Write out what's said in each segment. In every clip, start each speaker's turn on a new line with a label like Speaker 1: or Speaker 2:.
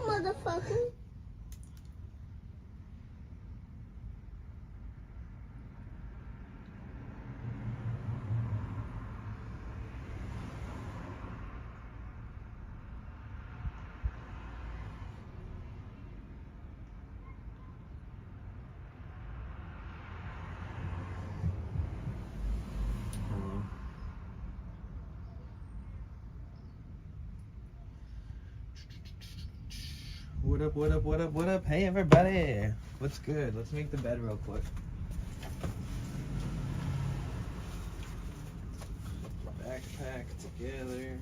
Speaker 1: motherfucker.
Speaker 2: What up, what up, what up, what up? Hey everybody! What's good? Let's make the bed real quick. Backpack together.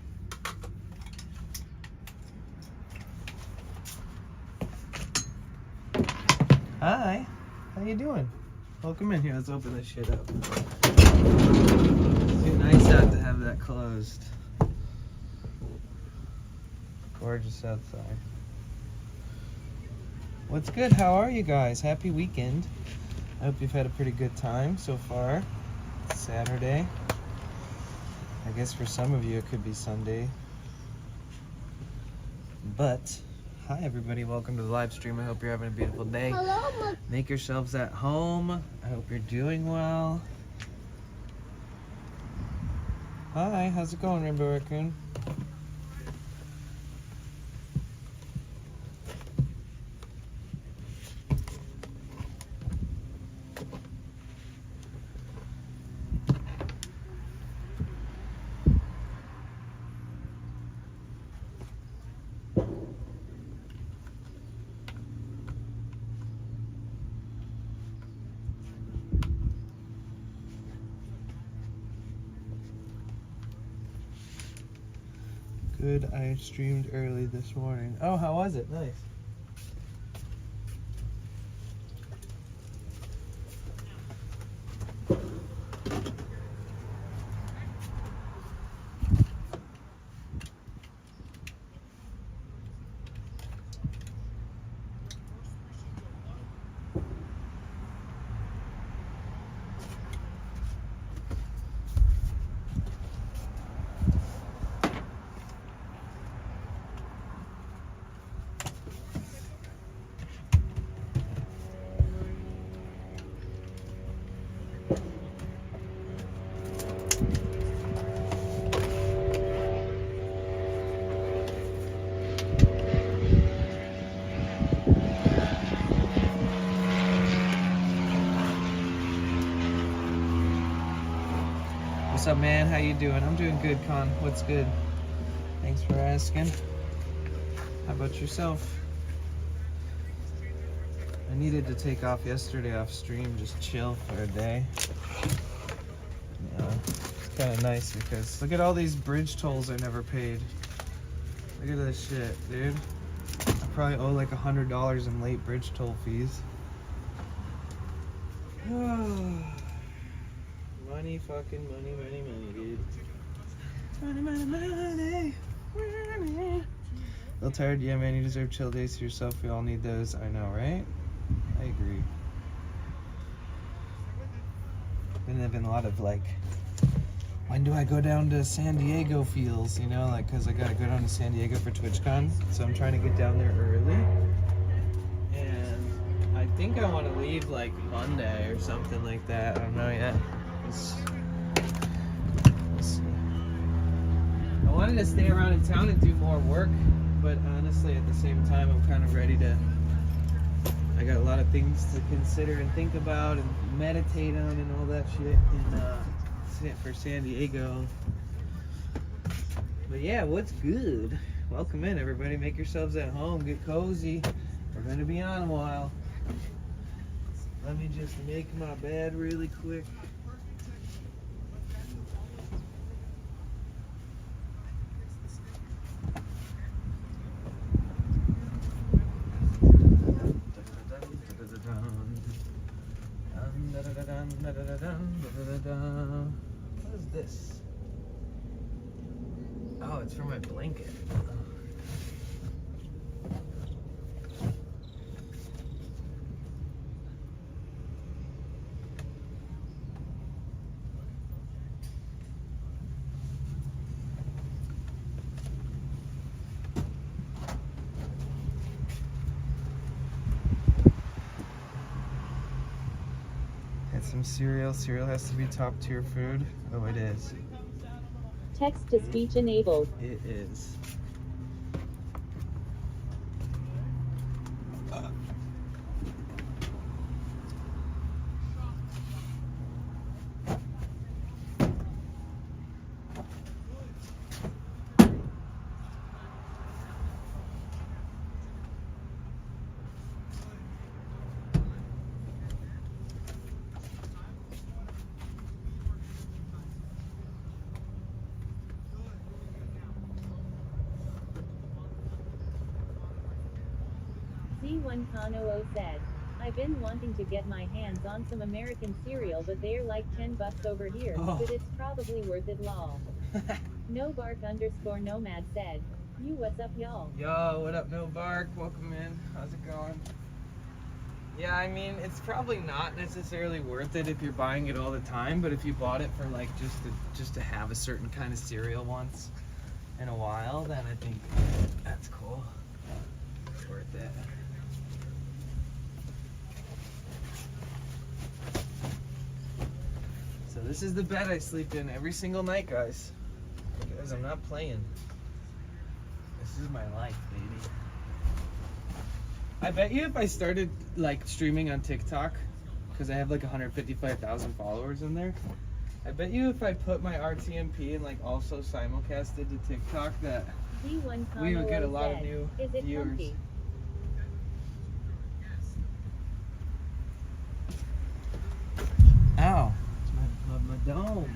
Speaker 2: Hi! How you doing? Welcome in here. Let's open this shit up. It's too nice out to have that closed. Gorgeous outside. What's good? How are you guys? Happy weekend. I hope you've had a pretty good time so far. It's Saturday. I guess for some of you it could be Sunday. But, hi everybody. Welcome to the live stream. I hope you're having a beautiful day.
Speaker 1: Hello,
Speaker 2: Make yourselves at home. I hope you're doing well. Hi, how's it going, Rainbow Raccoon? Good, I streamed early this morning. Oh, how was it? Nice. What's up, man? How you doing? I'm doing good, Con. What's good? Thanks for asking. How about yourself? I needed to take off yesterday off stream, just chill for a day. Yeah, it's kind of nice because look at all these bridge tolls I never paid. Look at this shit, dude. I probably owe like $100 in late bridge toll fees. Money, fucking money, money, money, dude. Money, money, money, money. Feel tired? Yeah, man, you deserve chill days to yourself. We all need those. I know, right? I agree. Been having a lot of like, when do I go down to San Diego feels, you know, like, cause I gotta go down to San Diego for TwitchCon. So I'm trying to get down there early. And I think I want to leave like Monday or something like that. I don't know yet. I wanted to stay around in town and do more work, but honestly at the same time I'm kind of ready to, I got a lot of things to consider and think about and meditate on and all that shit for San Diego. But yeah, what's good? Welcome in everybody, make yourselves at home, get cozy. We're going to be on a while. Let me just make my bed really quick. What is this? Oh, it's for my blanket. some cereal. Cereal has to be top tier food. Oh, it is.
Speaker 1: Text to speech enabled.
Speaker 2: It is.
Speaker 1: Z1 Kano said, I've been wanting to get my hands on some American cereal, but they're like $10 over here, but it's probably worth it, lol. No bark _ nomad said, you what's up, y'all?
Speaker 2: Yo, what up, No Bark? Welcome in. How's it going? Yeah, I mean, it's probably not necessarily worth it if you're buying it all the time, but if you bought it for like just to have a certain kind of cereal once in a while, then I think that's cool. It's worth it. So this is the bed I sleep in every single night, guys. Guys, I'm not playing. This is my life, baby. I bet you if I started like streaming on TikTok, because I have like 155,000 followers in there, I bet you if I put my RTMP and like also simulcasted to TikTok that
Speaker 1: Z1
Speaker 2: we would get a lot of
Speaker 1: said,
Speaker 2: new
Speaker 1: is it
Speaker 2: viewers.
Speaker 1: comfy?
Speaker 2: Ow, it's my dome.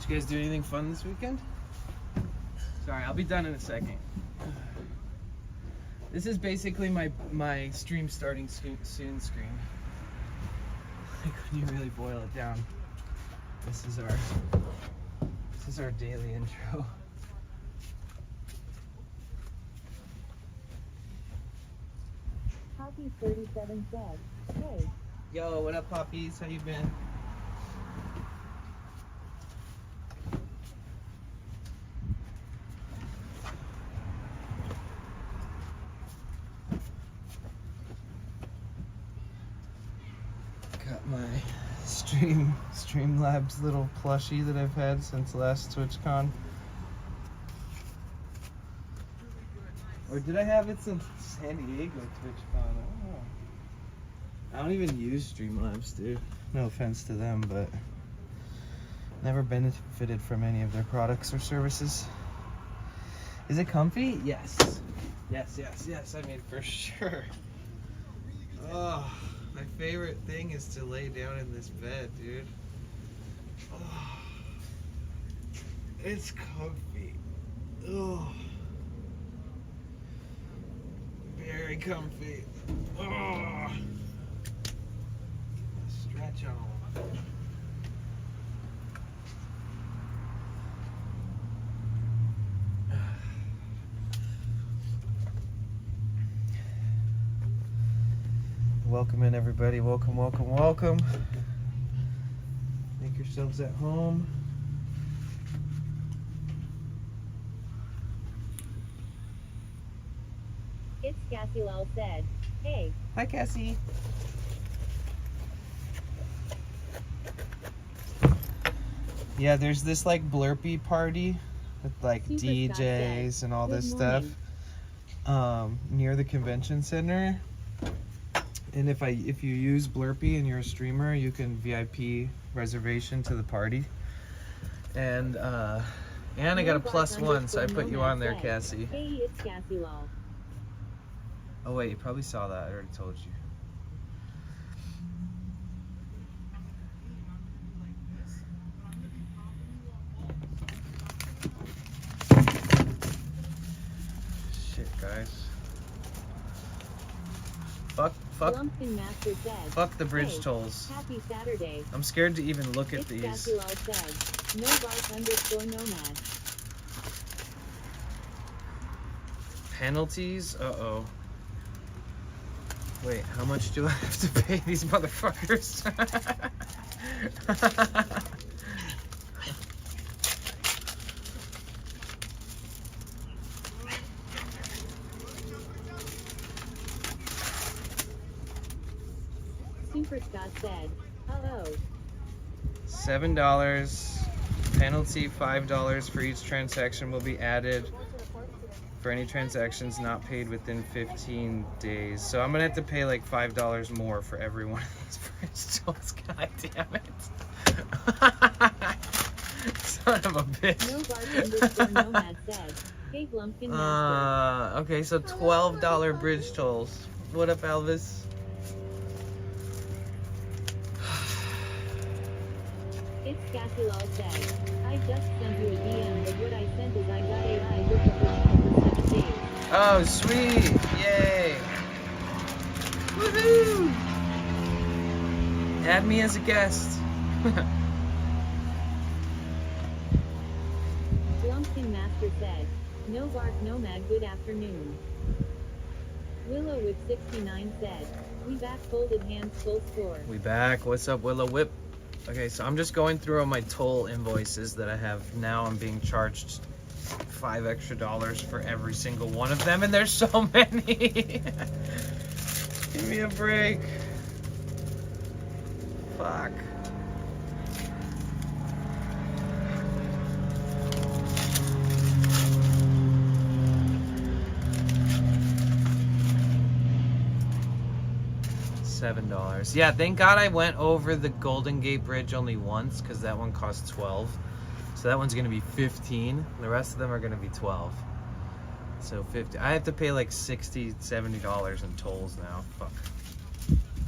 Speaker 2: Did you guys do anything fun this weekend? Sorry, I'll be done in a second. This is basically my stream starting soon screen. Like when you really boil it down, this is our daily intro.
Speaker 1: Hockey 37 said, hey.
Speaker 2: Yo, what up, poppies? How you been? Got my Streamlabs little plushie that I've had since last TwitchCon. Or did I have it since San Diego TwitchCon? I don't know. I don't even use Streamlabs, dude. No offense to them, but never benefited from any of their products or services. Is it comfy? Yes. Yes. I mean, for sure. Oh, my favorite thing is to lay down in this bed, dude. Oh, it's comfy. Oh, very comfy. Oh, stretch on. Welcome in, everybody. Welcome. Make yourselves at home.
Speaker 1: It's Cassie Lal said, hey.
Speaker 2: Hi, Cassie. Yeah, there's this like blurpy party with like
Speaker 1: Super
Speaker 2: DJs and all
Speaker 1: Good
Speaker 2: this
Speaker 1: morning.
Speaker 2: stuff near the convention center. And if you use Blurpy and you're a streamer, you can VIP reservation to the party. And I got a +1, so I put you on there, Cassie.
Speaker 1: Hey, it's Cassie Lal.
Speaker 2: Oh wait, you probably saw that. I already told you.
Speaker 1: Lumpkin Master said,
Speaker 2: fuck the bridge
Speaker 1: hey,
Speaker 2: tolls.
Speaker 1: happy Saturday.
Speaker 2: I'm scared to even look at
Speaker 1: It's
Speaker 2: these.
Speaker 1: Gasulal said, no bark_nomad.
Speaker 2: Penalties? Uh-oh. Wait, how much do I have to pay these motherfuckers?
Speaker 1: Super Scott said, uh-oh.
Speaker 2: $7. Penalty $5 for each transaction will be added for any transactions not paid within 15 days. So I'm gonna have to pay like $5 more for every one of these bridge tolls. God damn it. Son of a bitch.
Speaker 1: No bark_nomad said, hey Lumpkin Master.
Speaker 2: Okay, so $12 bridge tolls. What up, Elvis?
Speaker 1: It's Gasulal said, I just sent you a DM, but what I sent is I got AI lookup for 7 days.
Speaker 2: Oh, sweet! Yay! Woohoo! Add me as a guest.
Speaker 1: Lumpkin Master said, no bark nomad, good afternoon. Willow with 69 said, we back, folded hands, full score.
Speaker 2: We back. What's up, Willow Whip? Okay, so I'm just going through all my toll invoices that I have now. I'm being charged $5 extra for every single one of them, and there's so many. Give me a break. Fuck. $7. Yeah, thank God I went over the Golden Gate Bridge only once, because that one cost 12. So that one's gonna be 15. The rest of them are gonna be 12. So 50. I have to pay like $60, $70 in tolls now. Fuck.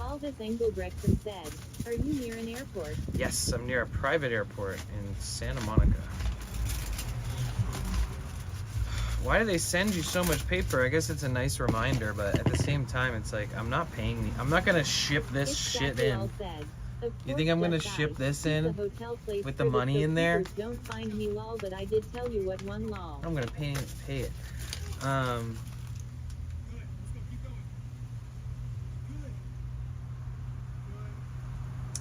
Speaker 1: Aldous Engelbrechtson said, are you near an airport?
Speaker 2: Yes, I'm near a private airport in Santa Monica. Why do they send you so much paper? I guess it's a nice reminder, but at the same time, it's like, I'm not paying. I'm not gonna ship this shit in. You think I'm gonna ship this in with the money in there?
Speaker 1: Don't find me lol, but I did tell you what one lol.
Speaker 2: I'm gonna pay it.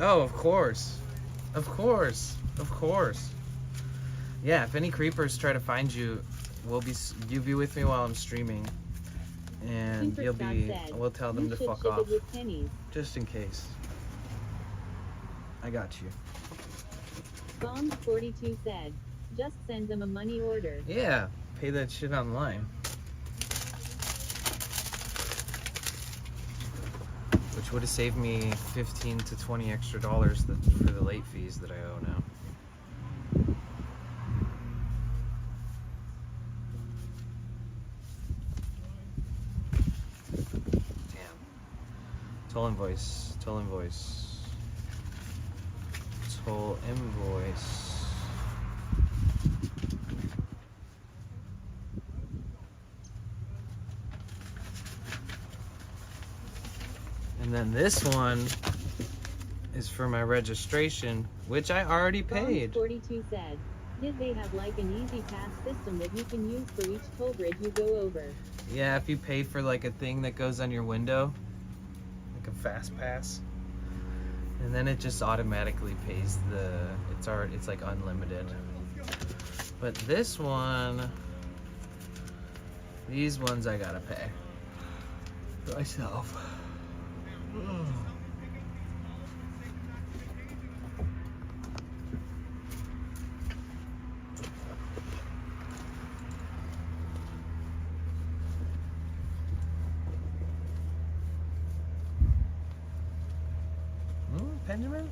Speaker 2: Oh, of course. Yeah, if any creepers try to find you, you'll be with me while I'm streaming, and we'll tell them to fuck off, just in case. I got you.
Speaker 1: Bombs 42 said, just send them a money order.
Speaker 2: Yeah, pay that shit online. Which would have saved me $15 to $20 extra for the late fees that I owe now. Damn. Toll invoice. And then this one is for my registration, which I already paid.
Speaker 1: 42 said, did they have like an easy pass system that you can use for each toll bridge you go over?
Speaker 2: Yeah, if you pay for like a thing that goes on your window, like a fast pass, and then it just automatically pays it's like unlimited. But this one, these ones I gotta pay myself. Benjamin?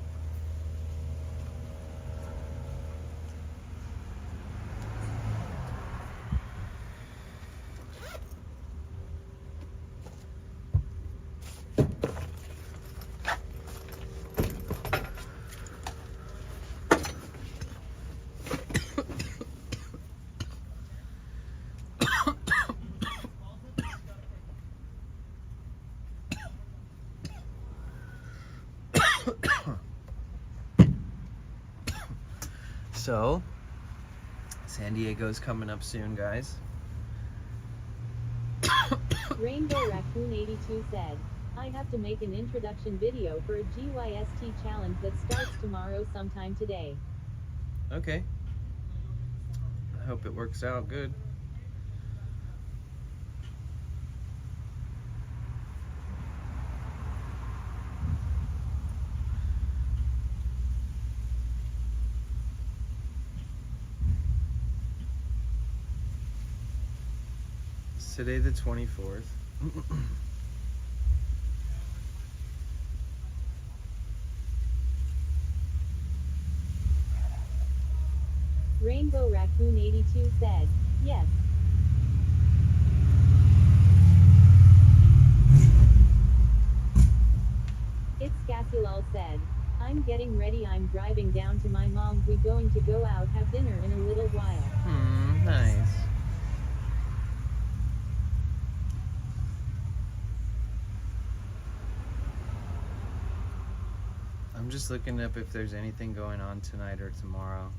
Speaker 2: So, San Diego's coming up soon, guys.
Speaker 1: Rainbow Raccoon 82 said, I have to make an introduction video for a GYST challenge that starts tomorrow sometime today.
Speaker 2: Okay. I hope it works out good. It's today the 24th.
Speaker 1: Rainbow Raccoon 82 said, yes. It's Cassilal said, I'm getting ready, I'm driving down to my mom's, we going to go out have dinner in a little while.
Speaker 2: Nice. I'm just looking up if there's anything going on tonight or tomorrow.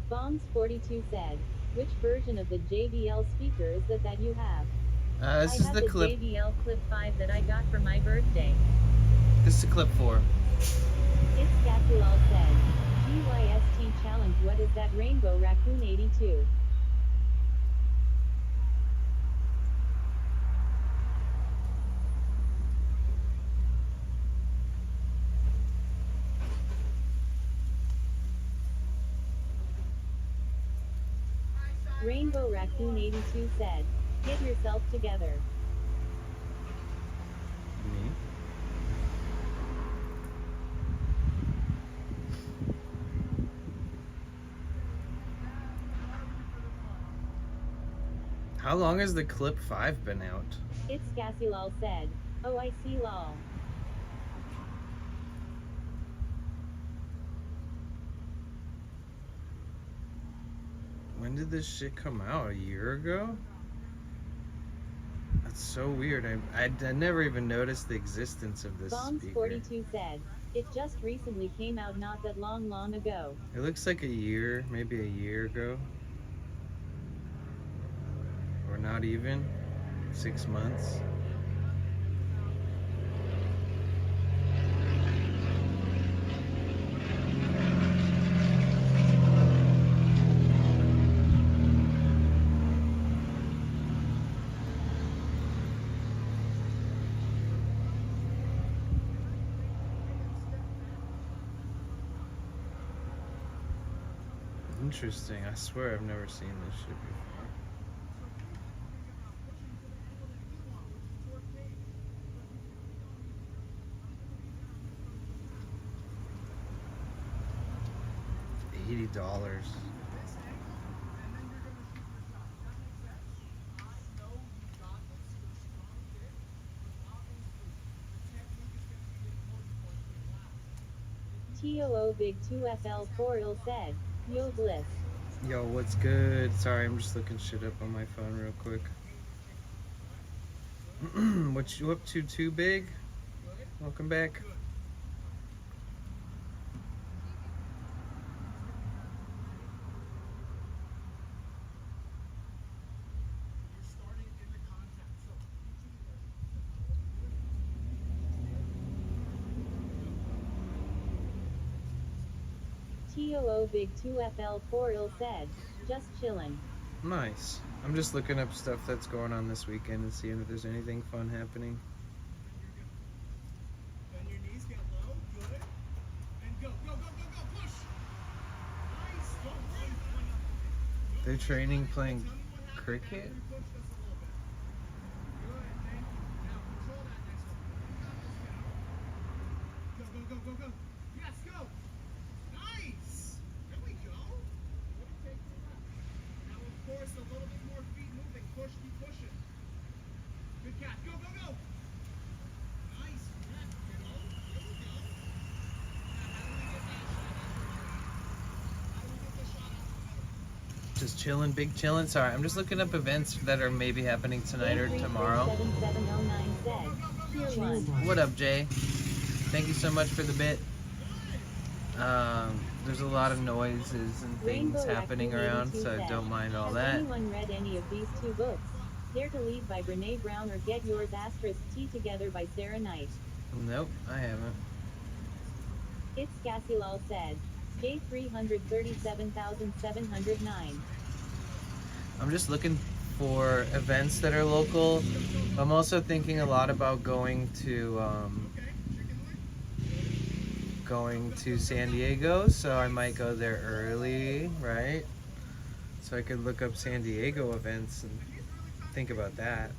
Speaker 1: Bombs 42 said, which version of the JBL speaker is that you have?
Speaker 2: This is
Speaker 1: I have
Speaker 2: the clip.
Speaker 1: JBL Clip 5 that I got for my birthday.
Speaker 2: This is the clip 4.
Speaker 1: It's Cassilal said, GYST challenge, what is that? Rainbow Raccoon 82. Rainbow Raccoon 82 said, get yourself together.
Speaker 2: Me? How long has the clip 5 been out?
Speaker 1: It's Cassilal said, oh I see lol.
Speaker 2: When did this shit come out? A year ago? That's so weird. I never even noticed the existence of this
Speaker 1: Bombs
Speaker 2: speaker.
Speaker 1: 42 said, it just recently came out not that long ago.
Speaker 2: It looks like a year, maybe a year ago. Or not even. 6 months. Interesting. I swear I've never seen this shit before. $80.
Speaker 1: TOO Big 2FL4 said, yo bliss.
Speaker 2: Yo, what's good? Sorry, I'm just looking shit up on my phone real quick. What you up to, Too Big? Welcome back.
Speaker 1: TOO Big 2FL4 said, just chillin'.
Speaker 2: Nice. I'm just looking up stuff that's going on this weekend and seeing if there's anything fun happening.
Speaker 3: Bend your knees, get low, good. And go, push. Nice, don't run.
Speaker 2: They're training playing cricket?
Speaker 3: Push just a little bit. Good, thank you. Now control that next one. Go. Yes, go. Nice. There we go. Wouldn't take too much. Now, of course, a little bit more feet moving. Push, keep pushing. Good catch. Go. Nice.
Speaker 2: Just chilling, big chilling. Sorry, I'm just looking up events that are maybe happening tonight or tomorrow.
Speaker 1: 7709 said, Tier 1.
Speaker 2: What up, Jay? Thank you so much for the bit. There's a lot of noises and things
Speaker 1: Rainbow
Speaker 2: happening
Speaker 1: Raccoon
Speaker 2: around,
Speaker 1: 82
Speaker 2: so I
Speaker 1: said,
Speaker 2: don't mind all
Speaker 1: Has
Speaker 2: that.
Speaker 1: anyone read any of these two books? Dare to Lead by Brene Brown or Get Yours *T Together by Sarah Knight.
Speaker 2: Nope, I haven't.
Speaker 1: It's Cassilal said, J337,709.
Speaker 2: I'm just looking for events that are local. I'm also thinking a lot about going to San Diego, so I might go there early, right? So I could look up San Diego events and think about that.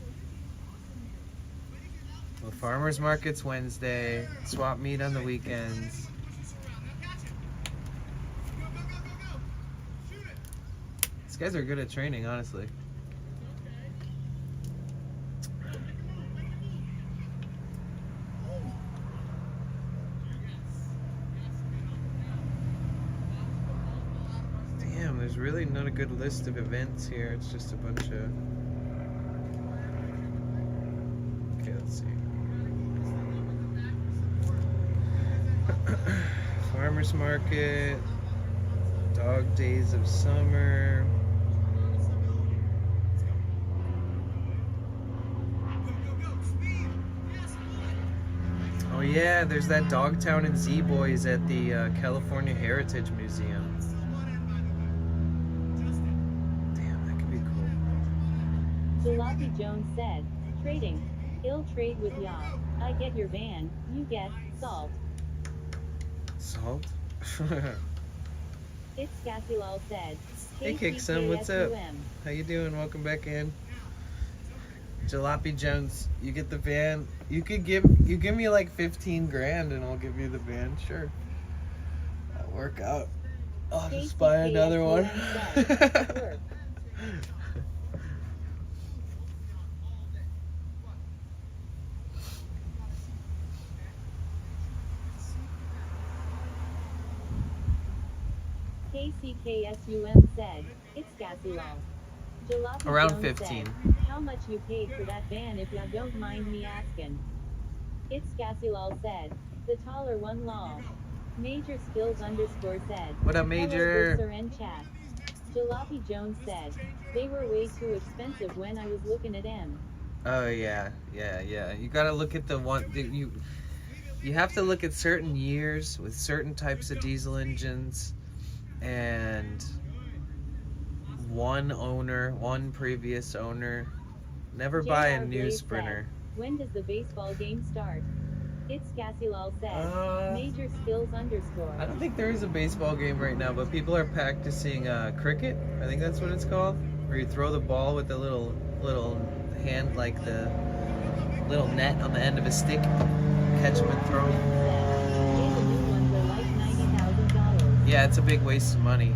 Speaker 2: Well, farmers market's Wednesday, swap meet on the weekends. These guys are good at training, honestly. Damn, there's really not a good list of events here. It's just a bunch of... Okay, let's see. Farmers market, dog days of summer. Oh yeah, there's that Dogtown and Z-Boys at the California Heritage Museum. Damn, that could be cool.
Speaker 1: Jalopy Jones said, Trading. He'll trade with ya. I get your van, you get salt.
Speaker 2: Salt?
Speaker 1: It's Cassilal said,
Speaker 2: Hey Kicksum, what's up? How you doing? Welcome back in. Jalopy Jones, you get the van. You give me like 15 grand and I'll give you the van. Sure. That'll work out. I'll just buy another one.
Speaker 1: KCKSUM said, it's Cassilal. Jalopy
Speaker 2: Around
Speaker 1: Jones
Speaker 2: 15.
Speaker 1: Said, how much you paid for that van if ya don't mind me asking? It's Cassilal said, the taller one law. Major Skills _said.
Speaker 2: What up, Major?
Speaker 1: Hello, in chat. Jalopy Jones said, they were way too expensive when I was looking at them.
Speaker 2: Oh yeah. You gotta look at the one that you have to look at certain years with certain types of diesel engines and one previous owner. Never buy a new Sprinter.
Speaker 1: Said, when does the baseball game start? It's Cassilal said, Major Skills _.
Speaker 2: I don't think there is a baseball game right now, but people are practicing cricket. I think that's what it's called. Where you throw the ball with the little hand, like the little net on the end of a stick, catch them and throw them. Yeah, it's a big waste of money.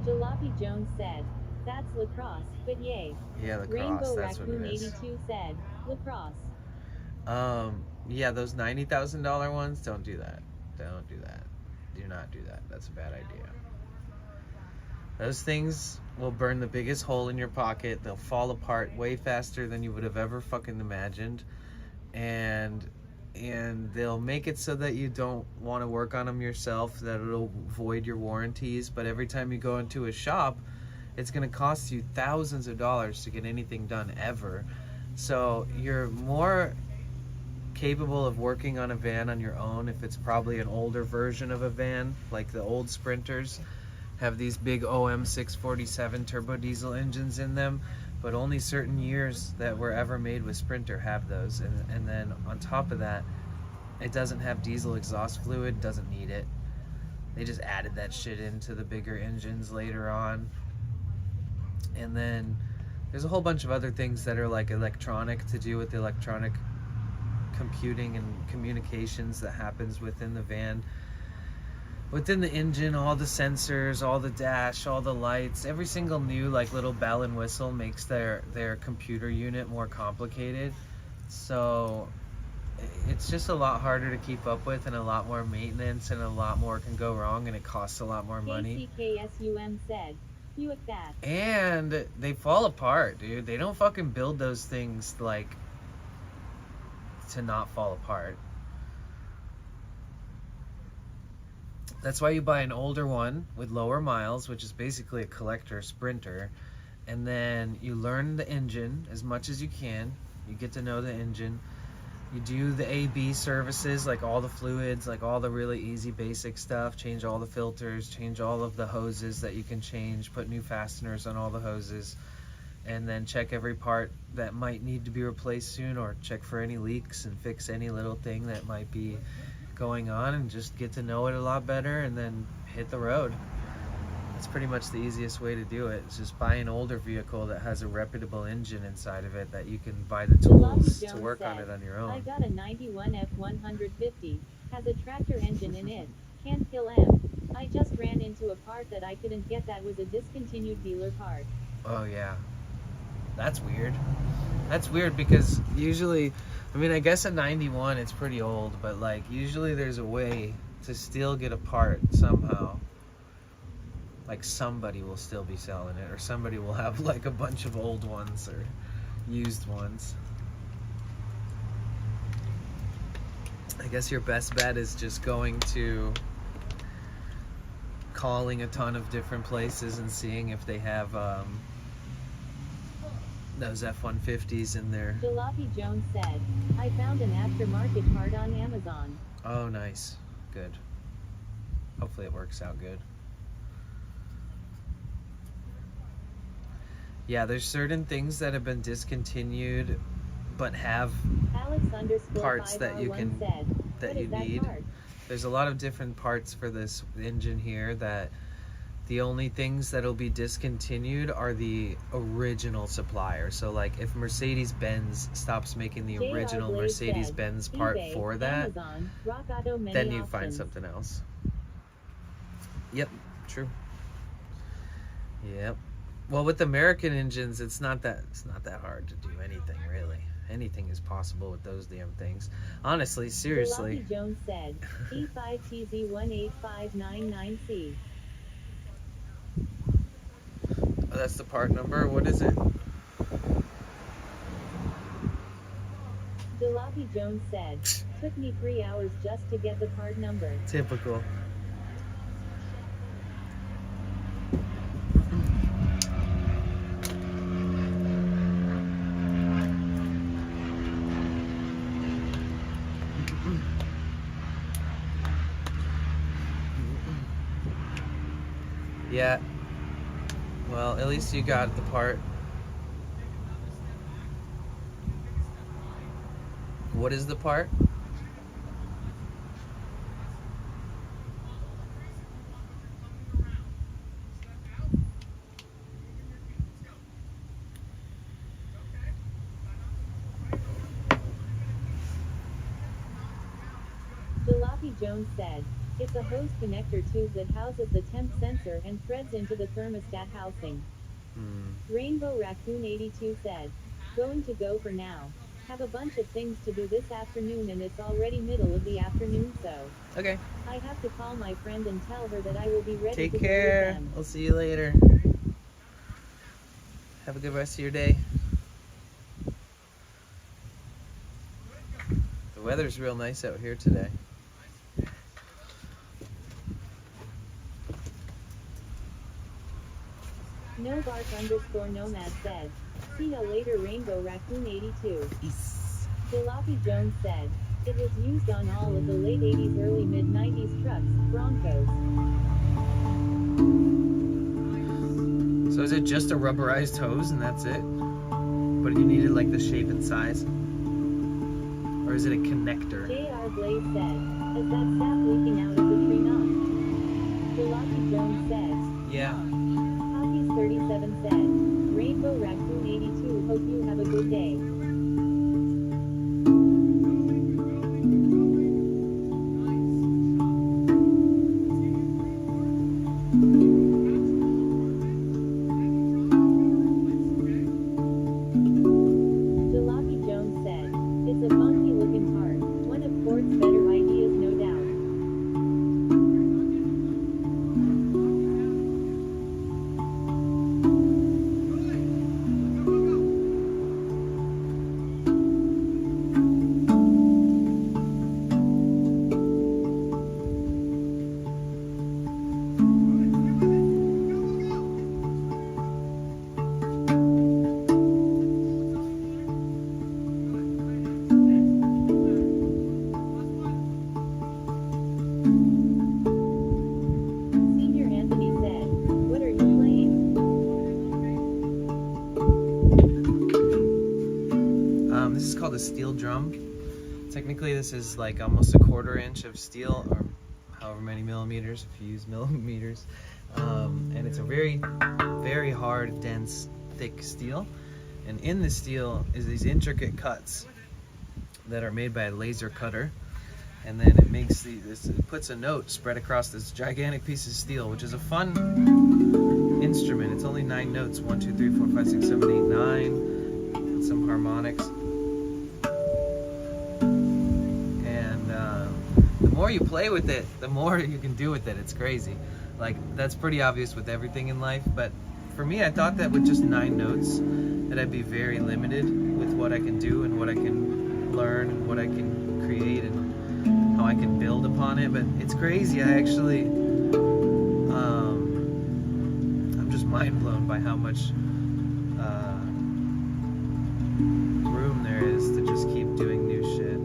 Speaker 1: Jalopy Jones said, that's lacrosse, but yay.
Speaker 2: Yeah, lacrosse,
Speaker 1: Rainbow
Speaker 2: that's what
Speaker 1: Raccoon
Speaker 2: it is.
Speaker 1: 82 said, lacrosse.
Speaker 2: Yeah, those $90,000 ones, don't do that. Don't do that. Do not do that. That's a bad idea. Those things will burn the biggest hole in your pocket. They'll fall apart way faster than you would have ever fucking imagined. And they'll make it so that you don't want to work on them yourself, that it'll void your warranties. But every time you go into a shop, it's going to cost you thousands of dollars to get anything done ever. So you're more capable of working on a van on your own if it's probably an older version of a van, like the old Sprinters have these big OM 647 turbo diesel engines in them, but only certain years that were ever made with Sprinter have those. And then on top of that, it doesn't have diesel exhaust fluid, doesn't need it. They just added that shit into the bigger engines later on. And then there's a whole bunch of other things that are like electronic, to do with the electronic computing and communications that happens within the van. Within the engine, all the sensors, all the dash, all the lights, every single new like little bell and whistle makes their computer unit more complicated. So it's just a lot harder to keep up with, and a lot more maintenance, and a lot more can go wrong, and it costs a lot more money.
Speaker 1: KCKSUM said, "You at that."
Speaker 2: And they fall apart, dude. They don't fucking build those things like to not fall apart. That's why you buy an older one with lower miles, which is basically a collector sprinter, and then you learn the engine as much as you can. You get to know the engine. You do the A/B services, like all the fluids, like all the really easy basic stuff, change all the filters, change all of the hoses that you can change, put new fasteners on all the hoses, and then check every part that might need to be replaced soon, or check for any leaks and fix any little thing that might be going on, and just get to know it a lot better, and then hit the road. That's pretty much the easiest way to do it. It's just buy an older vehicle that has a reputable engine inside of it that you can buy the tools to work on it on your
Speaker 1: "I
Speaker 2: own.
Speaker 1: got a 91 F150, has a tractor engine in it, can't kill M. I just ran into a part that I couldn't get that was a discontinued dealer part."
Speaker 2: Oh yeah, that's weird. That's weird because usually, I mean, I guess a 91 it's pretty old, but like usually there's a way to still get a part somehow. Like somebody will still be selling it, or somebody will have like a bunch of old ones or used ones. I guess your best bet is just calling a ton of different places and seeing if they have those F-150s in there.
Speaker 1: Jalopy Jones said, "I found an aftermarket part on Amazon."
Speaker 2: Oh, nice. Good. Hopefully it works out good. Yeah, there's certain things that have been discontinued but have parts that you can that you need. There's a lot of different parts for this engine here that the only things that'll be discontinued are the original supplier. So like if Mercedes-Benz stops making the original Mercedes-Benz part for that, then you find something else. Yep, true. Yep. Well, with American engines, it's not that hard to do anything really. Anything is possible with those damn things. Honestly, seriously.
Speaker 1: Jalopy Jones said, E5TZ18599C.
Speaker 2: Oh, that's the part number. What is it?
Speaker 1: Jalopy Jones said, "Took me 3 hours just to get the part number."
Speaker 2: Typical. Yeah. Well, at least you got the part. What is the part?
Speaker 1: Jalopy Jones said, "It's a hose connector tube that houses the temp sensor and threads into the thermostat housing." Rainbow Raccoon 82 said, "Going to go for now. Have a bunch of things to do this afternoon and it's already middle of the afternoon, so
Speaker 2: Okay.
Speaker 1: I have to call my friend and tell her that I will be ready
Speaker 2: Take
Speaker 1: to go with
Speaker 2: care.
Speaker 1: them."
Speaker 2: I'll see you later. Have a good rest of your day. The weather's real nice out here today.
Speaker 1: _nomad said, "See ya later Rainbow Raccoon 82.
Speaker 2: Peace.
Speaker 1: Jalopy Jones said, "It was used on all of the late 80s early mid 90s trucks, Broncos."
Speaker 2: So is it just a rubberized hose and that's it? But you needed like the shape and size? Or is it a connector?
Speaker 1: JR Blaze said, "Is that sap leaking out of the tree knot?" Jalopy Jones said,
Speaker 2: Yeah.
Speaker 1: Hockey's 37 said, "Rainbow Raccoon 82 hope you have a good day." Jalopy Jones said, "It's a funky looking part."
Speaker 2: called a steel drum. Technically this is like almost a 1/4 inch of steel, or however many millimeters if you use millimeters. And it's a very, very hard, dense, thick steel. And in the steel is these intricate cuts that are made by a laser cutter. And then it makes it puts a note spread across this gigantic piece of steel, which is a fun instrument. It's only 9 notes, 1, 2, 3, 4, 5, 6, 7, 8, 9, with some harmonics. And the more you play with it, the more you can do with it. It's crazy. Like, that's pretty obvious with everything in life, but for me, I thought that with just 9 notes, that I'd be very limited with what I can do and what I can learn and what I can create and how I can build upon it. But it's crazy. I actually, I'm just mind blown by how much room there is to just keep doing new shit.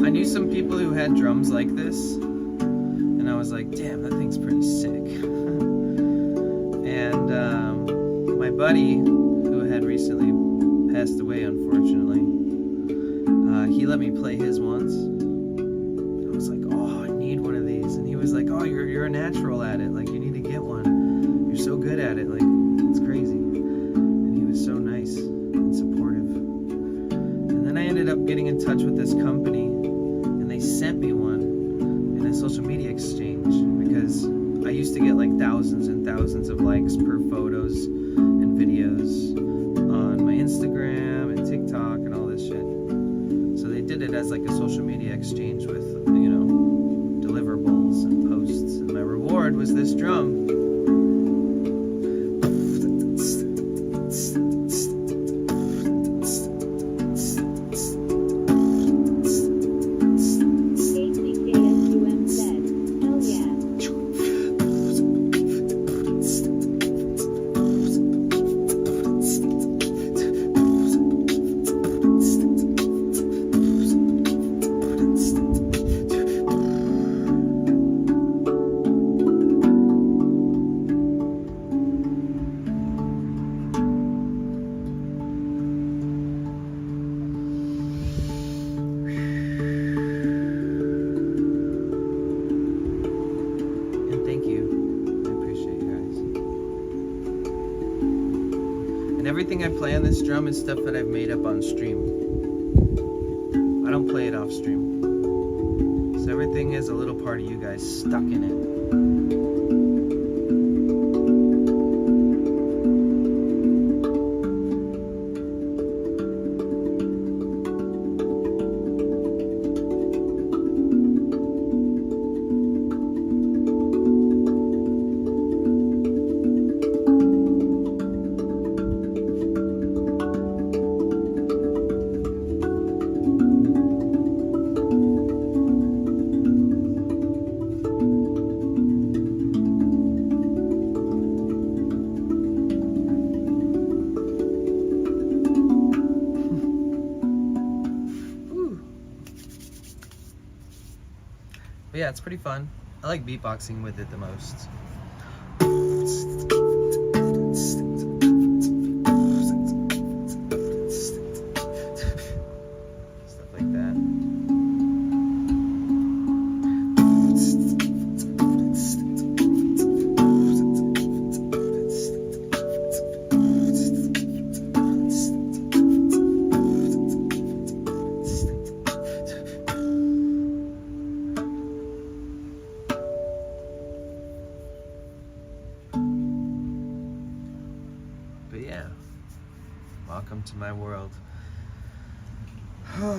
Speaker 2: I knew some people who had drums like this, and I was like, damn, that thing's pretty sick. And my buddy, who had recently passed away, unfortunately, he let me play his once. I was like, oh, I need one of these. And he was like, oh, you're a natural at it. Like, you need to get one. You're so good at it. Like, it's crazy. And he was so nice and supportive. And then I ended up getting in touch with this company, and they sent me one in a social media exchange, because I used to get like thousands and thousands of likes per photos and videos on my Instagram and TikTok and all this shit. So they did it as like a social media exchange with, you know, deliverables and posts. And my reward was this drum. And everything I play on this drum is stuff that I've made up on stream. I don't play it off stream. So everything has a little part of you guys stuck in it. But yeah, it's pretty fun. I like beatboxing with it the most. Stuff like that. But yeah, welcome to my world.
Speaker 1: Jalopy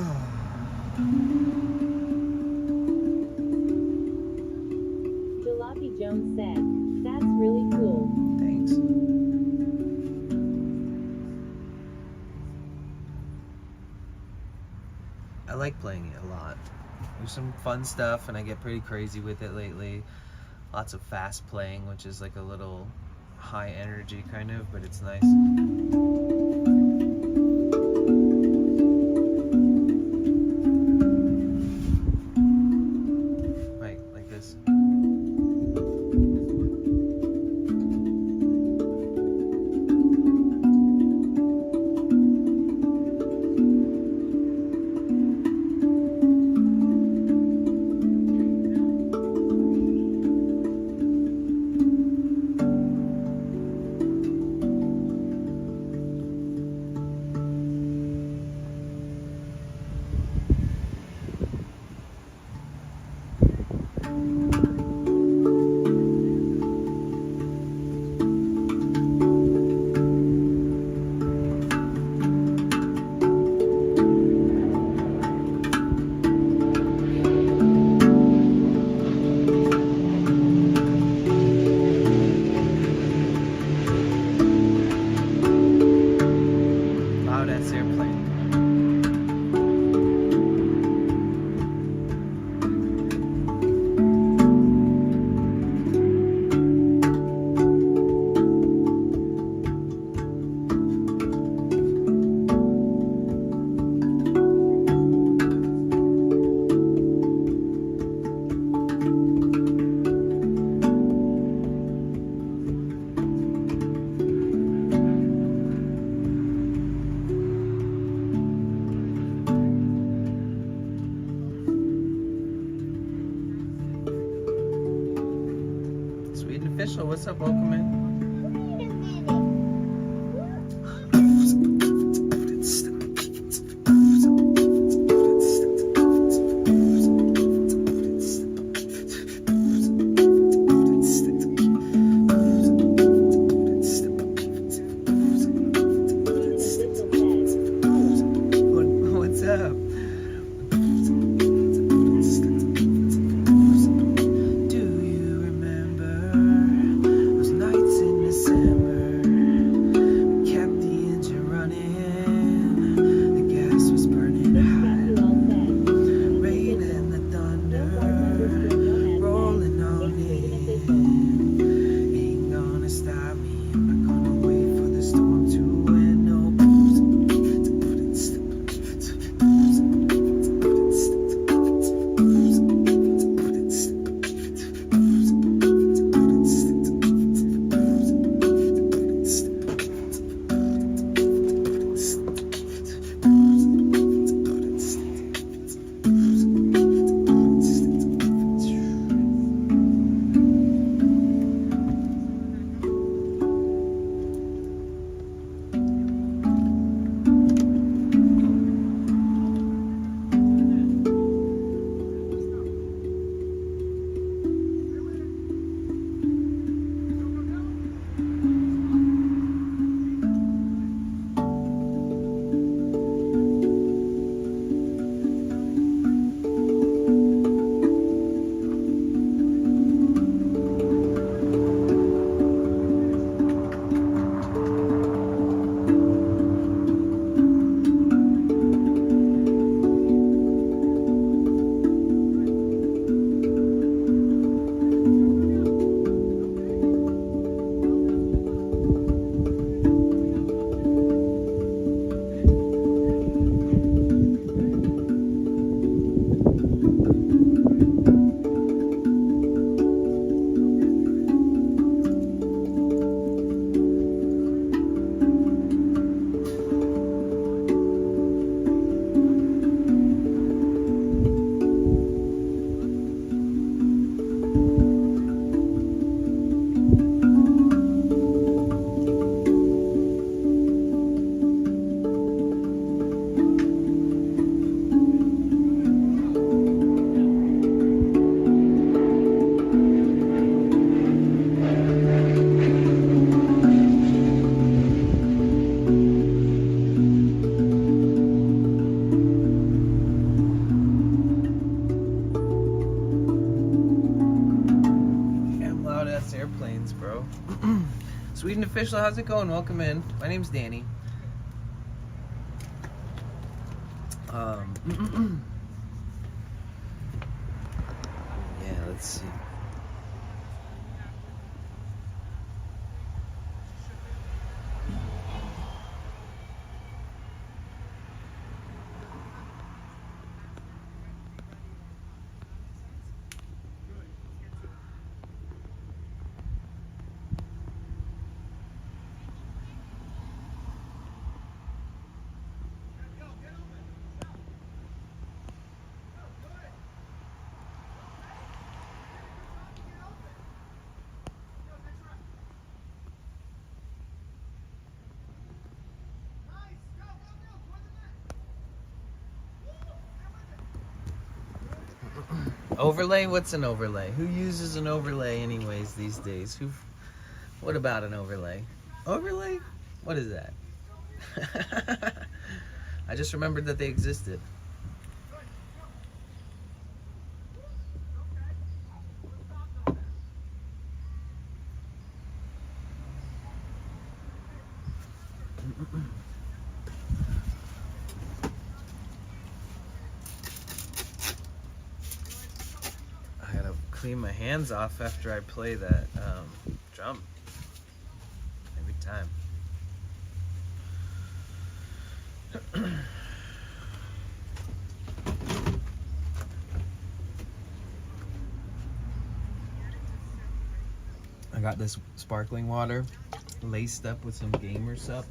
Speaker 1: Jones said, "That's really cool."
Speaker 2: Thanks. I like playing it a lot. There's some fun stuff, and I get pretty crazy with it lately. Lots of fast playing, which is like a little high energy kind of, but it's nice. Right, like this. Loud ass airplane. Sweden official, what's up? Welcome in.
Speaker 4: Wait a minute.
Speaker 2: What's up? Do you remember those nights ass airplanes, bro. Sweden official, how's it going? Welcome in. My name's Danny. Yeah, let's see. Overlay? What's an overlay? Who uses an overlay anyways these days? What about an overlay? Overlay? What is that? I just remembered that they existed. I gotta clean my hands off after I play that drum every time. I got this sparkling water laced up with some gamer sup.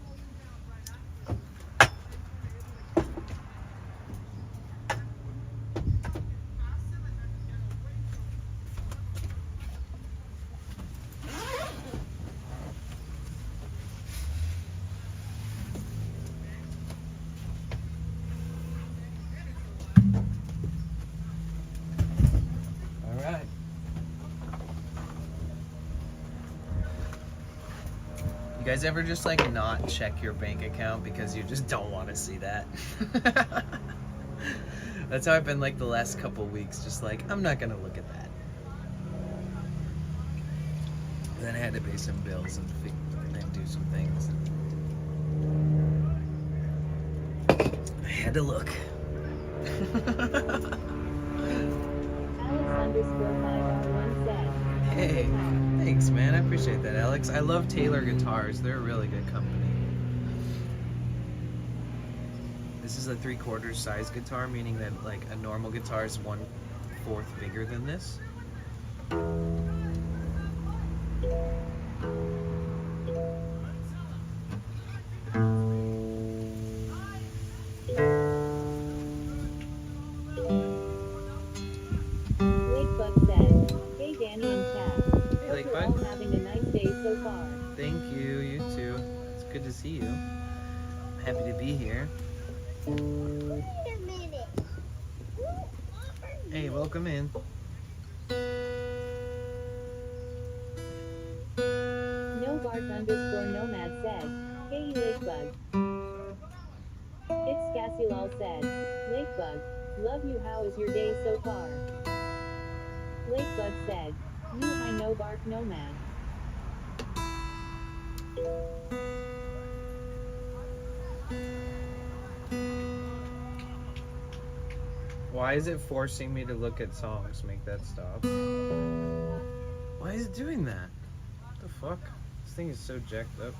Speaker 2: You guys ever just like not check your bank account because you just don't want to see that? That's how I've been like the last couple weeks, just like, I'm not gonna look at that. And then I had to pay some bills and do some things. I had to look.
Speaker 1: Alex_5R1 said.
Speaker 2: Hey, thanks man, I appreciate that, Alex. I love Taylor guitars, they're a really good company. This is a 3/4 size guitar, meaning that like a normal guitar is 1/4 bigger than this.
Speaker 1: Having a nice day so far.
Speaker 2: Thank you, you too. It's good to see you. I'm happy to be here.
Speaker 4: Wait a minute.
Speaker 2: Hey, welcome in.
Speaker 1: Nobart_nomad said, hey Lakebug. It's Cassilal said, Lakebug, love you, how is your day so far? Lakebug said, you hi Nobart nomad.
Speaker 2: Why is it forcing me to look at songs? Make that stop. Why is it doing that? What the fuck? This thing is so jacked up.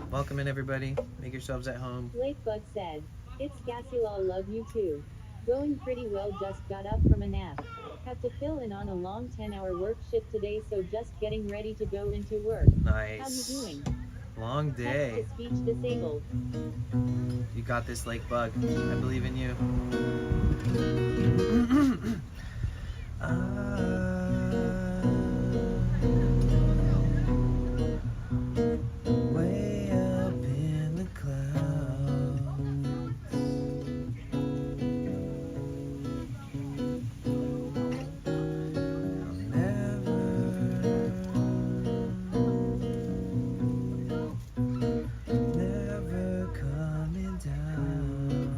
Speaker 2: Welcome in everybody. Make yourselves at home.
Speaker 1: Lakebug said, it's Cassilal, love you too. Going pretty well, just got up from a nap. Had to fill in on a long 10-hour work shift today, so just getting ready to go into work.
Speaker 2: Nice.
Speaker 1: How you doing?
Speaker 2: Long day.
Speaker 1: Text-to-speech disabled.
Speaker 2: You got this, Lake Bug. I believe in you. Way up in the clouds. Never coming down.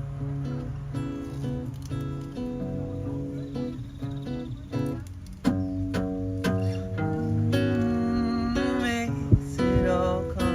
Speaker 2: Makes it all come.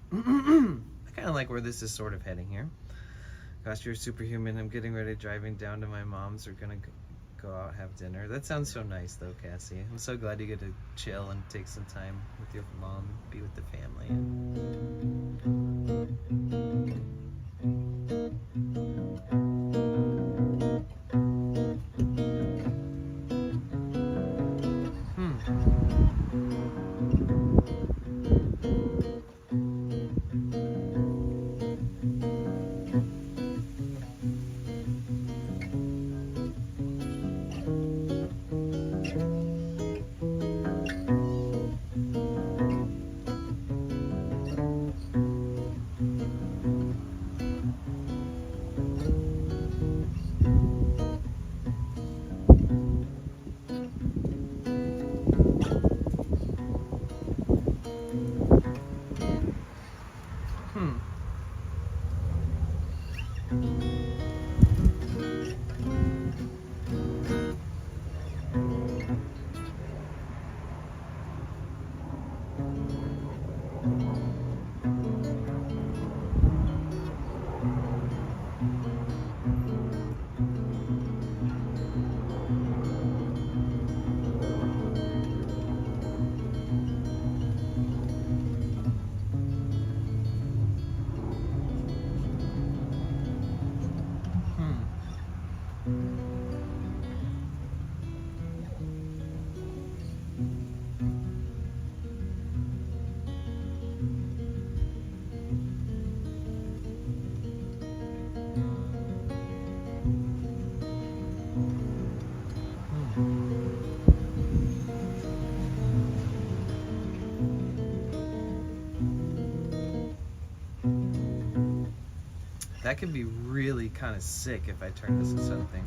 Speaker 2: I kind of like where this is sort of heading here. Gosh, you're superhuman. I'm getting ready, driving down to my mom's. We're gonna go out, have dinner. That sounds so nice though, Cassie. I'm so glad you get to chill and take some time with your mom, be with the family. That could be really kind of sick if I turn this to something.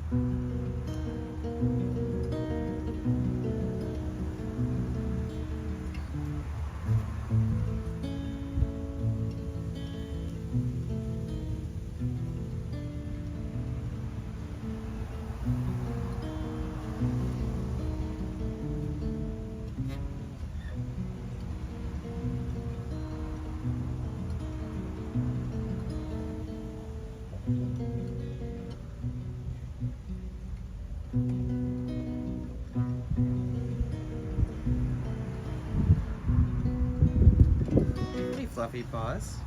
Speaker 2: fluffy paws.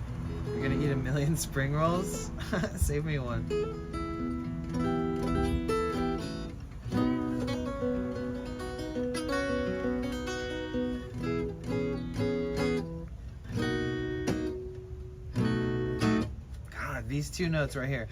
Speaker 2: You're gonna eat 1,000,000 spring rolls? Save me one. God, these two notes right here.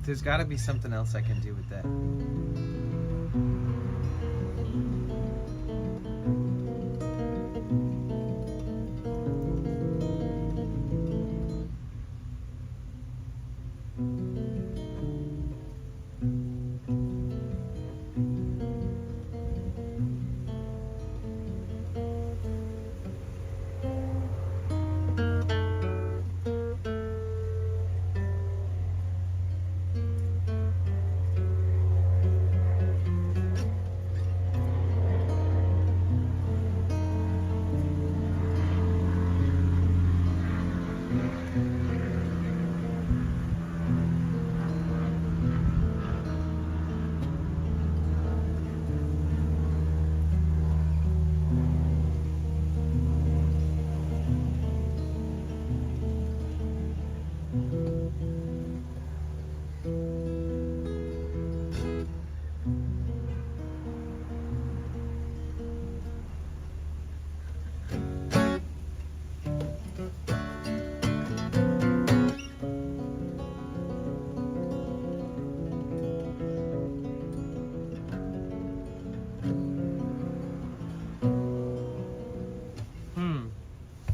Speaker 2: There's got to be something else I can do with that.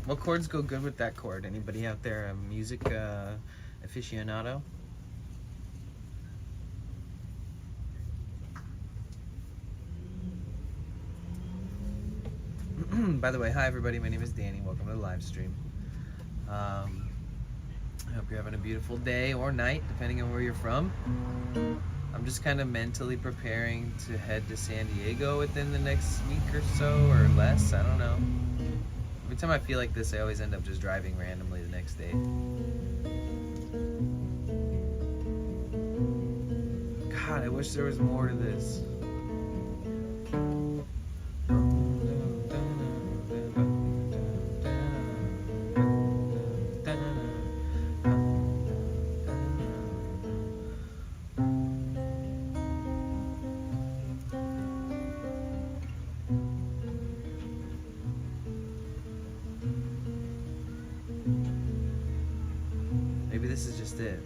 Speaker 2: What chords go good with that chord? Anybody out there a music aficionado? By the way, hi everybody, my name is Danny. Welcome to the live stream. I hope you're having a beautiful day or night, depending on where you're from. I'm just kind of mentally preparing to head to San Diego within the next week or so, or less, I don't know. Every time I feel like this, I always end up just driving randomly the next day. God, I wish there was more to this. Maybe this is just it.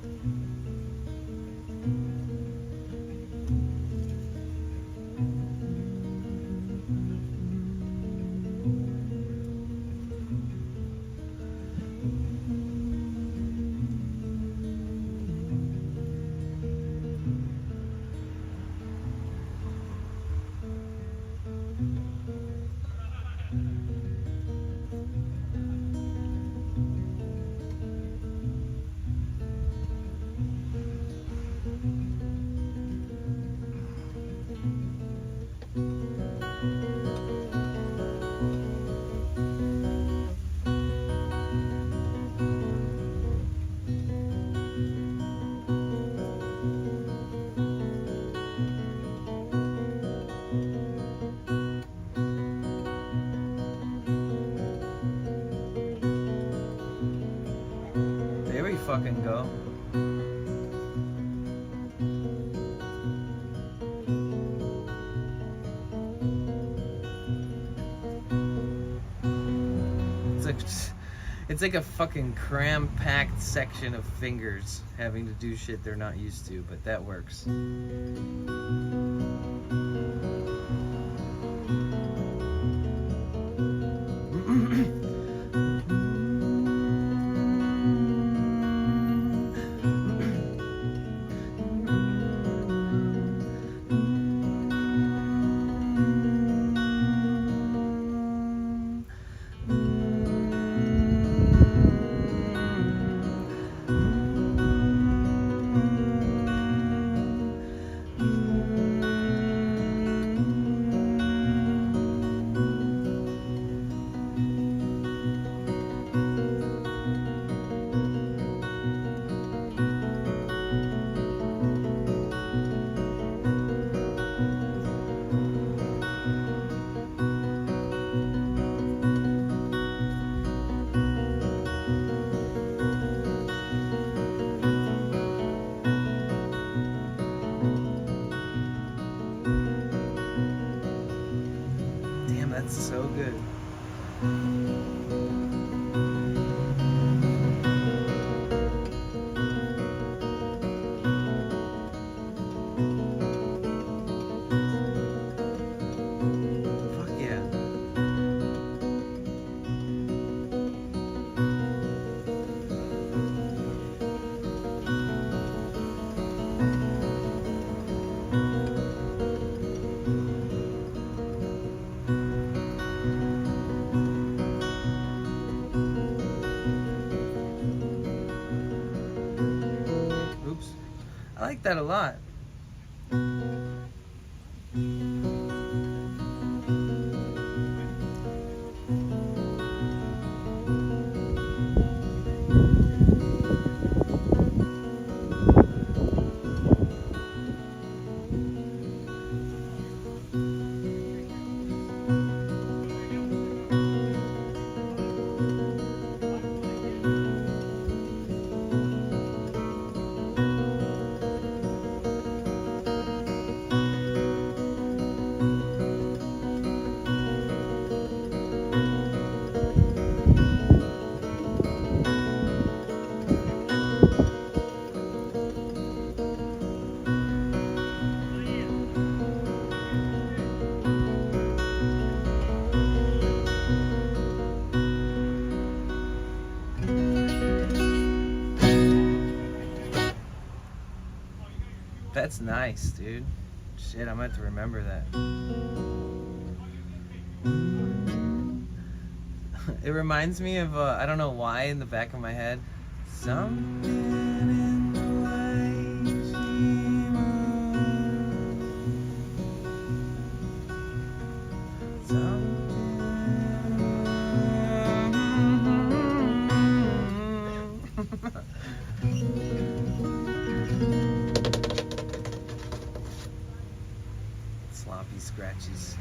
Speaker 2: There we fucking go. It's like, It's like a fucking cram-packed section of fingers having to do shit they're not used to, but that works. Damn, that's so good. Fuck yeah. Oops. I like that a lot. That's nice, dude. Shit, I'm gonna have to remember that. It reminds me of, I don't know why, in the back of my head. Something in the way she moves. Sloppy scratches.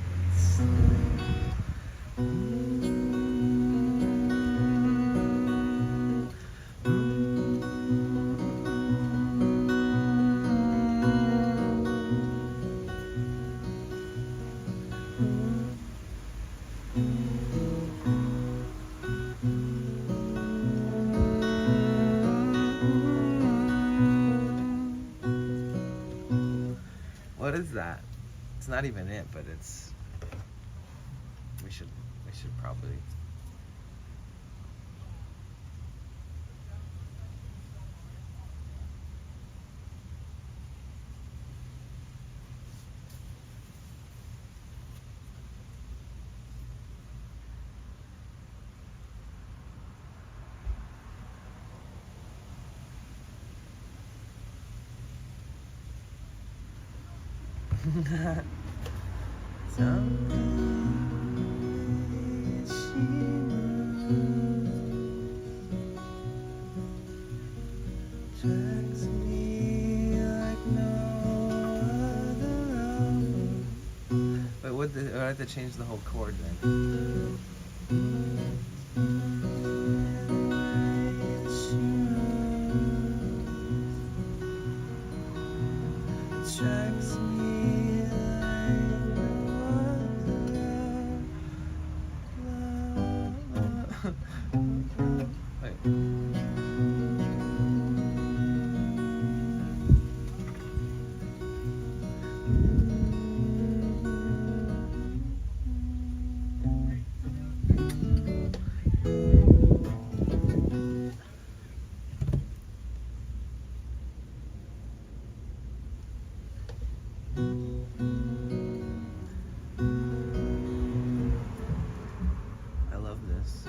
Speaker 2: What is that? It's not even it, but it's. We should probably. But would I have to change the whole chord then? I love this.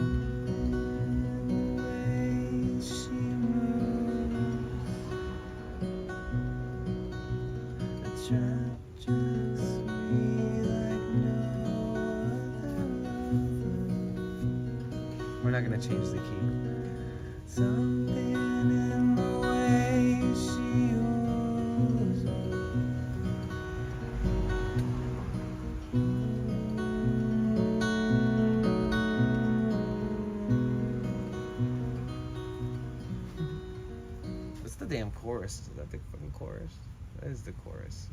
Speaker 2: We're not gonna change the key. Something in the way she moves. What's the damn chorus? Is that the fucking chorus? That is the chorus.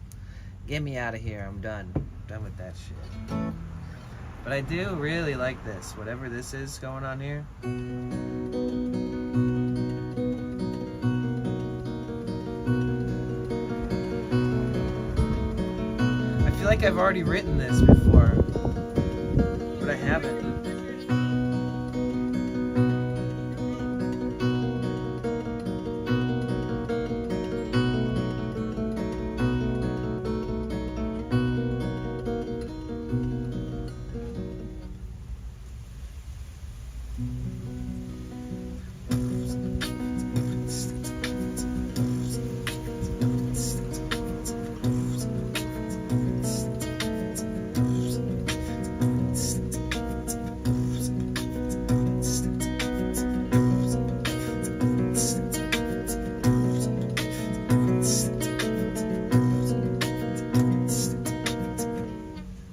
Speaker 2: Get me out of here. I'm done. Done with that shit. But I do really like this. Whatever this is going on here. I feel like I've already written this before, but I haven't.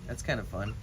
Speaker 2: That's kind of fun.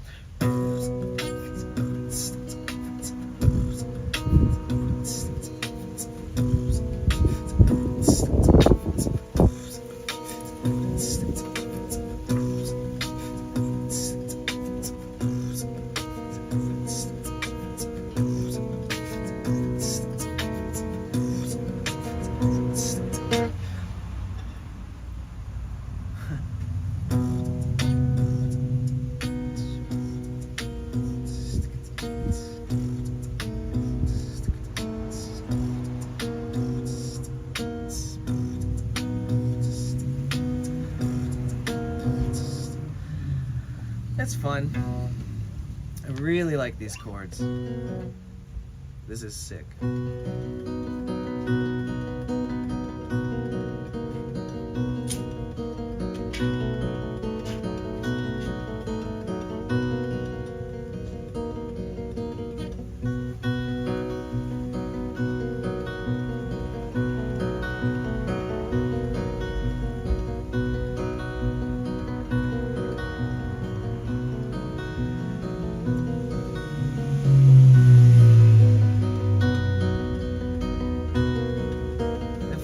Speaker 2: That's fun. I really like these chords. This is sick.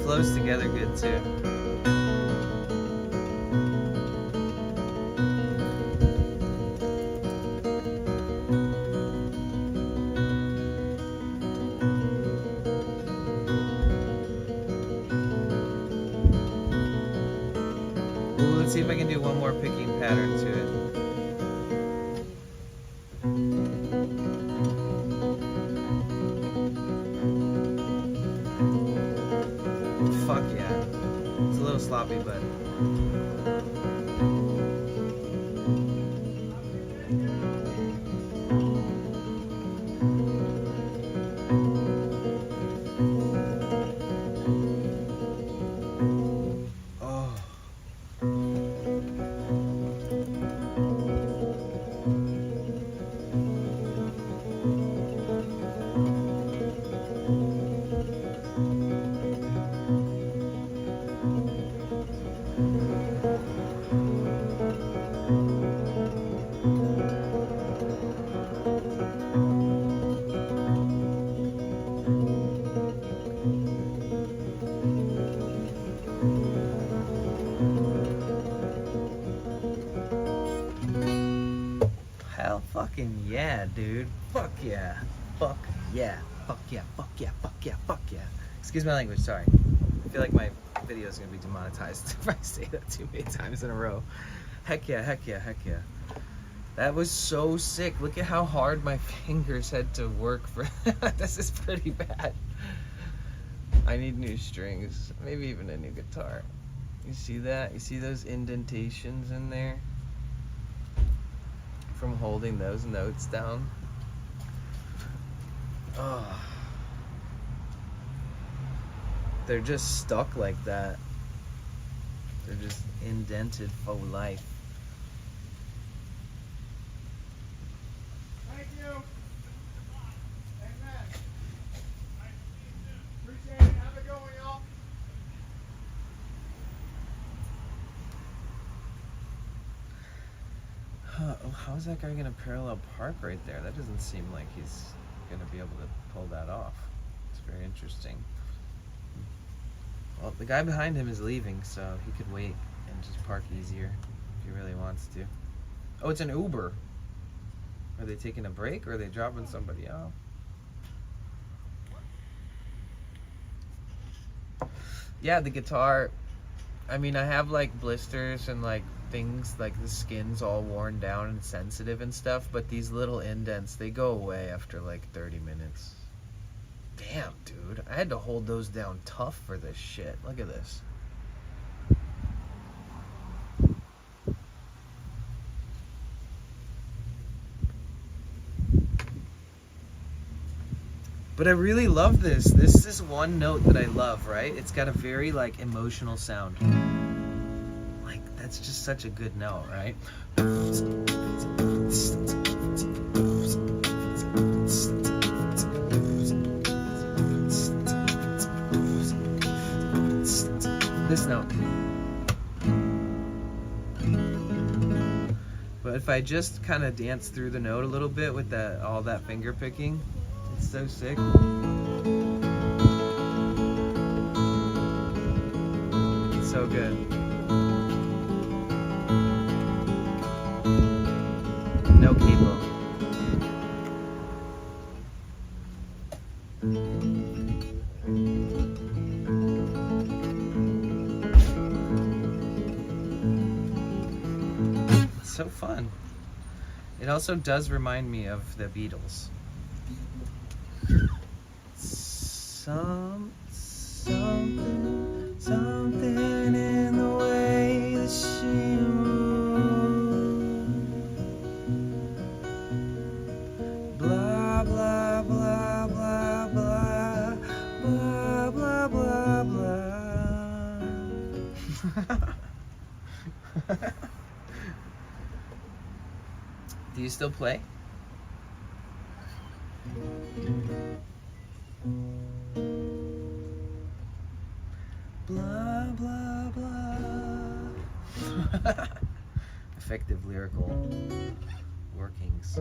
Speaker 2: Flows together good too. Ooh, let's see if I can do one more picking pattern to it. Fuck yeah. It's a little sloppy, but oh. Hell fucking yeah, dude. Fuck yeah. Fuck yeah. Fuck yeah. Fuck yeah. Fuck yeah. Fuck yeah. Excuse my language, sorry. I feel like my video is gonna be demonetized if I say that too many times in a row. Heck yeah, heck yeah, heck yeah. That was so sick. Look at how hard my fingers had to work for that. This is pretty bad. I need new strings. Maybe even a new guitar. You see that? You see those indentations in there? From holding those notes down. Oh. They're just stuck like that. They're just indented for life.
Speaker 3: Thank you. Amen. Appreciate it. Have a good one, y'all.
Speaker 2: How is that guy gonna parallel park right there? That doesn't seem like he's gonna be able to pull that off. It's very interesting. Well, the guy behind him is leaving, so he could wait and just park easier if he really wants to. Oh, it's an Uber. Are they taking a break or are they dropping somebody off? Yeah, the guitar, I mean, I have like blisters and like things, like the skin's all worn down and sensitive and stuff, but these little indents, they go away after like 30 minutes. Damn, dude. I had to hold those down tough for this shit. Look at this. But I really love this. This is one note that I love, right? It's got a very like emotional sound. Like that's just such a good note, right? This note. But if I just kind of dance through the note a little bit with that, all that finger picking, it's so sick. It's so good. No capo. It's so fun. It also does remind me of the Beatles. Something in the way that she moves. Blah blah blah blah blah blah blah blah blah. Do you still play? Blah blah blah. Effective lyrical workings.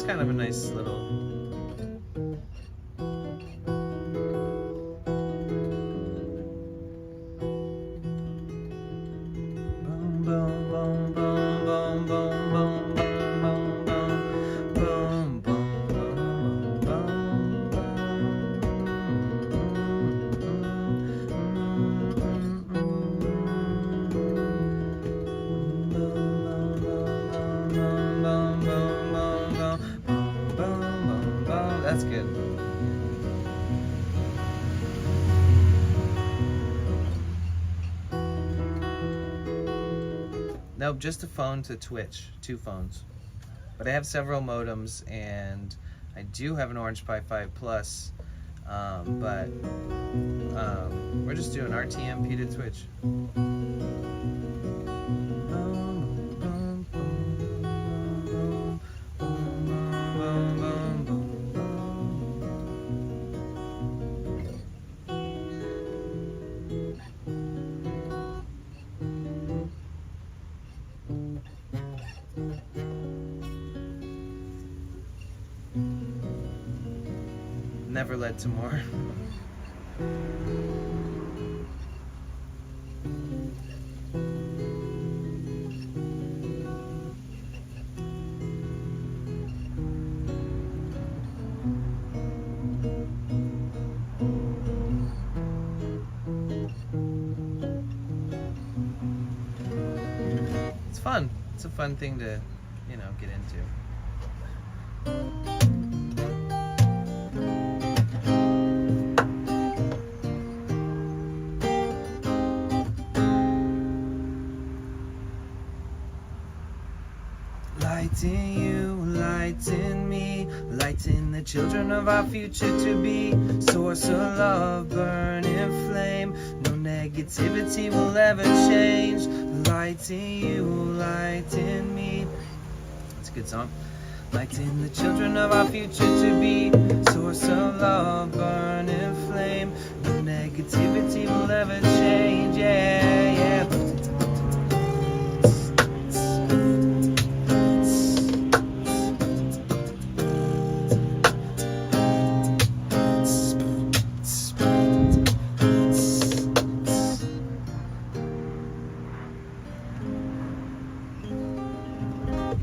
Speaker 2: Kind of a nice little boom boom boom boom boom boom boom boom boom boom That's good. Nope, just a phone to Twitch. 2 phones. But I have several modems, and I do have an Orange Pi 5 Plus, but we're just doing RTMP to Twitch. never led to more. It's fun. It's a fun thing to, you know, get into. Light in you, light in me, light in the children of our future to be. Source of love, burning flame, no negativity will ever change. Light in you, light in me. It's a good song. Light in the children of our future to be. Source of love, burning flame, no negativity will ever change. Yeah, yeah.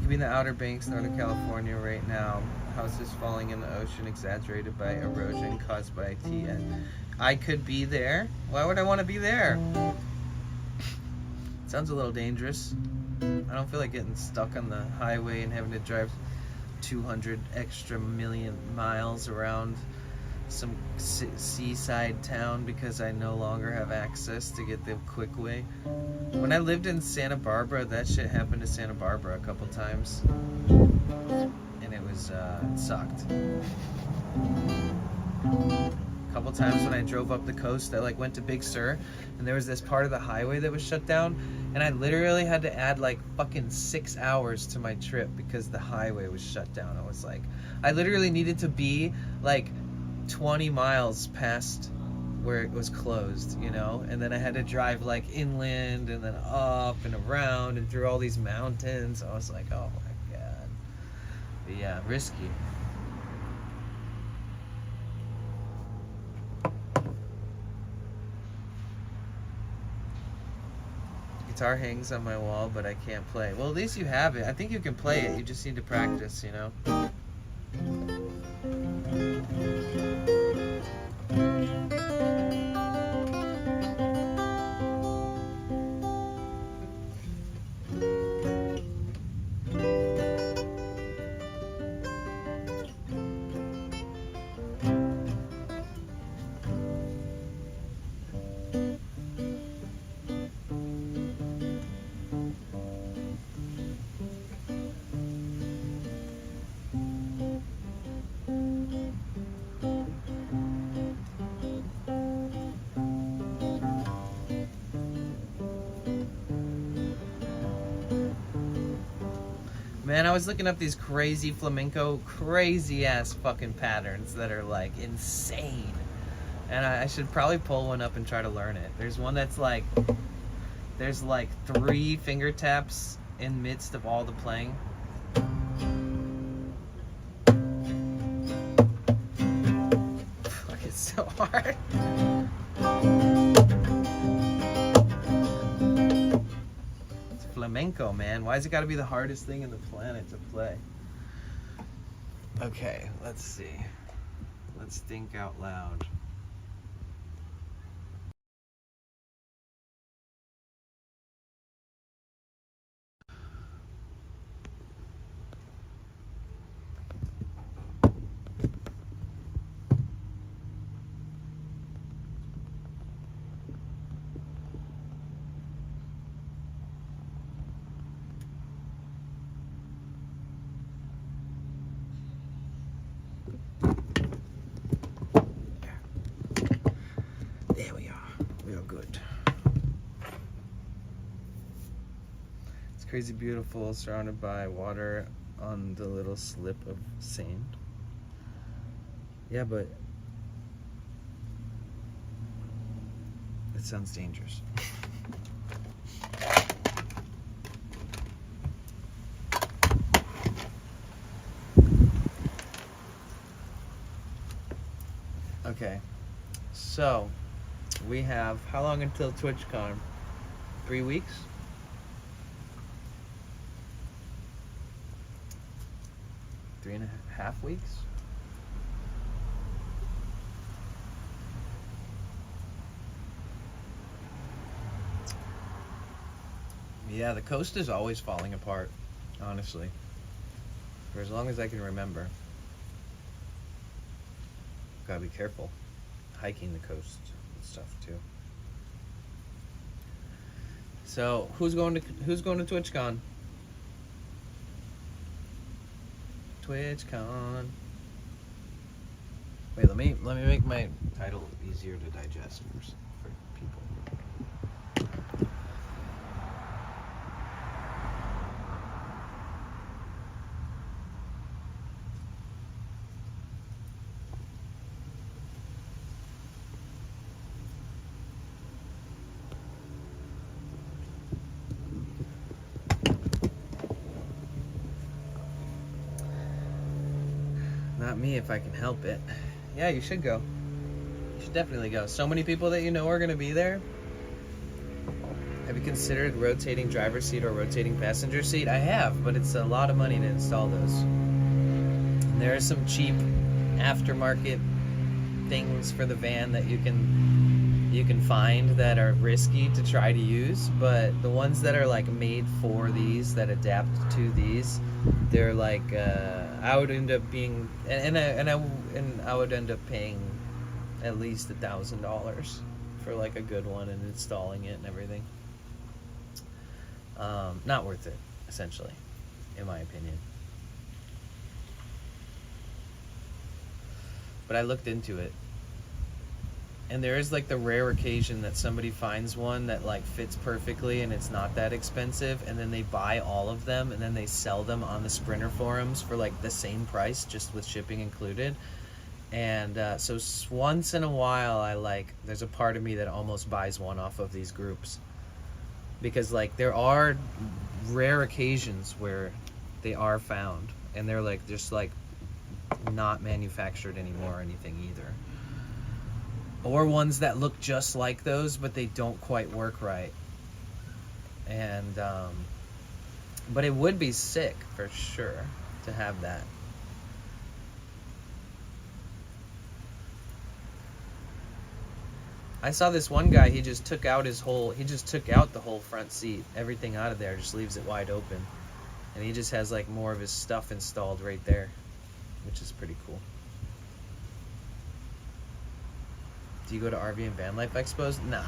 Speaker 2: In the Outer Banks, Northern California right now. Houses falling in the ocean, exaggerated by erosion caused by TN. I could be there. Why would I want to be there? Sounds a little dangerous. I don't feel like getting stuck on the highway and having to drive 200 extra million miles around some seaside town because I no longer have access to get the quick way. When I lived in Santa Barbara, that shit happened to Santa Barbara a couple times, and it was it sucked. A couple times when I drove up the coast, I like went to Big Sur, and there was this part of the highway that was shut down, and I literally had to add like fucking 6 hours to my trip because the highway was shut down. I was like, I literally needed to be like 20 miles past where it was closed, you know, and then I had to drive like inland and then up and around and through all these mountains. I was like, oh my god. But yeah, risky. Guitar hangs on my wall, but I can't play. Well, at least you have it. I think you can play it. You just need to practice, you know. Man, I was looking up these crazy flamenco, crazy ass fucking patterns that are like insane. And I should probably pull one up and try to learn it. There's one that's like, there's like 3 finger taps in midst of all the playing. Fuck, it's so hard. Flamenco, man. Why has it got to be the hardest thing in the planet to play? Okay, let's see. Let's think out loud. There we are. We are good. It's crazy beautiful, surrounded by water on the little slip of sand. Yeah, but it sounds dangerous. Okay. So, we have, how long until TwitchCon? 3 weeks? Three and a half weeks? Yeah, the coast is always falling apart, honestly. For as long as I can remember. Gotta be careful hiking the coast and stuff too. So who's going to TwitchCon? TwitchCon. Wait, let me make my title easier to digest for people. Not me if I can help it. Yeah, you should go. You should definitely go. So many people that you know are going to be there. Have you considered rotating driver's seat or rotating passenger seat? I have, but it's a lot of money to install those. And there are some cheap aftermarket things for the van that you can find that are risky to try to use, but the ones that are like made for these, that adapt to these, they're like I would end up being and I would end up paying at least $1,000 for like a good one and installing it and everything. Not worth it, essentially, in my opinion. But I looked into it, and there is like the rare occasion that somebody finds one that like fits perfectly and it's not that expensive, and then they buy all of them and then they sell them on the Sprinter forums for like the same price, just with shipping included. And so once in a while there's a part of me that almost buys one off of these groups, because like there are rare occasions where they are found and they're like just like not manufactured anymore or anything either, or ones that look just like those but they don't quite work right. And but it would be sick for sure to have that. I saw this one guy, he just took out the whole front seat, everything out of there, just leaves it wide open, and he just has like more of his stuff installed right there, which is pretty cool. Do you go to RV and van life expos? Nah.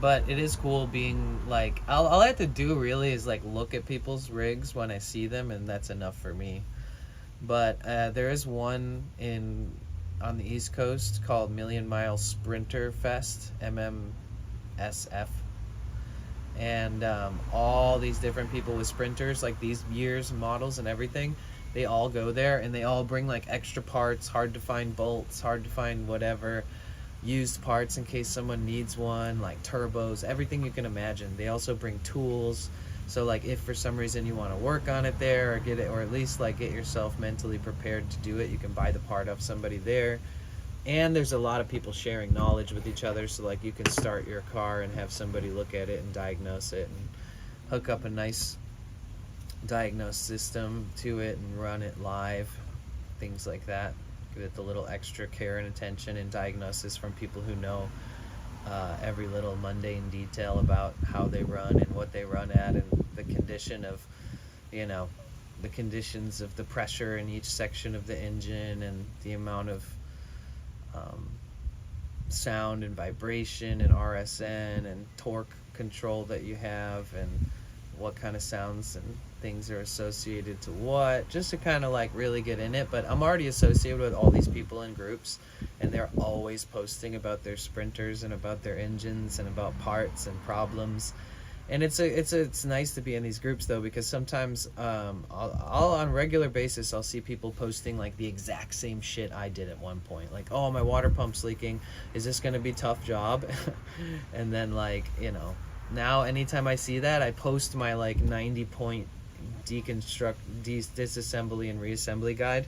Speaker 2: But it is cool being like, all I have to do really is like look at people's rigs when I see them, and that's enough for me. But there is one on the East Coast called Million Mile Sprinter Fest, MMSF. And all these different people with sprinters, like these years, models, and everything, they all go there, and they all bring like extra parts, hard to find bolts, hard to find whatever, used parts in case someone needs one, like turbos, everything you can imagine. They also bring tools, so like if for some reason you want to work on it there, or get it, or at least like get yourself mentally prepared to do it, you can buy the part off somebody there. And there's a lot of people sharing knowledge with each other, so like you can start your car and have somebody look at it and diagnose it and hook up a nice diagnose system to it and run it live, things like that. Give it the little extra care and attention and diagnosis from people who know every little mundane detail about how they run and what they run at, and the condition of, the conditions of the pressure in each section of the engine, and the amount of sound and vibration and RSN and torque control that you have, and what kind of sounds and things are associated to what, just to kind of like really get in it. But I'm already associated with all these people in groups, and they're always posting about their sprinters and about their engines and about parts and problems. And it's nice to be in these groups though, because sometimes I'll on a regular basis I'll see people posting like the exact same shit I did at one point, like, oh, my water pump's leaking, is this gonna be a tough job? And then now anytime I see that, I post my like 90-point disassembly and reassembly guide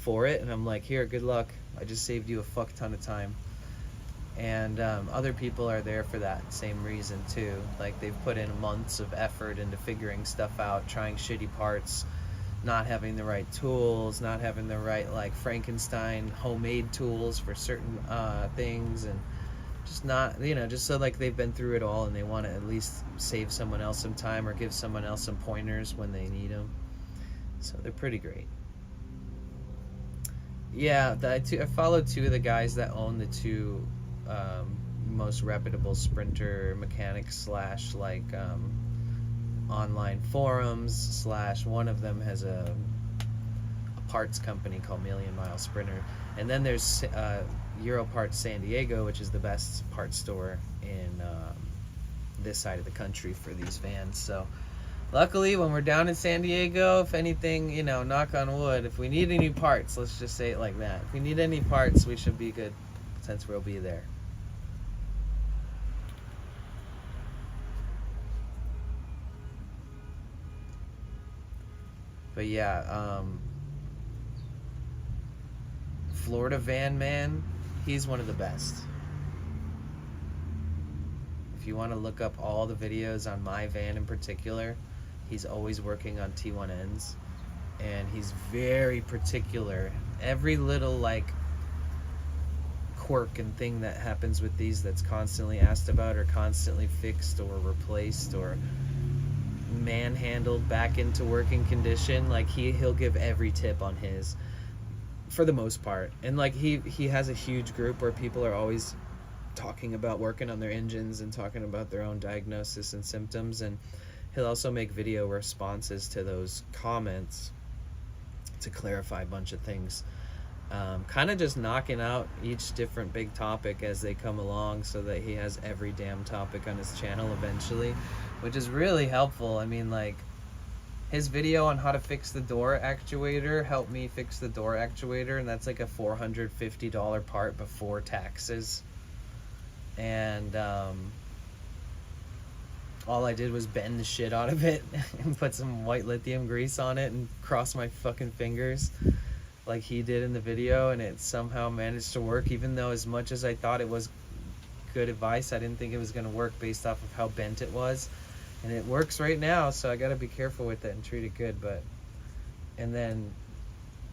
Speaker 2: for it, and I'm like, here, good luck. I just saved you a fuck ton of time. And other people are there for that same reason too. Like, they've put in months of effort into figuring stuff out, trying shitty parts, not having the right tools, not having the right, like, Frankenstein homemade tools for certain things, and just not, you know, just so, like, they've been through it all and they want to at least save someone else some time or give someone else some pointers when they need them. So they're pretty great. Yeah, I follow two of the guys that own the two most reputable sprinter mechanics slash, like, online forums slash, one of them has a parts company called Million Mile Sprinter, and then there's Euro Parts San Diego, which is the best parts store in this side of the country for these vans. So luckily, when we're down in San Diego, if anything, you know, knock on wood, if we need any parts, let's just say it like that, if we need any parts, we should be good, since we'll be there. But yeah, Florida Van Man, he's one of the best. If you want to look up all the videos on my van in particular, he's always working on T1Ns, and he's very particular. Every little, like, quirk and thing that happens with these that's constantly asked about or constantly fixed or replaced or manhandled back into working condition, like, he'll give every tip on his, for the most part. And, like, he has a huge group where people are always talking about working on their engines and talking about their own diagnosis and symptoms, and he'll also make video responses to those comments to clarify a bunch of things, kind of just knocking out each different big topic as they come along, so that he has every damn topic on his channel eventually, which is really helpful. I mean, like, his video on how to fix the door actuator helped me fix the door actuator, and that's like a $450 part before taxes. And all I did was bend the shit out of it and put some white lithium grease on it and cross my fucking fingers like he did in the video, and it somehow managed to work, even though, as much as I thought it was good advice, I didn't think it was going to work based off of how bent it was. And it works right now, so I gotta be careful with it and treat it good. But, and then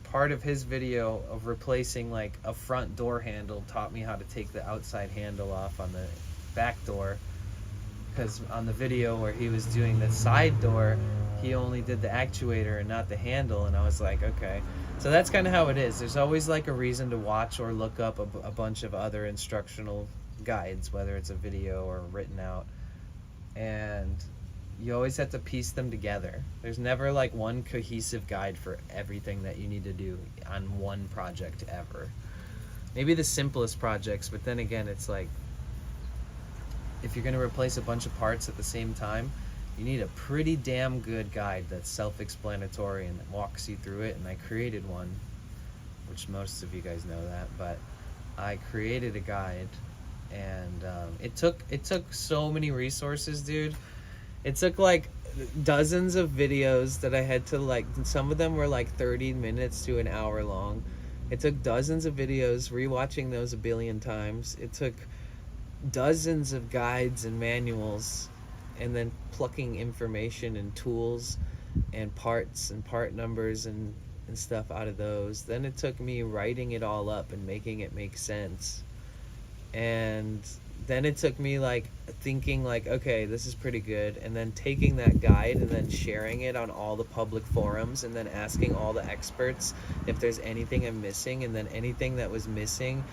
Speaker 2: part of his video of replacing, like, a front door handle taught me how to take the outside handle off on the back door, because on the video where he was doing the side door, he only did the actuator and not the handle, and I was like, okay. So that's kind of how it is. There's always, like, a reason to watch or look up a bunch of other instructional guides, whether it's a video or written out, and you always have to piece them together. There's never, like, one cohesive guide for everything that you need to do on one project ever. Maybe the simplest projects, but then again, it's like, if you're going to replace a bunch of parts at the same time, you need a pretty damn good guide that's self-explanatory and that walks you through it. And I created one, which most of you guys know that, but I created a guide, and it took so many resources, dude. It took, like, dozens of videos that I had to, like, some of them were like 30 minutes to an hour long. It took dozens of videos, rewatching those a billion times. It took dozens of guides and manuals, and then plucking information and tools and parts and part numbers and stuff out of those. Then it took me writing it all up and making it make sense. And then it took me, like, thinking, like, okay, this is pretty good, and then taking that guide and then sharing it on all the public forums, and then asking all the experts if there's anything I'm missing, and then anything that was missing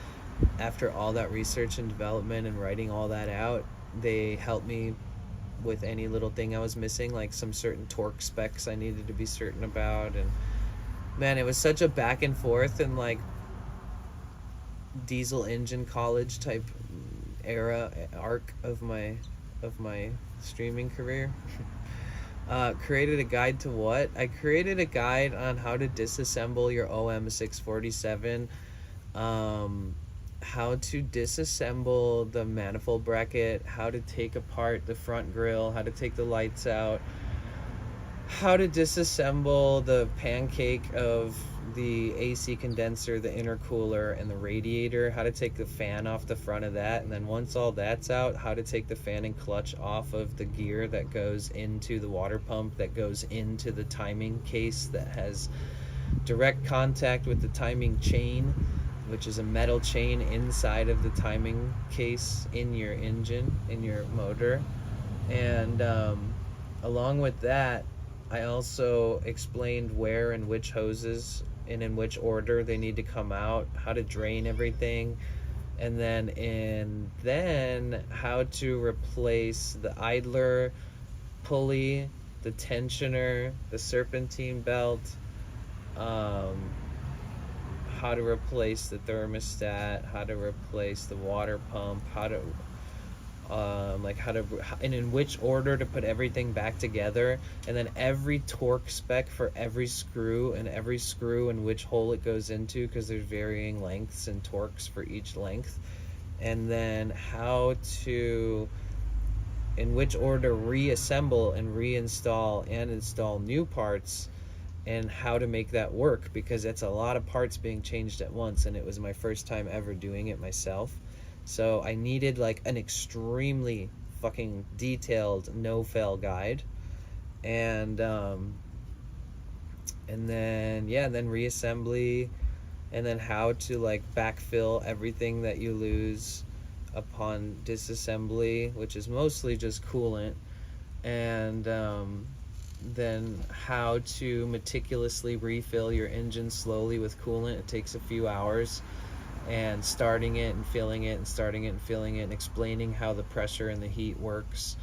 Speaker 2: after all that research and development and writing all that out, they helped me with any little thing I was missing, like some certain torque specs I needed to be certain about. And man, it was such a back and forth and, like, diesel engine college type arc of my streaming career. Created a guide to what? I created a guide on how to disassemble your OM647, how to disassemble the manifold bracket, how to take apart the front grille, how to take the lights out, how to disassemble the pancake of the AC condenser, the intercooler, and the radiator, how to take the fan off the front of that, and then once all that's out, how to take the fan and clutch off of the gear that goes into the water pump, that goes into the timing case that has direct contact with the timing chain, which is a metal chain inside of the timing case in your engine, in your motor. And along with that, I also explained where and which hoses and in which order they need to come out, how to drain everything, and then how to replace the idler pulley, the tensioner, the serpentine belt, how to replace the thermostat, how to replace the water pump, how to and in which order to put everything back together, and then every torque spec for every screw and which hole it goes into, because there's varying lengths and torques for each length, and then how to, in which order, reassemble and reinstall and install new parts, and how to make that work, because it's a lot of parts being changed at once, and it was my first time ever doing it myself. So I needed like an extremely fucking detailed no-fail guide, and then reassembly, and then how to like backfill everything that you lose upon disassembly, which is mostly just coolant, and then how to meticulously refill your engine slowly with coolant. It takes a few hours, and starting it and filling it and starting it and filling it, and explaining how the pressure and the heat works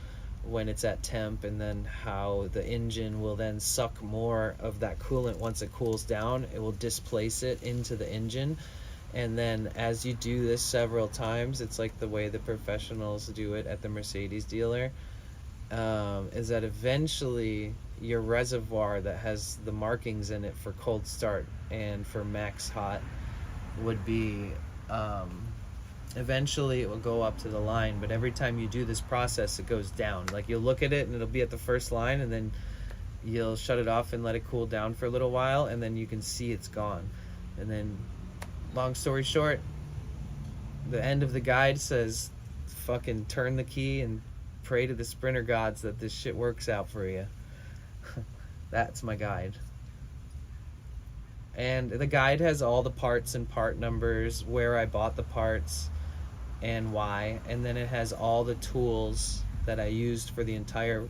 Speaker 2: when it's at temp, and then how the engine will then suck more of that coolant once it cools down. It will displace it into the engine, and then as you do this several times, it's like the way the professionals do it at the Mercedes dealer, is that eventually your reservoir that has the markings in it for cold start and for max hot would be, eventually it will go up to the line, but every time you do this process it goes down. Like you'll look at it and it'll be at the first line, and then you'll shut it off and let it cool down for a little while, and then you can see it's gone. And then, long story short, the end of the guide says fucking turn the key and pray to the sprinter gods that this shit works out for you. That's my guide. And the guide has all the parts and part numbers, where I bought the parts and why, and then it has all the tools that I used for the entire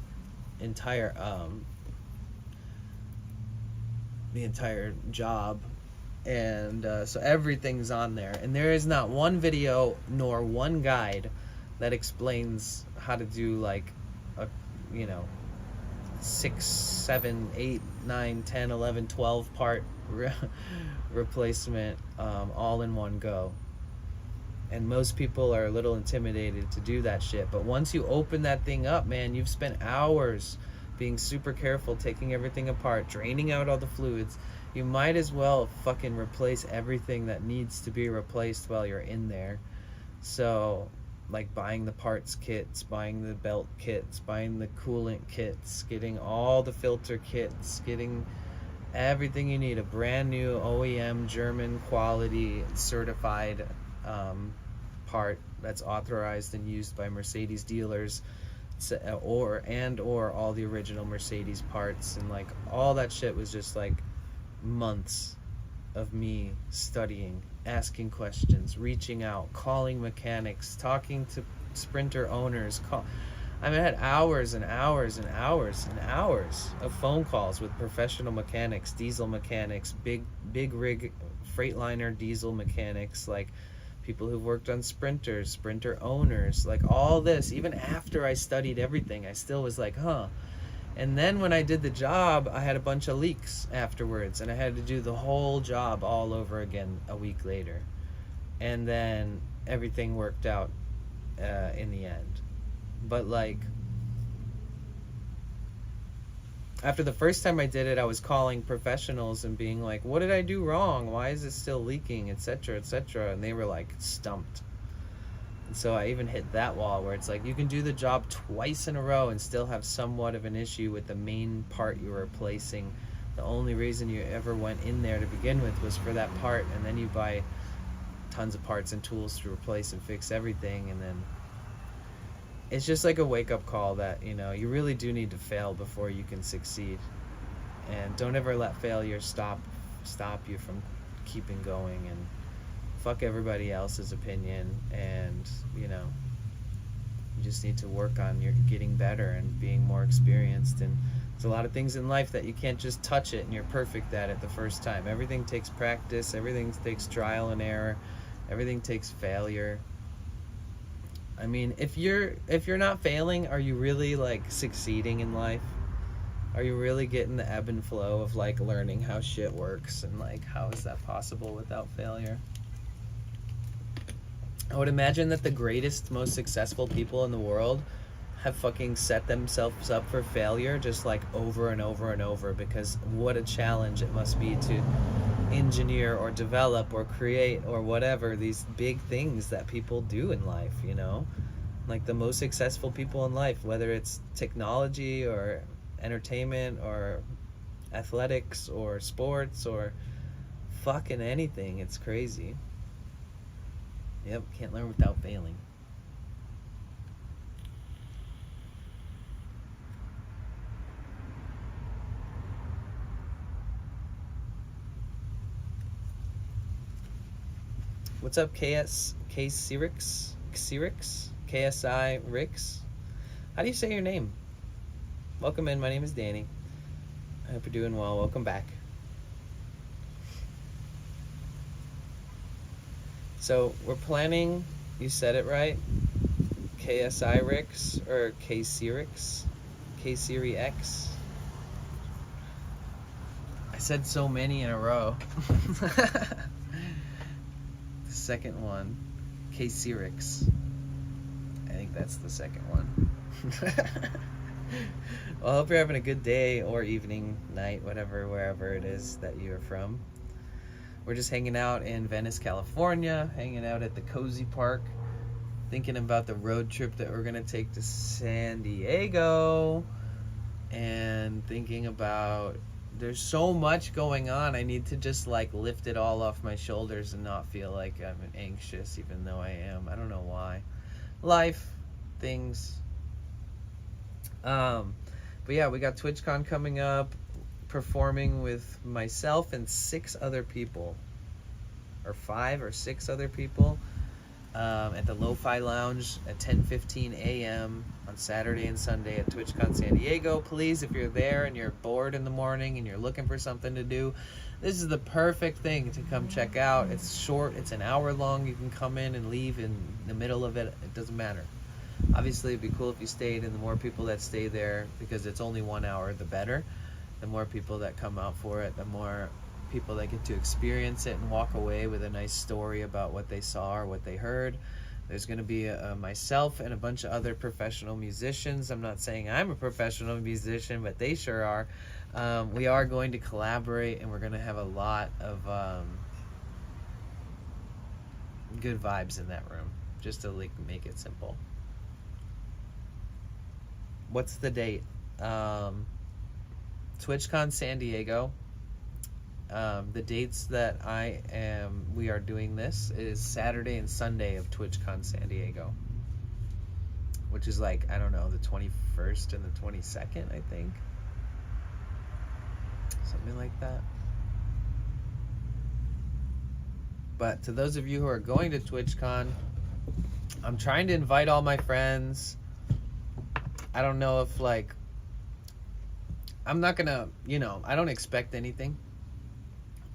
Speaker 2: job, and so everything's on there, and there is not one video nor one guide that explains how to do like a 6, 7, 8, 9, 10, 11, 12 part replacement all in one go. And most people are a little intimidated to do that shit, but once you open that thing up, man, you've spent hours being super careful, taking everything apart, draining out all the fluids. You might as well fucking replace everything that needs to be replaced while you're in there. So like buying the parts kits, buying the belt kits, buying the coolant kits, getting all the filter kits, getting everything you need, a brand new OEM German quality certified part that's authorized and used by Mercedes dealers, or all the original Mercedes parts. And like all that shit was just like months of me studying, asking questions, reaching out, calling mechanics, talking to Sprinter owners. I had hours and hours and hours and hours of phone calls with professional mechanics, diesel mechanics, big rig Freightliner diesel mechanics, like people who've worked on Sprinters, Sprinter owners, like all this. Even after I studied everything, I still was like, huh. And then when I did the job, I had a bunch of leaks afterwards, and I had to do the whole job all over again a week later. And then everything worked out in the end. But like, after the first time I did it, I was calling professionals and being like, what did I do wrong? Why is it still leaking, etc., etc.? And they were like stumped. So I even hit that wall where it's like you can do the job twice in a row and still have somewhat of an issue with the main part you were replacing. The only reason you ever went in there to begin with was for that part, and then you buy tons of parts and tools to replace and fix everything, and then it's just like a wake-up call that, you know, you really do need to fail before you can succeed. And don't ever let failure stop you from keeping going, and fuck everybody else's opinion. And, you know, you just need to work on your getting better and being more experienced. And there's a lot of things in life that you can't just touch it and you're perfect at it the first time. Everything takes practice, everything takes trial and error, everything takes failure. I mean, if you're not failing, are you really like succeeding in life? Are you really getting the ebb and flow of like learning how shit works, and like how is that possible without failure? I would imagine that the greatest, most successful people in the world have fucking set themselves up for failure just like over and over and over, because what a challenge it must be to engineer or develop or create or whatever these big things that people do in life, you know? Like the most successful people in life, whether it's technology or entertainment or athletics or sports or fucking anything, it's crazy. Yep, can't learn without failing. What's up, Xerix? KSI Rix? How do you say your name? Welcome in, my name is Danny. I hope you're doing well. Welcome back. So we're planning, you said it right, KSI Rix or K-Sirix? K-Siri X? I said so many in a row. The second one, K-Sirix. I think that's the second one. Well, I hope you're having a good day or evening, night, whatever, wherever it is that you're from. We're just hanging out in Venice, California, hanging out at the Cozy Park, thinking about the road trip that we're going to take to San Diego, and thinking about there's so much going on. I need to just like lift it all off my shoulders and not feel like I'm anxious, even though I am. I don't know why. Life, things. But yeah, we got TwitchCon coming up, performing with myself and 6 other people, or 5 or 6 other people, at the Lo-Fi Lounge at 10:15 a.m. on Saturday and Sunday at TwitchCon San Diego. Please, if you're there and you're bored in the morning and you're looking for something to do, this is the perfect thing to come check out. It's short, it's an hour long. You can come in and leave in the middle of it. It doesn't matter. Obviously, it'd be cool if you stayed, and the more people that stay there, because it's only 1 hour, the better. The more people that come out for it, the more people that get to experience it and walk away with a nice story about what they saw or what they heard. There's going to be myself and a bunch of other professional musicians. I'm not saying I'm a professional musician, but they sure are. We are going to collaborate, and we're going to have a lot of good vibes in that room, just to like make it simple. What's the date? TwitchCon San Diego. The dates that we are doing this is Saturday and Sunday of TwitchCon San Diego, which is like, I don't know, the 21st and the 22nd, I think. Something like that. But to those of you who are going to TwitchCon, I'm trying to invite all my friends. I don't know if like, I'm not gonna, you know, I don't expect anything.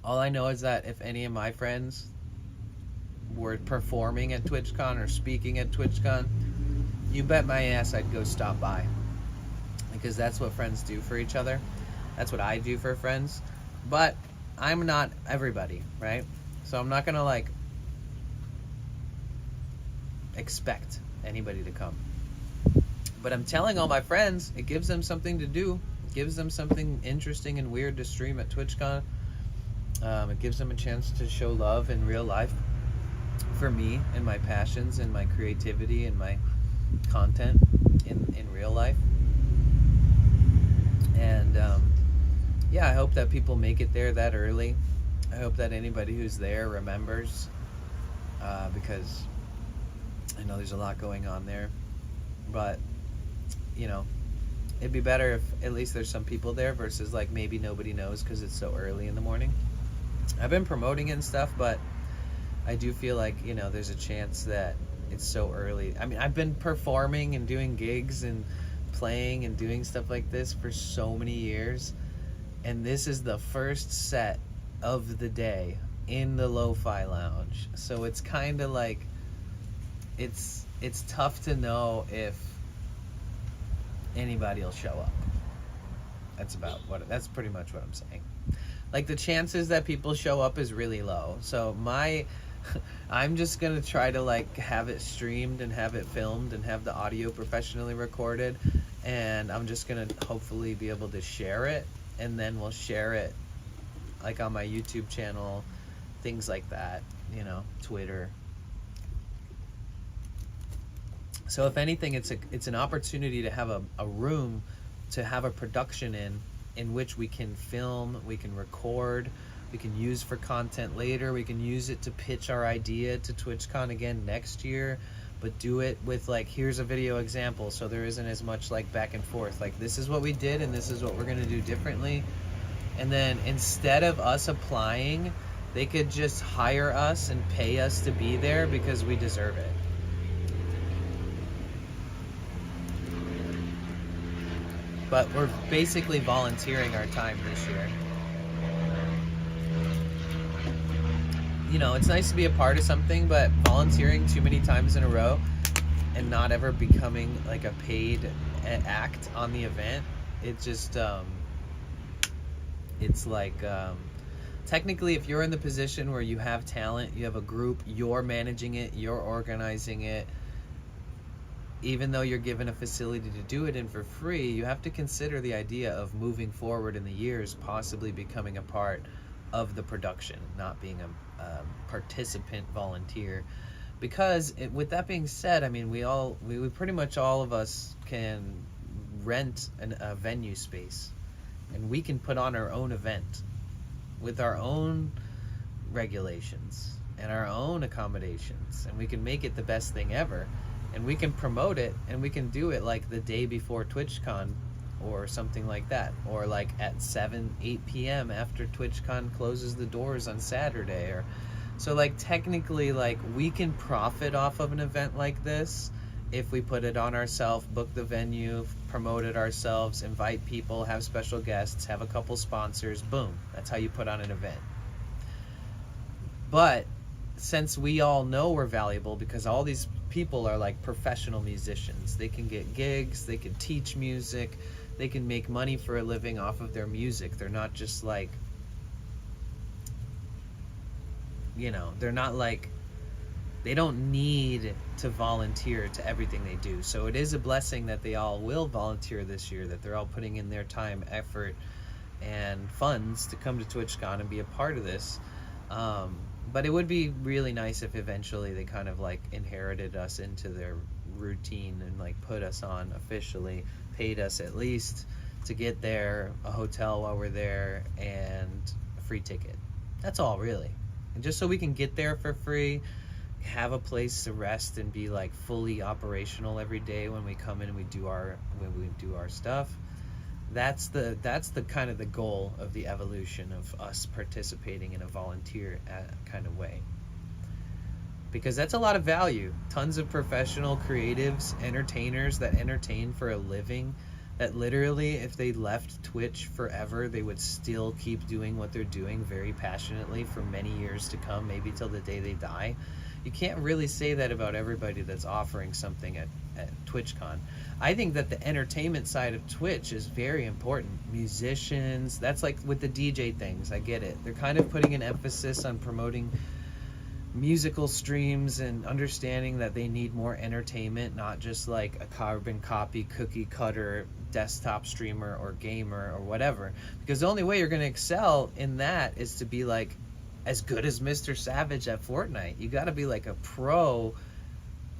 Speaker 2: All I know is that if any of my friends were performing at TwitchCon or speaking at TwitchCon, you bet my ass I'd go stop by. Because that's what friends do for each other. That's what I do for friends. But I'm not everybody, right? So I'm not gonna like expect anybody to come. But I'm telling all my friends, it gives them something to do. It gives them something interesting and weird to stream at TwitchCon. It gives them a chance to show love in real life for me and my passions and my creativity and my content in real life. And yeah, I hope that people make it there that early. I hope that anybody who's there remembers, because I know there's a lot going on there. But, you know, it'd be better if at least there's some people there versus like maybe nobody knows because it's so early in the morning. I've been promoting it and stuff, but I do feel like, you know, there's a chance that it's so early. I mean, I've been performing and doing gigs and playing and doing stuff like this for so many years, and this is the first set of the day in the Lo-Fi Lounge. So it's kind of like it's tough to know if anybody will show up. That's pretty much what I'm saying. Like, the chances that people show up is really low. So I'm just gonna try to like have it streamed and have it filmed and have the audio professionally recorded, and I'm just gonna hopefully be able to share it, and then we'll share it like on my YouTube channel, things like that, you know, Twitter. So if anything, it's an opportunity to have a room to have a production in which we can film, we can record, we can use for content later, we can use it to pitch our idea to TwitchCon again next year, but do it with like, here's a video example, so there isn't as much like back and forth, like this is what we did and this is what we're gonna do differently. And then instead of us applying, they could just hire us and pay us to be there because we deserve it. But we're basically volunteering our time this year. You know, it's nice to be a part of something, but volunteering too many times in a row and not ever becoming like a paid act on the event, it just, it's like, technically if you're in the position where you have talent, you have a group, you're managing it, you're organizing it, even though you're given a facility to do it in for free, you have to consider the idea of moving forward in the years, possibly becoming a part of the production, not being a participant volunteer. Because with that being said, I mean, we pretty much all of us can rent a venue space, and we can put on our own event with our own regulations and our own accommodations, and we can make it the best thing ever. And we can promote it, and we can do it like the day before TwitchCon or something like that, or like at 7-8 p.m. after TwitchCon closes the doors on Saturday. Or so like technically, like, we can profit off of an event like this if we put it on ourselves, book the venue, promote it ourselves, invite people, have special guests, have a couple sponsors. Boom, that's how you put on an event. But since we all know we're valuable, because all these people are like professional musicians, they can get gigs, they can teach music, they can make money for a living off of their music. They're not just like, you know, they're not like, they don't need to volunteer to everything they do. So it is a blessing that they all will volunteer this year, that they're all putting in their time, effort, and funds to come to TwitchCon and be a part of this. But it would be really nice if eventually they kind of like inherited us into their routine and like put us on officially, paid us at least to get there, a hotel while we're there, and a free ticket. That's all, really. And just so we can get there for free, have a place to rest and be like fully operational every day when we come in and we do our stuff. That's the kind of the goal of the evolution of us participating in a volunteer kind of way. Because that's a lot of value. Tons of professional creatives, entertainers that entertain for a living, that literally if they left Twitch forever, they would still keep doing what they're doing very passionately for many years to come, maybe till the day they die. You can't really say that about everybody that's offering something at TwitchCon. I think that the entertainment side of Twitch is very important. Musicians, that's like with the DJ things, I get it. They're kind of putting an emphasis on promoting musical streams and understanding that they need more entertainment, not just like a carbon copy, cookie cutter desktop streamer or gamer or whatever. Because the only way you're going to excel in that is to be like as good as Mr. Savage at Fortnite. You got to be like a pro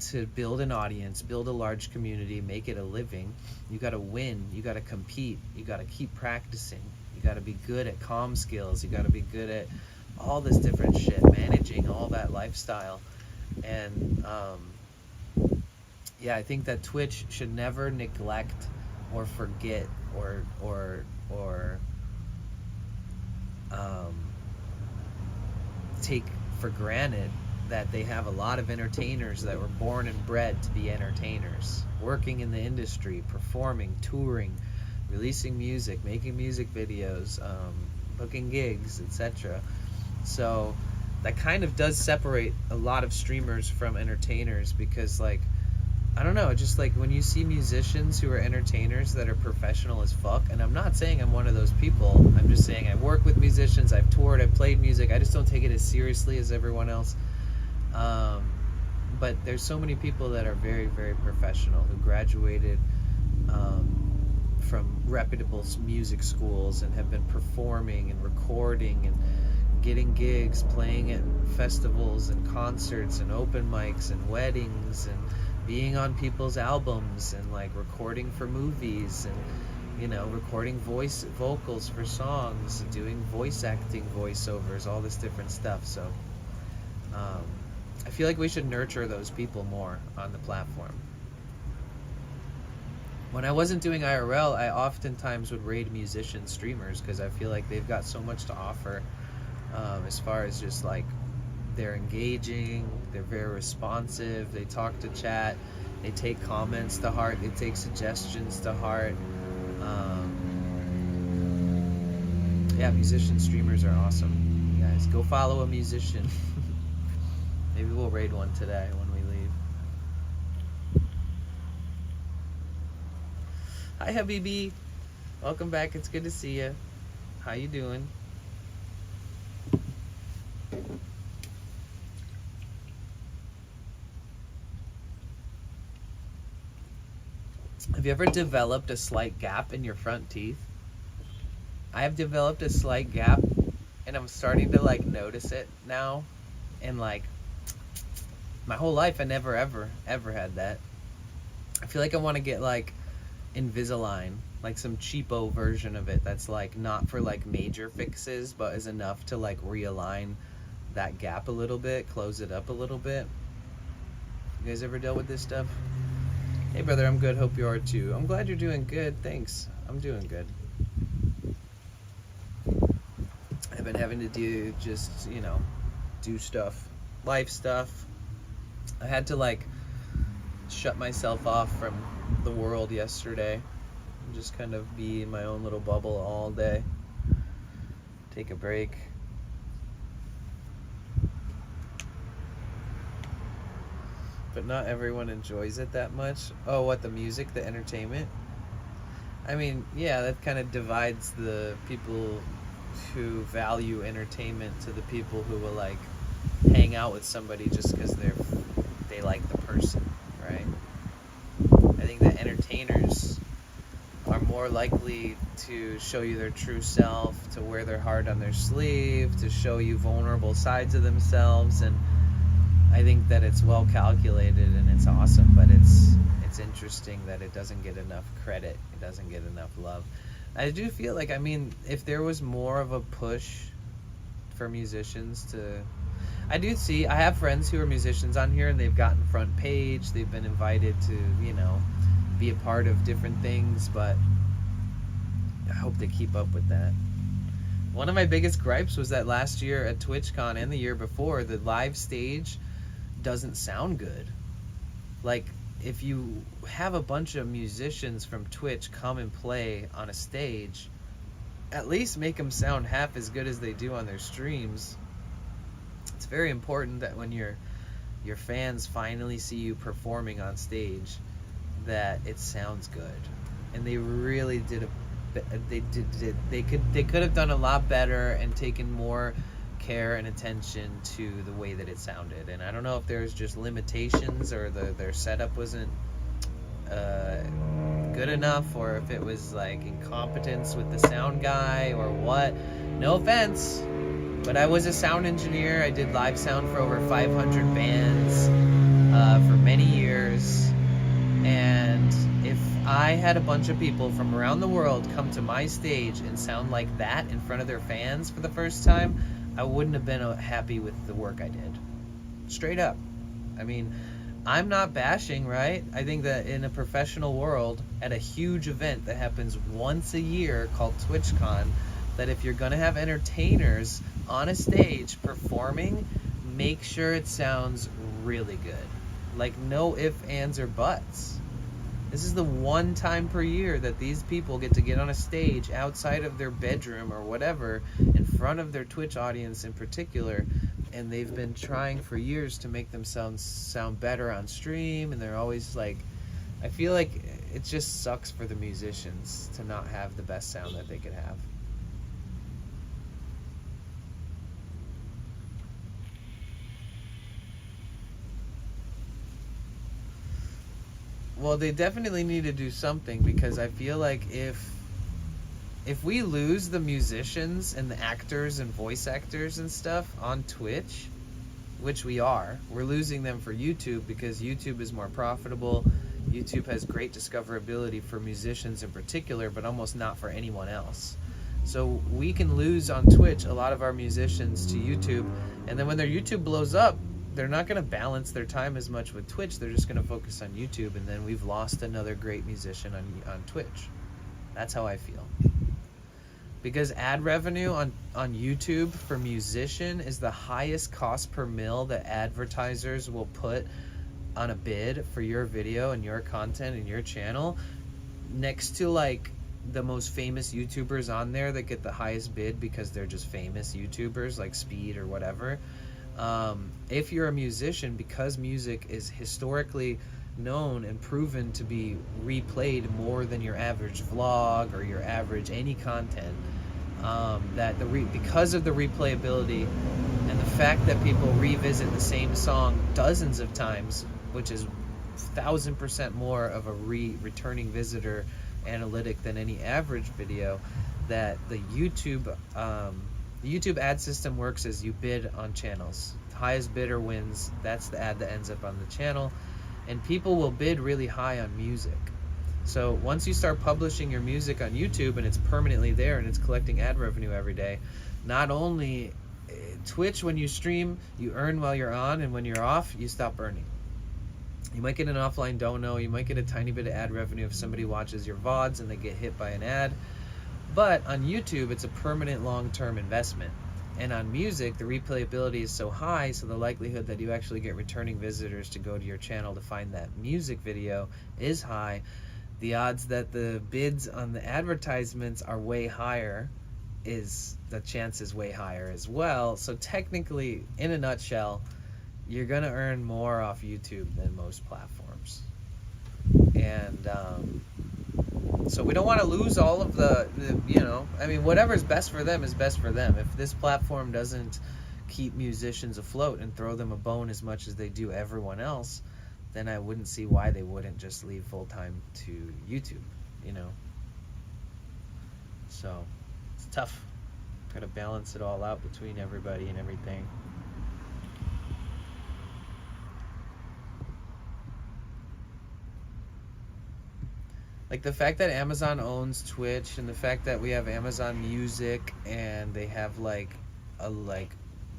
Speaker 2: to build an audience, build a large community, make it a living. You got to win, you got to compete, you got to keep practicing, you got to be good at comm skills, you got to be good at all this different shit, managing all that lifestyle. And yeah, I think that Twitch should never neglect or forget or take for granted that they have a lot of entertainers that were born and bred to be entertainers, working in the industry, performing, touring, releasing music, making music videos, booking gigs, etc. So that kind of does separate a lot of streamers from entertainers, because like, I don't know, just like when you see musicians who are entertainers that are professional as fuck, and I'm not saying I'm one of those people, I'm just saying I work with musicians, I've toured, I've played music, I just don't take it as seriously as everyone else. But there's so many people that are very, very professional who graduated from reputable music schools and have been performing and recording and getting gigs, playing at festivals and concerts and open mics and weddings and being on people's albums and like recording for movies and, you know, recording vocals for songs, doing voice acting, voiceovers, all this different stuff. So I feel like we should nurture those people more on the platform. When I wasn't doing IRL, I oftentimes would raid musician streamers because I feel like they've got so much to offer, as far as just like they're engaging, they're very responsive, they talk to chat, they take comments to heart, they take suggestions to heart. Yeah, musician streamers are awesome. You guys, go follow a musician. Maybe we'll raid one today when we leave. Hi Habibi, welcome back, it's good to see you. How you doing? Have you ever developed a slight gap in your front teeth? I have developed a slight gap, and I'm starting to like notice it now. And like my whole life I never ever had that. I feel like I want to get like Invisalign, like some cheapo version of it that's like not for like major fixes, but is enough to like realign that gap a little bit, close it up a little bit. You guys ever dealt with this stuff? Hey brother, I'm good, hope you are too. I'm glad you're doing good, thanks. I'm doing good. I've been having to do just, you know, do stuff, life stuff. I had to like shut myself off from the world yesterday and just kind of be in my own little bubble all day. Take a break. But not everyone enjoys it that much. Oh, what, the music, the entertainment? I mean, yeah, that kind of divides the people who value entertainment to the people who will like hang out with somebody just because they like the person, right? I think that entertainers are more likely to show you their true self, to wear their heart on their sleeve, to show you vulnerable sides of themselves, and I think that it's well calculated and it's awesome, but it's interesting that it doesn't get enough credit. It doesn't get enough love. I do feel like, I mean, if there was more of a push for musicians to... I have friends who are musicians on here and they've gotten front page, they've been invited to, you know, be a part of different things, but I hope they keep up with that. One of my biggest gripes was that last year at TwitchCon and the year before, the live stage doesn't sound good. Like, if you have a bunch of musicians from Twitch come and play on a stage, at least make them sound half as good as they do on their streams. It's very important that when your fans finally see you performing on stage, that it sounds good. And they really did they could have done a lot better and taken more care and attention to the way that it sounded. And I don't know if there's just limitations or their setup wasn't good enough, or if it was like incompetence with the sound guy or what. No offense, But I was a sound engineer. I did live sound for over 500 bands for many years. And if I had a bunch of people from around the world come to my stage and sound like that in front of their fans for the first time, I wouldn't have been happy with the work I did. Straight up. I mean, I'm not bashing, right? I think that in a professional world, at a huge event that happens once a year called TwitchCon, that if you're going to have entertainers on a stage performing, make sure it sounds really good. Like, no ifs, ands, or buts. This is the one time per year that these people get to get on a stage outside of their bedroom or whatever, in front of their Twitch audience in particular, and they've been trying for years to make themselves sound better on stream, and they're always like, I feel like it just sucks for the musicians to not have the best sound that they could have. Well, they definitely need to do something, because I feel like if we lose the musicians and the actors and voice actors and stuff on Twitch, which we're losing them for YouTube, because YouTube is more profitable. YouTube has great discoverability for musicians in particular, but almost not for anyone else. So we can lose on Twitch a lot of our musicians to YouTube, and then when their YouTube blows up, they're not going to balance their time as much with Twitch. They're just going to focus on YouTube, and then we've lost another great musician on Twitch. That's how I feel. Because ad revenue on YouTube for musician is the highest cost per mil that advertisers will put on a bid for your video and your content and your channel, next to like the most famous YouTubers on there that get the highest bid because they're just famous YouTubers like Speed or whatever. If you're a musician, because music is historically known and proven to be replayed more than your average vlog or your average any content, because of the replayability and the fact that people revisit the same song dozens of times, which is 1,000% more of a returning visitor analytic than any average video, that the YouTube ad system works as you bid on channels. The highest bidder wins. That's the ad that ends up on the channel. And people will bid really high on music. So once you start publishing your music on YouTube and it's permanently there and it's collecting ad revenue every day, not only Twitch, when you stream, you earn while you're on, and when you're off, you stop earning. You might get an offline dono, you might get a tiny bit of ad revenue if somebody watches your VODs and they get hit by an ad. But on YouTube, it's a permanent long-term investment. And on music, the replayability is so high, so the likelihood that you actually get returning visitors to go to your channel to find that music video is high. The odds that the bids on the advertisements are way higher, the chance is way higher as well. So technically, in a nutshell, you're going to earn more off YouTube than most platforms. And so we don't want to lose all of whatever's best for them is best for them. If this platform doesn't keep musicians afloat and throw them a bone as much as they do everyone else, then I wouldn't see why they wouldn't just leave full-time to YouTube, So it's tough. Got to balance it all out between everybody and everything. Like the fact that Amazon owns Twitch, and the fact that we have Amazon Music, and they have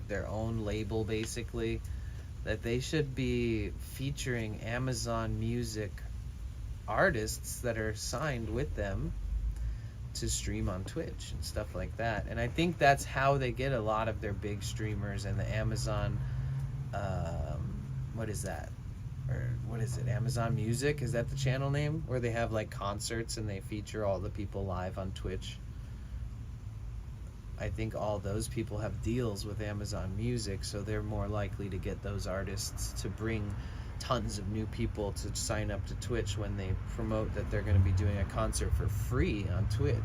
Speaker 2: their own label basically, that they should be featuring Amazon Music artists that are signed with them to stream on Twitch and stuff like that. And I think that's how they get a lot of their big streamers. And the Amazon, what is that? Or what is it? Amazon Music? Is that the channel name? Where they have like concerts and they feature all the people live on Twitch. I think all those people have deals with Amazon Music, so they're more likely to get those artists to bring tons of new people to sign up to Twitch when they promote that they're going to be doing a concert for free on Twitch.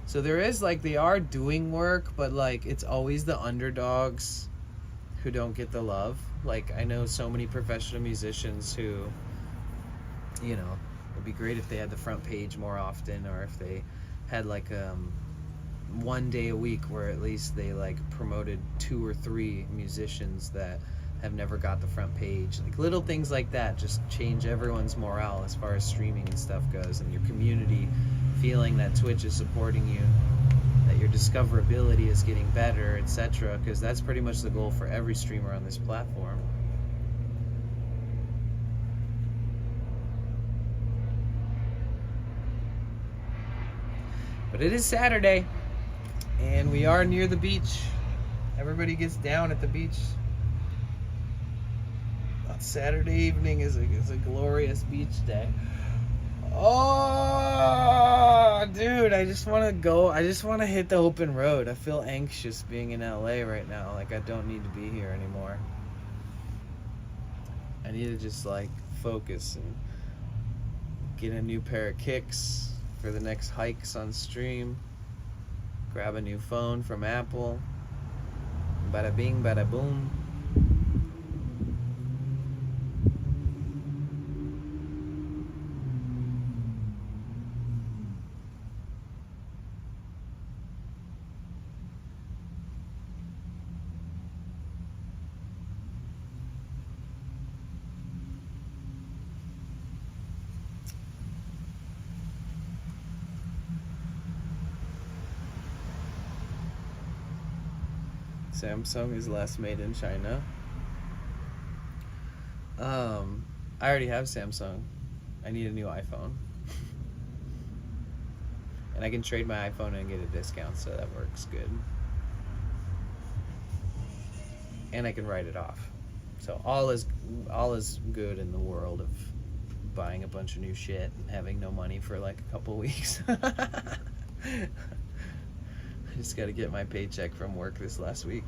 Speaker 2: So there is they are doing work, but it's always the underdogs who don't get the love. I know so many professional musicians who, it'd be great if they had the front page more often, or if they had one day a week where at least they like promoted 2 or 3 musicians that have never got the front page. Like little things like that just change everyone's morale as far as streaming and stuff goes, and your community feeling that Twitch is supporting you, that your discoverability is getting better, etc., because that's pretty much the goal for every streamer on this platform. But it is Saturday, and we are near the beach. Everybody gets down at the beach. Saturday evening is a glorious beach day. Oh, dude, I just want to go. I just want to hit the open road. I feel anxious being in LA right now. Like, I don't need to be here anymore. I need to just, like, focus and get a new pair of kicks for the next hikes on stream. Grab a new phone from Apple. Bada bing, bada boom. Samsung is last made in China. I already have Samsung. I need a new iPhone. And I can trade my iPhone and get a discount, so that works good. And I can write it off. So all is good in the world of buying a bunch of new shit and having no money for like a couple weeks. I just got to get my paycheck from work this last week.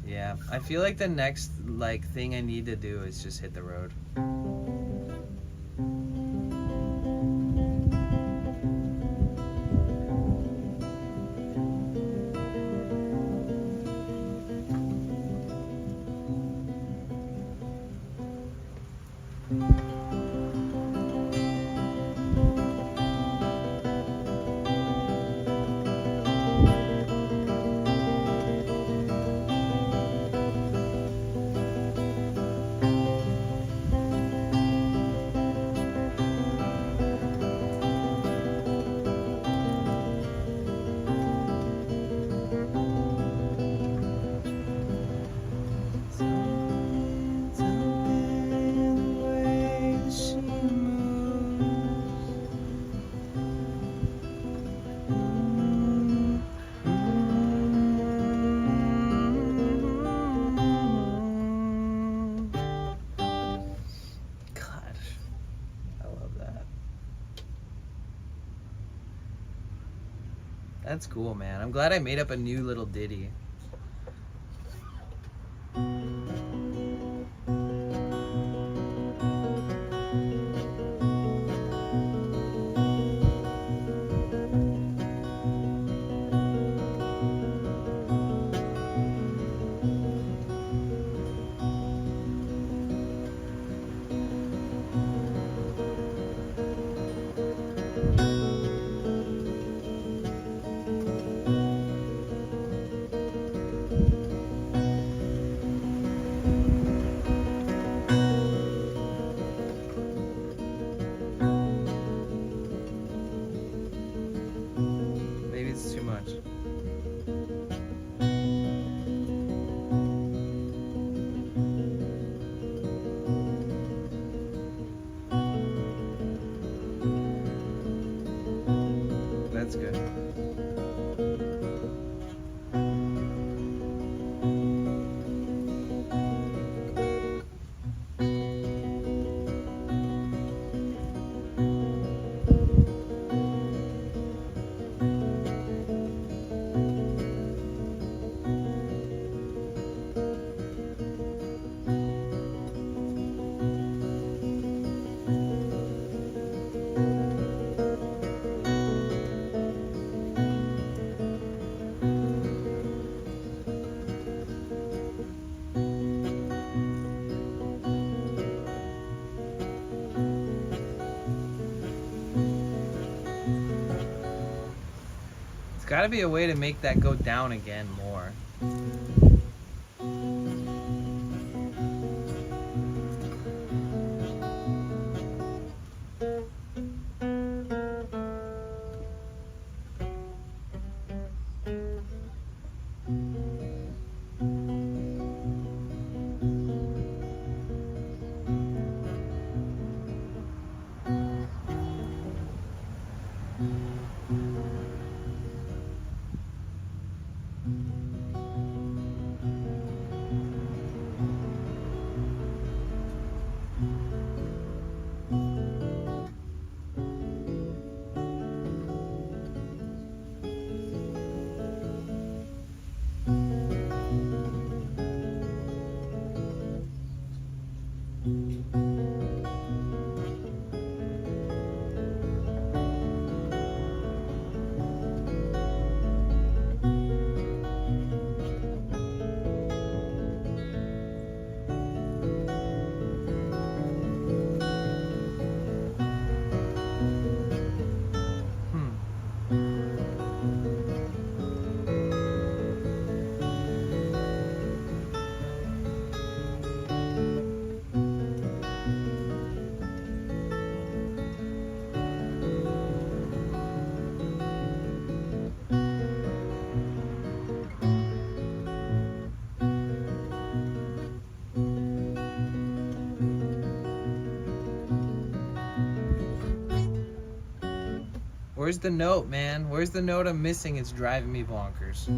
Speaker 2: Yeah, I feel like the next thing I need to do is just hit the road. That's cool, man. I'm glad I made up a new little ditty. gotta be a way to make that go down again more. Where's the note, man? Where's the note I'm missing? It's driving me bonkers.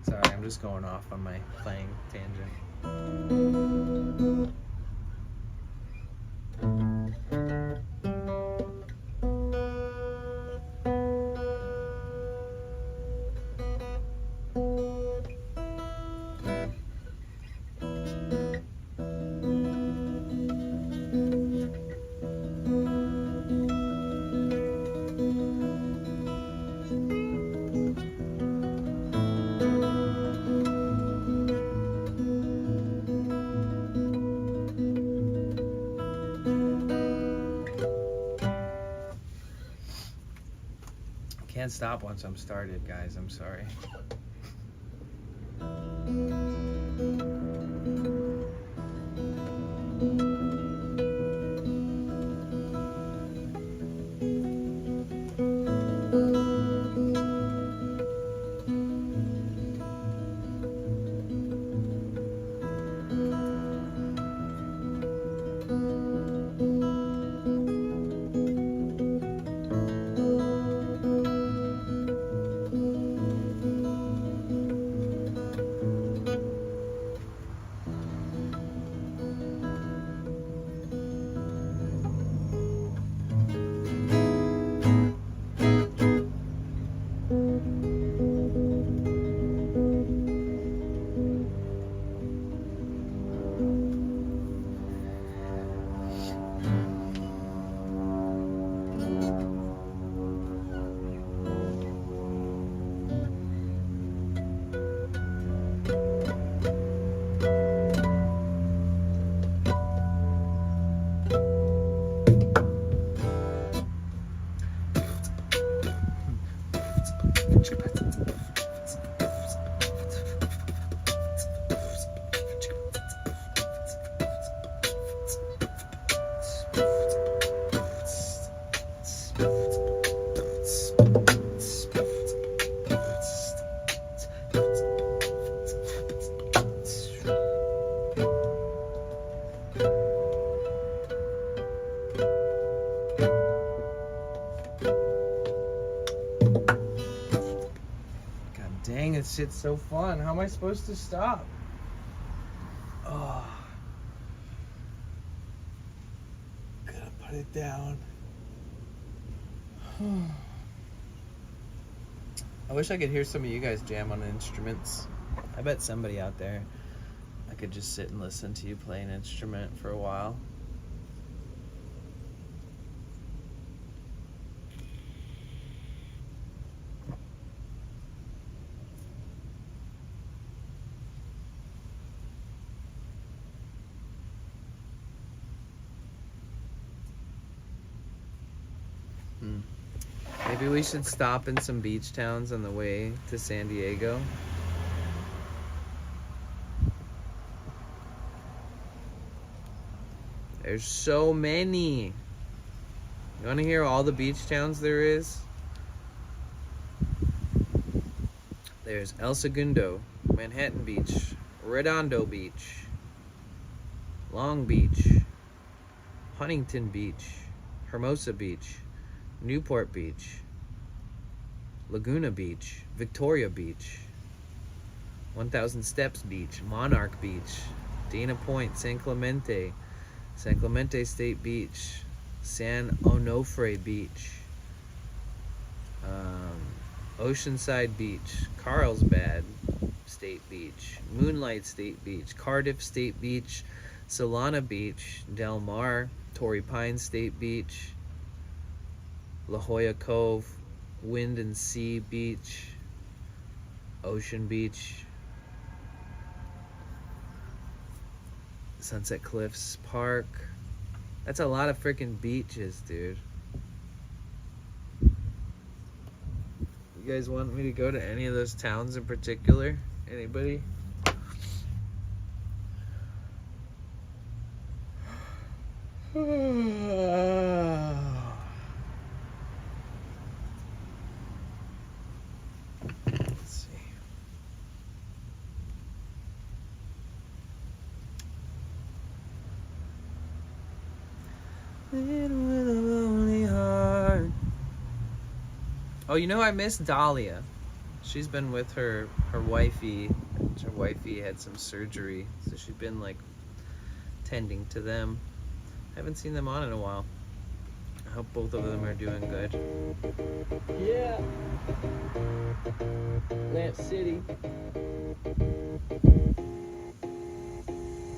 Speaker 2: Sorry, I'm just going off on my playing tangent. Can't stop once I'm started, guys. I'm sorry. makes it so fun. How am I supposed to stop? Oh. Gotta put it down. I wish I could hear some of you guys jam on instruments. I bet somebody out there, I could just sit and listen to you play an instrument for a while. Maybe we should stop in some beach towns on the way to San Diego. There's so many. You want to hear all the beach towns there is? There's El Segundo, Manhattan Beach, Redondo Beach, Long Beach, Huntington Beach, Hermosa Beach, Newport Beach, Laguna Beach, Victoria Beach, 1000 Steps Beach, Monarch Beach, Dana Point, San Clemente State Beach, San Onofre Beach, Oceanside Beach, Carlsbad State Beach, Moonlight State Beach, Cardiff State Beach, Solana Beach, Del Mar, Torrey Pines State Beach, La Jolla Cove, Wind and Sea Beach, Ocean Beach, Sunset Cliffs Park. That's a lot of freaking beaches, dude. You guys want me to go to any of those towns in particular? Anybody? With a lonely heart. Oh, you know, I miss Dahlia. She's been with her wifey. Her wifey had some surgery, so she's been like tending to them. Haven't seen them on in a while. I hope both of them are doing good.
Speaker 5: Yeah. Lamp City.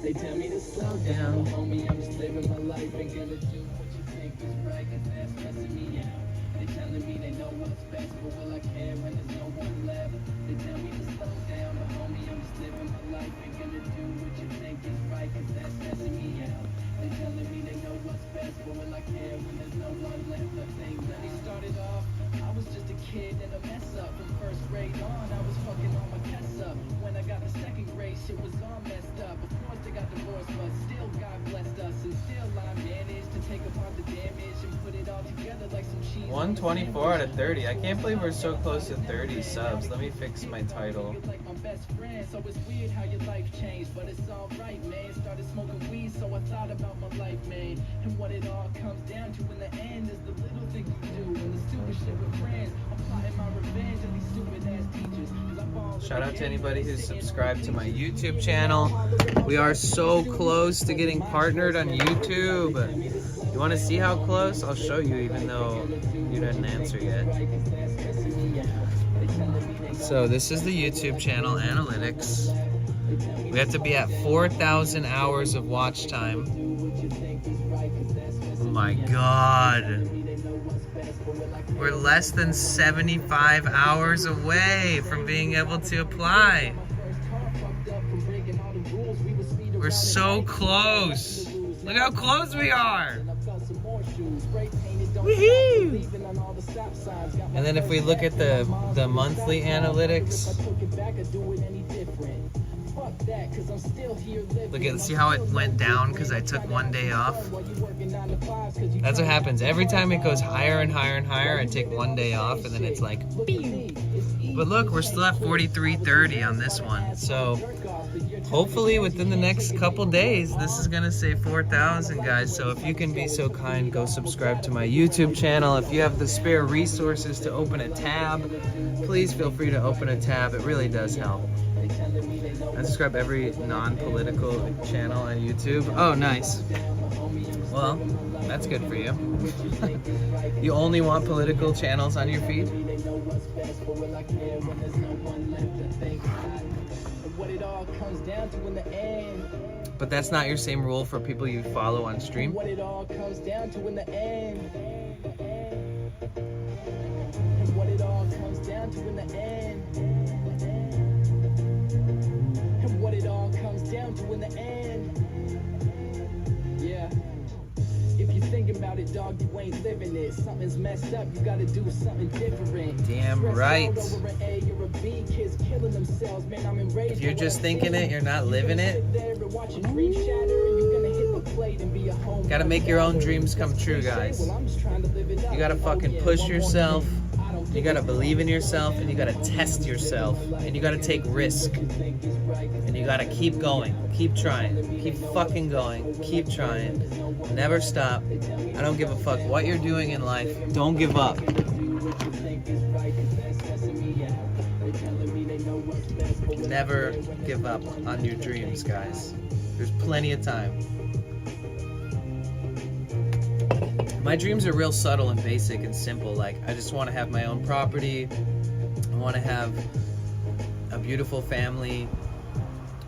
Speaker 5: They tell me to slow down, homie, I'm just living my life and gonna do what you think is right, cause that's stressing me out. They telling me they know what's best, but will I care when there's no one left? They tell me to slow down, but homie, I'm just living my life and gonna do what you think is right, cause that's stressing me out. They telling me they know what's best, but will I care when there's no one left? I think when he started off, I was just a kid and a mess up. From first grade on, I was fucking all my tests up. When I got to second grade, shit was all messed up. Of course they got divorced, but still God blessed us. And still I managed to take apart the damage and put it all together like some cheese.
Speaker 2: 124 out of 30. I can't believe we're so close to 30 subs. Let me fix my title.
Speaker 5: You're like my best friend, so it's weird how your life changed, but it's alright, man. Started smoking weed, so I thought about my life, man. And what it all comes down to in the end is the little things you do and the stupid shit with friends. I'm plotting my revenge on these stupid ass teachers.
Speaker 2: Shout out to anybody who's subscribed to my YouTube channel. We are so close to getting partnered on YouTube. You want to see how close? I'll show you, even though you didn't answer yet. So this is the YouTube channel analytics. We have to be at 4,000 hours of watch time. Oh my God. We're less than 75 hours away from being able to apply. We're so close. Look how close we are. Woohoo! And then if we look at the monthly analytics, look at, see how it went down because I took one day off? That's what happens. Every time it goes higher and higher and higher, I take one day off and then it's like, beep. But look, we're still at 43.30 on this one. So hopefully within the next couple days, this is gonna say 4,000, guys. So if you can be so kind, go subscribe to my YouTube channel. If you have the spare resources to open a tab, please feel free to open a tab. It really does help. I subscribe every non-political channel on YouTube. Oh, nice. Well, that's good for you. You only want political channels on your feed? But that's not your same rule for people you follow on stream?
Speaker 5: What it all comes down to in the end. What it all comes down to in the end. And what it all comes down to in the end. Yeah. If you're thinking about it, dog, you ain't living it. Something's messed up, you gotta do something different.
Speaker 2: Damn right.
Speaker 5: If
Speaker 2: you're just thinking it, you're not living it. Gotta make your own dreams come true, guys. You gotta fucking push yourself. You gotta believe in yourself, and you gotta test yourself, and you gotta take risk, and you gotta keep going, keep trying, keep fucking going, keep trying, never stop. I don't give a fuck what you're doing in life. Don't give up. Never give up on your dreams, guys. There's plenty of time. My dreams are real subtle and basic and simple. Like, I just want to have my own property. I want to have a beautiful family.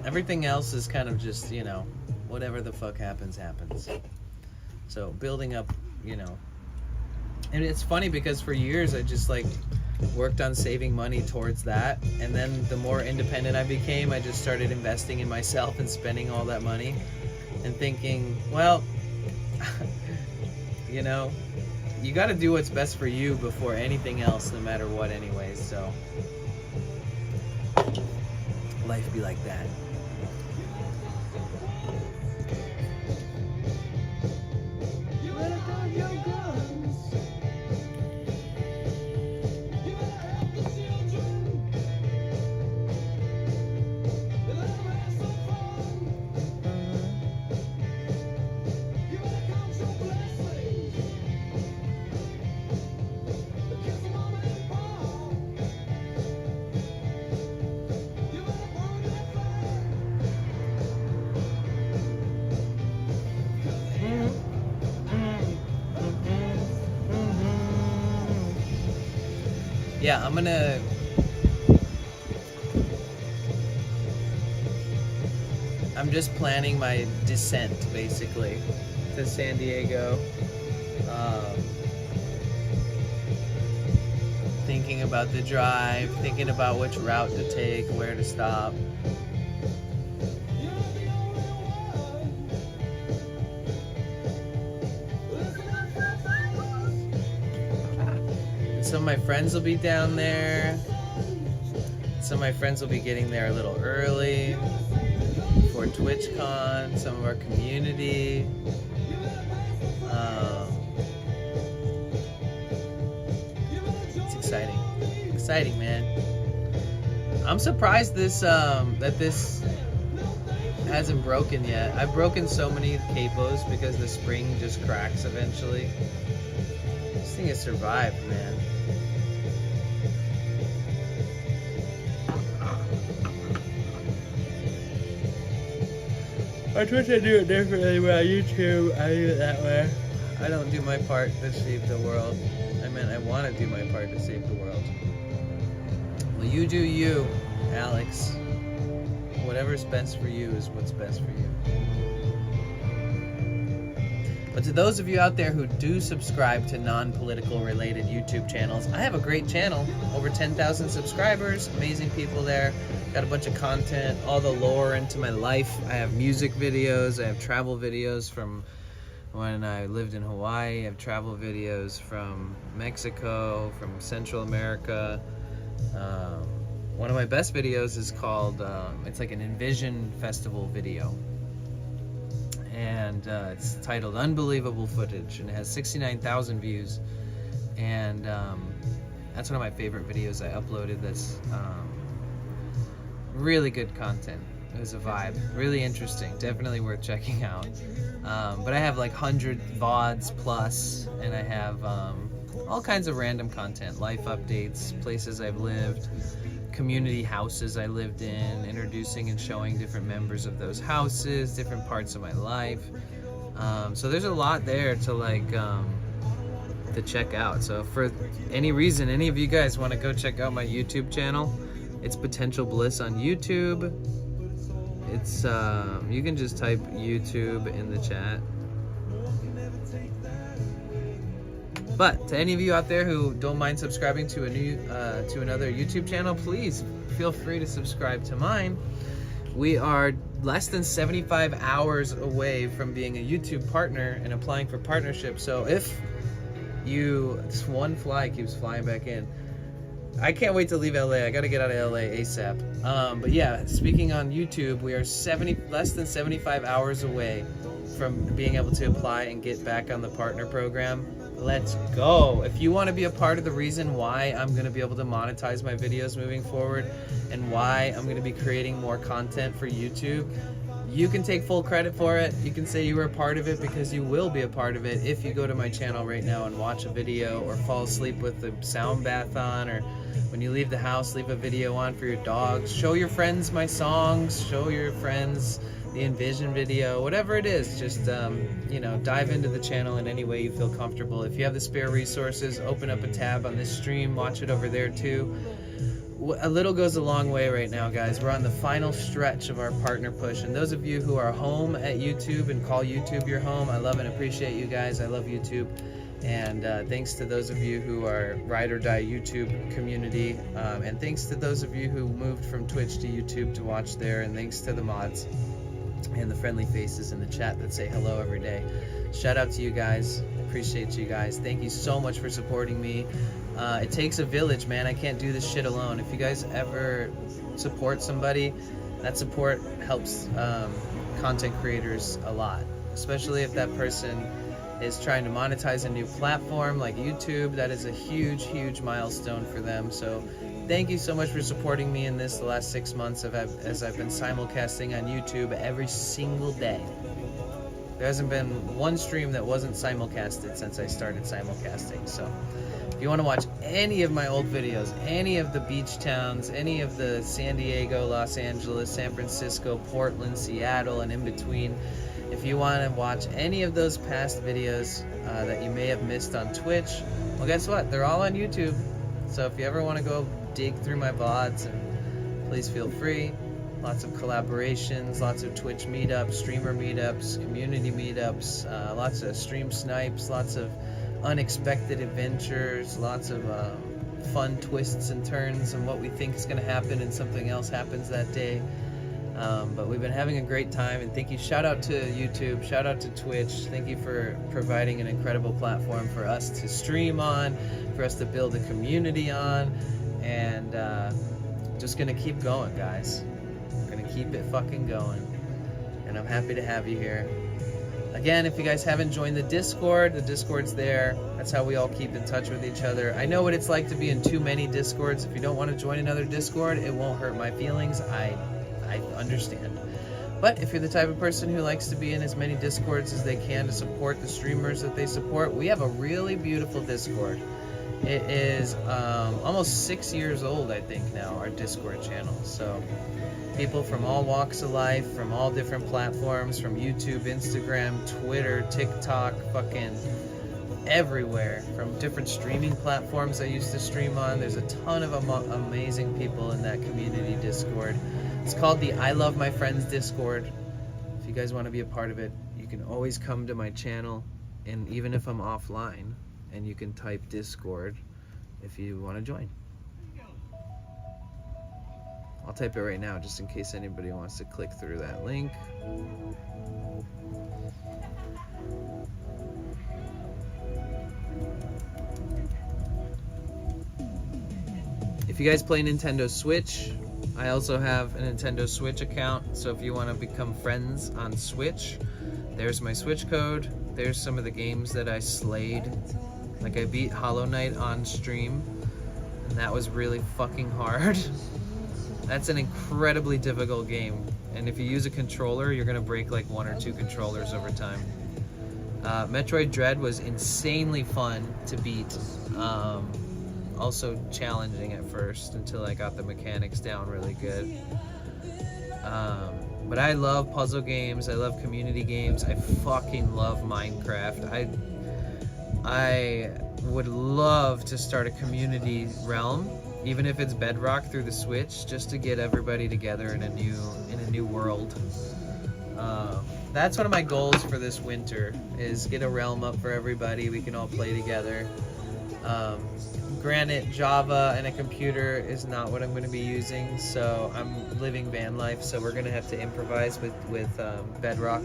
Speaker 2: Everything else is kind of just, you know, whatever the fuck happens, happens. So building up, you know. And it's funny because for years I just like worked on saving money towards that. And then the more independent I became, I just started investing in myself and spending all that money and thinking, well, you know, you got to do what's best for you before anything else, no matter what anyways. So life be like that. Yeah, I'm just planning my descent, basically, to San Diego. Thinking about the drive, thinking about which route to take, where to stop. Some of my friends will be down there. Some of my friends will be getting there a little early for TwitchCon. Some of our community. It's exciting. Exciting, man. I'm surprised this that this hasn't broken yet. I've broken so many capos because the spring just cracks eventually. This thing has survived, man. On Twitch I do it differently, but on YouTube I do it that way. I don't do my part to save the world. I meant I want to do my part to save the world. Well, you do you, Alex. Whatever's best for you is what's best for you. But to those of you out there who do subscribe to non-political related YouTube channels, I have a great channel. Over 10,000 subscribers, amazing people there. Got a bunch of content, all the lore into my life. I have music videos, I have travel videos from when I lived in Hawaii. I have travel videos from Mexico, from Central America. One of my best videos is called, it's like an Envision Festival video. And it's titled Unbelievable Footage, and it has 69,000 views. And That's one of my favorite videos I uploaded. That's really good content. It was a vibe, really interesting, definitely worth checking out. But I have like 100 VODs plus, and I have all kinds of random content, life updates, places I've lived, community houses I lived in, introducing and showing different members of those houses, different parts of my life. So there's a lot there to like to check out. So for any reason, any of you guys want to go check out my YouTube channel, it's Potential Bliss on YouTube. It's you can just type YouTube in the chat. But to any of you out there who don't mind subscribing to another YouTube channel, please feel free to subscribe to mine. We are less than 75 hours away from being a YouTube partner and applying for partnership. So if this one fly keeps flying back in. I can't wait to leave LA. I gotta get out of LA ASAP. But yeah, speaking on YouTube, we are less than 75 hours away from being able to apply and get back on the partner program. Let's go. If you want to be a part of the reason why I'm going to be able to monetize my videos moving forward and why I'm going to be creating more content for YouTube, you can take full credit for it. You can say you were a part of it, because you will be a part of it if you go to my channel right now and watch a video, or fall asleep with the sound bath on, or when you leave the house, leave a video on for your dogs. Show your friends my songs, show your friends the Envision video, whatever it is. Just you know, dive into the channel in any way you feel comfortable. If you have the spare resources, open up a tab on this stream, watch it over there too. A little goes a long way right now, guys. We're on the final stretch of our partner push, and those of you who are home at YouTube and call YouTube your home, I love and appreciate you guys. I love YouTube. And thanks to those of you who are ride or die YouTube community, and thanks to those of you who moved from Twitch to YouTube to watch there, and thanks to the mods and the friendly faces in the chat that say hello every day. Shout out to you guys. Appreciate you guys. Thank you so much for supporting me. It takes a village, man. I can't do this shit alone. If you guys ever support somebody, that support helps content creators a lot, especially if that person is trying to monetize a new platform like YouTube. That is a huge, huge milestone for them. So thank you so much for supporting me in this the last 6 months as I've been simulcasting on YouTube every single day. There hasn't been one stream that wasn't simulcasted since I started simulcasting. So if you want to watch any of my old videos, any of the beach towns, any of the San Diego, Los Angeles, San Francisco, Portland, Seattle, and in between, if you want to watch any of those past videos that you may have missed on Twitch, well, guess what? They're all on YouTube. So if you ever want to go dig through my VODs, please feel free. Lots of collaborations, lots of Twitch meetups, streamer meetups, community meetups, lots of stream snipes, lots of unexpected adventures, lots of fun twists and turns and what we think is going to happen and something else happens that day. But we've been having a great time, and thank you. Shout out to YouTube, shout out to Twitch. Thank you for providing an incredible platform for us to stream on, for us to build a community on, and just gonna keep going, guys. Gonna keep it fucking going, and I'm happy to have you here. Again, if you guys haven't joined the Discord's there. That's how we all keep in touch with each other. I know what it's like to be in too many Discords. If you don't want to join another Discord, it won't hurt my feelings. I understand. But if you're the type of person who likes to be in as many Discords as they can to support the streamers that they support, we have a really beautiful Discord. It is almost 6 years old, I think now, our Discord channel. So people from all walks of life, from all different platforms, from YouTube, Instagram, Twitter, TikTok, fucking everywhere, from different streaming platforms I used to stream on. There's a ton of amazing people in that community Discord. It's called the I Love My Friends Discord. If you guys want to be a part of it, you can always come to my channel, and even if I'm offline, and you can type Discord if you want to join. I'll type it right now just in case anybody wants to click through that link. If you guys play Nintendo Switch, I also have a Nintendo Switch account, so if you want to become friends on Switch, there's my Switch code. There's some of the games that I slayed. Like I beat Hollow Knight on stream. and that was really fucking hard. That's an incredibly difficult game, and if you use a controller, you're gonna break like 1 or 2 controllers over time. Metroid Dread was insanely fun to beat. Also challenging at first until I got the mechanics down really good. But I love puzzle games, I love community games, I fucking love Minecraft. I would love to start a community realm, even if it's Bedrock through the Switch, just to get everybody together in a new world. That's one of my goals for this winter, is get a realm up for everybody, we can all play together. Granted, Java and a computer is not what I'm going to be using, so I'm living van life, so we're going to have to improvise with Bedrock.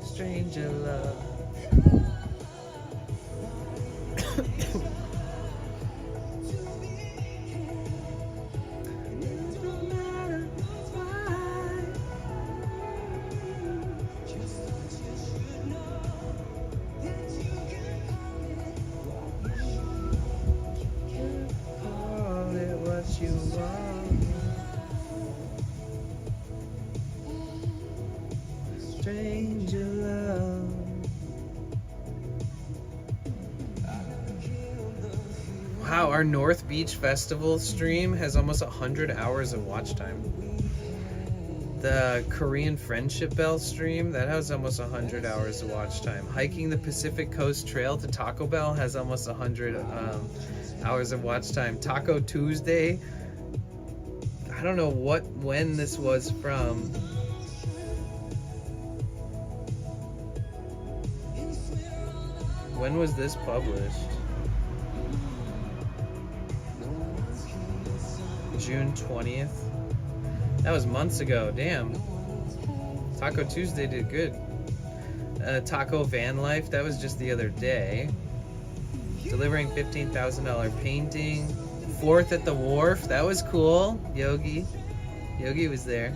Speaker 2: Stranger love. Stranger love. Wow, our North Beach Festival stream has almost 100 hours of watch time. The Korean Friendship Bell stream, that has almost 100 hours of watch time. Hiking the Pacific Coast Trail to Taco Bell has almost 100 hours of watch time. Taco Tuesday, I don't know when this was from. When was this published? June 20th. That was months ago, damn. Taco Tuesday did good. Taco Van Life, that was just the other day. Delivering $15,000 painting. 4th at the Wharf, that was cool. Yogi was there.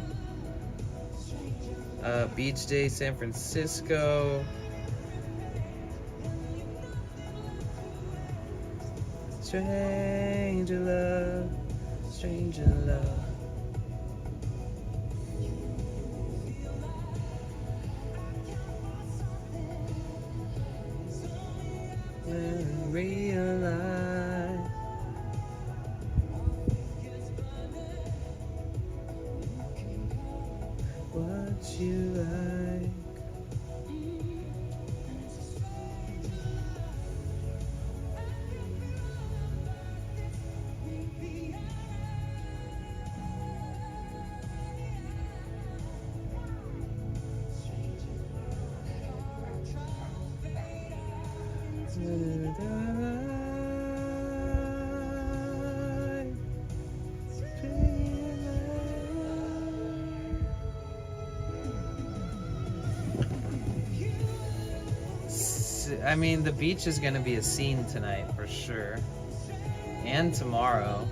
Speaker 2: Beach Day, San Francisco. Stranger love, stranger love. When realize what you like. I mean, the beach is going to be a scene tonight for sure, and tomorrow.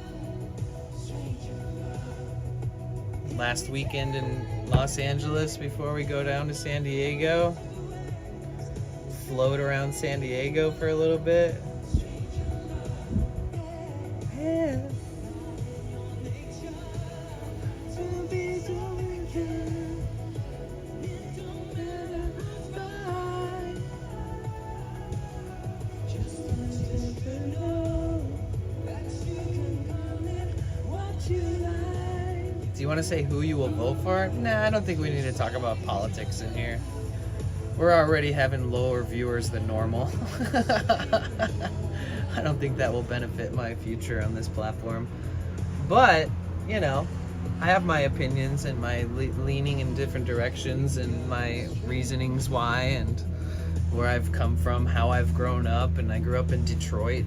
Speaker 2: Last weekend in Los Angeles before we go down to San Diego. Float around San Diego for a little bit. Yeah. Do you want to say who you will vote for? Nah, I don't think we need to talk about politics in here. We're already having lower viewers than normal. I don't think that will benefit my future on this platform. But, you know, I have my opinions and my leaning in different directions and my reasonings why and where I've come from, how I've grown up. And I grew up in Detroit.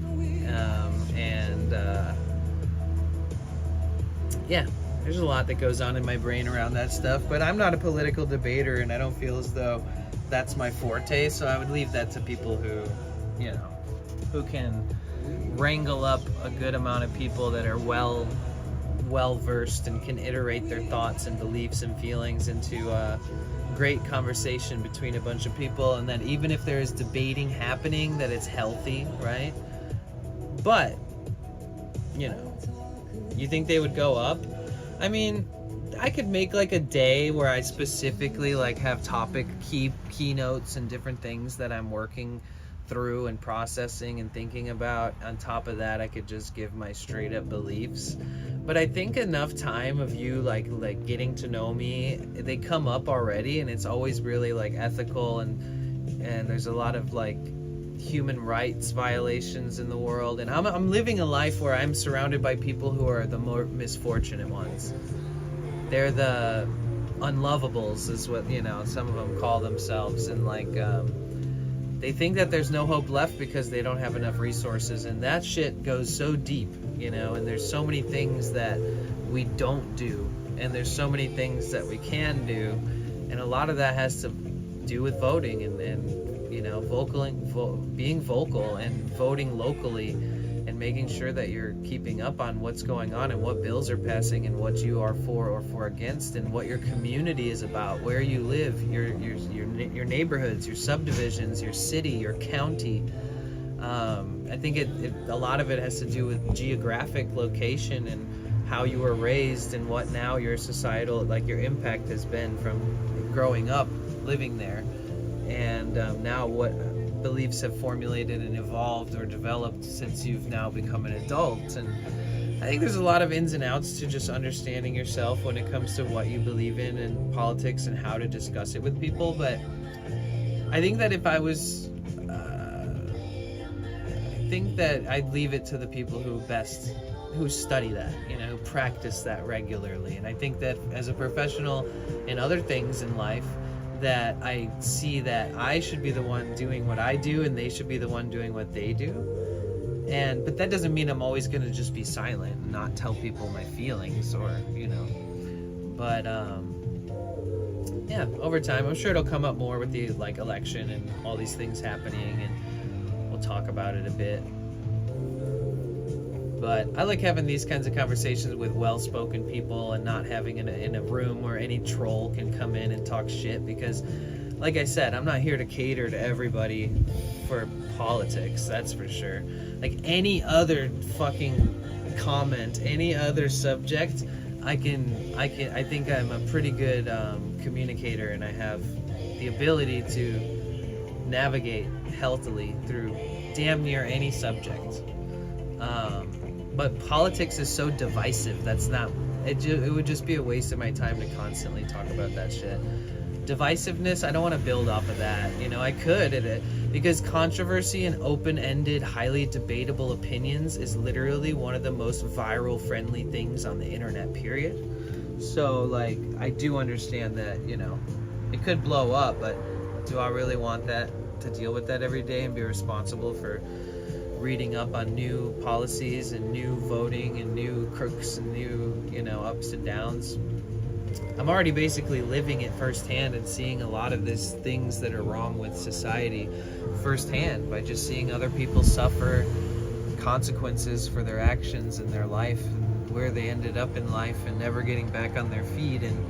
Speaker 2: Yeah. There's a lot that goes on in my brain around that stuff, but I'm not a political debater, and I don't feel as though that's my forte, so I would leave that to people who, you know, who can wrangle up a good amount of people that are well versed and can iterate their thoughts and beliefs and feelings into great conversation between a bunch of people, and that even if there is debating happening, that it's healthy, right? But, you know, you think they would go up? I mean, I could make like a day where I specifically like have topic keynotes and different things that I'm working through and processing and thinking about. On top of that, I could just give my straight up beliefs. But I think enough time of you like getting to know me, they come up already, and it's always really like ethical, and there's a lot of like human rights violations in the world, and I'm living a life where I'm surrounded by people who are the more misfortunate ones. They're the unlovables, is what, you know, some of them call themselves, and like they think that there's no hope left because they don't have enough resources, and that shit goes so deep, you know, and there's so many things that we don't do, and there's so many things that we can do, and a lot of that has to do with voting and you know, being vocal and voting locally, and making sure that you're keeping up on what's going on and what bills are passing and what you are for or for against, and what your community is about, where you live, your neighborhoods, your subdivisions, your city, your county. I think a lot of it has to do with geographic location and how you were raised, and what now your societal, like your impact has been from growing up living there, and now what beliefs have formulated and evolved or developed since you've now become an adult. And I think there's a lot of ins and outs to just understanding yourself when it comes to what you believe in and politics and how to discuss it with people. But I think that if I was I think that I'd leave it to the people who study that, you know, who practice that regularly. And I think that as a professional in other things in life, that I see that I should be the one doing what I do, and they should be the one doing what they do. But that doesn't mean I'm always going to just be silent and not tell people my feelings, or, you know. But yeah, over time, I'm sure it'll come up more with the like election and all these things happening, and we'll talk about it a bit. But I like having these kinds of conversations with well-spoken people, and not having in a room where any troll can come in and talk shit, because like I said, I'm not here to cater to everybody for politics, that's for sure. Like any other fucking comment, any other subject, I think I'm a pretty good communicator, and I have the ability to navigate healthily through damn near any subject. But politics is so divisive. That's not. It would just be a waste of my time to constantly talk about that shit. Divisiveness, I don't want to build off of that. You know, I could, because controversy and open-ended, highly debatable opinions is literally one of the most viral friendly things on the internet, period. So, like, I do understand that, you know, it could blow up, but do I really want that, to deal with that every day and be responsible for reading up on new policies and new voting and new crooks and new, you know, ups and downs? I'm already basically living it firsthand and seeing a lot of these things that are wrong with society firsthand, by just seeing other people suffer consequences for their actions in their life, and where they ended up in life and never getting back on their feet. And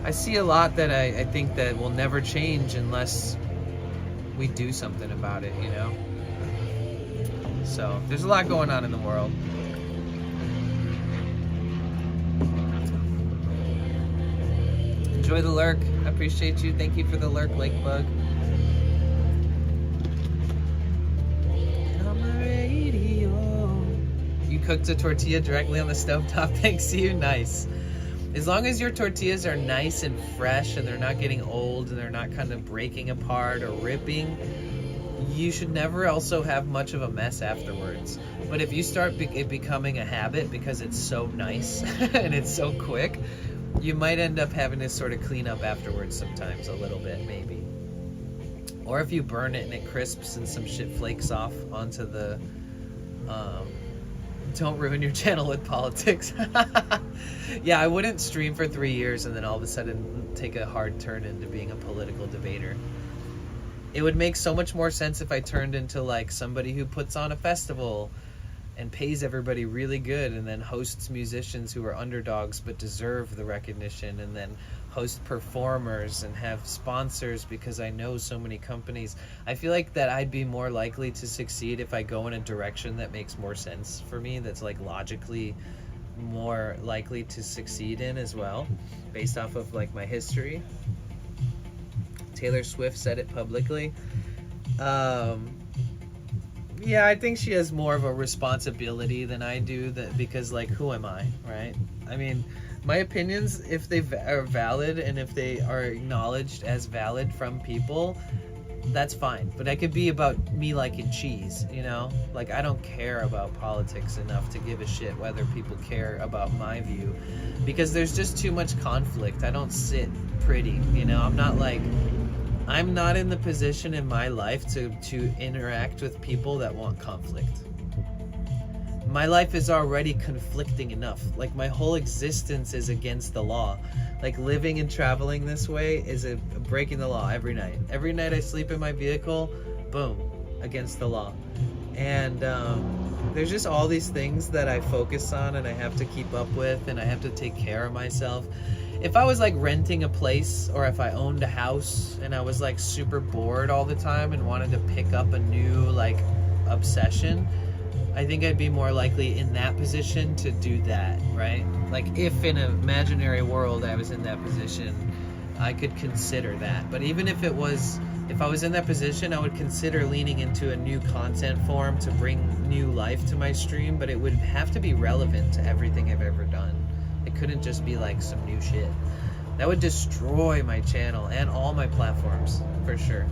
Speaker 2: I see a lot that I think that will never change unless we do something about it, you know? So there's a lot going on in the world. Enjoy the lurk. I appreciate you. Thank you for the lurk, Lake Bug. On the radio. You cooked a tortilla directly on the stovetop. Thanks to you. Nice. As long as your tortillas are nice and fresh, and they're not getting old, and they're not kind of breaking apart or ripping, you should never also have much of a mess afterwards. But if you start it becoming a habit because it's so nice and it's so quick, you might end up having to sort of clean up afterwards sometimes, a little bit maybe. Or if you burn it and it crisps and some shit flakes off onto the... don't ruin your channel with politics. Yeah, I wouldn't stream for 3 years and then all of a sudden take a hard turn into being a political debater. It would make so much more sense if I turned into like somebody who puts on a festival and pays everybody really good, and then hosts musicians who are underdogs but deserve the recognition, and then post performers and have sponsors because I know so many companies. I feel like that I'd be more likely to succeed if I go in a direction that makes more sense for me, that's like logically more likely to succeed in as well, based off of like my history. Taylor Swift said it publicly. Yeah, I think she has more of a responsibility than I do, that because like, who am I, right? I mean, my opinions, if they are valid and if they are acknowledged as valid from people, that's fine. But I could be about me liking cheese, you know? Like, I don't care about politics enough to give a shit whether people care about my view, because there's just too much conflict. I don't sit pretty, you know? I'm not in the position in my life to interact with people that want conflict. My life is already conflicting enough. Like, my whole existence is against the law. Like, living and traveling this way is breaking the law every night. Every night I sleep in my vehicle, boom, against the law. And there's just all these things that I focus on and I have to keep up with, and I have to take care of myself. If I was like renting a place, or if I owned a house and I was like super bored all the time and wanted to pick up a new like obsession, I think I'd be more likely in that position to do that, right? Like, if in an imaginary world I was in that position, I could consider that. But even if I was in that position, I would consider leaning into a new content form to bring new life to my stream, but it would have to be relevant to everything I've ever done. It couldn't just be like some new shit. That would destroy my channel and all my platforms, for sure.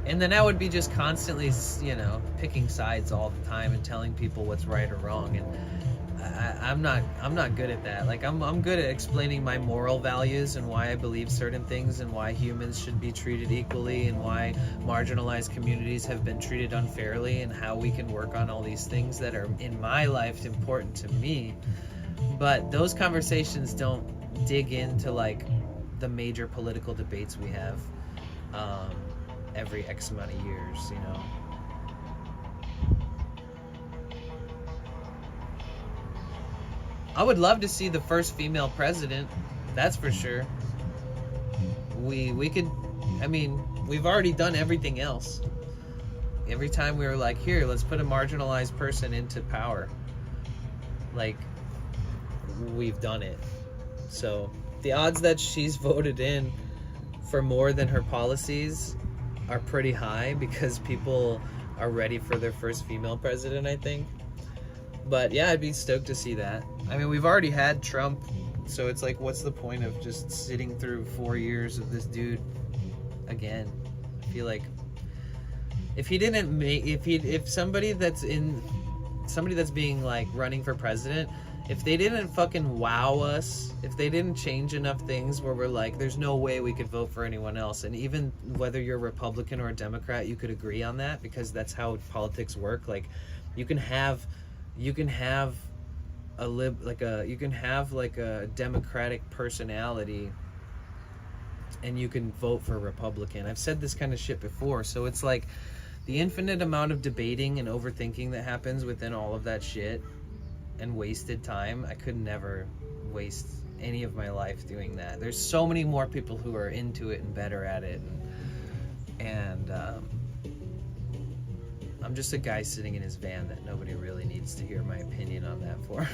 Speaker 2: And then I would be just constantly, you know, picking sides all the time and telling people what's right or wrong. And I'm not good at that. Like, I'm good at explaining my moral values and why I believe certain things and why humans should be treated equally and why marginalized communities have been treated unfairly and how we can work on all these things that are in my life important to me. But those conversations don't dig into like the major political debates we have every X amount of years, you know. I would love to see the first female president, that's for sure. We could, I mean, we've already done everything else. Every time we were like, here, let's put a marginalized person into power. Like, we've done it. So the odds that she's voted in for more than her policies are pretty high, because people are ready for their first female president, I think. But yeah, I'd be stoked to see that. I mean, we've already had Trump, so it's like, what's the point of just sitting through 4 years of this dude again? I feel like if he didn't make, if somebody that's being like running for president, if they didn't fucking wow us, if they didn't change enough things where we're like, there's no way we could vote for anyone else, and even whether you're a Republican or a Democrat, you could agree on that, because that's how politics work. Like, you can have a Democratic personality and you can vote for a Republican. I've said this kind of shit before, so it's like the infinite amount of debating and overthinking that happens within all of that shit and wasted time. I could never waste any of my life doing that. There's so many more people who are into it and better at it, and I'm just a guy sitting in his van that nobody really needs to hear my opinion on that for.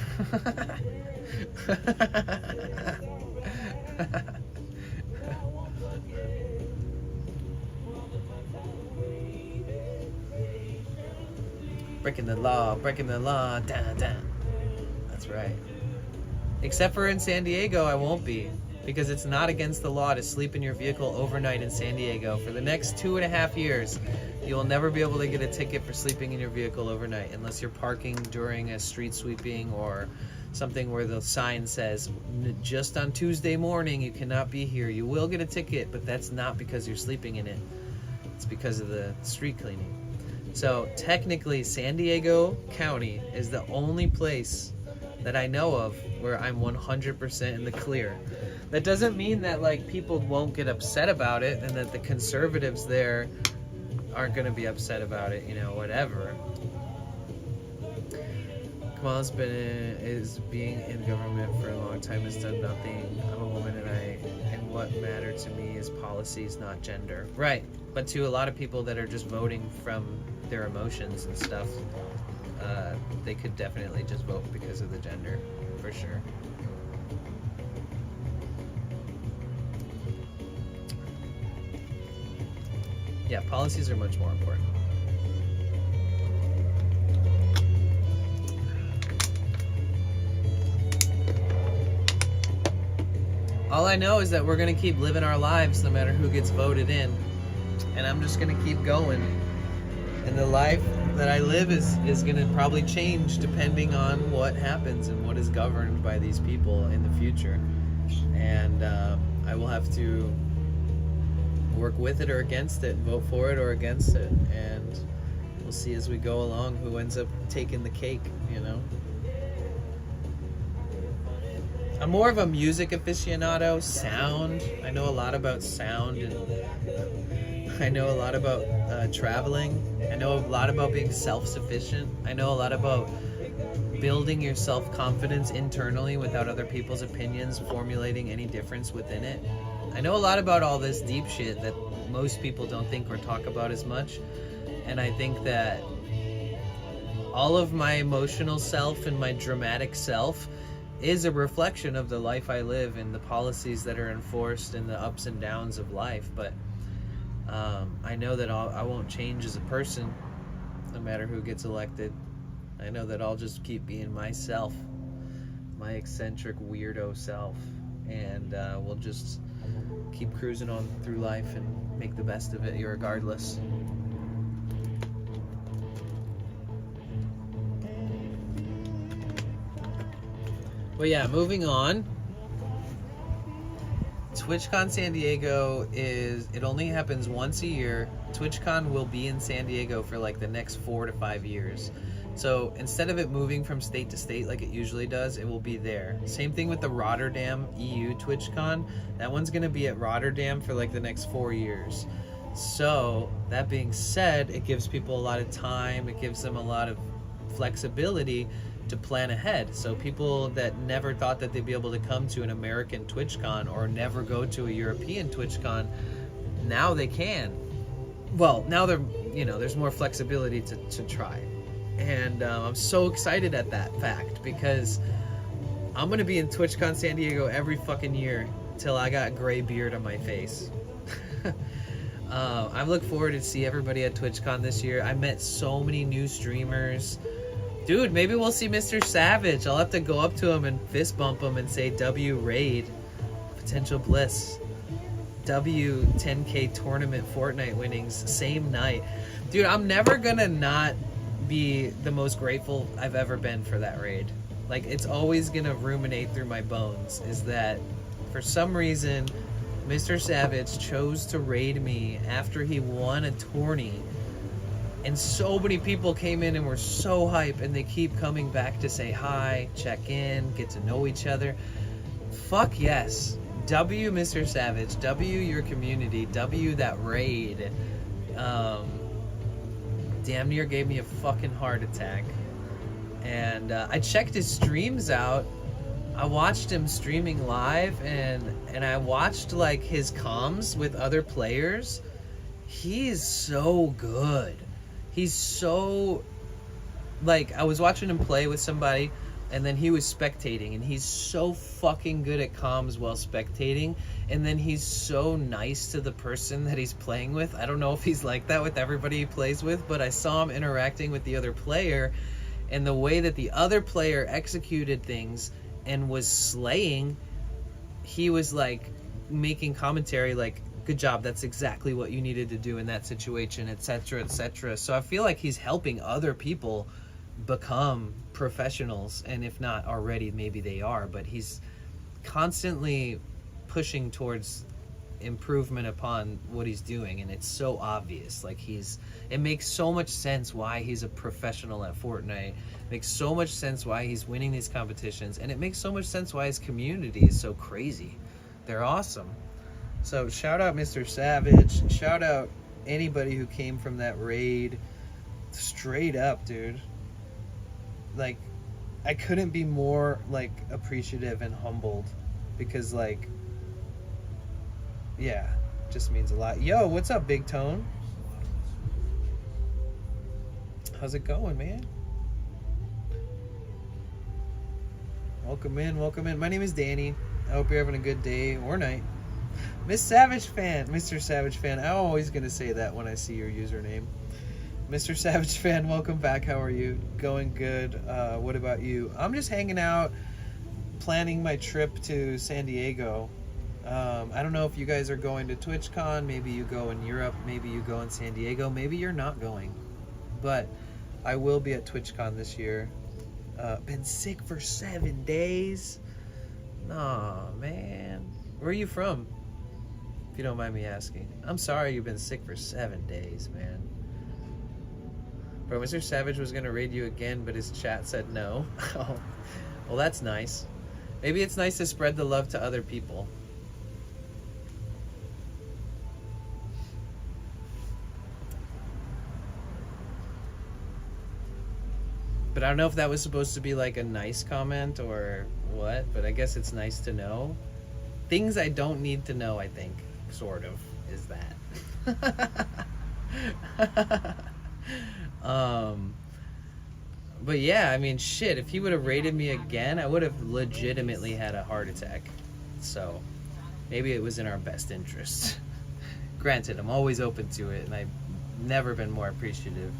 Speaker 2: Breaking the law, dun, dun. That's right. Except for in San Diego, I won't be, because it's not against the law to sleep in your vehicle overnight in San Diego. For the next 2.5 years, you will never be able to get a ticket for sleeping in your vehicle overnight unless you're parking during a street sweeping or something where the sign says, just on Tuesday morning, you cannot be here. You will get a ticket, but that's not because you're sleeping in it. It's because of the street cleaning. So technically, San Diego County is the only place that I know of where I'm 100% in the clear. That doesn't mean that like people won't get upset about it and that the conservatives there aren't going to be upset about it, you know, whatever. Well, it's been is being in government for a long time has done nothing. I'm a woman, and what matter to me is policies, not gender. Right. But to a lot of people that are just voting from their emotions and stuff, they could definitely just vote because of the gender, for sure. Yeah, policies are much more important. All I know is that we're going to keep living our lives no matter who gets voted in. And I'm just going to keep going. And the life that I live is going to probably change depending on what happens and what is governed by these people in the future. And I will have to work with it or against it, vote for it or against it. And we'll see as we go along who ends up taking the cake, you know? I'm more of a music aficionado, sound. I know a lot about sound, and I know a lot about traveling. I know a lot about being self-sufficient. I know a lot about building your self-confidence internally without other people's opinions formulating any difference within it. I know a lot about all this deep shit that most people don't think or talk about as much. And I think that all of my emotional self and my dramatic self is a reflection of the life I live and the policies that are enforced and the ups and downs of life. But I know that I won't change as a person no matter who gets elected. I know that I'll just keep being myself, my eccentric weirdo self, and we'll just keep cruising on through life and make the best of it regardless. But yeah, moving on. TwitchCon San Diego it only happens once a year. TwitchCon will be in San Diego for like the next 4 to 5 years. So instead of it moving from state to state like it usually does, it will be there. Same thing with the Rotterdam EU TwitchCon. That one's going to be at Rotterdam for like the next 4 years. So that being said, it gives people a lot of time. It gives them a lot of flexibility to plan ahead. So people that never thought that they'd be able to come to an American TwitchCon or never go to a European TwitchCon, now they can. Well, now there's more flexibility to try. And I'm so excited at that fact because I'm going to be in TwitchCon San Diego every fucking year till I got gray beard on my face. I look forward to see everybody at TwitchCon this year. I met so many new streamers. Dude, maybe we'll see Mr. Savage. I'll have to go up to him and fist bump him and say W raid. Potential bliss. W 10K tournament Fortnite winnings. Same night. Dude, I'm never gonna not be the most grateful I've ever been for that raid. Like, it's always gonna ruminate through my bones is that for some reason Mr. Savage chose to raid me after he won a tourney. And so many people came in and were so hype, and they keep coming back to say hi, check in, get to know each other. Fuck yes. W Mr. Savage. W your community. W that raid. Damn near gave me a fucking heart attack. And I checked his streams out. I watched him streaming live, and I watched like his comms with other players. He's so good. He's so, like, I was watching him play with somebody, and then he was spectating, and he's so fucking good at comms while spectating, and then he's so nice to the person that he's playing with. I don't know if he's like that with everybody he plays with, but I saw him interacting with the other player, and the way that the other player executed things and was slaying, he was, like, making commentary, like, good job, that's exactly what you needed to do in that situation, etc., etc. So I feel like he's helping other people become professionals, and if not already, maybe they are, but he's constantly pushing towards improvement upon what he's doing, and it's so obvious. Like, it makes so much sense why he's a professional at Fortnite. It makes so much sense why he's winning these competitions, and it makes so much sense why his community is so crazy. They're awesome. So shout out Mr. Savage. Shout out anybody who came from that raid. Straight up, dude. Like, I couldn't be more like appreciative and humbled, because like, yeah, just means a lot. Yo, what's up, Big Tone? How's it going, man? Welcome in, welcome in. My name is Danny. I hope you're having a good day or night. Miss Savage Fan, Mr. Savage Fan. I'm always gonna say that when I see your username. Mr. Savage Fan, welcome back. How are you? Going good. What about you? I'm just hanging out, planning my trip to San Diego. I don't know if you guys are going to TwitchCon. Maybe you go in Europe. Maybe you go in San Diego. Maybe you're not going. But I will be at TwitchCon this year. Been sick for 7 days. Aw, man. Where are you from? If you don't mind me asking. I'm sorry you've been sick for 7 days, man. Bro, Mr. Savage was gonna raid you again, but his chat said no. Oh, well, that's nice. Maybe it's nice to spread the love to other people. But I don't know if that was supposed to be like a nice comment or what, but I guess it's nice to know. Things I don't need to know, I think, sort of, is that. But yeah, I mean, shit, if he would have raided me again, I would have legitimately had a heart attack. So maybe it was in our best interest. Granted, I'm always open to it, and I've never been more appreciative.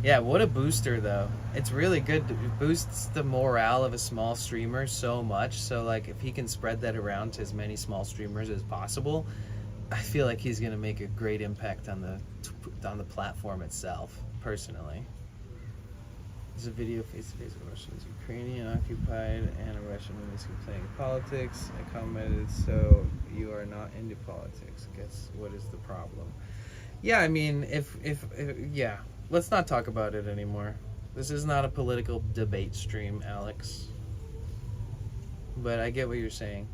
Speaker 2: Yeah, what a booster though. It's really good. It boosts the morale of a small streamer so much. So like if he can spread that around to as many small streamers as possible, I feel like he's gonna make a great impact on the platform itself, personally. There's a video face-to-face with Russians, Ukrainian occupied, and a Russian woman playing politics. I commented, so you are not into politics. Guess what is the problem? Yeah, I mean, if yeah. Let's not talk about it anymore. This is not a political debate stream, Alex. But I get what you're saying.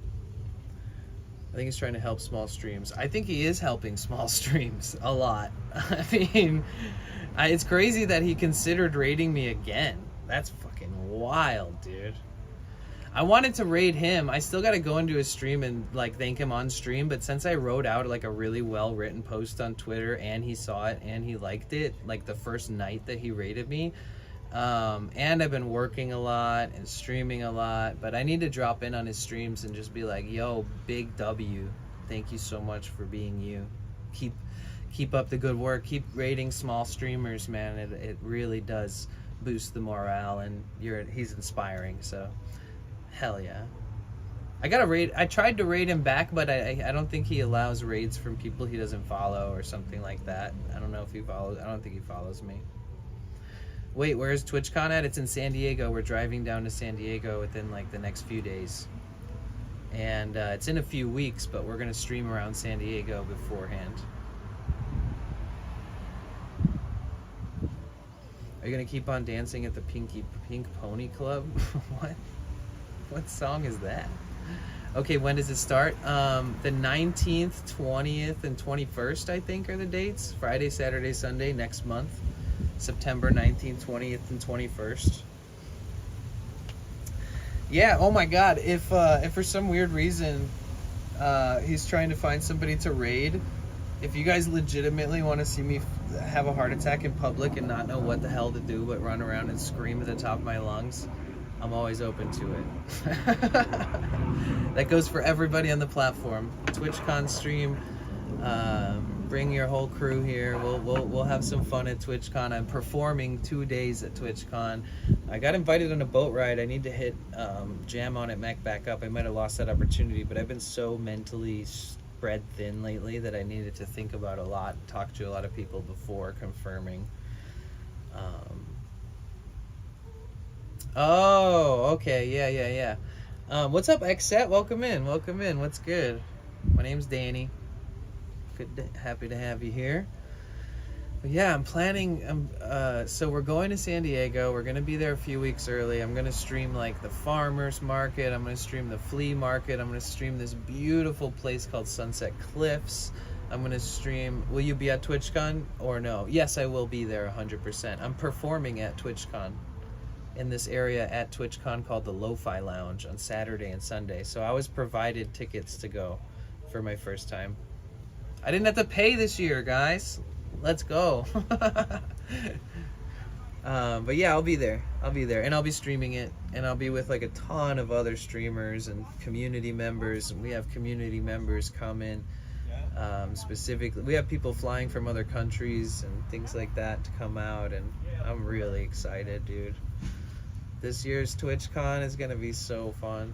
Speaker 2: I think he's trying to help small streams. I think he is helping small streams a lot. I mean, it's crazy that he considered raiding me again. That's fucking wild, dude. I wanted to raid him. I still got to go into his stream and like thank him on stream, but since I wrote out like a really well written post on Twitter and he saw it and he liked it like the first night that he raided me, and I've been working a lot and streaming a lot, but I need to drop in on his streams and just be like, yo, big W, thank you so much for being you. Keep up the good work. Keep raiding small streamers, man. It really does boost the morale, and he's inspiring. So hell yeah. I tried to raid him back, but I don't think he allows raids from people he doesn't follow or something like that. I don't know if he follows. I don't think he follows me. Wait, where's TwitchCon at? It's in San Diego. We're driving down to San Diego within like the next few days. And it's in a few weeks, but we're gonna stream around San Diego beforehand. Are you gonna keep on dancing at the Pink Pony Club? What song is that? Okay, when does it start? The 19th, 20th, and 21st, I think, are the dates. Friday, Saturday, Sunday, next month. September 19th, 20th, and 21st. Yeah, oh my god, if for some weird reason he's trying to find somebody to raid, if you guys legitimately want to see me have a heart attack in public and not know what the hell to do but run around and scream at the top of my lungs, I'm always open to it. That goes for everybody on the platform. TwitchCon stream, bring your whole crew here. We'll have some fun at TwitchCon. I'm performing 2 days at TwitchCon. I got invited on a boat ride. I need to hit Jam on it, Mac back up. I might have lost that opportunity, but I've been so mentally spread thin lately that I needed to think about a lot, talk to a lot of people before confirming. Oh, okay, yeah. What's up, Xset? Welcome in. What's good? My name's Danny. Happy to have you here. But yeah, I'm planning. So we're going to San Diego. We're gonna be there a few weeks early. I'm gonna stream like the farmers market. I'm gonna stream the flea market. I'm gonna stream this beautiful place called Sunset Cliffs. I'm gonna stream. Will you be at TwitchCon or no? Yes, I will be there 100%. I'm performing at TwitchCon in this area at TwitchCon called the Lo-Fi Lounge on Saturday and Sunday. So I was provided tickets to go for my first time. I didn't have to pay this year, guys. Let's go. But yeah, I'll be there. And I'll be streaming it, and I'll be with like a ton of other streamers and community members. We have community members come in. Specifically, we have people flying from other countries and things like that to come out, and I'm really excited, dude. This year's TwitchCon is gonna be so fun.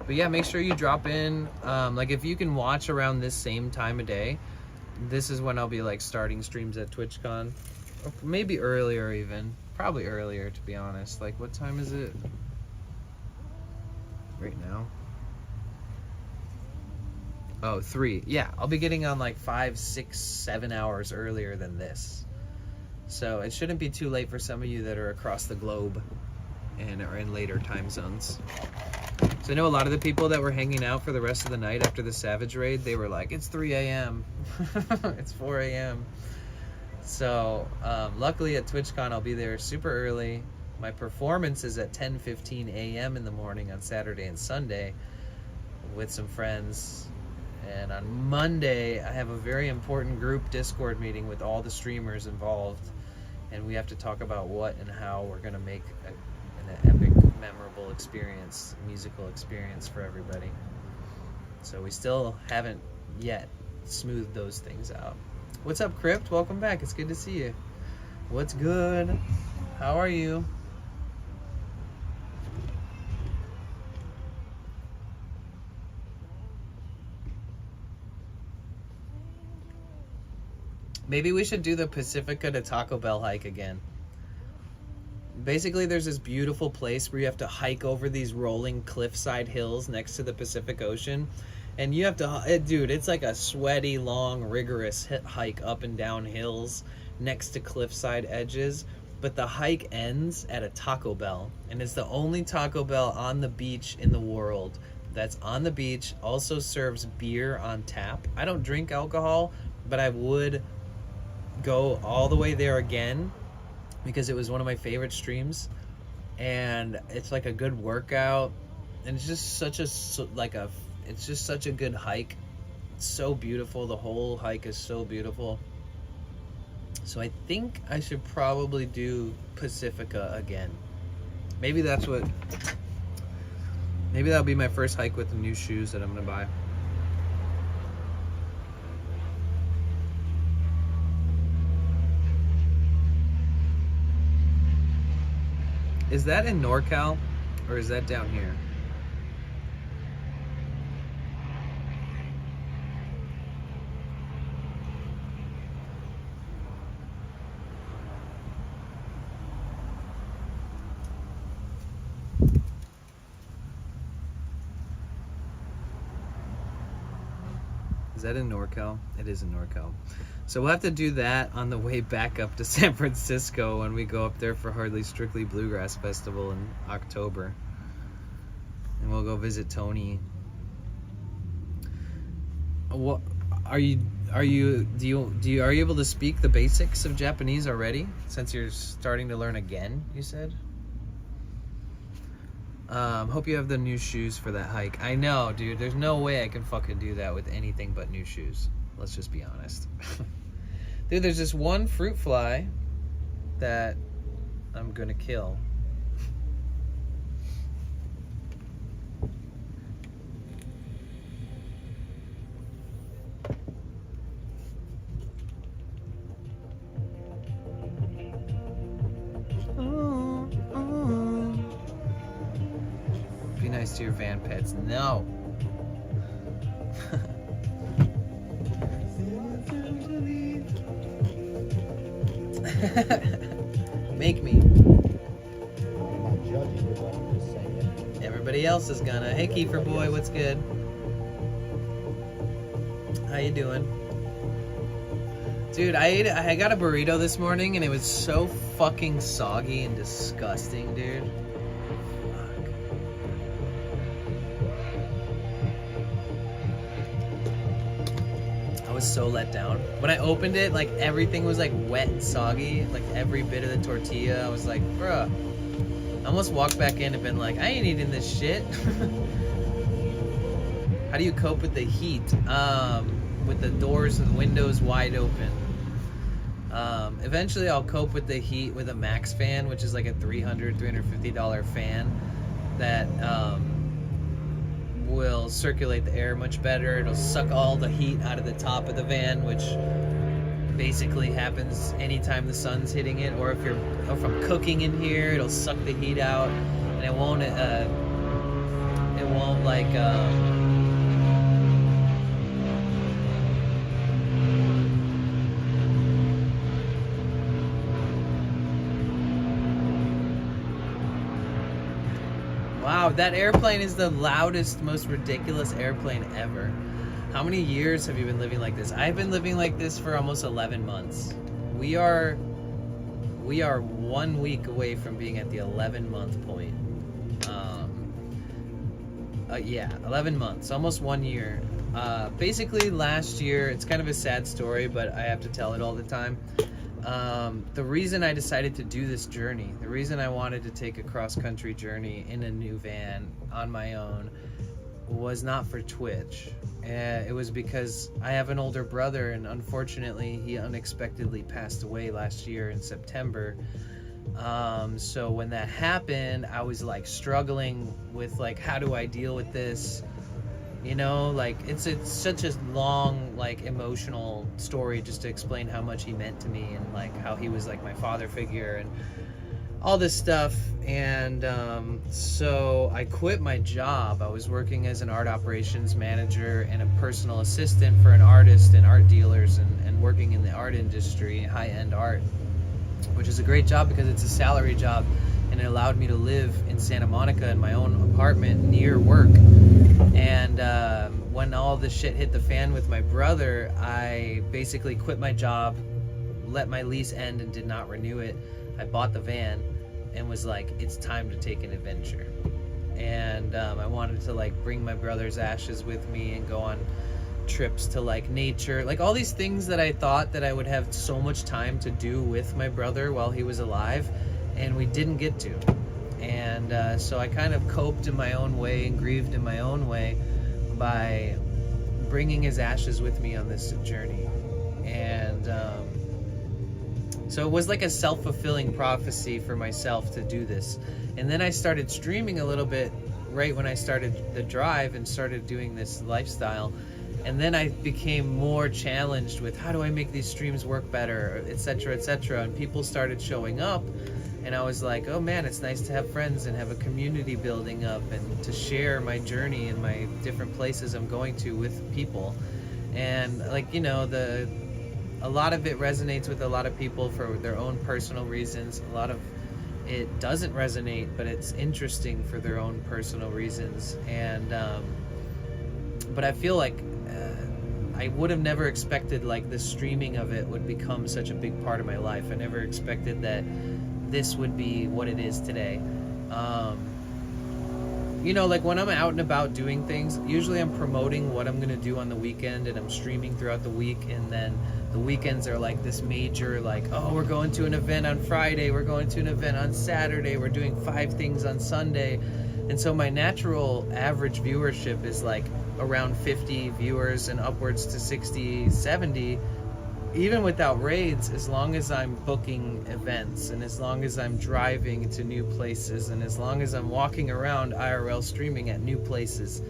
Speaker 2: But yeah, make sure you drop in. Like if you can watch around this same time of day, this is when I'll be like starting streams at TwitchCon. Or maybe earlier even. Probably earlier, to be honest. Like what time is it right now? Oh, 3. Yeah, I'll be getting on like 5, 6, 7 hours earlier than this. So it shouldn't be too late for some of you that are across the globe and are in later time zones. So I know a lot of the people that were hanging out for the rest of the night after the Savage Raid, they were like, it's 3 a.m. It's 4 a.m. So luckily at TwitchCon, I'll be there super early. My performance is at 10:15 a.m. in the morning on Saturday and Sunday with some friends. And on Monday, I have a very important group Discord meeting with all the streamers involved. And we have to talk about what and how we're going to make an epic, memorable experience, musical experience for everybody. So we still haven't yet smoothed those things out. What's up, Crypt? Welcome back. It's good to see you. What's good? How are you? Maybe we should do the Pacifica to Taco Bell hike again. Basically, there's this beautiful place where you have to hike over these rolling cliffside hills next to the Pacific Ocean. And you have to, dude, it's like a sweaty, long, rigorous hike up and down hills next to cliffside edges. But the hike ends at a Taco Bell. And it's the only Taco Bell on the beach in the world that's on the beach, also serves beer on tap. I don't drink alcohol, but I would go all the way there again because it was one of my favorite streams, and it's like a good workout, and it's just such a it's just such a good hike. It's so beautiful. The whole hike is so beautiful. So I think I should probably do Pacifica again. Maybe that'll be my first hike with the new shoes that I'm gonna buy. Is that in NorCal, or is that down here? Is that in NorCal? It is in NorCal. So we'll have to do that on the way back up to San Francisco when we go up there for Hardly Strictly Bluegrass Festival in October. And we'll go visit Tony. What are you able to speak the basics of Japanese already, since you're starting to learn again, you said? Hope you have the new shoes for that hike. I know, dude. There's no way I can fucking do that with anything but new shoes. Let's just be honest. Dude, there's this one fruit fly that I'm gonna kill. Be nice to to your van pets. No. Make me.
Speaker 3: I'm not judging you, but I'm just saying.
Speaker 2: Everybody else is gonna. Hey, Kiefer boy, what's good? How you doing? Dude, I got a burrito this morning and it was so fucking soggy and disgusting, dude. Fuck. I was so let down. When I opened it, like everything was like wet and soggy, like every bit of the tortilla. I was like, bruh. I almost walked back in and been like, I ain't eating this shit. How do you cope with the heat? With the doors and windows wide open. Eventually I'll cope with the heat with a max fan, which is like a $350 fan that will circulate the air much better. It'll suck all the heat out of the top of the van, which basically happens anytime the sun's hitting it, or if I'm cooking in here, it'll suck the heat out, and it won't like wow, that airplane is the loudest, most ridiculous airplane ever. How many years have you been living like this? I've been living like this for almost 11 months. We are 1 week away from being at the 11-month point. Yeah, 11 months, almost 1 year. Basically last year, it's kind of a sad story, but I have to tell it all the time. The reason I decided to do this journey, the reason I wanted to take a cross-country journey in a new van on my own was not for Twitch. It was because I have an older brother, and unfortunately he unexpectedly passed away last year in September. So when that happened, I was like struggling with like, how do I deal with this? You know, like it's such a long, like emotional story just to explain how much he meant to me, and like how he was like my father figure and all this stuff. And so I quit my job. I was working as an art operations manager and a personal assistant for an artist and art dealers, and working in the art industry, high-end art, which is a great job because it's a salary job, and it allowed me to live in Santa Monica in my own apartment near work. And when all this shit hit the fan with my brother, I basically quit my job, let my lease end, and did not renew it. I bought the van and was like, it's time to take an adventure. And I wanted to like bring my brother's ashes with me and go on trips to like nature, like all these things that I thought that I would have so much time to do with my brother while he was alive, and we didn't get to. And so I kind of coped in my own way and grieved in my own way by bringing his ashes with me on this journey. And so it was like a self-fulfilling prophecy for myself to do this. And then I started streaming a little bit right when I started the drive and started doing this lifestyle. And then I became more challenged with, how do I make these streams work better, etc., etc. And people started showing up, and I was like, oh man, it's nice to have friends and have a community building up, and to share my journey and my different places I'm going to with people. And like, you know, a lot of it resonates with a lot of people for their own personal reasons. A lot of it doesn't resonate, but it's interesting for their own personal reasons. And but I feel like I would have never expected like the streaming of it would become such a big part of my life. I never expected that this would be what it is today. You know, like when I'm out and about doing things, usually I'm promoting what I'm gonna do on the weekend, and I'm streaming throughout the week, and then the weekends are like this major, like, oh, we're going to an event on Friday, we're going to an event on Saturday, we're doing 5 things on Sunday. And so my natural average viewership is like around 50 viewers and upwards to 60, 70, even without raids, as long as I'm booking events, and as long as I'm driving to new places, and as long as I'm walking around IRL streaming at new places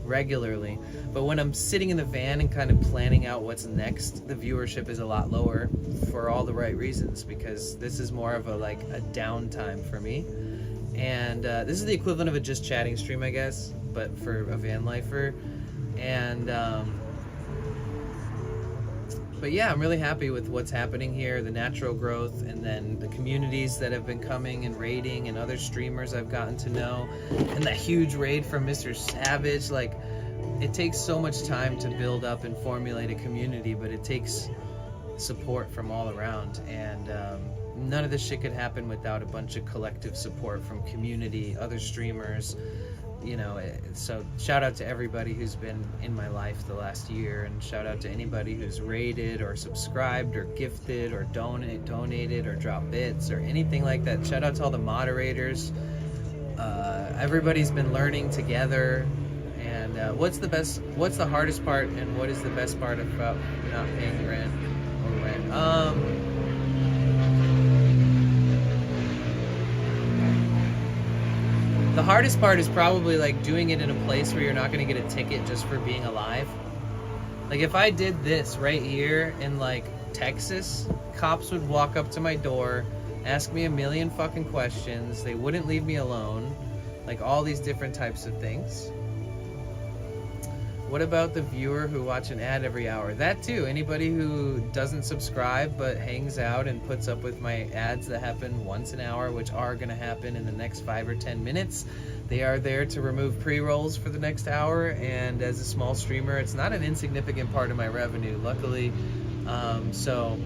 Speaker 2: regularly. But when I'm sitting in the van and kind of planning out what's next, the viewership is a lot lower for all the right reasons, because this is more of a like a downtime for me. And this is the equivalent of a just chatting stream, I guess. but for a van lifer. And but yeah, I'm really happy with what's happening here, the natural growth, and then the communities that have been coming and raiding, and other streamers I've gotten to know, and that huge raid from Mr. Savage. Like, it takes so much time to build up and formulate a community, but it takes support from all around, and none of this shit could happen without a bunch of collective support from community, other streamers, you know. So shout out to everybody who's been in my life the last year, and shout out to anybody who's rated or subscribed or gifted or donated or dropped bits or anything like that. Shout out to all the moderators. Everybody's been learning together. And what's the hardest part, and what is the best part about not paying rent or rent? The hardest part is probably like doing it in a place where you're not going to get a ticket just for being alive. Like, if I did this right here in like Texas, cops would walk up to my door, ask me a million fucking questions. They wouldn't leave me alone. Like, all these different types of things. What about the viewer who watch an ad every hour? That too. Anybody who doesn't subscribe but hangs out and puts up with my ads that happen once an hour, which are going to happen in the next 5 or 10 minutes. They are there to remove pre-rolls for the next hour, and as a small streamer, it's not an insignificant part of my revenue, luckily. So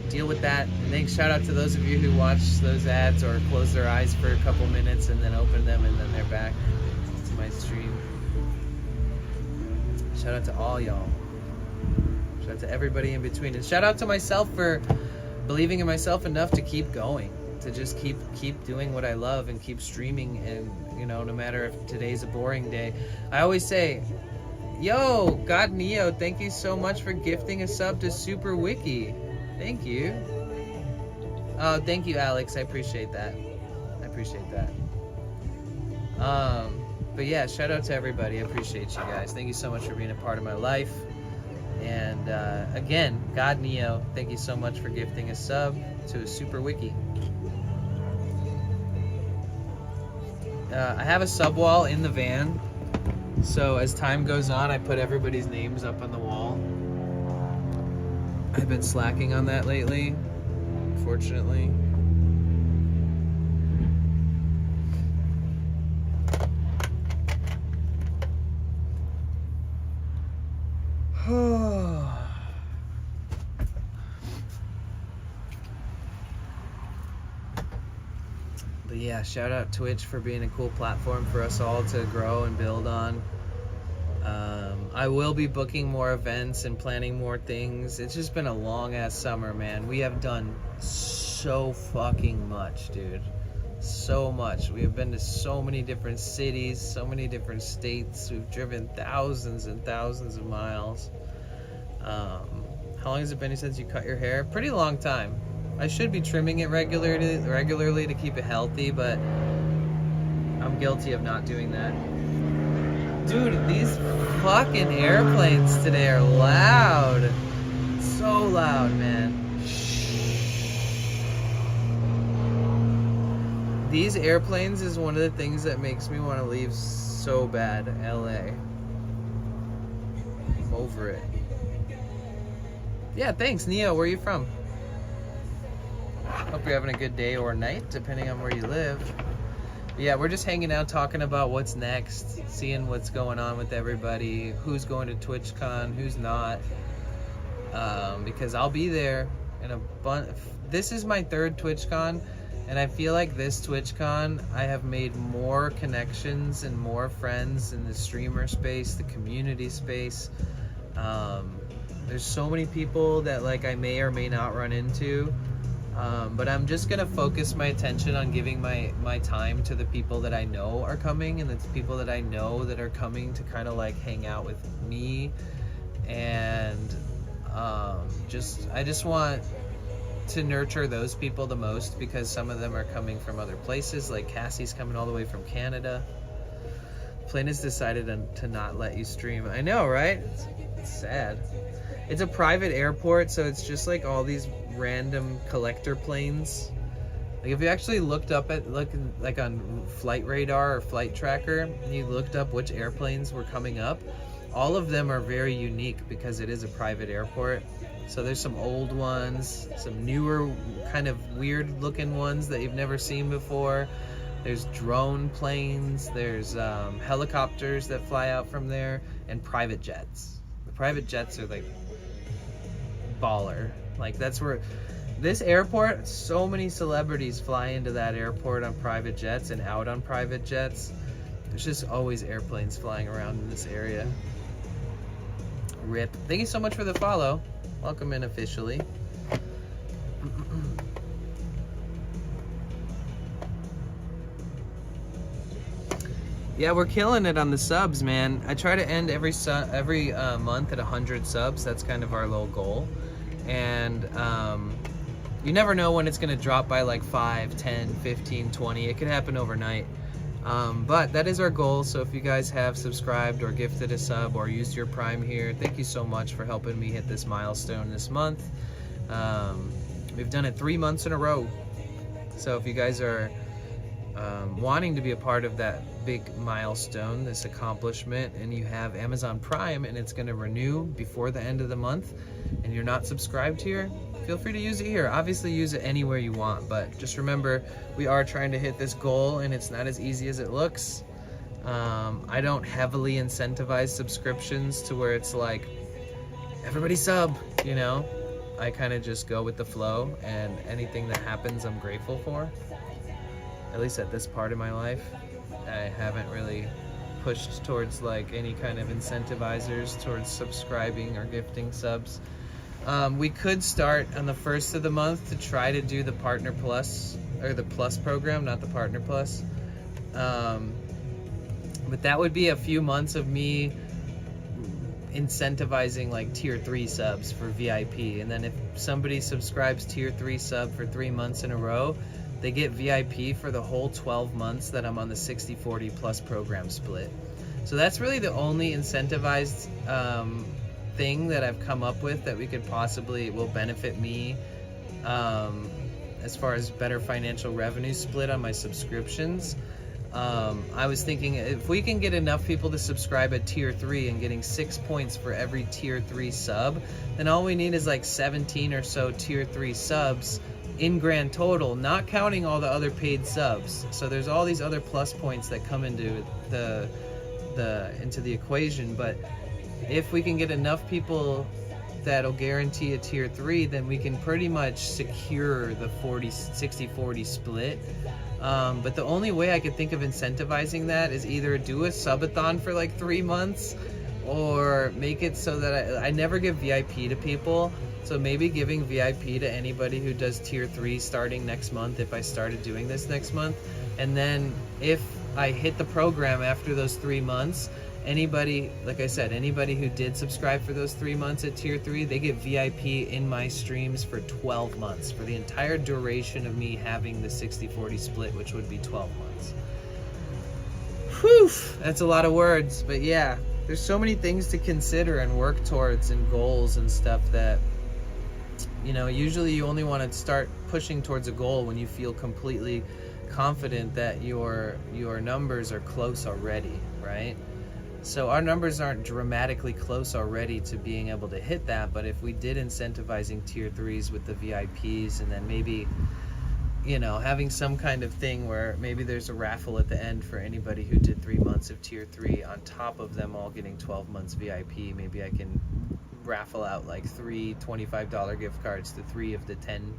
Speaker 2: deal with that. And thanks, shout out to those of you who watch those ads or close their eyes for a couple minutes and then open them, and then they're back to my stream. Shout out to all y'all. Shout out to everybody in between. And shout out to myself for believing in myself enough to keep going. To just keep doing what I love and keep streaming. And, you know, no matter if today's a boring day. I always say, yo, God Neo, thank you so much for gifting a sub to Super Wiki. Thank you. Oh, thank you, Alex. I appreciate that. I appreciate that. But yeah, shout out to everybody. I appreciate you guys. Thank you so much for being a part of my life. And again, God Neo, thank you so much for gifting a sub to a Super Wiki. I have a sub wall in the van. So as time goes on, I put everybody's names up on the wall. I've been slacking on that lately, unfortunately. But yeah, shout out Twitch for being a cool platform for us all to grow and build on. I will be booking more events and planning more things. It's just been a long ass summer, man. We have done so fucking much, dude. So much. We have been to so many different cities, so many different states. We've driven thousands and thousands of miles. How long has it been since you cut your hair? Pretty long time. I should be trimming it regularly to keep it healthy, but I'm guilty of not doing that. Dude, these fucking airplanes today are loud. So loud, man. These airplanes is one of the things that makes me want to leave so bad, LA. I'm over it. Yeah, thanks, Neo. Where are you from? Hope you're having a good day or night, depending on where you live. But yeah, we're just hanging out, talking about what's next, seeing what's going on with everybody, who's going to TwitchCon, who's not. Because I'll be there in a bunch. This is my third TwitchCon, and I feel like this TwitchCon, I have made more connections and more friends in the streamer space, the community space. There's so many people that like I may or may not run into. But I'm just gonna focus my attention on giving my time to the people that I know are coming, and the people that I know that are coming to kind of like hang out with me. And I just want to nurture those people the most, because some of them are coming from other places. Like Cassie's coming all the way from Canada. Plane has decided to not let you stream. I know, right? It's sad. It's a private airport, so it's just like all these random collector planes. Like if you actually looked up at like on Flight Radar or Flight Tracker, and you looked up which airplanes were coming up, all of them are very unique because it is a private airport. So there's some old ones, some newer kind of weird looking ones that you've never seen before. There's drone planes, there's helicopters that fly out from there, and private jets. The private jets are like baller. Like that's where this airport, so many celebrities fly into that airport on private jets and out on private jets. There's just always airplanes flying around in this area. Rip. Thank you so much for the follow. Welcome in officially. Yeah, we're killing it on the subs, man. I try to end every month at 100 subs. That's kind of our little goal. And you never know when it's going to drop by like 5, 10, 15, 20. It could happen overnight. But that is our goal. So if you guys have subscribed or gifted a sub or used your Prime here, thank you so much for helping me hit this milestone this month. We've done it 3 months in a row. So if you guys are wanting to be a part of that big milestone, this accomplishment, and you have Amazon Prime and it's going to renew before the end of the month and you're not subscribed here, feel free to use it here. Obviously use it anywhere you want, but just remember we are trying to hit this goal and it's not as easy as it looks. I don't heavily incentivize subscriptions to where it's like everybody sub, you know. I kind of just go with the flow, and anything that happens I'm grateful for. At least at this part of my life, I haven't really pushed towards like any kind of incentivizers towards subscribing or gifting subs. We could start on the 1st of the month to try to do the Partner Plus, or the Plus program, not the Partner Plus. But that would be a few months of me incentivizing like tier 3 subs for VIP. And then if somebody subscribes tier 3 sub for 3 months in a row, they get VIP for the whole 12 months that I'm on the 60/40 Plus program split. So that's really the only incentivized thing that I've come up with that we could possibly will benefit me as far as better financial revenue split on my subscriptions. I was thinking if we can get enough people to subscribe at tier 3 and getting 6 points for every tier 3 sub, then all we need is like 17 or so tier 3 subs in grand total, not counting all the other paid subs. So there's all these other plus points that come into the equation. But if we can get enough people that'll guarantee a tier 3, then we can pretty much secure the 60/40 split. But the only way I could think of incentivizing that is either do a subathon for like 3 months, or make it so that I never give VIP to people. So maybe giving VIP to anybody who does tier 3 starting next month, if I started doing this next month. And then if I hit the program after those 3 months, anybody, like I said, anybody who did subscribe for those 3 months at tier 3, they get VIP in my streams for 12 months, for the entire duration of me having the 60/40 split, which would be 12 months. Whew, that's a lot of words, but yeah, there's so many things to consider and work towards and goals and stuff that, you know, usually you only want to start pushing towards a goal when you feel completely confident that your numbers are close already, right? So our numbers aren't dramatically close already to being able to hit that, but if we did incentivizing tier 3s with the VIPs, and then maybe, you know, having some kind of thing where maybe there's a raffle at the end for anybody who did 3 months of tier 3 on top of them all getting 12 months VIP, maybe I can raffle out like 3 $25 gift cards to 3 of the 10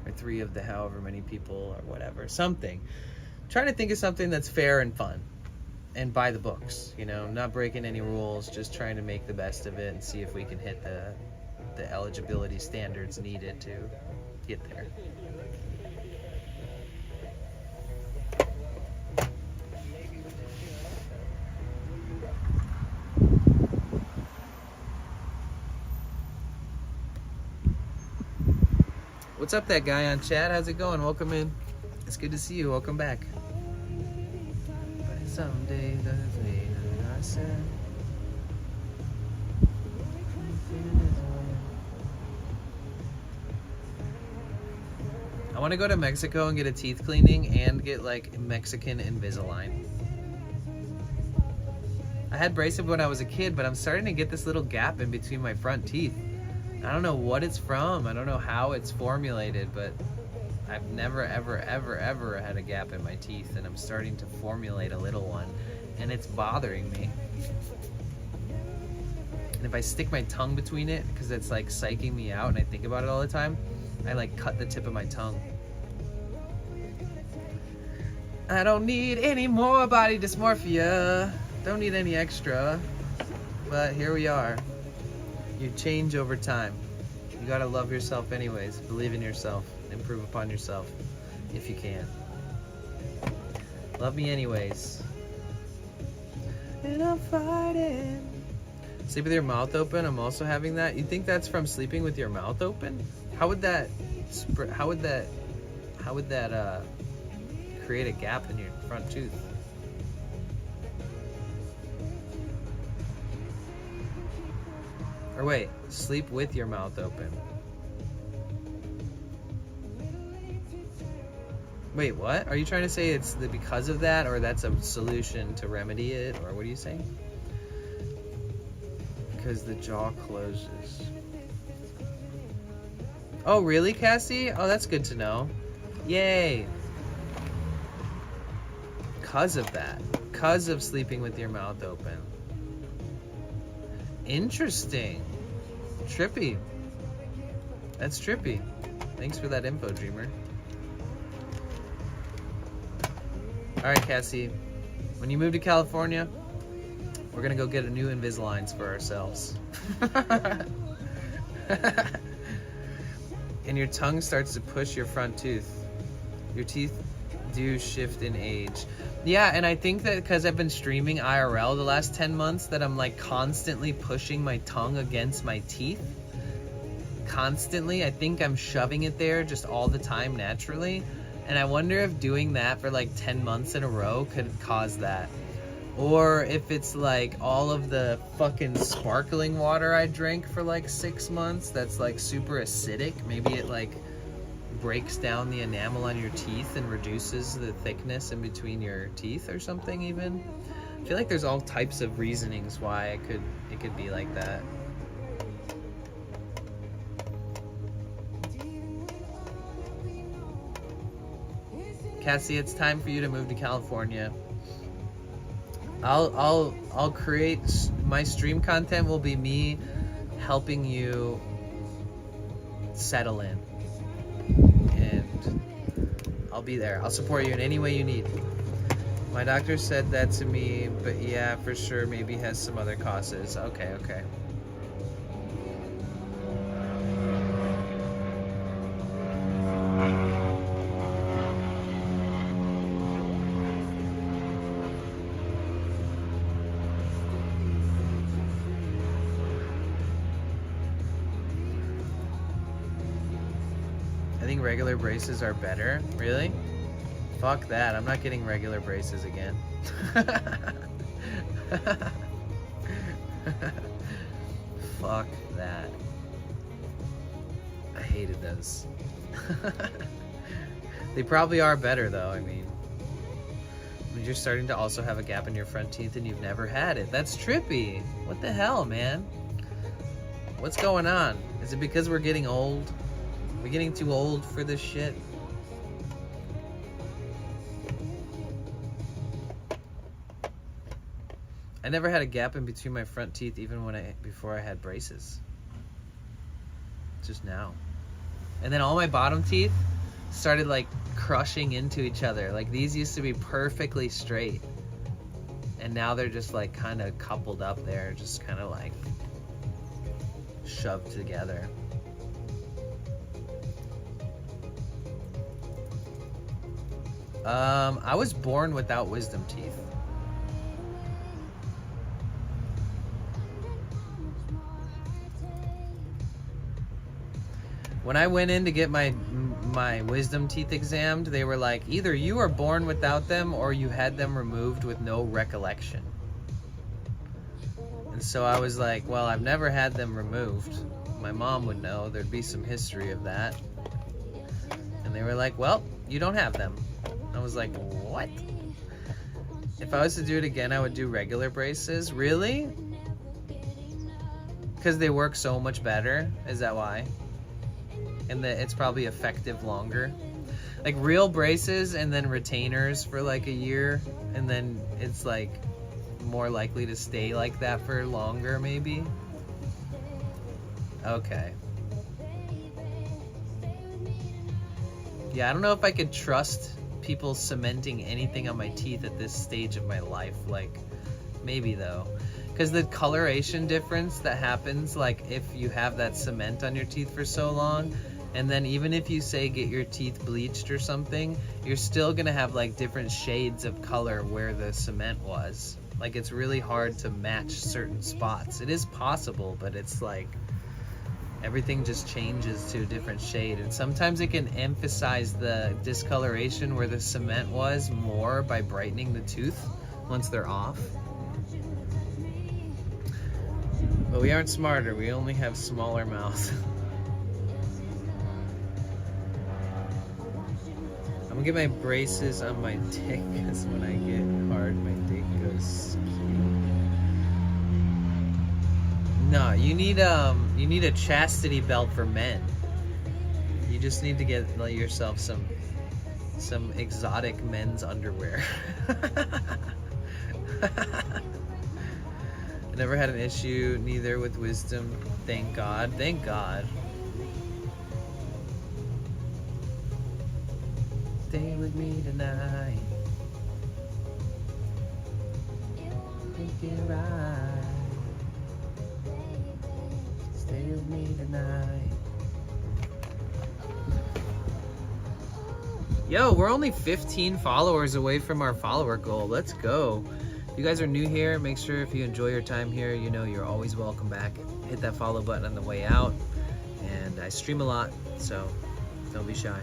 Speaker 2: or 3 of the however many people or whatever, something. Trying to think of something that's fair and fun and by the books, you know, not breaking any rules, just trying to make the best of it and see if we can hit the eligibility standards needed to get there. What's up, that guy on chat? How's it going? Welcome in. It's good to see you. Welcome back. But someday the way that I said. I want to go to Mexico and get a teeth cleaning and get like Mexican Invisalign. I had braces when I was a kid, but I'm starting to get this little gap in between my front teeth. I don't know what it's from. I don't know how it's formulated, but I've never, ever, ever, ever had a gap in my teeth, and I'm starting to formulate a little one, and it's bothering me. And if I stick my tongue between it, because it's like psyching me out and I think about it all the time, I like cut the tip of my tongue. I don't need any more body dysmorphia. Don't need any extra. But here we are. You change over time. You gotta love yourself anyways. Believe in yourself. Improve upon yourself if you can. Love me anyways. And I'm fighting. Sleep with your mouth open. I'm also having that. You think that's from sleeping with your mouth open? How would that create a gap in your front tooth? Or wait, sleep with your mouth open. Wait, what? Are you trying to say it's because of that, or that's a solution to remedy it, or what are you saying? Because the jaw closes. Oh, really, Cassie? Oh, that's good to know. Yay. Because of that. Because of sleeping with your mouth open. Interesting. Trippy. That's trippy. Thanks for that info, Dreamer. Alright, Cassie. When you move to California, we're gonna go get a new Invisaligns for ourselves. And your tongue starts to push your front tooth. Your teeth do shift in age. Yeah, and I think that because I've been streaming IRL the last 10 months, that I'm like constantly pushing my tongue against my teeth. Constantly. I think I'm shoving it there just all the time naturally. And I wonder if doing that for like 10 months in a row could cause that. Or if it's like all of the fucking sparkling water I drank for like 6 months that's like super acidic. Maybe it like breaks down the enamel on your teeth and reduces the thickness in between your teeth or something even. I feel like there's all types of reasonings why it could be like that. Cassie, it's time for you to move to California. I'll create my stream content will be me helping you settle in, and I'll be there. I'll support you in any way you need. My doctor said that to me, but yeah, for sure, maybe has some other causes. Okay. I think regular braces are better. Really? Fuck that. I'm not getting regular braces again. Fuck that. I hated those. They probably are better though, I mean. When you're starting to also have a gap in your front teeth and you've never had it. That's trippy. What the hell, man? What's going on? Is it because we're getting old? Are we getting too old for this shit? I never had a gap in between my front teeth even before I had braces. Just now. And then all my bottom teeth started like crushing into each other. Like these used to be perfectly straight. And now they're just like kind of coupled up there, just kind of like shoved together. I was born without wisdom teeth. When I went in to get my wisdom teeth examined, they were like, either you were born without them or you had them removed with no recollection. And so I was like, well, I've never had them removed. My mom would know. There'd be some history of that. And they were like, well, you don't have them. I was like, what? If I was to do it again, I would do regular braces. Really? Because they work so much better? Is that why? And that it's probably effective longer? Like real braces and then retainers for like a year, and then it's like more likely to stay like that for longer, maybe? Okay. Yeah, I don't know if I could trust people cementing anything on my teeth at this stage of my life. Like, maybe though. Because the coloration difference that happens, like if you have that cement on your teeth for so long, and then even if you say get your teeth bleached or something, you're still gonna have like different shades of color where the cement was. Like it's really hard to match certain spots. It is possible, but it's like everything just changes to a different shade, and sometimes it can emphasize the discoloration where the cement was more by brightening the tooth once they're off. But we aren't smarter, we only have smaller mouths. I'm gonna get my braces on my dick, because when I get hard, my dick goes skew. No, you need a chastity belt for men. You just need to get yourself some exotic men's underwear. I never had an issue, neither with wisdom. Thank God. Thank God. Stay with me tonight. Make it right. Stay with me tonight. Yo, we're only 15 followers away from our follower goal. Let's go. If you guys are new here, make sure if you enjoy your time here, you know you're always welcome back. Hit that follow button on the way out. And I stream a lot, so don't be shy.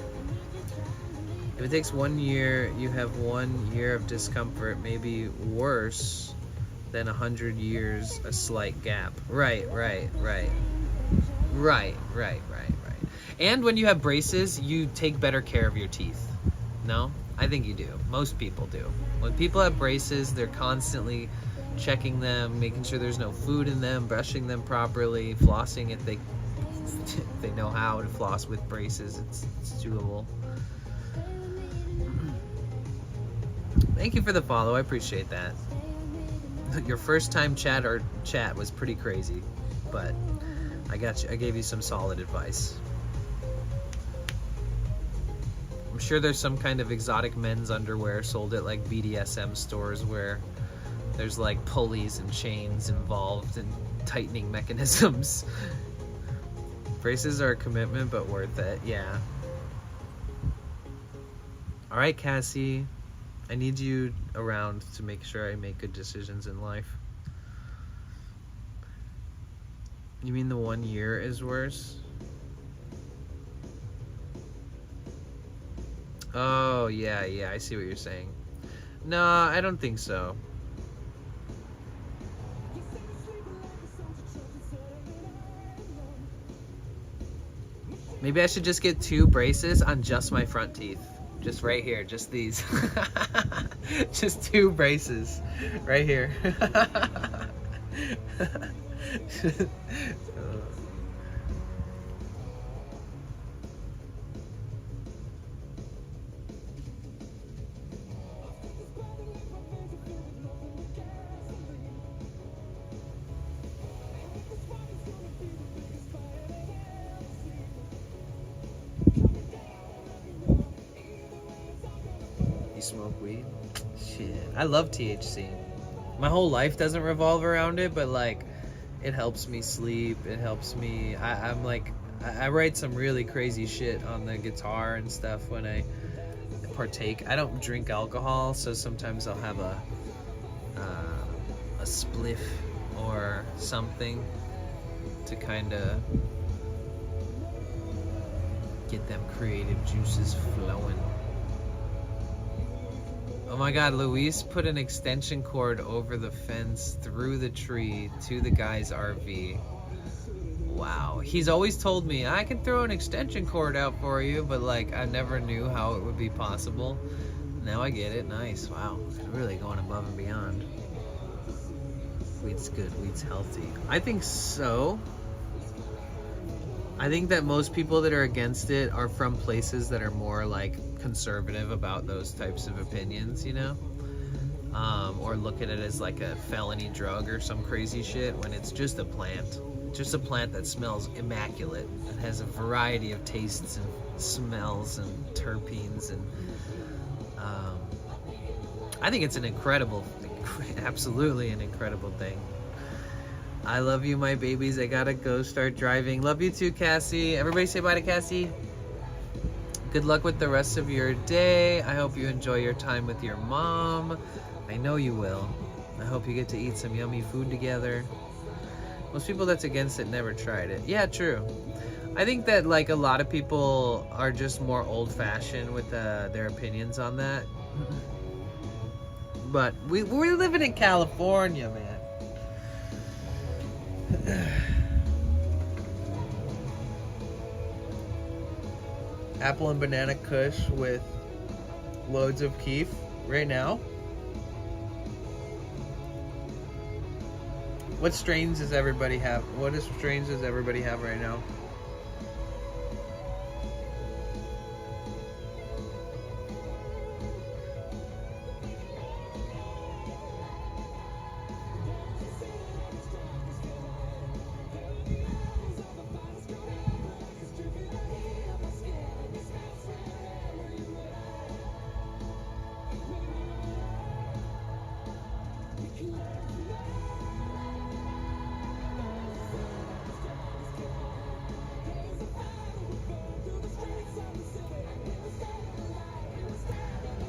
Speaker 2: If it takes 1 year, you have 1 year of discomfort, maybe worse than 100 years, a slight gap. Right. And when you have braces, you take better care of your teeth. No? I think you do. Most people do. When people have braces, they're constantly checking them, making sure there's no food in them, brushing them properly, flossing if they know how to floss with braces. It's doable. Thank you for the follow. I appreciate that. Your first time chat was pretty crazy, but I got you. I gave you some solid advice. I'm sure there's some kind of exotic men's underwear sold at like BDSM stores where there's like pulleys and chains involved and tightening mechanisms. Braces are a commitment, but worth it. Yeah. All right, Cassie. I need you around to make sure I make good decisions in life. You mean the 1 year is worse? Oh, yeah, I see what you're saying. No, I don't think so. Maybe I should just get 2 braces on just my front teeth. Just right here, just these. Just 2 braces right here. Smoke weed? Shit. I love THC. My whole life doesn't revolve around it, but like it helps me sleep. It helps me. I'm like, I write some really crazy shit on the guitar and stuff when I partake. I don't drink alcohol, so sometimes I'll have a spliff or something to kind of get them creative juices flowing. Oh my God, Luis put an extension cord over the fence through the tree to the guy's RV. Wow. He's always told me, I can throw an extension cord out for you, but like I never knew how it would be possible. Now I get it. Nice. Wow. Really going above and beyond. Wheat's good. Wheat's healthy. I think so. I think that most people that are against it are from places that are more like conservative about those types of opinions, you know? Or look at it as like a felony drug or some crazy shit when it's just a plant. Just a plant that smells immaculate and has a variety of tastes and smells and terpenes, and I think it's an incredible, absolutely an incredible thing. I love you, my babies. I gotta go start driving. Love you too, Cassie. Everybody say bye to Cassie. Good luck with the rest of your day. I hope you enjoy your time with your mom. I know you will. I hope you get to eat some yummy food together. Most people that's against it never tried it. Yeah, true. I think that like a lot of people are just more old-fashioned with their opinions on that. But we're living in California, man. Apple and banana kush with loads of keef right now. What strains does everybody have? What strains does everybody have right now?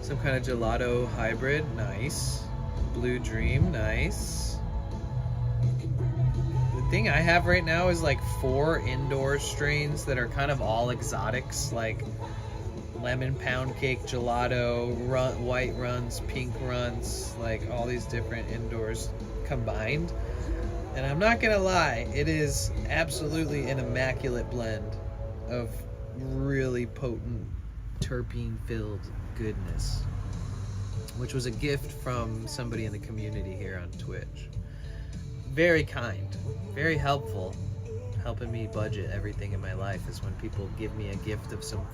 Speaker 2: Some kind of gelato hybrid, nice. Blue Dream, nice. The thing I have right now is like 4 indoor strains that are kind of all exotics, like lemon pound cake gelato, white runs, pink runs, like all these different indoors combined. And I'm not gonna lie, it is absolutely an immaculate blend of really potent terpene-filled goodness, which was a gift from somebody in the community here on Twitch. Very kind, very helpful, helping me budget everything in my life is when people give me a gift of some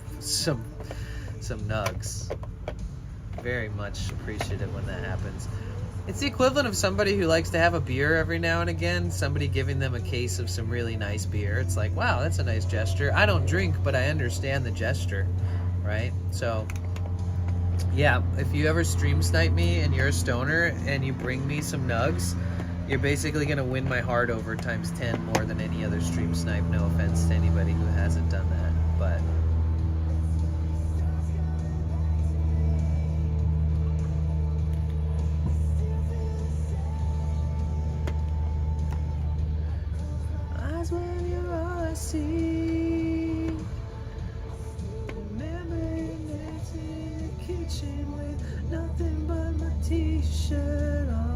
Speaker 2: nugs. Very much appreciative when that happens. It's the equivalent of somebody who likes to have a beer every now and again, somebody giving them a case of some really nice beer. It's like, wow, that's a nice gesture. I don't drink, but I understand the gesture, right? So yeah, if you ever stream snipe me and you're a stoner and you bring me some nugs, you're basically gonna win my heart over times 10 more than any other stream snipe. No offense to anybody who hasn't done that, but eyes when you're all I see. Remembering that's in the kitchen with nothing but my t-shirt on.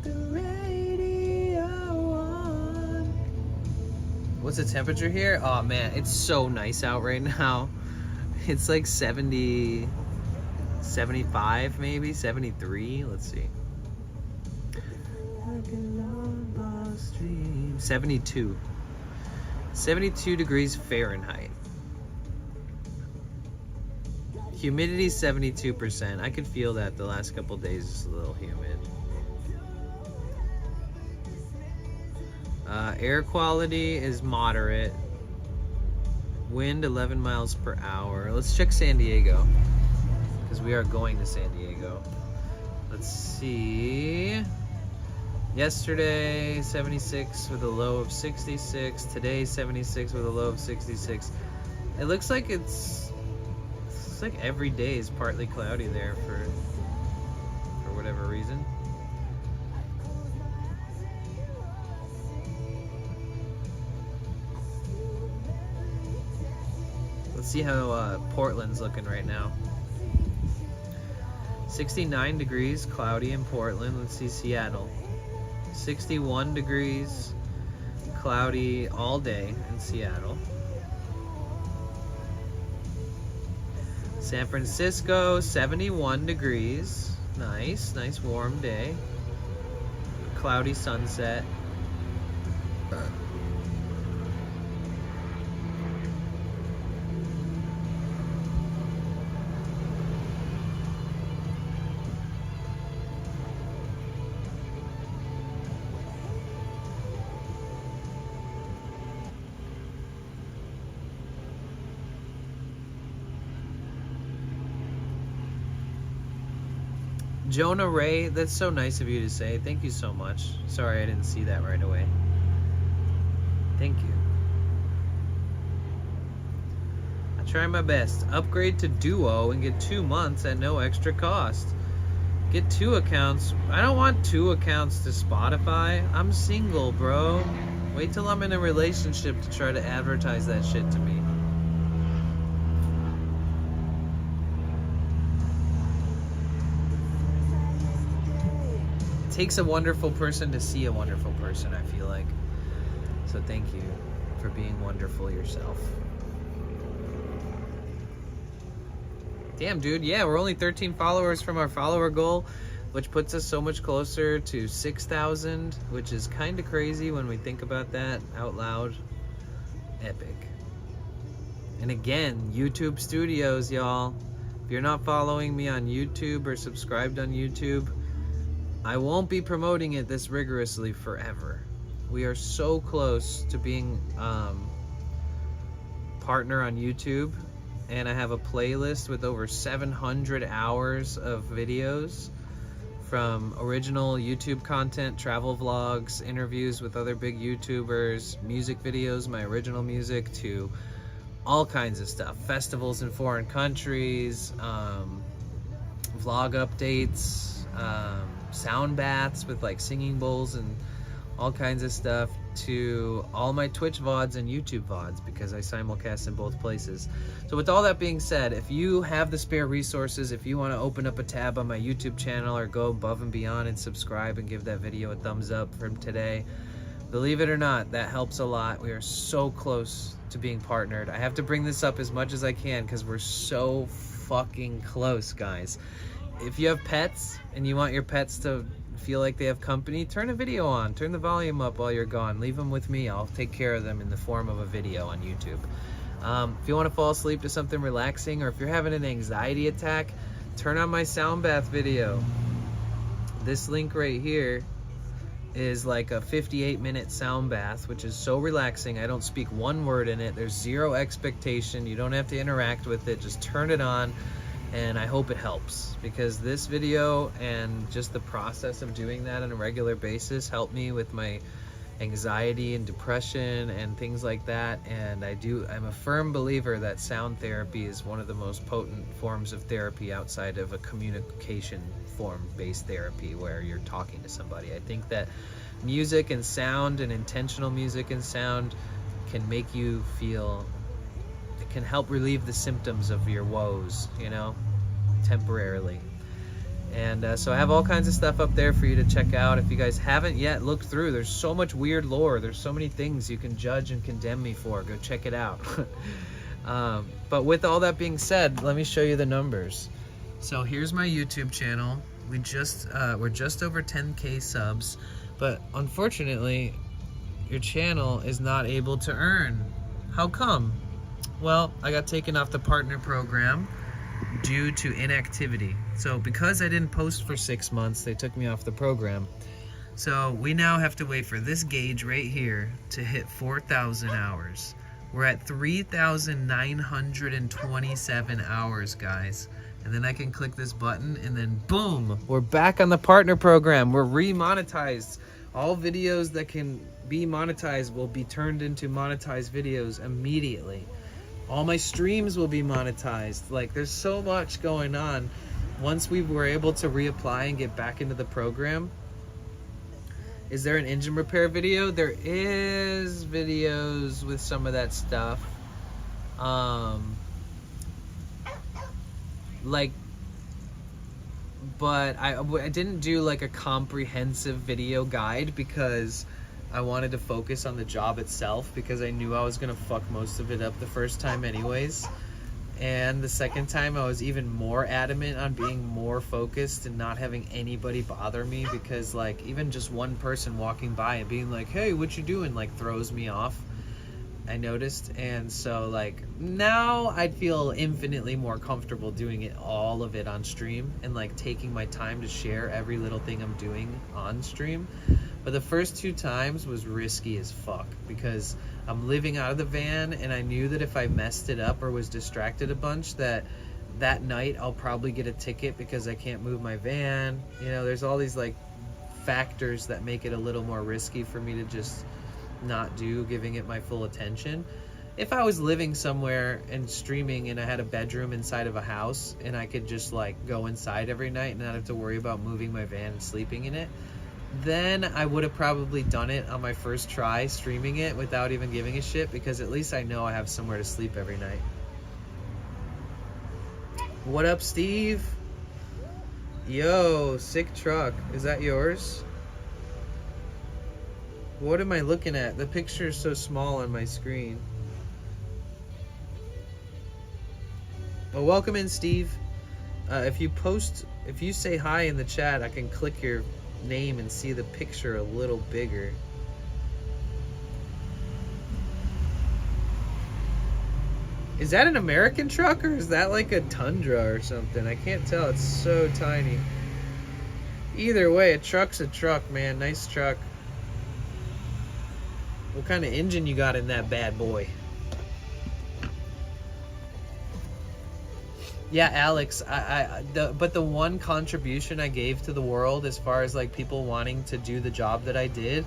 Speaker 2: The radio on. What's the temperature here? Oh man, it's so nice out right now. It's like 70, 75 maybe, 73. Let's see. 72. 72 degrees Fahrenheit. Humidity 72%. I could feel that the last couple days is a little humid. Air quality is moderate. Wind 11 miles per hour. Let's check San Diego, because we are going to San Diego. Let's see. Yesterday 76 with a low of 66. Today 76 with a low of 66. It looks like it's like every day is partly cloudy there for whatever reason. Let's see how Portland's looking right now. 69 degrees, cloudy in Portland. Let's see Seattle. 61 degrees, cloudy all day in Seattle. San Francisco, 71 degrees. Nice warm day. Cloudy sunset. Jonah Ray, that's so nice of you to say. Thank you so much. Sorry I didn't see that right away. Thank you. I try my best. Upgrade to Duo and get 2 months at no extra cost. Get 2 accounts. I don't want 2 accounts to Spotify. I'm single, bro. Wait till I'm in a relationship to try to advertise that shit to me. Takes a wonderful person to see a wonderful person, I feel like. So thank you for being wonderful yourself. Damn, dude. Yeah, we're only 13 followers from our follower goal, which puts us so much closer to 6,000, which is kind of crazy when we think about that out loud. Epic. And again, YouTube Studios, y'all. If you're not following me on YouTube or subscribed on YouTube, I won't be promoting it this rigorously forever. We are so close to being partner on YouTube, and I have a playlist with over 700 hours of videos, from original YouTube content, travel vlogs, interviews with other big YouTubers, music videos, my original music, to all kinds of stuff, festivals in foreign countries, vlog updates, sound baths with like singing bowls and all kinds of stuff, to all my Twitch VODs and YouTube VODs, because I simulcast in both places. So with all that being said, if you have the spare resources, if you want to open up a tab on my YouTube channel or go above and beyond and subscribe and give that video a thumbs up from today, believe it or not, that helps a lot. We are so close to being partnered. I have to bring this up as much as I can because we're so fucking close, guys. If you have pets and you want your pets to feel like they have company, turn a video on, turn the volume up while you're gone, leave them with me. I'll take care of them in the form of a video on YouTube. If you want to fall asleep to something relaxing, or if you're having an anxiety attack, turn on my sound bath video. This link right here is like a 58-minute sound bath, which is so relaxing. I don't speak one word in it. There's zero expectation. You don't have to interact with it. Just turn it on. And I hope it helps, because this video and just the process of doing that on a regular basis helped me with my anxiety and depression and things like that. And I'm a firm believer that sound therapy is one of the most potent forms of therapy outside of a communication form-based therapy where you're talking to somebody. I think that music and sound, and intentional music and sound, can make you feel, it can help relieve the symptoms of your woes, you know, temporarily. And so I have all kinds of stuff up there for you to check out. If you guys haven't yet looked through, there's so much weird lore. There's so many things you can judge and condemn me for. Go check it out. But with all that being said, let me show you the numbers. So here's my YouTube channel. We're just over 10K subs, but unfortunately, your channel is not able to earn. How come? Well, I got taken off the partner program due to inactivity. So because I didn't post for 6 months, they took me off the program. So we now have to wait for this gauge right here to hit 4,000 hours. We're at 3,927 hours, guys. And then I can click this button and then boom, we're back on the partner program. We're remonetized. All videos that can be monetized will be turned into monetized videos immediately. All my streams will be monetized. Like, there's so much going on. Once we were able to reapply and get back into the program. Is there an engine repair video? There is videos with some of that stuff. Like but I didn't do like a comprehensive video guide because I wanted to focus on the job itself, because I knew I was gonna fuck most of it up the first time anyways. And the second time I was even more adamant on being more focused and not having anybody bother me, because like even just one person walking by and being like, hey, what you doing, like throws me off, I noticed. And so like now I'd feel infinitely more comfortable doing it, all of it on stream, and like taking my time to share every little thing I'm doing on stream. But the first 2 times was risky as fuck, because I'm living out of the van, and I knew that if I messed it up or was distracted a bunch, that night I'll probably get a ticket because I can't move my van. You know, there's all these like factors that make it a little more risky for me to just not do, giving it my full attention. If I was living somewhere and streaming and I had a bedroom inside of a house and I could just like go inside every night and not have to worry about moving my van and sleeping in it, then I would have probably done it on my first try streaming it without even giving a shit, because at least I know I have somewhere to sleep every night. What up, Steve? Yo, sick truck. Is that yours? What am I looking at? The picture is so small on my screen. Well, welcome in, Steve. If you say hi in the chat, I can click your name and see the picture a little bigger. Is that an American truck, or is that like a Tundra or something? I can't tell, it's so tiny. Either way, a truck's a truck, man. Nice truck. What kind of engine you got in that bad boy? Yeah, Alex, but the one contribution I gave to the world as far as like people wanting to do the job that I did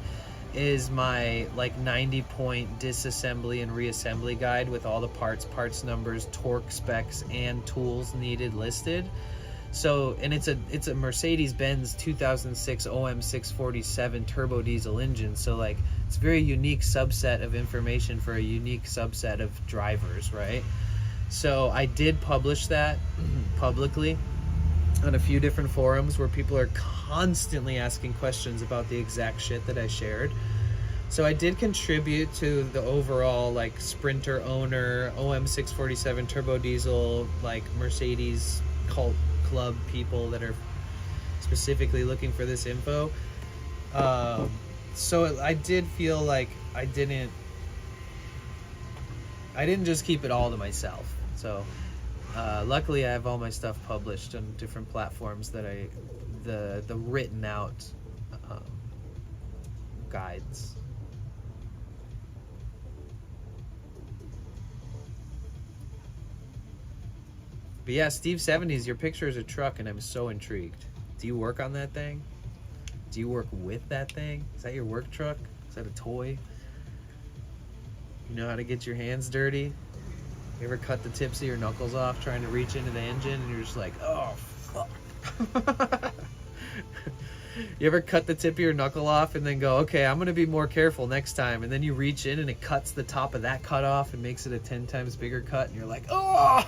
Speaker 2: is my like 90-point disassembly and reassembly guide with all the parts numbers, torque specs, and tools needed listed. So, and it's a Mercedes-Benz 2006 OM647 turbo diesel engine. So like it's a very unique subset of information for a unique subset of drivers, right? So I did publish that publicly on a few different forums where people are constantly asking questions about the exact shit that I shared. So I did contribute to the overall like Sprinter owner, OM647 turbo diesel, like Mercedes cult club people that are specifically looking for this info. So I did feel like I didn't just keep it all to myself. So luckily I have all my stuff published on different platforms that the written out guides. But yeah, Steve 70s, your picture is a truck and I'm so intrigued. Do you work on that thing? Do you work with that thing? Is that your work truck? Is that a toy? You know how to get your hands dirty? You ever cut the tips of your knuckles off trying to reach into the engine and you're just like, oh, fuck. You ever cut the tip of your knuckle off and then go, okay, I'm going to be more careful next time. And then you reach in and it cuts the top of that cut off and makes it a 10 times bigger cut. And you're like, oh.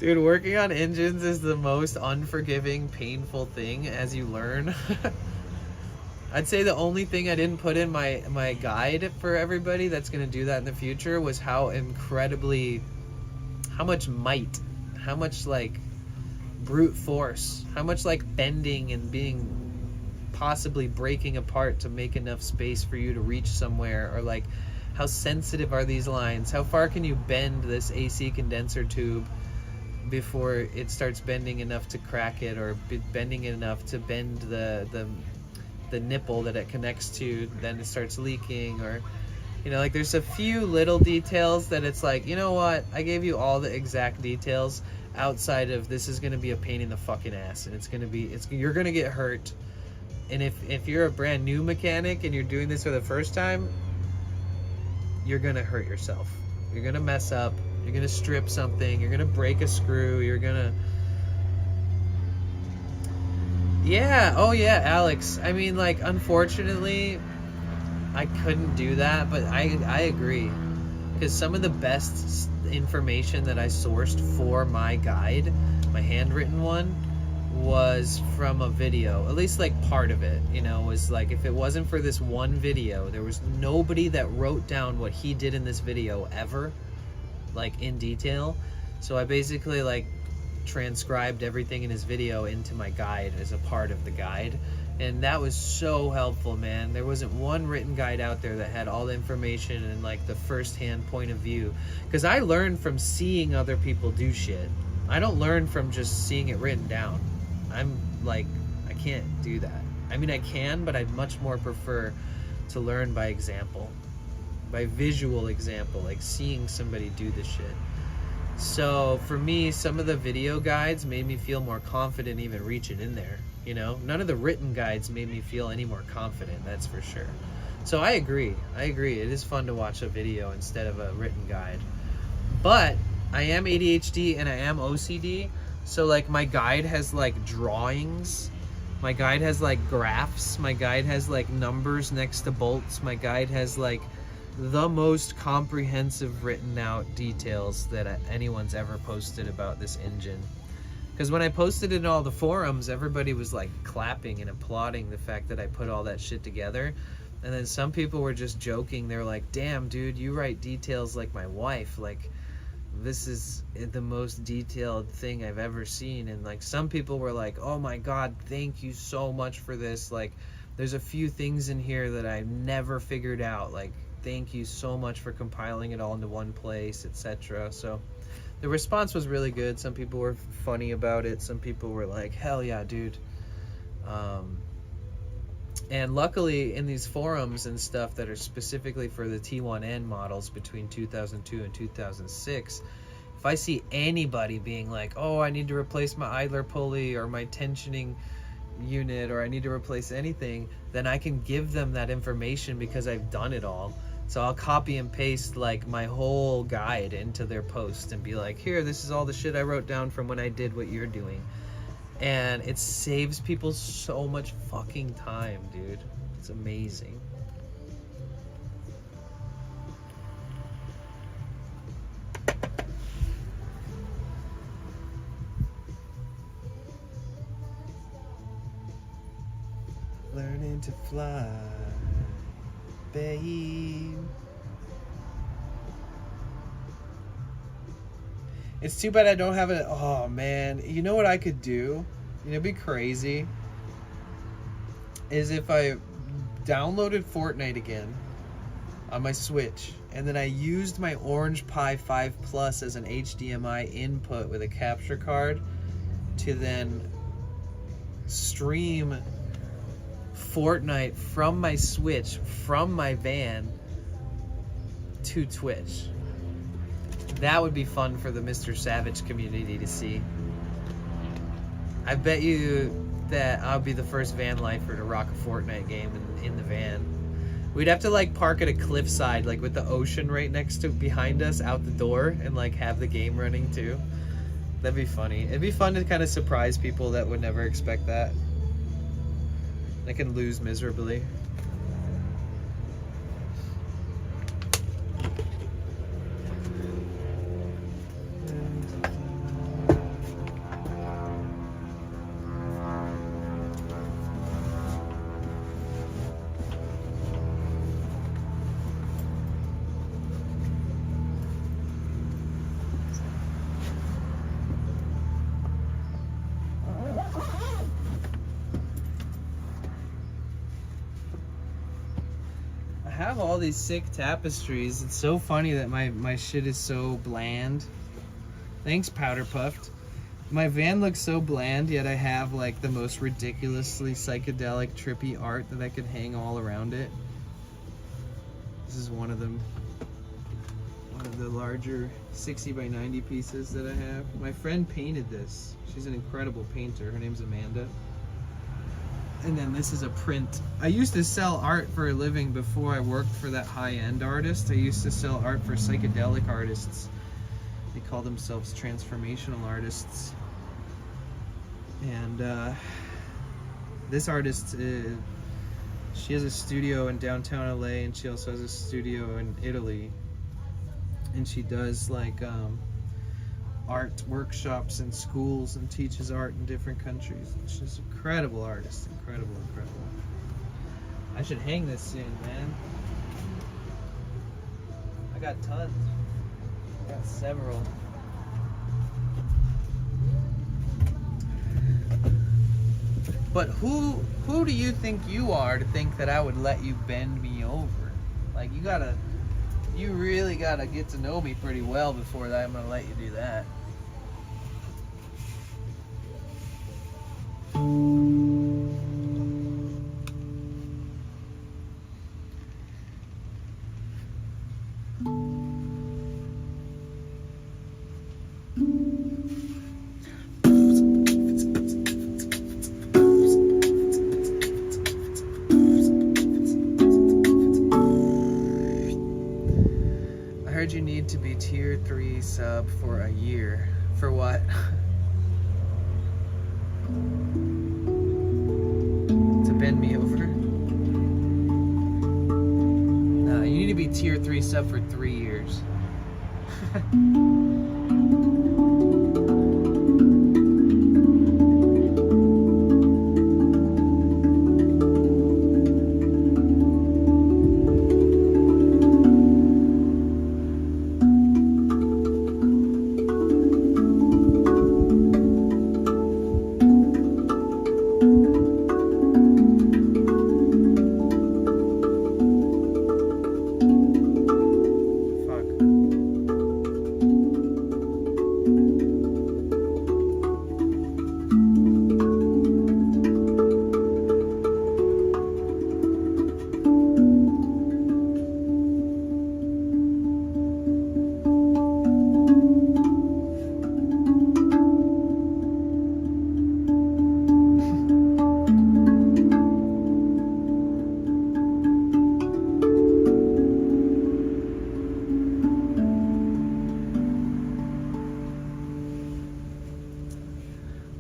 Speaker 2: Dude, working on engines is the most unforgiving, painful thing as you learn. I'd say the only thing I didn't put in my guide for everybody that's going to do that in the future was how much might, how much like brute force, how much like bending and being possibly breaking apart to make enough space for you to reach somewhere, or like how sensitive are these lines, how far can you bend this AC condenser tube before it starts bending enough to crack it, or bending it enough to bend the nipple that it connects to, then it starts leaking. Or you know, like there's a few little details that it's like, you know what, I gave you all the exact details outside of this is going to be a pain in the fucking ass, and you're going to get hurt. And if you're a brand new mechanic and you're doing this for the first time, you're going to hurt yourself. You're going to mess up, you're going to strip something, you're going to break a screw, you're going to... Yeah, oh yeah, Alex. I mean, like, unfortunately, I couldn't do that, but I agree. Because some of the best information that I sourced for my guide my handwritten one, was from a video. At least like part of it, you know, was like, if it wasn't for this one video, there was nobody that wrote down what he did in this video ever, like in detail. So I basically like transcribed everything in his video into my guide as a part of the guide, and that was so helpful, man. There wasn't one written guide out there that had all the information and like the first-hand point of view, because I learn from seeing other people do shit. I don't learn from just seeing it written down. I'm like, I can't do that. I mean, I can, but I'd much more prefer to learn by example, by visual example, like seeing somebody do the shit. So for me, some of the video guides made me feel more confident even reaching in there, you know? None of the written guides made me feel any more confident, that's for sure. So I agree. It is fun to watch a video instead of a written guide. But I am ADHD and I am OCD, so like my guide has like drawings, my guide has like graphs, my guide has like numbers next to bolts, my guide has like the most comprehensive written out details that anyone's ever posted about this engine. Because when I posted it in all the forums, everybody was like clapping and applauding the fact that I put all that shit together. And then some people were just joking. They're like, damn dude, you write details like my wife. Like, this is the most detailed thing I've ever seen. And like some people were like, oh my god, thank you so much for this. Like, there's a few things in here that I never figured out. Like, thank you so much for compiling it all into one place, etc. So the response was really good. Some people were funny about it. Some people were like, hell yeah, dude. And luckily in these forums and stuff that are specifically for the T1N models between 2002 and 2006, if I see anybody being like, oh, I need to replace my idler pulley or my tensioning unit, or I need to replace anything, then I can give them that information because I've done it all. So I'll copy and paste like my whole guide into their post and be like, here, this is all the shit I wrote down from when I did what you're doing. And it saves people so much fucking time, dude. It's amazing. Learning to fly, babe. It's too bad I don't have it. Oh man, you know what I could do? You know, it'd be crazy. Is if I downloaded Fortnite again on my Switch, and then I used my Orange Pi 5 Plus as an HDMI input with a capture card to then stream Fortnite from my Switch, from my van to Twitch. That would be fun for the Mr. Savage community to see. I bet you that I'll be the first van lifer to rock a Fortnite game in the van. We'd have to like park at a cliffside, like with the ocean right next to behind us out the door, and like have the game running too. That'd be funny. It'd be fun to kind of surprise people that would never expect that. I can lose miserably. I have all these sick tapestries. It's so funny that my shit is so bland. Thanks, Powder Puffed. My van looks so bland, yet I have like the most ridiculously psychedelic, trippy art that I could hang all around it. This is one of them. One of the larger 60 by 90 pieces that I have. My friend painted this. She's an incredible painter. Her name's Amanda. And then this is a print. I used to sell art for a living before I worked for that high-end artist. I used to sell art for psychedelic artists. They call themselves transformational artists. And this artist, she has a studio in downtown LA, and she also has a studio in Italy. And she does like art workshops in schools and teaches art in different countries. It's just incredible artist, incredible. I should hang this soon, man. I got tons. I got several. But who do you think you are to think that I would let you bend me over? Like, you really gotta get to know me pretty well before I'm gonna let you do that. I heard you need to be tier 3 sub for a year. For what? To bend me over? No, you need to be tier 3 sub for 3 years.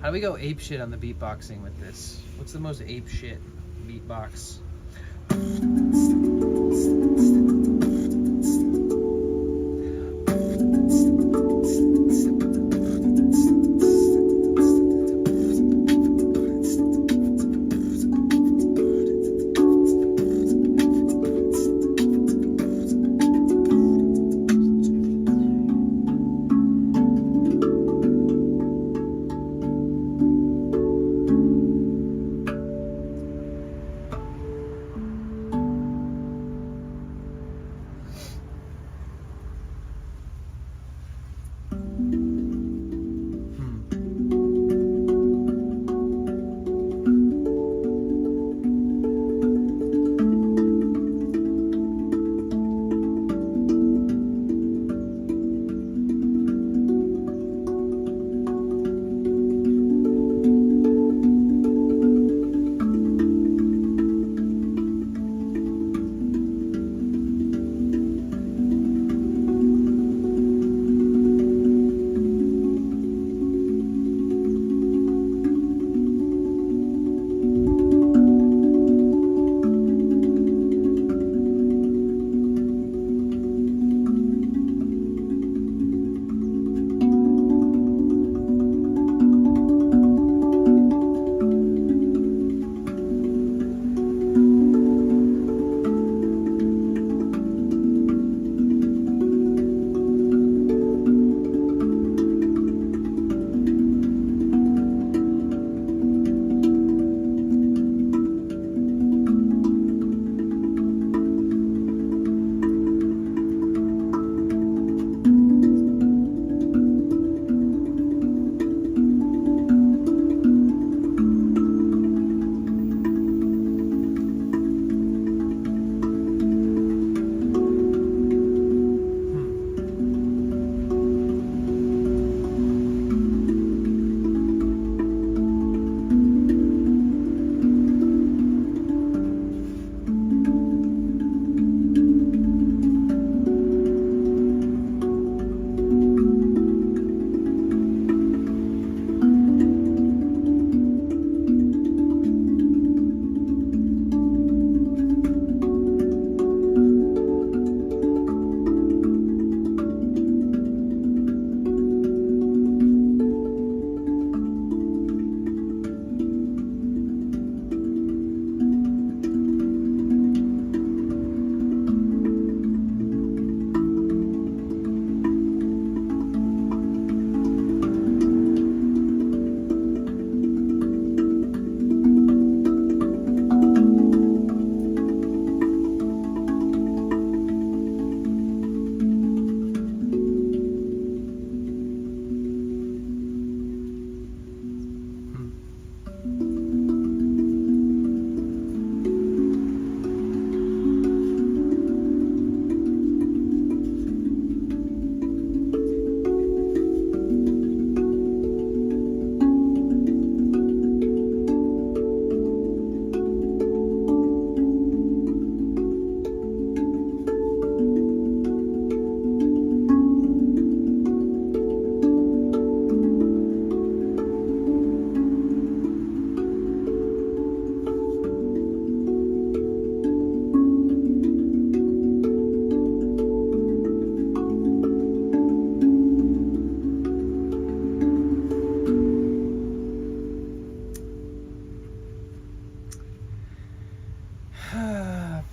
Speaker 2: How do we go ape shit on the beatboxing with this? What's the most ape shit beatbox?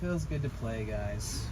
Speaker 2: Feels good to play, guys.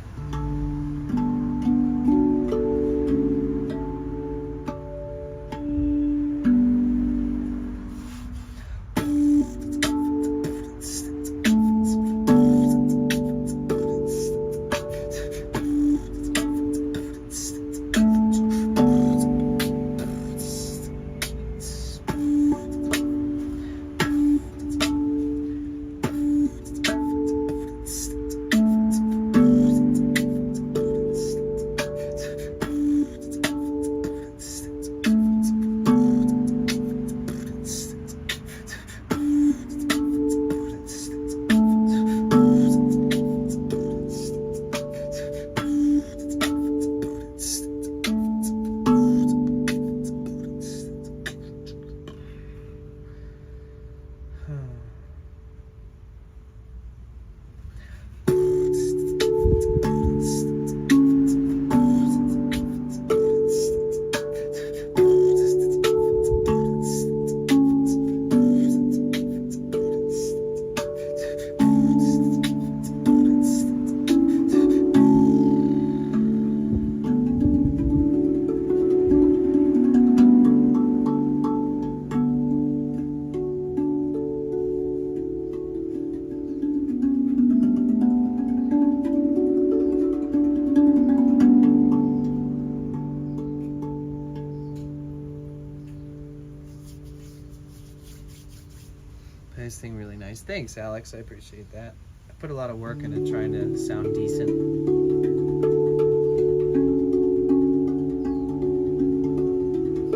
Speaker 2: This thing really nice. Thanks, Alex. I appreciate that. I put a lot of work into trying to sound decent.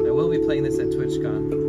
Speaker 2: I will be playing this at TwitchCon.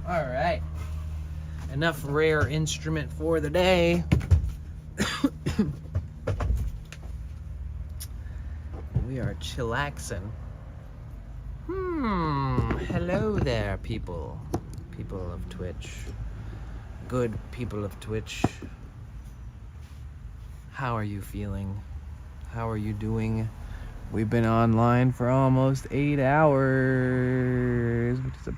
Speaker 2: All right. Enough rare instrument for the day. We are chillaxing. Hello there, people. People of Twitch. Good people of Twitch. How are you feeling? How are you doing? We've been online for almost 8 hours, which is a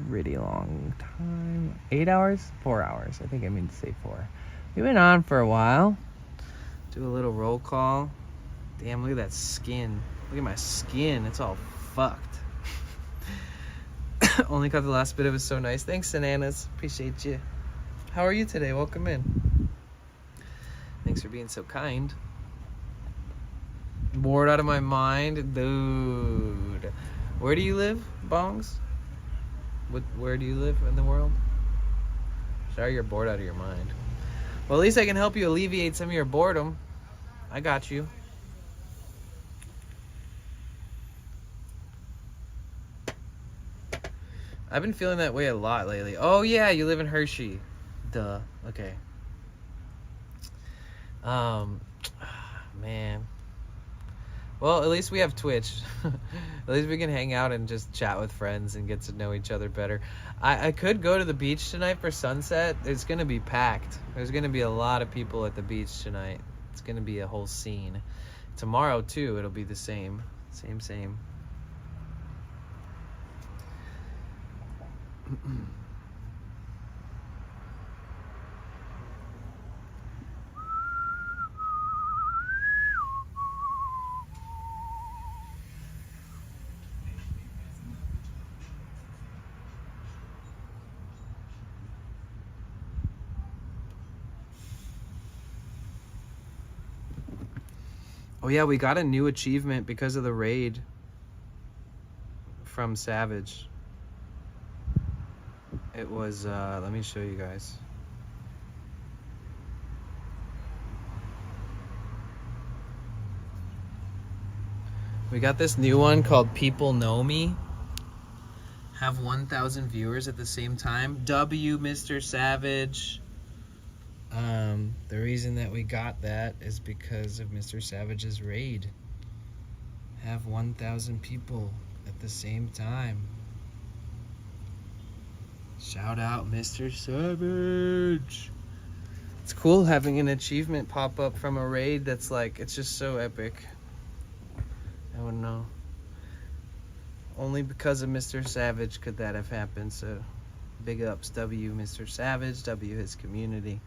Speaker 2: pretty long time. 8 hours? 4 hours. I think I mean to say 4. We've been on for a while. Do a little roll call. Damn, look at that skin. Look at my skin. It's all fucked. Only caught the last bit of it. So nice. Thanks, Bananas. Appreciate you. How are you today? Welcome in. Thanks for being so kind. Bored out of my mind, dude. Where do you live, Bongs? Where do you live in the world? Sorry, you're bored out of your mind. Well, at least I can help you alleviate some of your boredom. I got you. I've been feeling that way a lot lately. Oh yeah, you live in Hershey. Duh. Okay. Man. Well, at least we have Twitch. At least we can hang out and just chat with friends and get to know each other better. I could go to the beach tonight for sunset. It's going to be packed. There's going to be a lot of people at the beach tonight. It's going to be a whole scene. Tomorrow, too, it'll be the same. Same. Oh yeah, we got a new achievement because of the raid from Savage. It was, let me show you guys. We got this new one called People Know Me. Have 1,000 viewers at the same time. W, Mr. Savage. The reason that we got that is because of Mr. Savage's raid. Have 1,000 people at the same time. Shout out Mr. Savage. It's cool having an achievement pop up from a raid that's like, it's just so epic. I wouldn't know. Only because of Mr. Savage could that have happened, so big ups W Mr. Savage, W his community.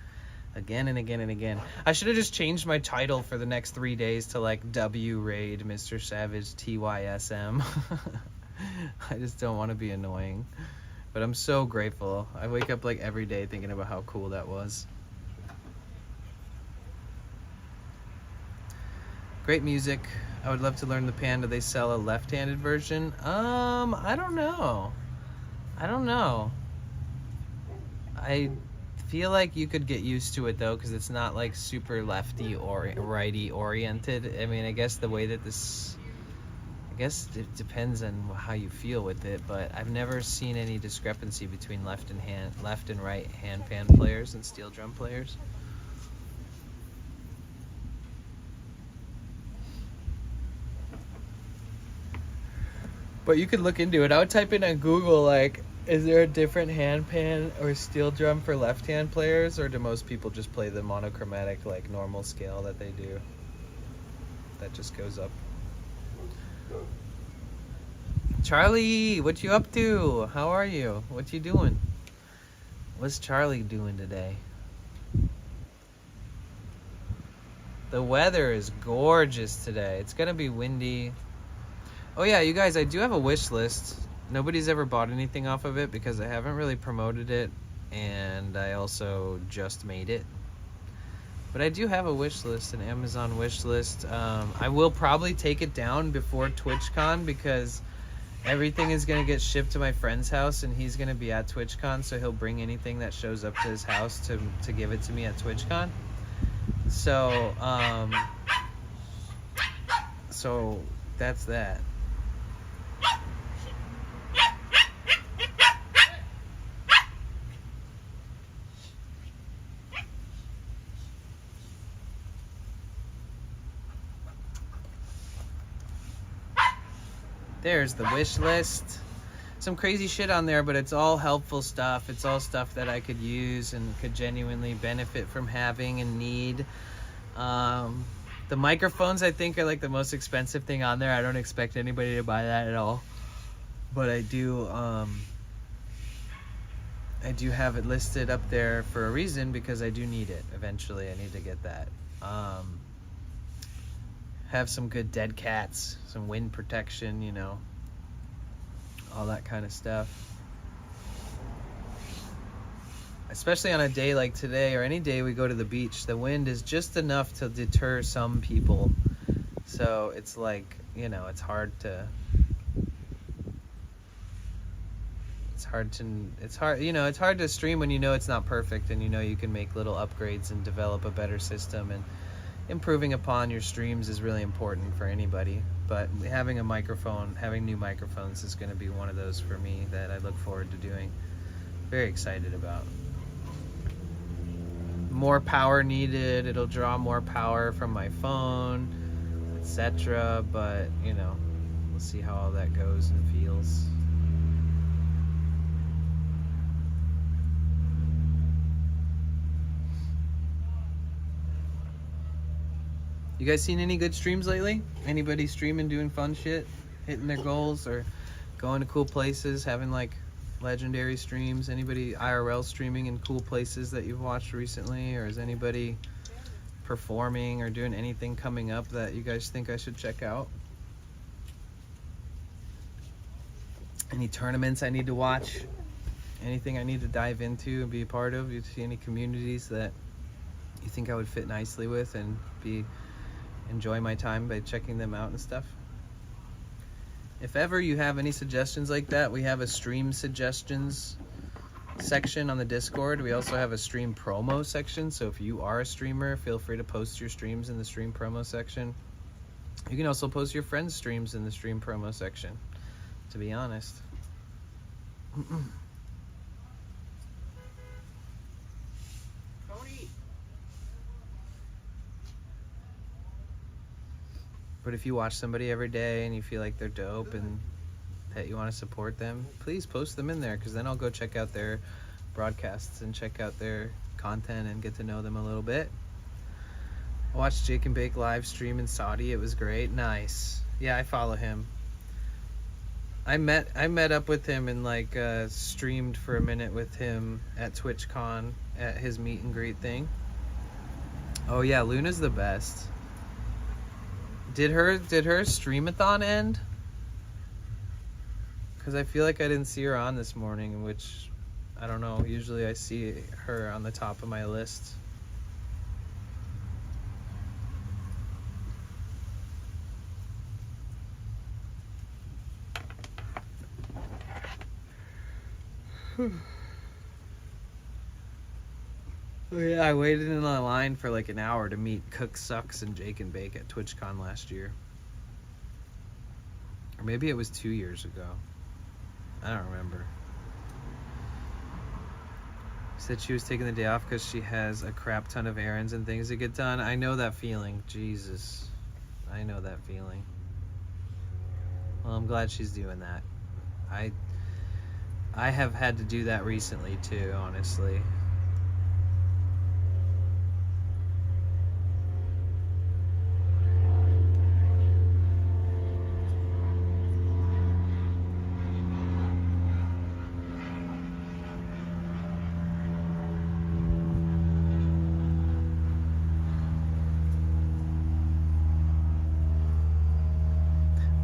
Speaker 2: Again and again and again. I should have just changed my title for the next 3 days to like W Raid Mr. Savage TYSM. I just don't want to be annoying. But I'm so grateful. I wake up like every day thinking about how cool that was. Great music. I would love to learn the pan. Do they sell a left-handed version? I don't know. I feel like you could get used to it though, because it's not like super lefty or righty oriented. I mean, I guess the way that this, I guess it depends on how you feel with it, but I've never seen any discrepancy between left and right hand pan players and steel drum players. But you could look into it. I would type in on Google, like, is there a different hand pan or steel drum for left-hand players, or do most people just play the monochromatic, like, normal scale that they do? That just goes up. Charlie, what you up to? How are you? What you doing? What's Charlie doing today? The weather is gorgeous today. It's gonna be windy. Oh yeah, you guys, I do have a wish list. Nobody's ever bought anything off of it because I haven't really promoted it, and I also just made it. But I do have a wish list, an Amazon wish list. I will probably take it down before TwitchCon because everything is going to get shipped to my friend's house, and he's going to be at TwitchCon, so he'll bring anything that shows up to his house to give it to me at TwitchCon. So, so that's that. There's the wish list. Some crazy shit on there, but it's all helpful stuff. It's all stuff that I could use and could genuinely benefit from having and need. The microphones, I think, are like the most expensive thing on there. I don't expect anybody to buy that at all, but I do have it listed up there for a reason, because I do need it eventually. I need to get that. Have some good dead cats, some wind protection, you know, all that kind of stuff. Especially on a day like today, or any day we go to the beach, the wind is just enough to deter some people. So it's like, you know, it's hard, you know, it's hard to stream when you know it's not perfect, and you know you can make little upgrades and develop a better system, and improving upon your streams is really important for anybody. But having a microphone, having new microphones is going to be one of those for me that I look forward to doing. Very excited about. More power needed, it'll draw more power from my phone, etc. But, you know, we'll see how all that goes and feels. You guys seen any good streams lately? Anybody streaming, doing fun shit, hitting their goals, or going to cool places, having like legendary streams? Anybody IRL streaming in cool places that you've watched recently? Or is anybody performing or doing anything coming up that you guys think I should check out? Any tournaments I need to watch? Anything I need to dive into and be a part of? You see any communities that you think I would fit nicely with and enjoy my time by checking them out and stuff? If ever you have any suggestions like that, we have a stream suggestions section on the Discord. We also have a stream promo section, so if you are a streamer, feel free to post your streams in the stream promo section. You can also post your friends' streams in the stream promo section, to be honest. But if you watch somebody every day and you feel like they're dope and that you want to support them, please post them in there, because then I'll go check out their broadcasts and check out their content and get to know them a little bit. I watched Jake and Bake live stream in Saudi. It was great. Nice. Yeah, I follow him. I met up with him and like streamed for a minute with him at TwitchCon at his meet and greet thing. Oh yeah, Luna's the best. Did her streamathon end? Because I feel like I didn't see her on this morning, which I don't know. Usually I see her on the top of my list. Oh yeah, I waited in a line for like an hour to meet Cook Sucks and Jake and Bake at TwitchCon last year. Or maybe it was 2 years ago. I don't remember. Said she was taking the day off because she has a crap ton of errands and things to get done. I know that feeling. Jesus. I know that feeling. Well, I'm glad she's doing that. I have had to do that recently too, honestly.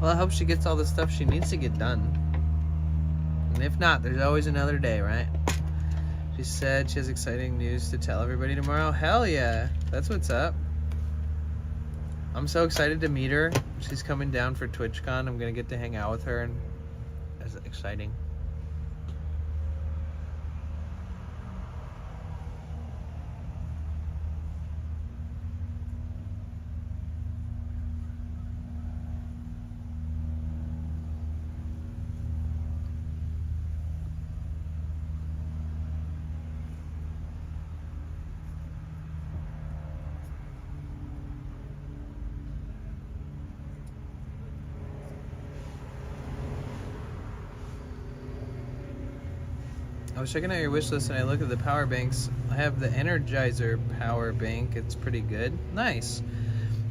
Speaker 2: Well, I hope she gets all the stuff she needs to get done. And if not, there's always another day, right? She said she has exciting news to tell everybody tomorrow. Hell yeah, that's what's up. I'm so excited to meet her. She's coming down for TwitchCon. I'm gonna get to hang out with her, and that's exciting. I was checking out your wish list and I look at the power banks. I have the Energizer power bank. It's pretty good. Nice.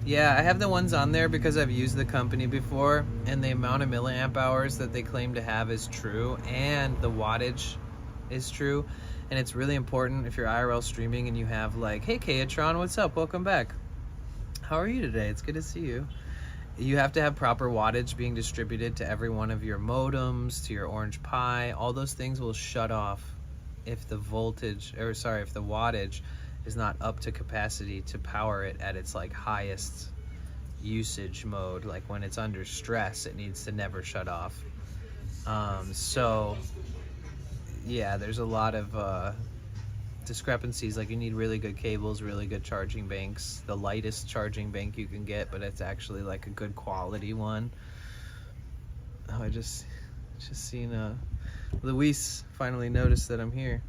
Speaker 2: Yeah, I have the ones on there because I've used the company before, and the amount of milliamp hours that they claim to have is true, and the wattage is true. And it's really important if you're IRL streaming and you have like, hey Katron, what's up? Welcome back. How are you today? It's good to see you. You have to have proper wattage being distributed to every one of your modems, to your Orange Pi. All those things will shut off if the voltage, or sorry, if the wattage is not up to capacity to power it at its like highest usage mode. Like when it's under stress, it needs to never shut off. So yeah, there's a lot of discrepancies. Like you need really good cables, really good charging banks, the lightest charging bank you can get, but it's actually like a good quality one. Oh, I just seen Luis finally noticed that I'm here.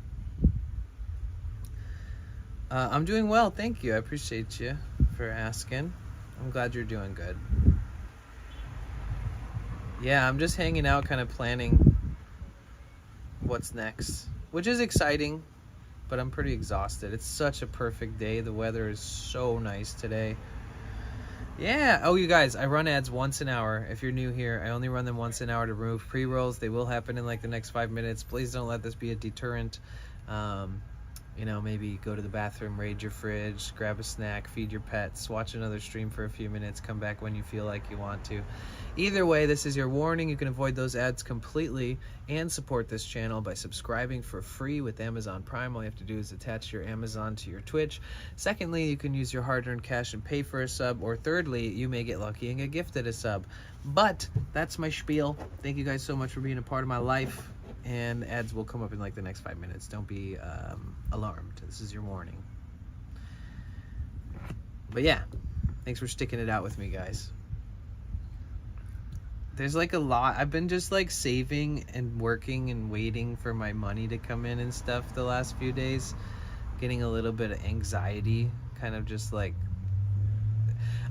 Speaker 2: I'm doing well, thank you. I appreciate you for asking. I'm glad you're doing good. Yeah, I'm just hanging out, kind of planning what's next, which is exciting, but I'm pretty exhausted. It's such a perfect day. The weather is so nice today. Yeah. Oh, you guys, I run ads once an hour. If you're new here, I only run them once an hour to remove pre-rolls. They will happen in like the next 5 minutes. Please don't let this be a deterrent. You know, maybe go to the bathroom, raid your fridge, grab a snack, feed your pets, watch another stream for a few minutes, come back when you feel like you want to. Either way, this is your warning. You can avoid those ads completely and support this channel by subscribing for free with Amazon Prime. All you have to do is attach your Amazon to your Twitch. Secondly, you can use your hard-earned cash and pay for a sub. Or thirdly, you may get lucky and get gifted a sub. But that's my spiel. Thank you guys so much for being a part of my life. And ads will come up in like the next 5 minutes. Don't be alarmed. This is your warning. But yeah, thanks for sticking it out with me, guys. There's like a lot. I've been just like saving and working and waiting for my money to come in and stuff the last few days. Getting a little bit of anxiety, kind of just like,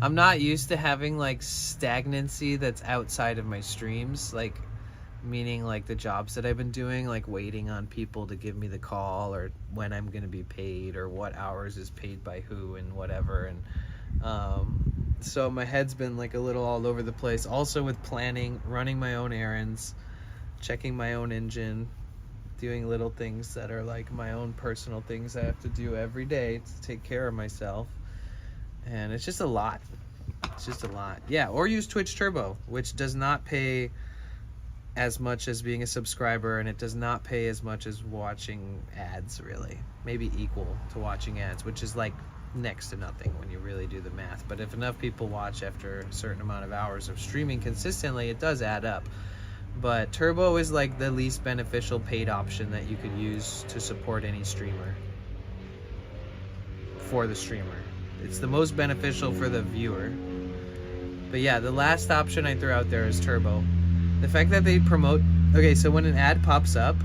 Speaker 2: I'm not used to having like stagnancy that's outside of my streams, like meaning like the jobs that I've been doing, like waiting on people to give me the call or when I'm gonna be paid or what hours is paid by who and whatever. And so my head's been like a little all over the place, also with planning, running my own errands, checking my own engine, doing little things that are like my own personal things I have to do every day to take care of myself. And it's just a lot. It's just a lot. Yeah, or use Twitch Turbo, which does not pay as much as being a subscriber, and it does not pay as much as watching ads, really. Maybe equal to watching ads, which is like next to nothing when you really do the math. But if enough people watch after a certain amount of hours of streaming consistently, it does add up. But Turbo is like the least beneficial paid option that you could use to support any streamer. For the streamer, it's the most beneficial for the viewer. But yeah, the last option I threw out there is Turbo. The fact that they promote, okay, so when an ad pops up,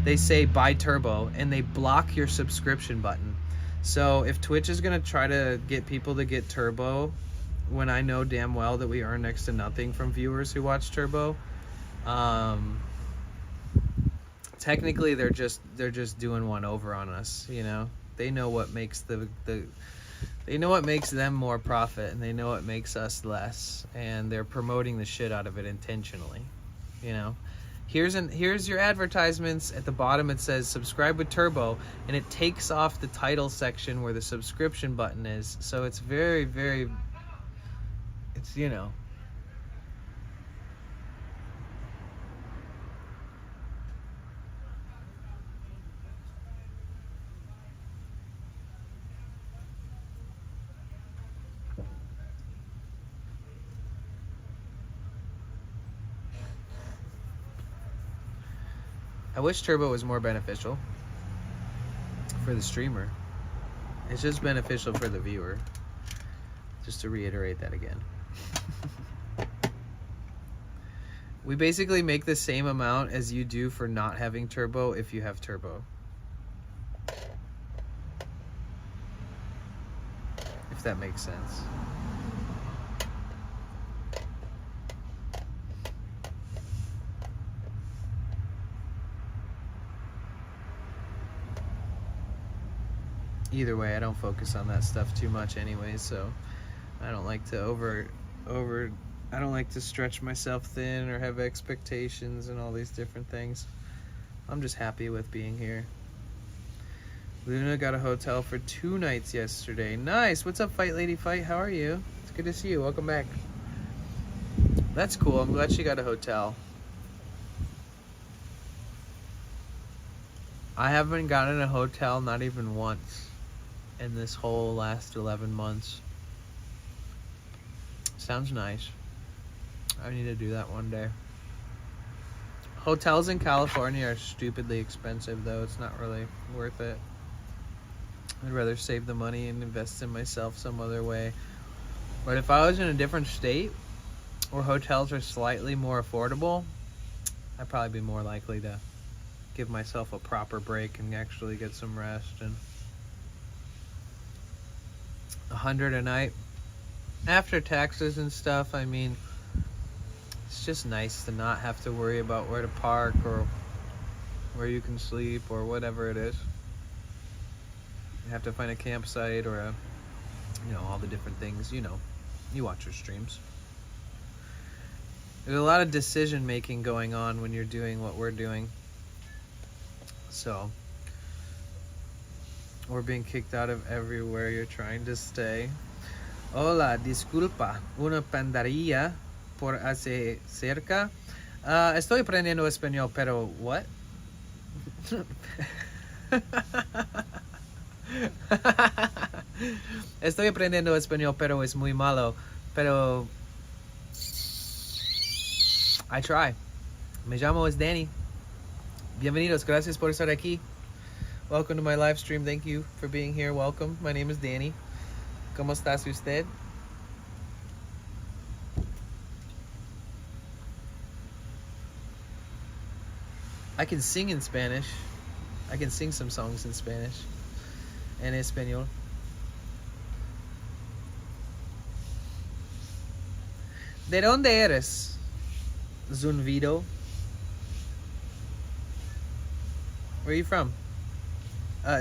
Speaker 2: they say buy Turbo and they block your subscription button. So if Twitch is gonna try to get people to get Turbo, when I know damn well that we earn next to nothing from viewers who watch Turbo, technically they're just doing one over on us, you know? They know what makes they know what makes them more profit, and they know what makes us less, and they're promoting the shit out of it intentionally. You know, here's your advertisements. At the bottom it says subscribe with Turbo, and it takes off the title section where the subscription button is. So it's very, very, it's, you know. I wish Turbo was more beneficial for the streamer. It's just beneficial for the viewer. Just to reiterate that again. We basically make the same amount as you do for not having Turbo if you have Turbo. If that makes sense. either way, I don't focus on that stuff too much anyway, so I don't like to I don't like to stretch myself thin or have expectations and all these different things. I'm just happy with being here. Luna got a hotel for 2 nights yesterday. Nice. What's up, Fight Lady Fight? How are you? It's good to see you. Welcome back. That's cool. I'm glad she got a hotel. I haven't gotten a hotel not even once in this whole last 11 months. Sounds nice. I need to do that one day. Hotels in California are stupidly expensive, though. It's not really worth it. I'd rather save the money and invest in myself some other way. But if I was in a different state where hotels are slightly more affordable, I'd probably be more likely to give myself a proper break and actually get some rest. And $100 a night after taxes and stuff, I mean, it's just nice to not have to worry about where to park or where you can sleep or whatever it is. You have to find a campsite or all the different things. You watch your streams. There's a lot of decision making going on when you're doing what we're doing. So we're being kicked out of everywhere you're trying to stay. Hola, disculpa, una pandarilla por hace cerca. Estoy aprendiendo español, pero what? Estoy aprendiendo español, pero es muy malo. Pero I try. Me llamo es Danny. Bienvenidos, gracias por estar aquí. Welcome to my live stream. Thank you for being here. Welcome. My name is Danny. ¿Cómo estás usted? I can sing in Spanish. I can sing some songs in Spanish and español. ¿De dónde eres? Zunvido. Where are you from?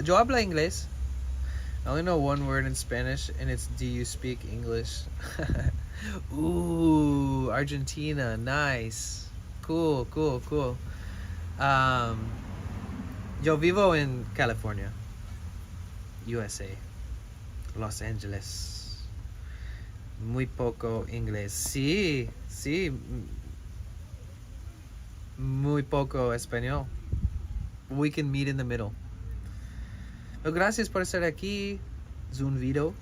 Speaker 2: Yo hablo inglés. I only know one word in Spanish, and it's do you speak English? Ooh, Argentina. Nice. Cool. Yo vivo en California, USA, Los Angeles. Muy poco inglés. Sí. Muy poco español. We can meet in the middle. Well, gracias por estar aquí, Zunvido.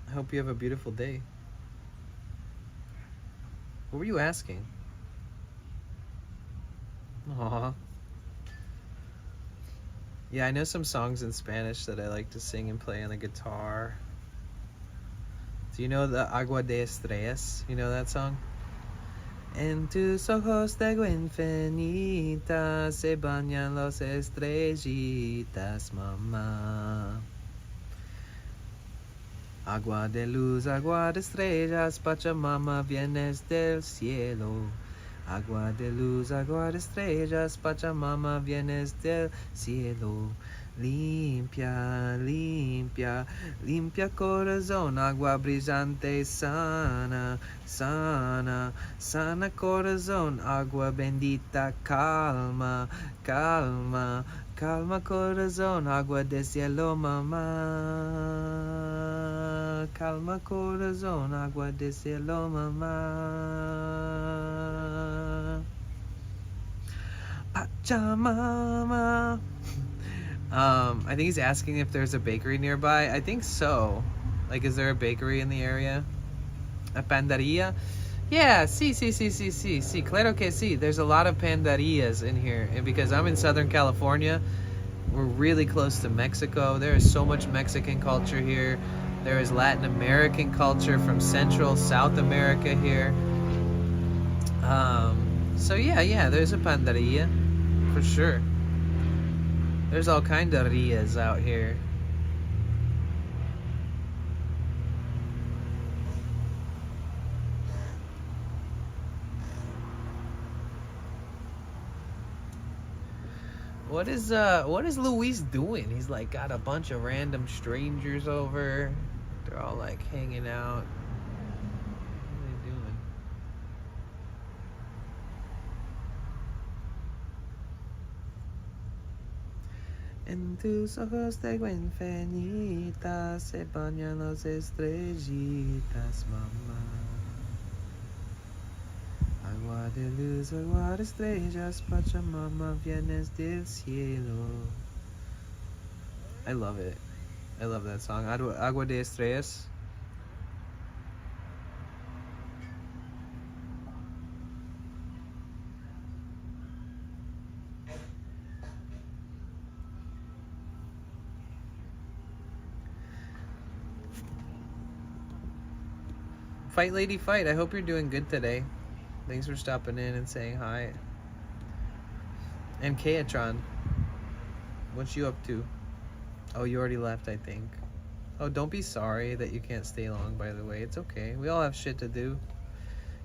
Speaker 2: I hope you have a beautiful day. What were you asking? Aww. Yeah, I know some songs in Spanish that I like to sing and play on the guitar. Do you know the Agua de Estrellas? You know that song? En tus ojos de agua infinita se bañan las estrellitas, mamá. Agua de luz, agua de estrellas, Pachamama, vienes del cielo. Agua de luz, agua de estrellas, Pachamama, vienes del cielo. Limpia, limpia, limpia corazón, agua brillante, sana, sana, sana corazón, agua bendita, calma, calma, calma corazón, agua de cielo, mamá. Calma corazón, agua de cielo, mamá. Pachamama. I think he's asking if there's a bakery nearby. I think so. Like, is there a bakery in the area? A pandaria? Yeah, sí. Claro que sí. There's a lot of pandarias in here. And because I'm in Southern California, we're really close to Mexico. There is so much Mexican culture here. There is Latin American culture from Central, South America here. So yeah, there's a pandaria. For sure. There's all kind of rias out here. What is Luis doing? He's like got a bunch of random strangers over. They're all like hanging out. What are they doing? En tus ojos tengo infinitas, se bañan las estrellitas, mamá. Agua de luz, agua de estrellas, Pachamama, vienes del cielo. I love it. I love that song. Agua de estrellas. Fight Lady Fight, I hope you're doing good today. Thanks for stopping in and saying hi. And Keatron, what you up to? Oh, you already left, I think. Oh, don't be sorry that you can't stay long, by the way. It's okay. We all have shit to do.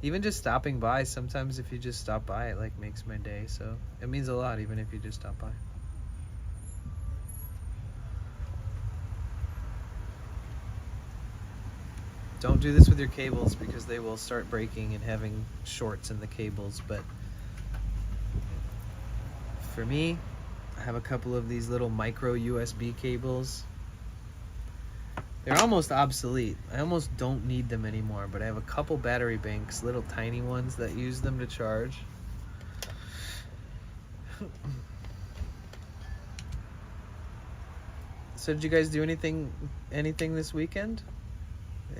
Speaker 2: Even just stopping by, sometimes if you just stop by, it like makes my day. So it means a lot, even if you just stop by. Don't do this with your cables because they will start breaking and having shorts in the cables. But for me, I have a couple of these little micro USB cables. They're almost obsolete. I almost don't need them anymore, but I have a couple battery banks, little tiny ones that use them to charge. So did you guys do anything this weekend?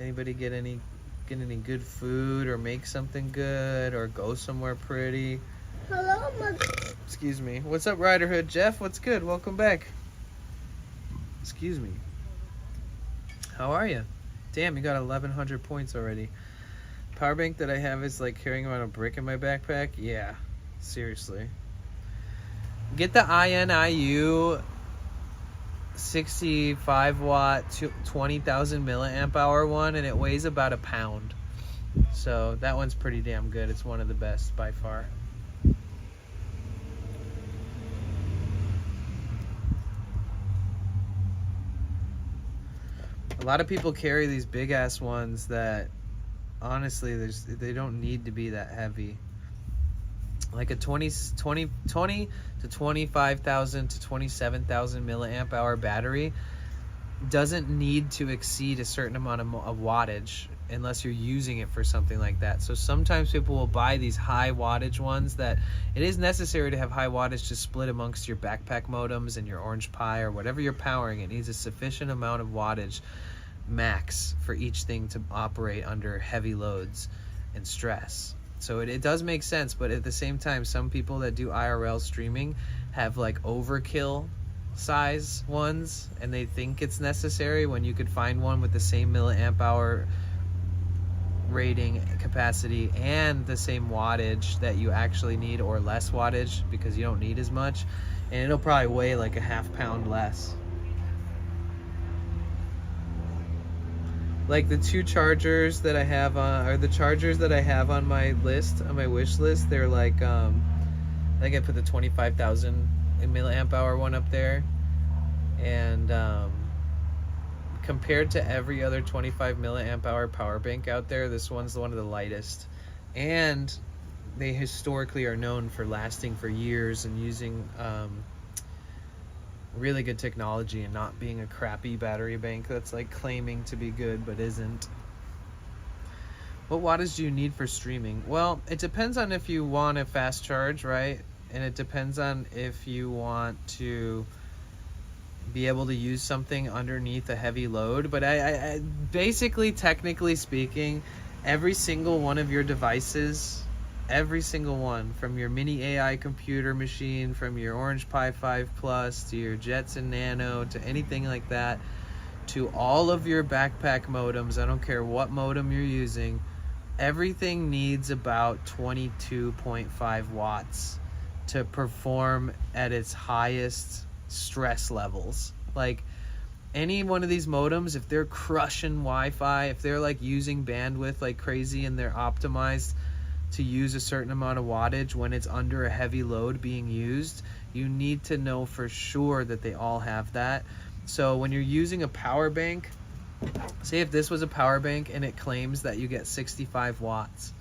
Speaker 2: Anybody get any good food or make something good or go somewhere pretty?
Speaker 4: Hello, Mother.
Speaker 2: Excuse me. What's up, Riderhood? Jeff, what's good? Welcome back. Excuse me. How are you? Damn, you got 1,100 points already. Power bank that I have is like carrying around a brick in my backpack. Yeah, seriously. Get the INIU 65 watt 20,000 milliamp hour one, and it weighs about a pound. So that one's pretty damn good. It's one of the best by far. A lot of people carry these big ass ones that honestly they don't need to be that heavy. Like a 20 to 25,000 to 27,000 milliamp hour battery doesn't need to exceed a certain amount of wattage unless you're using it for something like that. So sometimes people will buy these high wattage ones that it is necessary to have high wattage to split amongst your backpack modems and your Orange Pi or whatever you're powering. It needs a sufficient amount of wattage max for each thing to operate under heavy loads and stress. So it does make sense, but at the same time, some people that do IRL streaming have like overkill size ones, and they think it's necessary when you could find one with the same milliamp hour rating capacity and the same wattage that you actually need, or less wattage because you don't need as much, and it'll probably weigh like a half pound less. Like the two chargers that I have on, or the chargers that I have on my list, on my wish list, they're like, I think I put the 25,000 milliamp hour one up there, and compared to every other 25 milliamp hour power bank out there, this one's one of the lightest, and they historically are known for lasting for years and using really good technology and not being a crappy battery bank that's like claiming to be good but isn't. What wattage do you need for streaming? Well, it depends on if you want a fast charge, right? And it depends on if you want to be able to use something underneath a heavy load. But I basically, technically speaking, every single one of your devices, every single one, from your mini AI computer machine, from your Orange Pi 5 Plus to your Jetson Nano to anything like that, to all of your backpack modems, I don't care what modem you're using, everything needs about 22.5 watts to perform at its highest stress levels. Like any one of these modems, if they're crushing Wi-Fi, if they're like using bandwidth like crazy and they're optimized to use a certain amount of wattage when it's under a heavy load being used, you need to know for sure that they all have that. So when you're using a power bank, say if this was a power bank and it claims that you get 65 watts,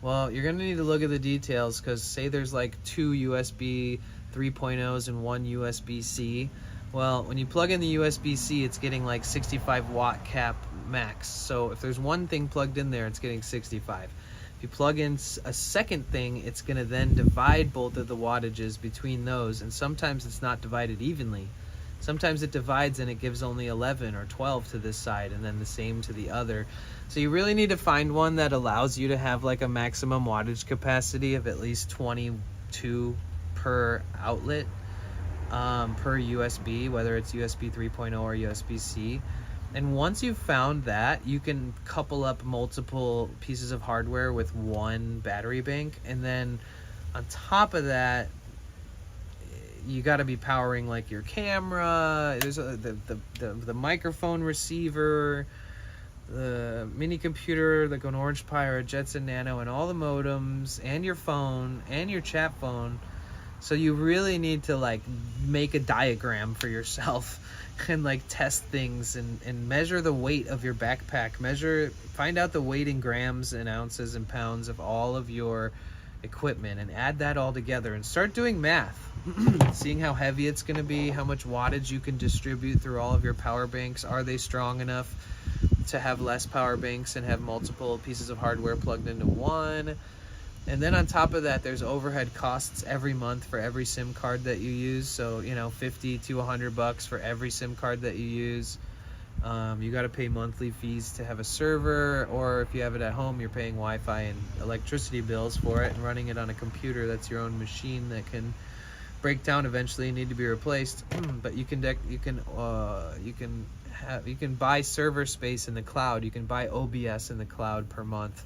Speaker 2: well, you're gonna need to look at the details, because say there's like 2 USB 3.0s and 1 USB-C. Well, when you plug in the USB-C, it's getting like 65 watt cap max. So if there's one thing plugged in there, it's getting 65. If you plug in a second thing, it's going to then divide both of the wattages between those, and sometimes it's not divided evenly. Sometimes it divides and it gives only 11 or 12 to this side and then the same to the other. So you really need to find one that allows you to have like a maximum wattage capacity of at least 22 per outlet per USB, whether it's USB 3.0 or USB-C. And once you've found that, you can couple up multiple pieces of hardware with one battery bank, and then on top of that, you got to be powering like your camera. There's the microphone receiver, the mini computer, like an Orange Pi or a Jetson Nano, and all the modems, and your phone and your chat phone. So you really need to like make a diagram for yourself and like test things and measure the weight of your backpack. Find out the weight in grams and ounces and pounds of all of your equipment, and add that all together and start doing math. Seeing how heavy it's going to be, how much wattage you can distribute through all of your power banks. Are they strong enough to have less power banks and have multiple pieces of hardware plugged into one? And then on top of that, there's overhead costs every month for every SIM card that you use. So, you know, 50 to $100 for every SIM card that you use. You got to pay monthly fees to have a server, or if you have it at home, you're paying Wi-Fi and electricity bills for it, and running it on a computer that's your own machine that can break down eventually and need to be replaced. But you can buy server space in the cloud. You can buy OBS in the cloud per month.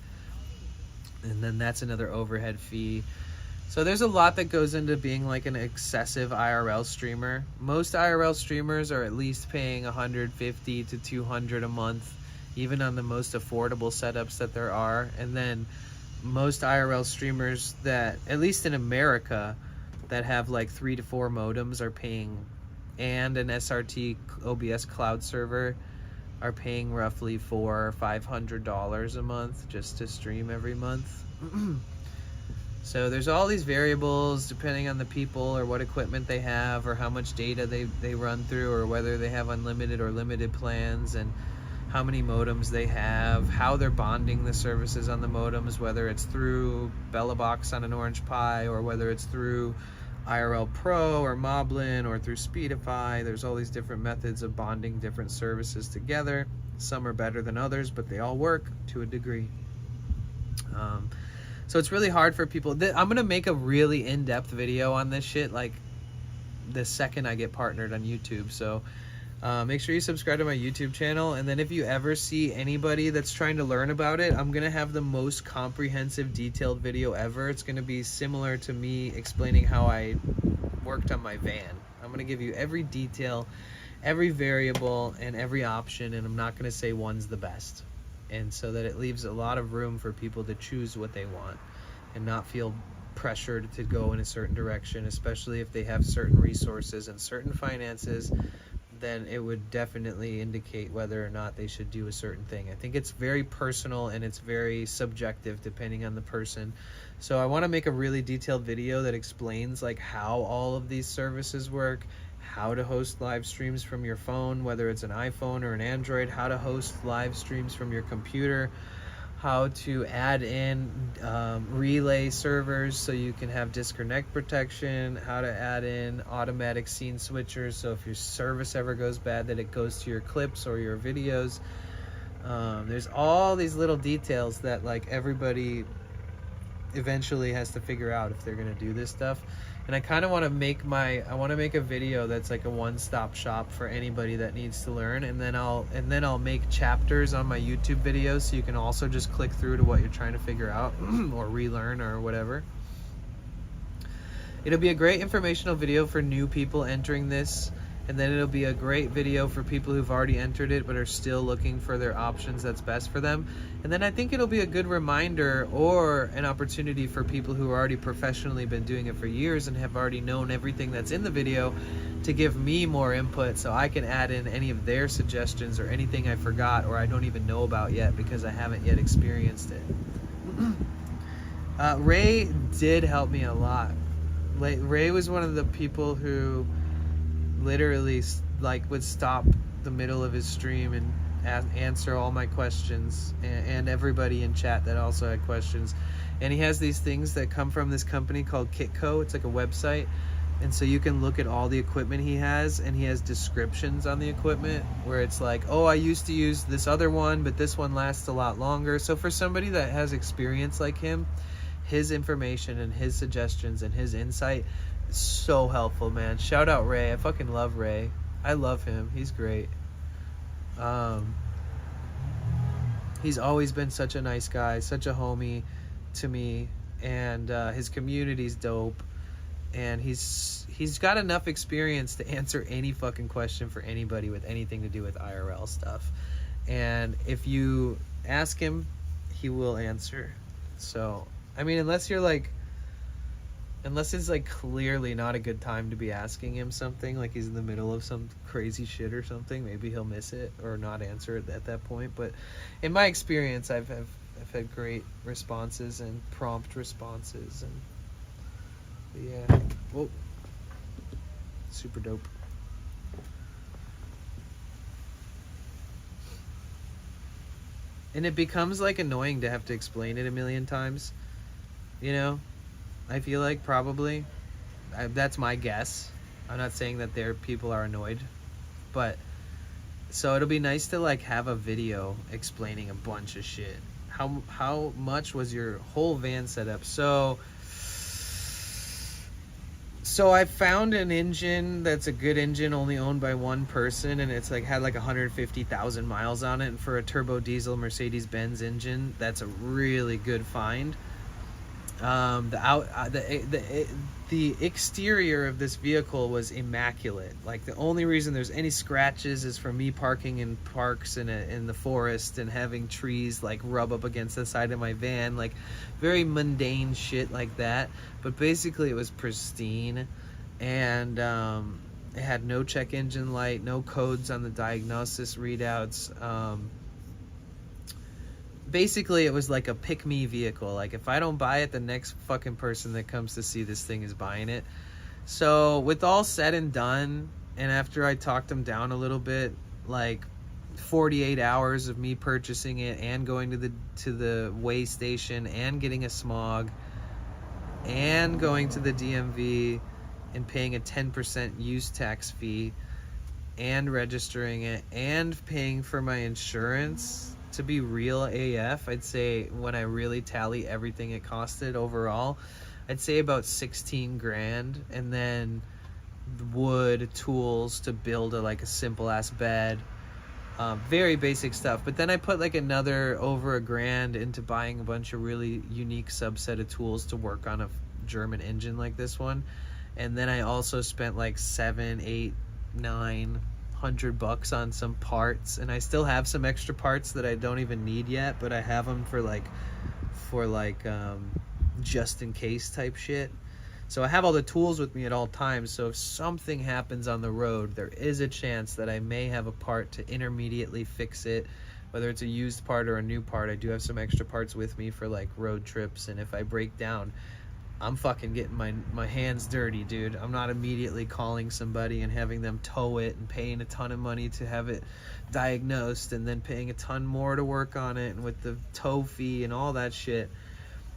Speaker 2: And then that's another overhead fee. So there's a lot that goes into being like an excessive IRL streamer. Most IRL streamers are at least paying $150 to $200 a month, even on the most affordable setups that there are. And then most IRL streamers that, at least in America, that have like 3 to 4 modems are paying, and an SRT OBS cloud server, are paying roughly $400 or $500 a month just to stream every month. So there's all these variables depending on the people or what equipment they have or how much data they run through, or whether they have unlimited or limited plans, and how many modems they have, how they're bonding the services on the modems, whether it's through BellaBox on an Orange Pi, or whether it's through IRL Pro or Moblin, or through Speedify. There's all these different methods of bonding different services together. Some are better than others, but they all work to a degree. So it's really hard for people. I'm gonna make a really in-depth video on this shit like the second I get partnered on YouTube. So make sure you subscribe to my YouTube channel, and then if you ever see anybody that's trying to learn about it, I'm gonna have the most comprehensive, detailed video ever. It's gonna be similar to me explaining how I worked on my van. I'm gonna give you every detail, every variable, and every option, and I'm not gonna say one's the best. And so that it leaves a lot of room for people to choose what they want and not feel pressured to go in a certain direction, especially if they have certain resources and certain finances. Then it would definitely indicate whether or not they should do a certain thing. I think it's very personal and it's very subjective depending on the person. So I want to make a really detailed video that explains like how all of these services work, how to host live streams from your phone, whether it's an iPhone or an Android, how to host live streams from your computer, how to add in relay servers so you can have disconnect protection, how to add in automatic scene switchers so if your service ever goes bad that it goes to your clips or your videos. There's all these little details that like everybody eventually has to figure out if they're gonna do this stuff. And I kind of want to make a video that's like a one-stop shop for anybody that needs to learn, and then I'll make chapters on my YouTube videos so you can also just click through to what you're trying to figure out or relearn or whatever. It'll be a great informational video for new people entering this, and then it'll be a great video for people who've already entered it but are still looking for their options that's best for them. And then I think it'll be a good reminder or an opportunity for people who already professionally been doing it for years and have already known everything that's in the video to give me more input so I can add in any of their suggestions or anything I forgot or I don't even know about yet because I haven't yet experienced it. Ray did help me a lot. Ray was one of the people who literally like would stop the middle of his stream and answer all my questions and everybody in chat that also had questions. And he has these things that come from this company called Kitco. It's like a website, and so you can look at all the equipment he has, and he has descriptions on the equipment where it's like, oh, I used to use this other one but this one lasts a lot longer. So for somebody that has experience like him, his information and his suggestions and his insight, so helpful, man. Shout out Ray. I fucking love Ray. I love him. He's great. He's always been such a nice guy, such a homie to me, and his community's dope, and he's got enough experience to answer any fucking question for anybody with anything to do with IRL stuff. And if you ask him, he will answer. So I mean, unless it's like clearly not a good time to be asking him something, like he's in the middle of some crazy shit or something, maybe he'll miss it or not answer it at that point. But in my experience, I've had great responses and prompt responses, and yeah, whoa, super dope. And it becomes like annoying to have to explain it a million times, you know? I feel like probably that's my guess. I'm not saying that people are annoyed, but so it'll be nice to like have a video explaining a bunch of shit. How much was your whole van setup? So I found an engine that's a good engine, only owned by one person, and it's like had like 150,000 miles on it. And for a turbo diesel Mercedes-Benz engine, that's a really good find. The exterior of this vehicle was immaculate. Like the only reason there's any scratches is from me parking in parks in the forest and having trees like rub up against the side of my van, like very mundane shit like that. But basically it was pristine, and it had no check engine light, no codes on the diagnosis readouts. Basically, it was like a pick-me vehicle. Like, if I don't buy it, the next fucking person that comes to see this thing is buying it. So, with all said and done, and after I talked them down a little bit, like 48 hours of me purchasing it and going to the weigh station and getting a smog and going to the DMV and paying a 10% use tax fee and registering it and paying for my insurance. To be real AF, I'd say when I really tally everything it costed overall, I'd say about 16 grand, and then wood, tools to build a simple ass bed, very basic stuff. But then I put like another over $1,000 into buying a bunch of really unique subset of tools to work on a German engine like this one. And then I also spent like $700, $800, $900 on some parts, and I still have some extra parts that I don't even need yet, but I have them for just in case type shit. So I have all the tools with me at all times, so if something happens on the road, there is a chance that I may have a part to intermediately fix it, whether it's a used part or a new part. I do have some extra parts with me for like road trips, and if I break down, I'm fucking getting my hands dirty, dude. I'm not immediately calling somebody and having them tow it and paying a ton of money to have it diagnosed and then paying a ton more to work on it, and with the tow fee and all that shit.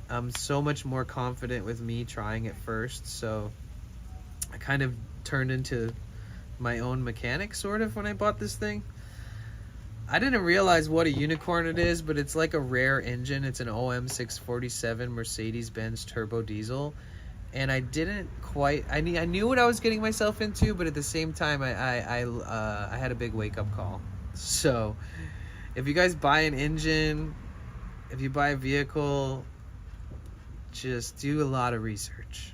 Speaker 2: I'm so much more confident with me trying it first, so I kind of turned into my own mechanic sort of when I bought this thing. I didn't realize what a unicorn it is, but it's like a rare engine. It's an OM647 Mercedes-Benz turbo diesel, and I didn't quite. I knew what I was getting myself into, but at the same time, I had a big wake-up call. So, if you guys buy an engine, if you buy a vehicle, just do a lot of research.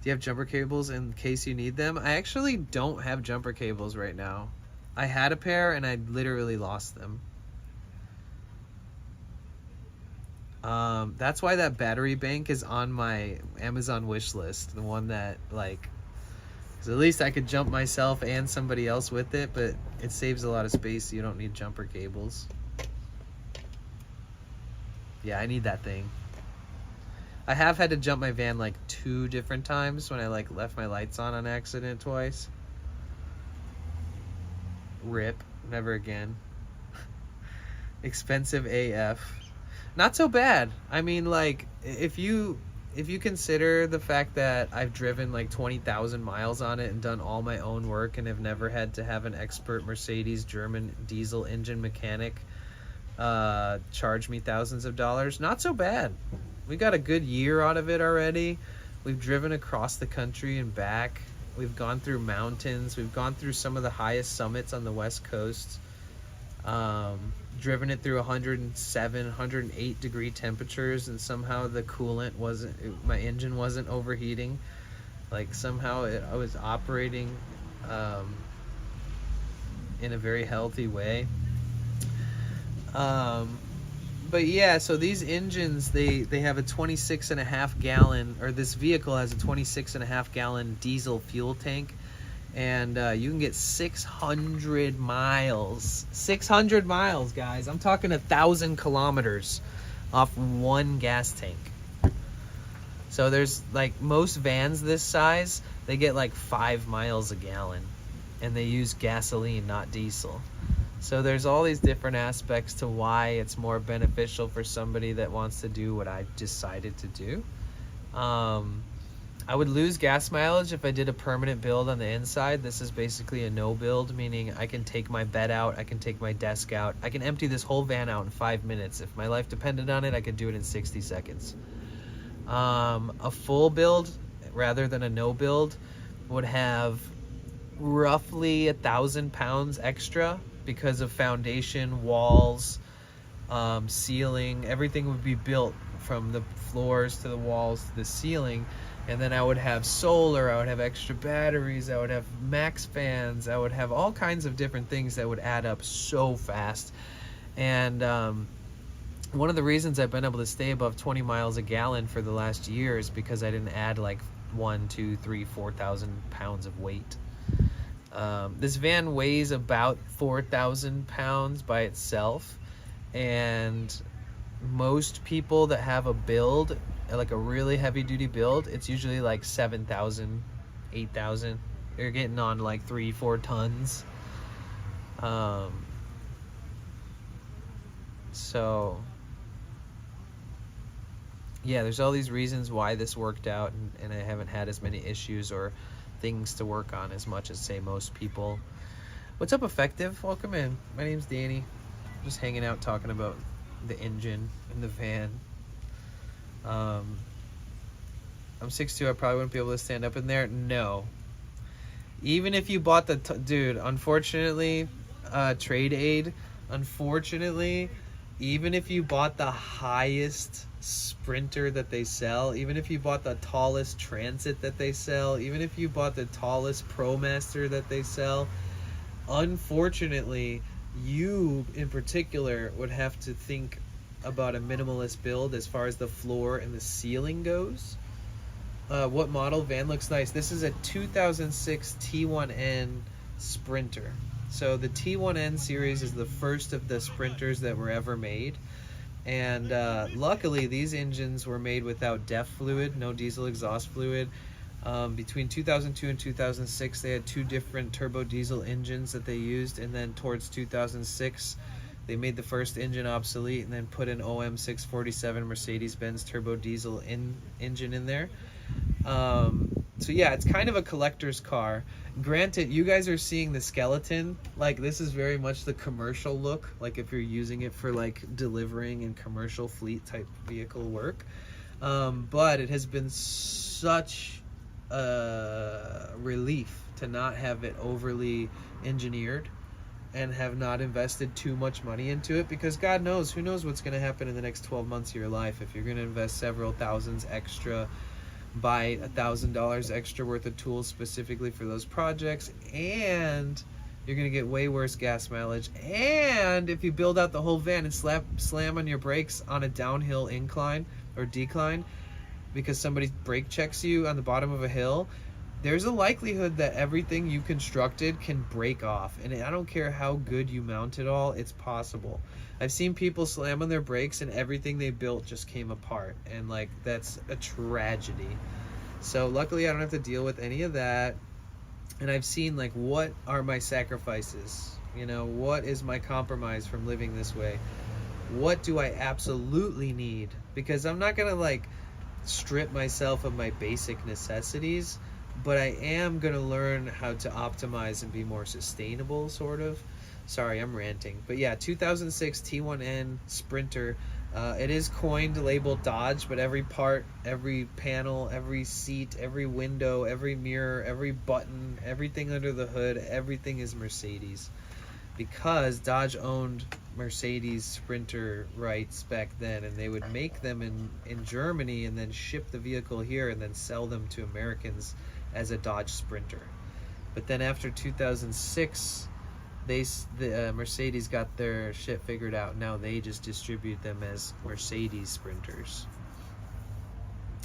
Speaker 2: Do you have jumper cables in case you need them? I actually don't have jumper cables right now. I had a pair and I literally lost them. That's why that battery bank is on my Amazon wish list. The one that, like, 'cause at least I could jump myself and somebody else with it, but it saves a lot of space, so you don't need jumper cables. Yeah, I need that thing. I have had to jump my van like 2 different times when I like left my lights on accident twice. Rip. Never again. Expensive AF. Not so bad. I mean, like, if you consider the fact that I've driven like 20,000 miles on it and done all my own work and have never had to have an expert Mercedes German diesel engine mechanic charge me thousands of dollars, not so bad. We got a good year out of it already. We've driven across the country and back. We've gone through mountains. We've gone through some of the highest summits on the West Coast. Driven it through 107, 108 degree temperatures, and somehow the coolant wasn't, my engine wasn't overheating. Like somehow I was operating in a very healthy way. But yeah, so these engines, they have a 26.5 gallon, or this vehicle has a 26.5 gallon diesel fuel tank. And you can get 600 miles. 600 miles, guys. I'm talking 1,000 kilometers off one gas tank. So there's like most vans this size, they get like 5 miles a gallon. And they use gasoline, not diesel. So there's all these different aspects to why it's more beneficial for somebody that wants to do what I decided to do. I would lose gas mileage if I did a permanent build on the inside. This is basically a no build, meaning I can take my bed out, I can take my desk out, I can empty this whole van out in 5 minutes. If my life depended on it, I could do it in 60 seconds. A full build, rather than a no build, would have roughly 1,000 pounds extra because of foundation, walls, ceiling. Everything would be built from the floors to the walls to the ceiling. And then I would have solar, I would have extra batteries, I would have max fans, I would have all kinds of different things that would add up so fast. And one of the reasons I've been able to stay above 20 miles a gallon for the last year is because I didn't add like 1, 2, 3, 4,000 pounds of weight. This van weighs about 4,000 pounds by itself, and most people that have a build, like a really heavy duty build, it's usually like 7,000, 8,000. You're getting on like 3-4 tons. So yeah, there's all these reasons why this worked out, and I haven't had as many issues or things to work on as much as say most people. What's up, Effective? Welcome in. My name's Danny. Just hanging out talking about the engine and the van. I'm 6'2", I probably wouldn't be able to stand up in there. No. Even if you bought the dude, unfortunately, trade aid, unfortunately, even if you bought the highest Sprinter that they sell, even if you bought the tallest Transit that they sell, even if you bought the tallest ProMaster that they sell, unfortunately, you in particular would have to think about a minimalist build as far as the floor and the ceiling goes. What model? Van looks nice. This is a 2006 T1N Sprinter. So the T1N series is the first of the Sprinters that were ever made. And luckily, these engines were made without DEF fluid, no diesel exhaust fluid. Between 2002 and 2006, they had 2 different turbo diesel engines that they used, and then towards 2006, they made the first engine obsolete and then put an OM 647 Mercedes-Benz turbo diesel engine in there. So yeah, it's kind of a collector's car. Granted, you guys are seeing the skeleton. Like, this is very much the commercial look, like if you're using it for like delivering and commercial fleet type vehicle work. But it has been such a relief to not have it overly engineered and have not invested too much money into it, because God knows, who knows what's going to happen in the next 12 months of your life if you're going to invest several thousands extra buy $1,000 extra worth of tools specifically for those projects, and you're gonna get way worse gas mileage. And if you build out the whole van and slam on your brakes on a downhill incline or decline because somebody brake checks you on the bottom of a hill, there's a likelihood that everything you constructed can break off. And I don't care how good you mount it all, it's possible. I've seen people slam on their brakes and everything they built just came apart, and like that's a tragedy. So luckily I don't have to deal with any of that. And I've seen like, what are my sacrifices? You know, what is my compromise from living this way? What do I absolutely need? Because I'm not gonna like strip myself of my basic necessities, but I am gonna learn how to optimize and be more sustainable, sort of. Sorry, I'm ranting. But yeah, 2006 T1N Sprinter. It is coined, labeled Dodge, but every part, every panel, every seat, every window, every mirror, every button, everything under the hood, everything is Mercedes. Because Dodge owned Mercedes Sprinter rights back then, and they would make them in Germany and then ship the vehicle here and then sell them to Americans as a Dodge Sprinter. But then after 2006, Mercedes got their shit figured out. Now they just distribute them as Mercedes Sprinters.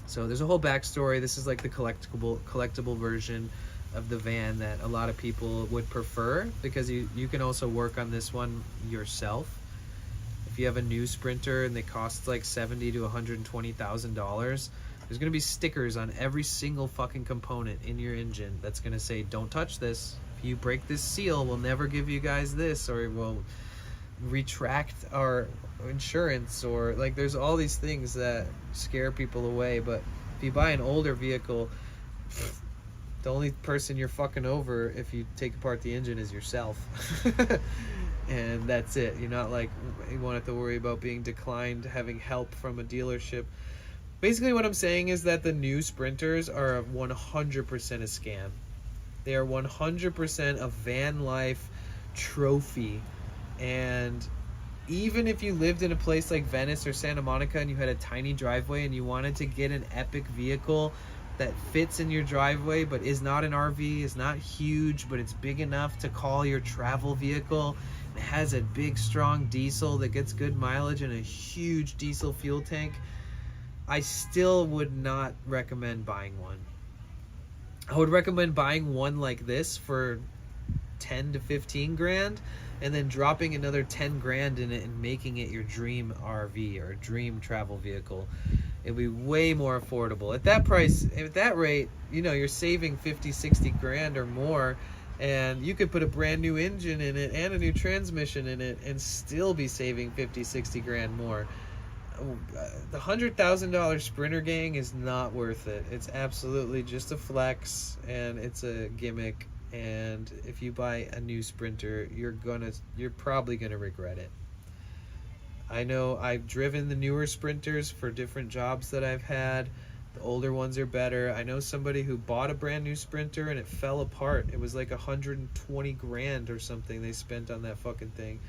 Speaker 2: So there's a whole backstory. This is like the collectible version of the van that a lot of people would prefer, because you can also work on this one yourself. If you have a new Sprinter and they cost like $70,000 to $120,000, there's gonna be stickers on every single fucking component in your engine that's gonna say, "Don't touch this. If you break this seal, we'll never give you guys this, or we'll retract our insurance," or like there's all these things that scare people away. But if you buy an older vehicle, the only person you're fucking over if you take apart the engine is yourself. And that's it. You're not like, you won't have to worry about being declined, having help from a dealership. Basically what I'm saying is that the new Sprinters are 100% a scam. They are 100% a van life trophy. And even if you lived in a place like Venice or Santa Monica and you had a tiny driveway and you wanted to get an epic vehicle that fits in your driveway but is not an RV, is not huge, but it's big enough to call your travel vehicle, it has a big strong diesel that gets good mileage and a huge diesel fuel tank, I still would not recommend buying one. I would recommend buying one like this for 10 to 15 grand and then dropping another 10 grand in it and making it your dream RV or dream travel vehicle. It'd be way more affordable. At that price, at that rate, you know, you're saving 50, 60 grand or more, and you could put a brand new engine in it and a new transmission in it and still be saving 50, 60 grand more. The $100,000 Sprinter gang is not worth it. It's absolutely just a flex, and it's a gimmick. And if you buy a new Sprinter, you're probably gonna regret it. I know I've driven the newer Sprinters for different jobs that I've had. The older ones are better. I know somebody who bought a brand new Sprinter and it fell apart. It was like 120 grand or something they spent on that fucking thing,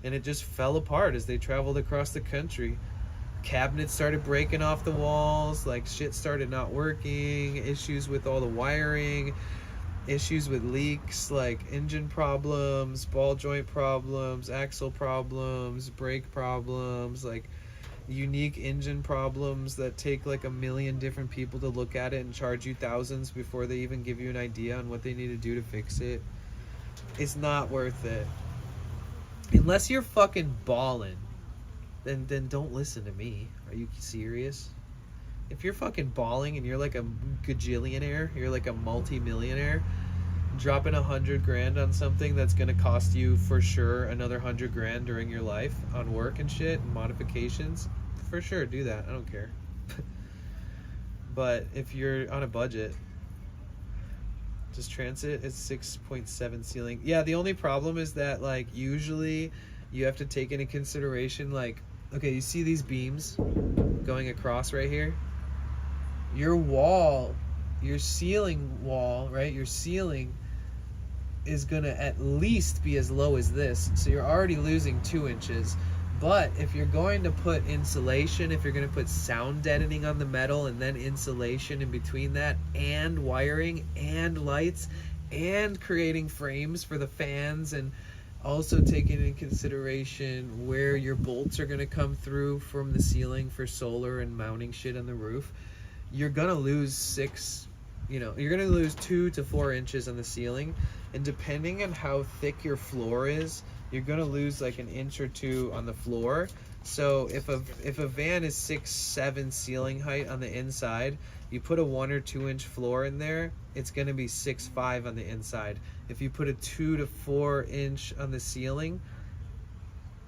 Speaker 2: and it just fell apart as they traveled across the country. Cabinets started breaking off the walls, like shit started not working, issues with all the wiring, issues with leaks, like engine problems, ball joint problems, axle problems, brake problems, like unique engine problems that take like a million different people to look at it and charge you thousands before they even give you an idea on what they need to do to fix it. It's not worth it. Unless you're fucking balling, then don't listen to me. Are you serious? If you're fucking balling and you're like a gajillionaire, you're like a multi-millionaire, dropping 100 grand on something that's gonna cost you for sure another 100 grand during your life on work and shit and modifications, for sure do that. I don't care. But if you're on a budget, just Transit is 6.7 ceiling. Yeah, the only problem is that like usually you have to take into consideration, like, okay, you see these beams going across right here? Your wall, your ceiling wall, right? Your ceiling is gonna at least be as low as this. So you're already losing 2 inches. But if you're going to put insulation, if you're going to put sound deadening on the metal and then insulation in between that and wiring and lights and creating frames for the fans and also taking into consideration where your bolts are going to come through from the ceiling for solar and mounting shit on the roof, you're going to lose you're going to lose 2 to 4 inches on the ceiling. And depending on how thick your floor is, you're going to lose like 1 inch or 2 on the floor. So if a van is 6'7" ceiling height on the inside, you put a 1 or 2 inch floor in there, it's going to be 6'5" on the inside. If you put a 2 to 4 inch on the ceiling,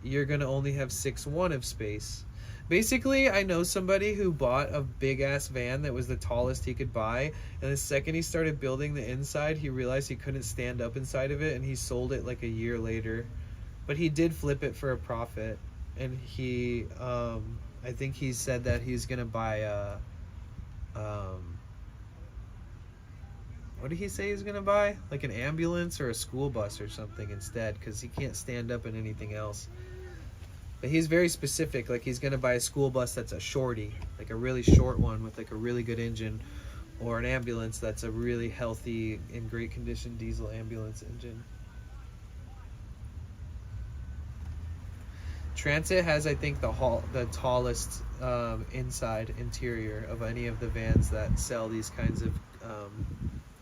Speaker 2: you're going to only have 6'1" of space. Basically, I know somebody who bought a big ass van that was the tallest he could buy, and the second he started building the inside, he realized he couldn't stand up inside of it, and he sold it like a year later. But he did flip it for a profit, and he I think he said that he's gonna buy a what did he say he's gonna buy? Like an ambulance or a school bus or something instead, because he can't stand up in anything else. But he's very specific, like he's gonna buy a school bus that's a shorty, like a really short one with like a really good engine, or an ambulance that's a really healthy, in great condition diesel ambulance engine. Transit has, I think, the tallest inside interior of any of the vans that sell these kinds of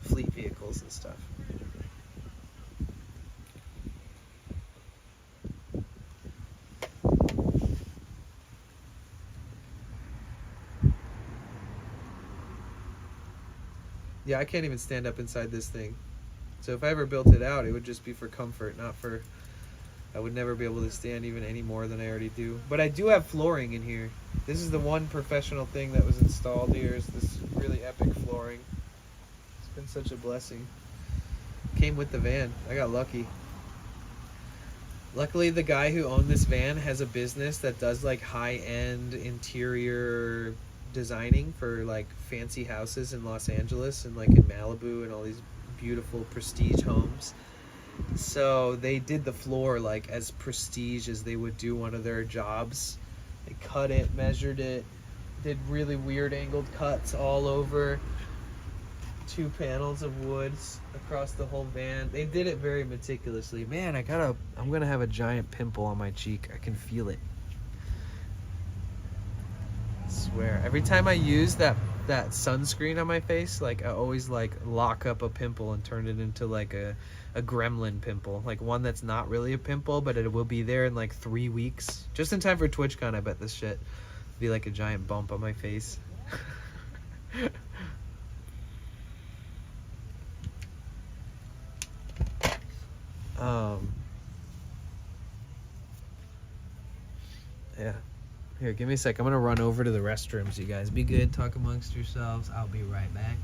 Speaker 2: fleet vehicles and stuff. Yeah, I can't even stand up inside this thing. So if I ever built it out, it would just be for comfort, not for... I would never be able to stand even any more than I already do. But I do have flooring in here. This is the one professional thing that was installed here, is this really epic flooring. It's been such a blessing. Came with the van. I got lucky. Luckily, the guy who owned this van has a business that does like high-end interior designing for like fancy houses in Los Angeles and like in Malibu and all these beautiful prestige homes. So they did the floor like as prestige as they would do one of their jobs. They cut it, measured it, did really weird angled cuts all over 2 panels of woods across the whole van. They did it very meticulously. Man, I'm gonna have a giant pimple on my cheek. I can feel it. I swear. Every time I use that sunscreen on my face, like I always like lock up a pimple and turn it into like a gremlin pimple. Like one that's not really a pimple, but it will be there in like 3 weeks. Just in time for TwitchCon, I bet this shit will be like a giant bump on my face. Yeah. Here, give me a sec. I'm gonna run over to the restrooms, you guys. Be good, talk amongst yourselves. I'll be right back.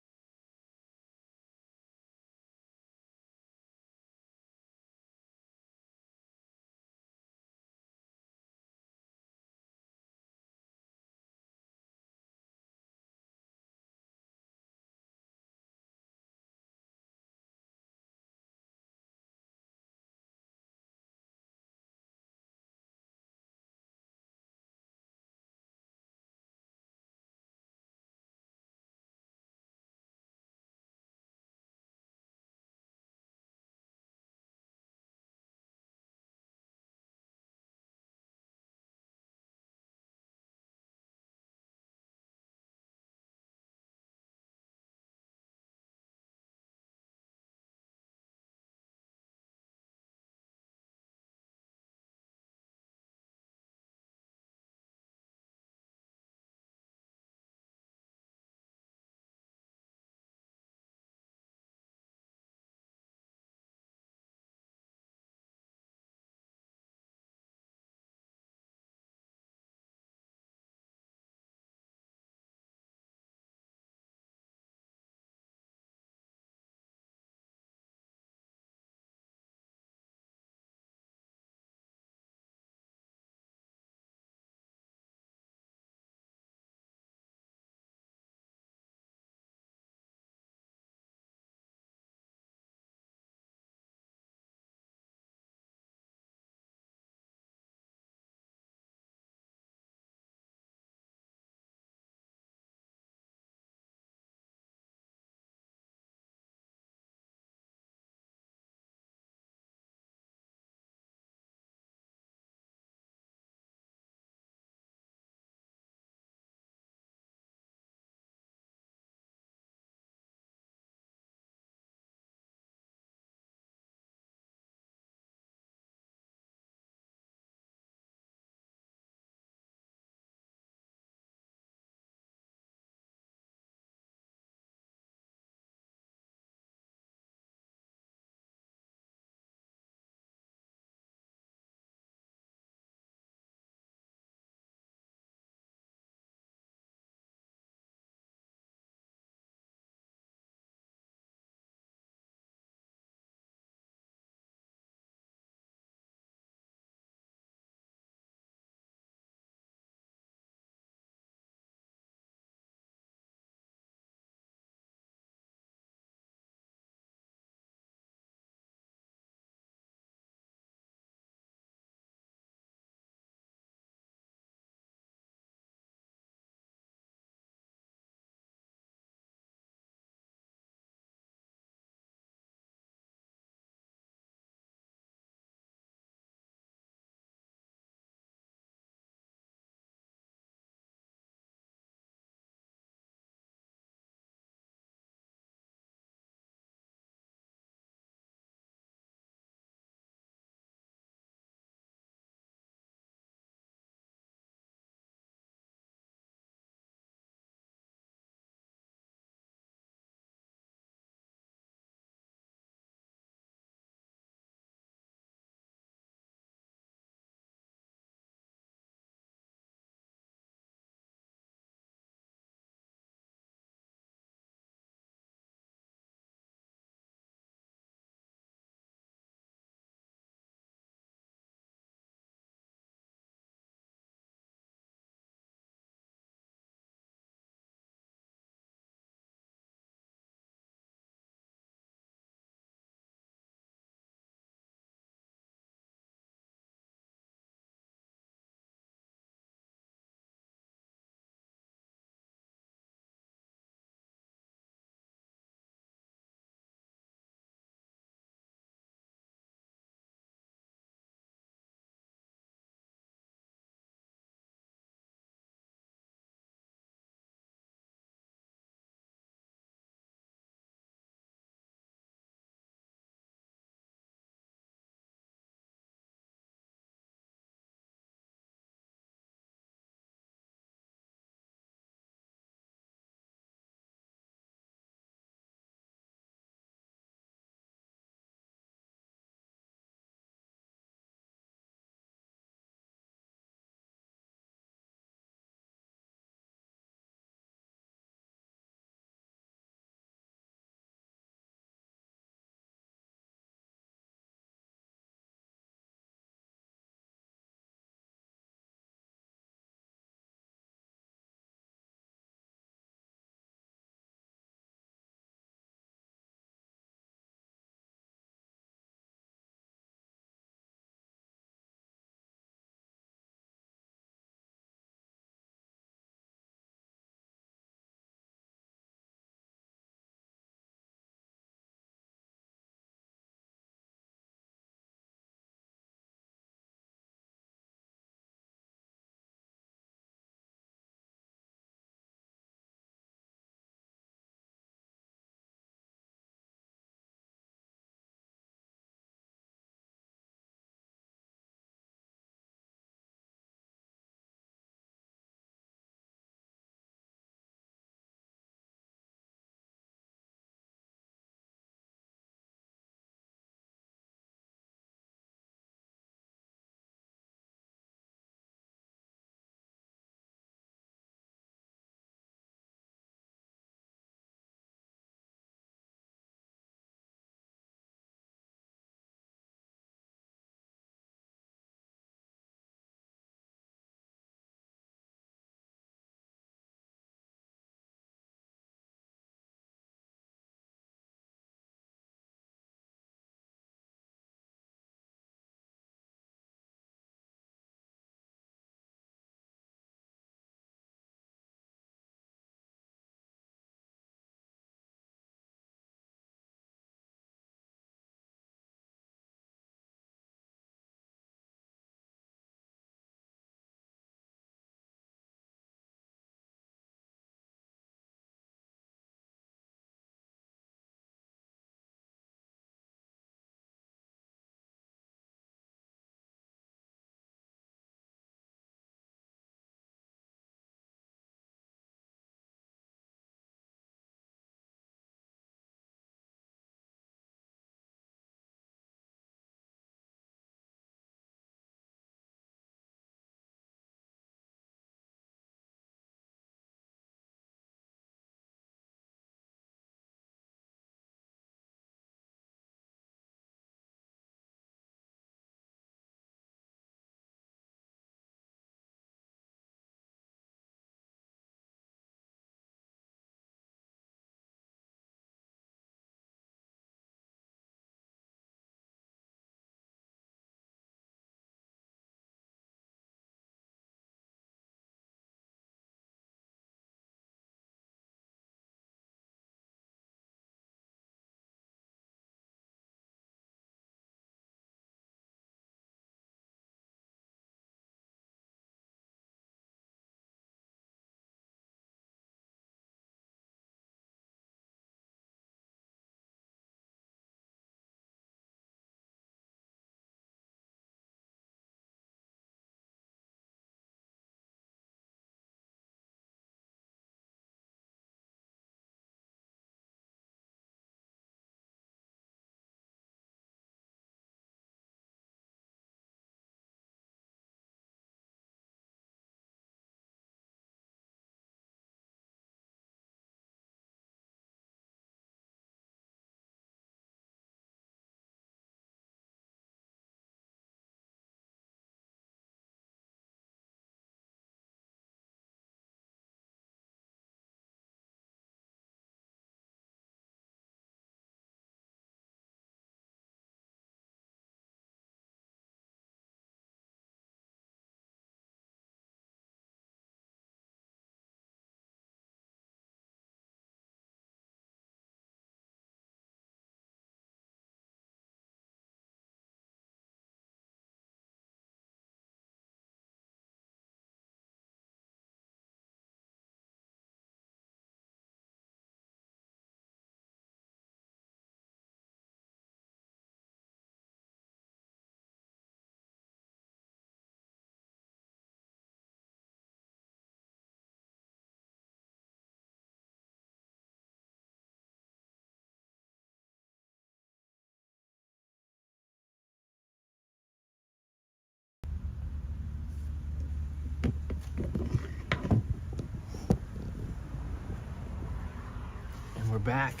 Speaker 2: back.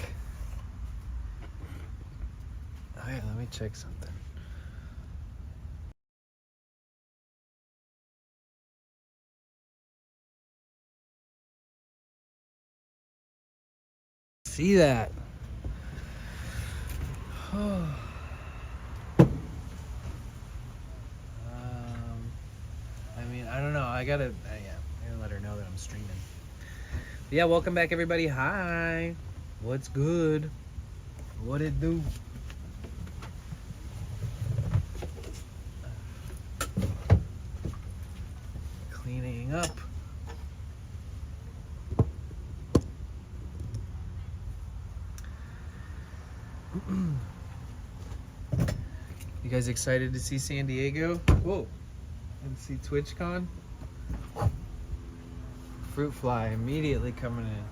Speaker 2: Alright, let me check something. See that? I mean, I don't know. I gotta let her know that I'm streaming. But yeah, welcome back, everybody. Hi. What's good? What it do? Cleaning up. You guys excited to see San Diego? Whoa. And see TwitchCon? Fruit fly immediately coming in.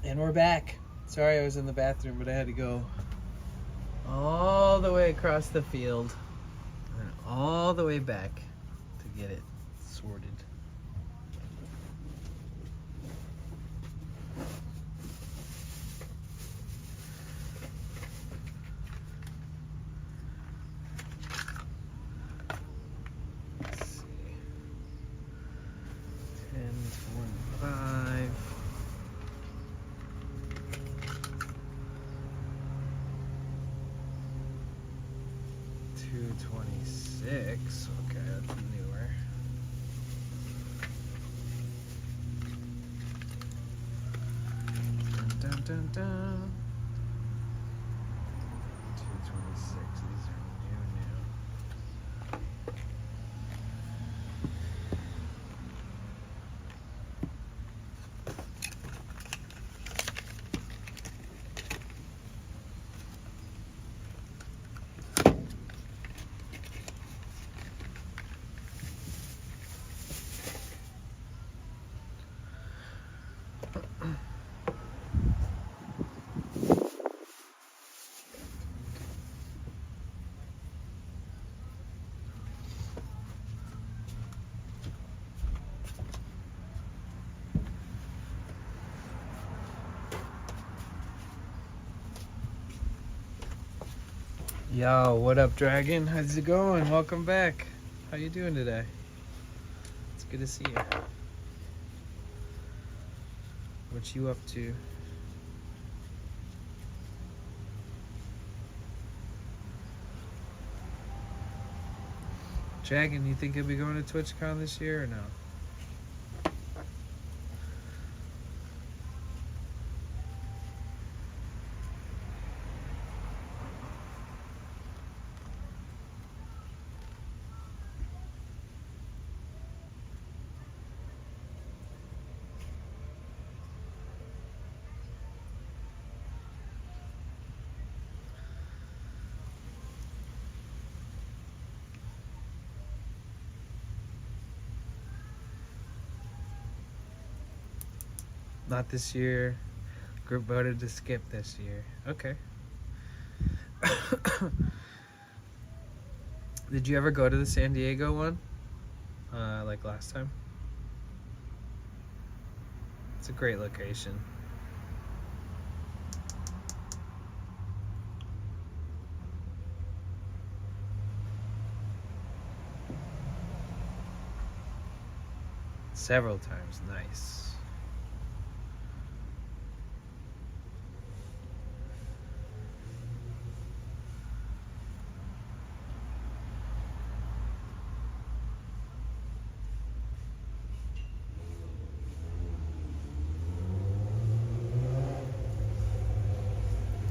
Speaker 2: And we're back. Sorry I was in the bathroom, but I had to go all the way across the field and all the way back to get it sorted. Let's see. 10:25. 2:26. Okay, that's newer. Dun, dun, dun. 2:26. These are new. Yo, what up, Dragon? How's it going? Welcome back. How you doing today? It's good to see you. What you up to? Dragon, you think you'll be going to TwitchCon this year or no? Not this year. Group voted to skip this year. Okay. Did you ever go to the San Diego one? Like last time? It's a great location. Several times. Nice.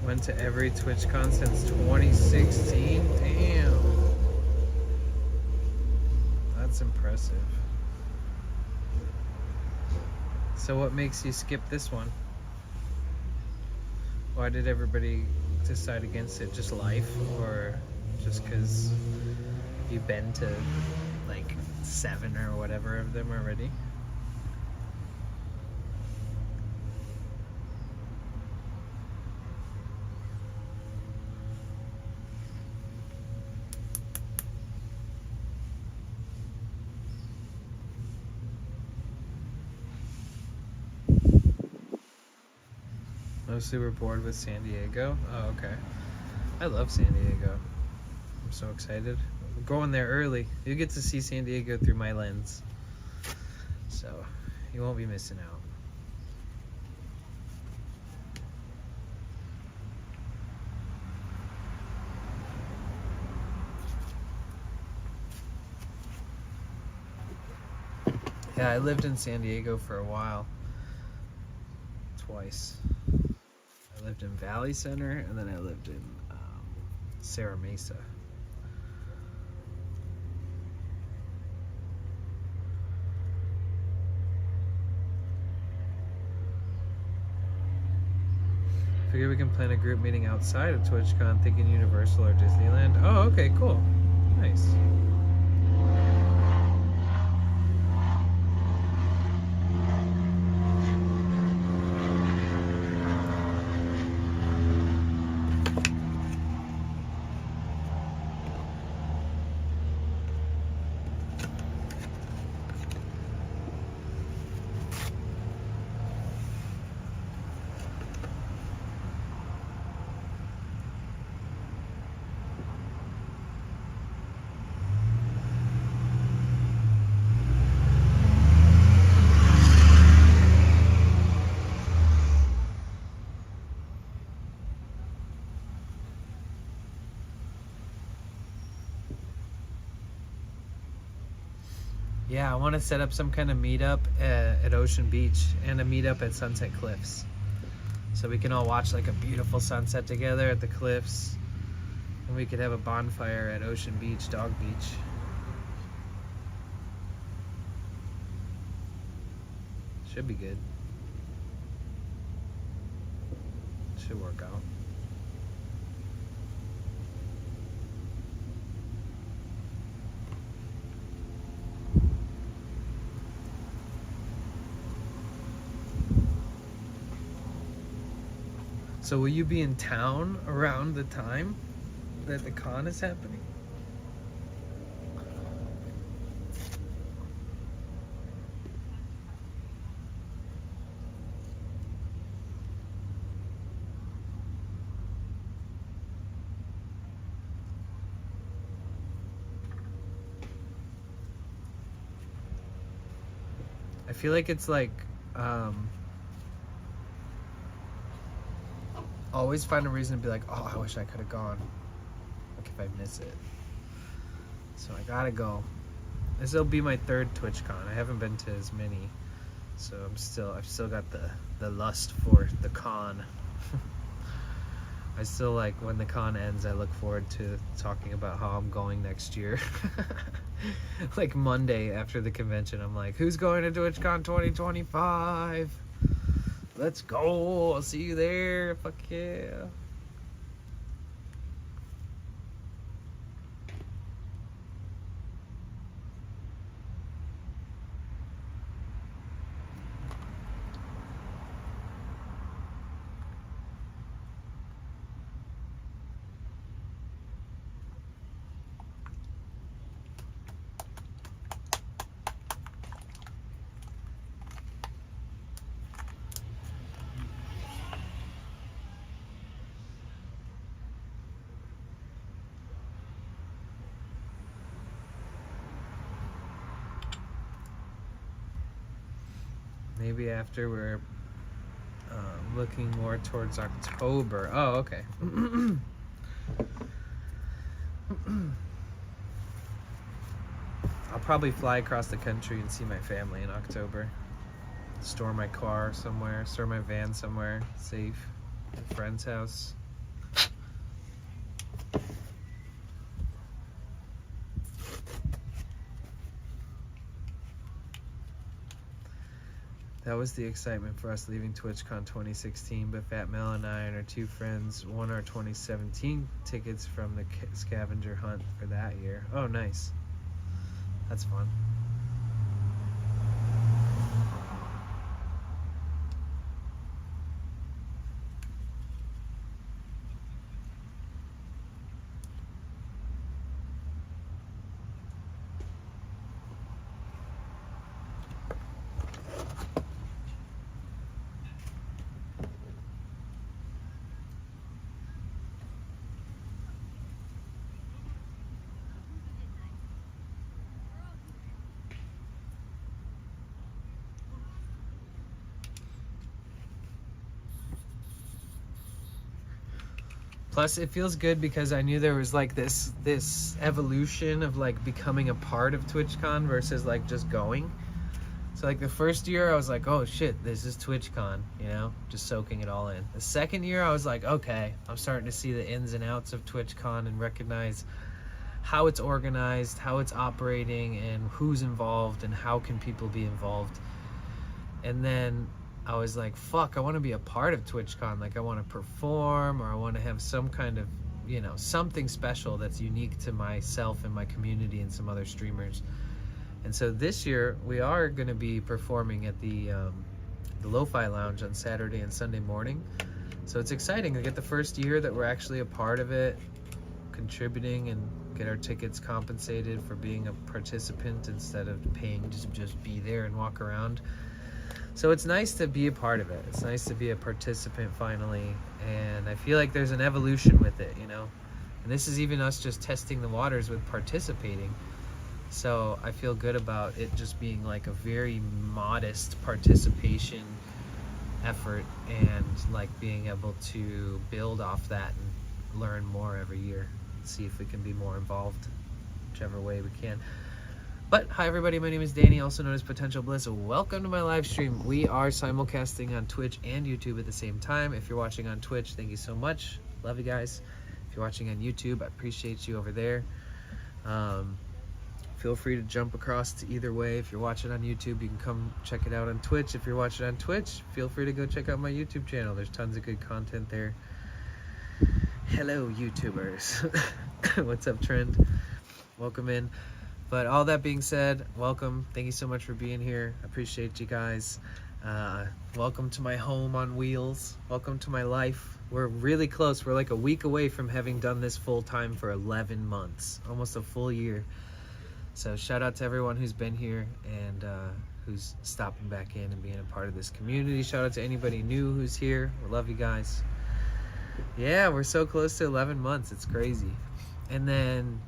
Speaker 2: Went to every TwitchCon since 2016. Damn. That's impressive. So what makes you skip this one? Why did everybody decide against it? Just life, or just because you've been to like 7 or whatever of them already. Mostly we're bored with San Diego. Oh, okay. I love San Diego. I'm so excited. We're going there early. You get to see San Diego through my lens. So you won't be missing out. Yeah, I lived in San Diego for a while. Twice. I lived in Valley Center, and then I lived in Serra Mesa. Figure we can plan a group meeting outside of TwitchCon, thinking Universal or Disneyland. Oh, okay, cool. Nice. Yeah, I want to set up some kind of meetup at Ocean Beach and a meetup at Sunset Cliffs. So we can all watch like a beautiful sunset together at the cliffs. And we could have a bonfire at Ocean Beach, Dog Beach. Should be good. Should work out. So will you be in town around the time that the con is happening? I feel like it's like always find a reason to be like, oh, I wish I could have gone. Like if I miss it. So I gotta go. This will be my 3rd TwitchCon. I haven't been to as many. So I've still got the lust for the con. I still like when the con ends, I look forward to talking about how I'm going next year. Like Monday after the convention, I'm like, who's going to TwitchCon 2025? Let's go. I'll see you there. Fuck yeah. Maybe after we're looking more towards October. Oh, okay. I'll probably fly across the country and see my family in October. Store my car somewhere, store my van somewhere safe, at a friend's house. That was the excitement for us leaving TwitchCon 2016, but Fat Mel and I and our 2 friends won our 2017 tickets from the scavenger hunt for that year. Oh, nice. That's fun. Plus, it feels good because I knew there was like this evolution of like becoming a part of TwitchCon versus like just going. So like the first year I was like, oh shit, this is TwitchCon, you know, just soaking it all in. The second year I was like, okay, I'm starting to see the ins and outs of TwitchCon and recognize how it's organized, how it's operating, and who's involved and how can people be involved. And then I was like, fuck, I want to be a part of TwitchCon. Like, I want to perform, or I want to have some kind of, you know, something special that's unique to myself and my community and some other streamers. And so this year, we are going to be performing at the Lo-Fi Lounge on Saturday and Sunday morning. So it's exciting to get the first year that we're actually a part of it, contributing, and get our tickets compensated for being a participant instead of paying to just be there and walk around. So it's nice to be a part of it. It's nice to be a participant finally, and I feel like there's an evolution with it, you know. And this is even us just testing the waters with participating. So I feel good about it just being like a very modest participation effort, and like being able to build off that and learn more every year. See if we can be more involved, whichever way we can. But hi everybody, my name is Danny, also known as Potential Bliss. Welcome to my live stream. We are simulcasting on Twitch and YouTube at the same time. If you're watching on Twitch, thank you so much. Love you guys. If you're watching on YouTube, I appreciate you over there. Feel free to jump across to either way. If you're watching on YouTube, you can come check it out on Twitch. If you're watching on Twitch, feel free to go check out my YouTube channel. There's tons of good content there. Hello, YouTubers. What's up, Trend? Welcome in. But all that being said, welcome. Thank you so much for being here. I appreciate you guys. Welcome to my home on wheels. Welcome to my life. We're really close. We're like a week away from having done this full time for 11 months, almost a full year. So shout out to everyone who's been here and who's stopping back in and being a part of this community. Shout out to anybody new who's here. We love you guys. Yeah, we're so close to 11 months. It's crazy. And then,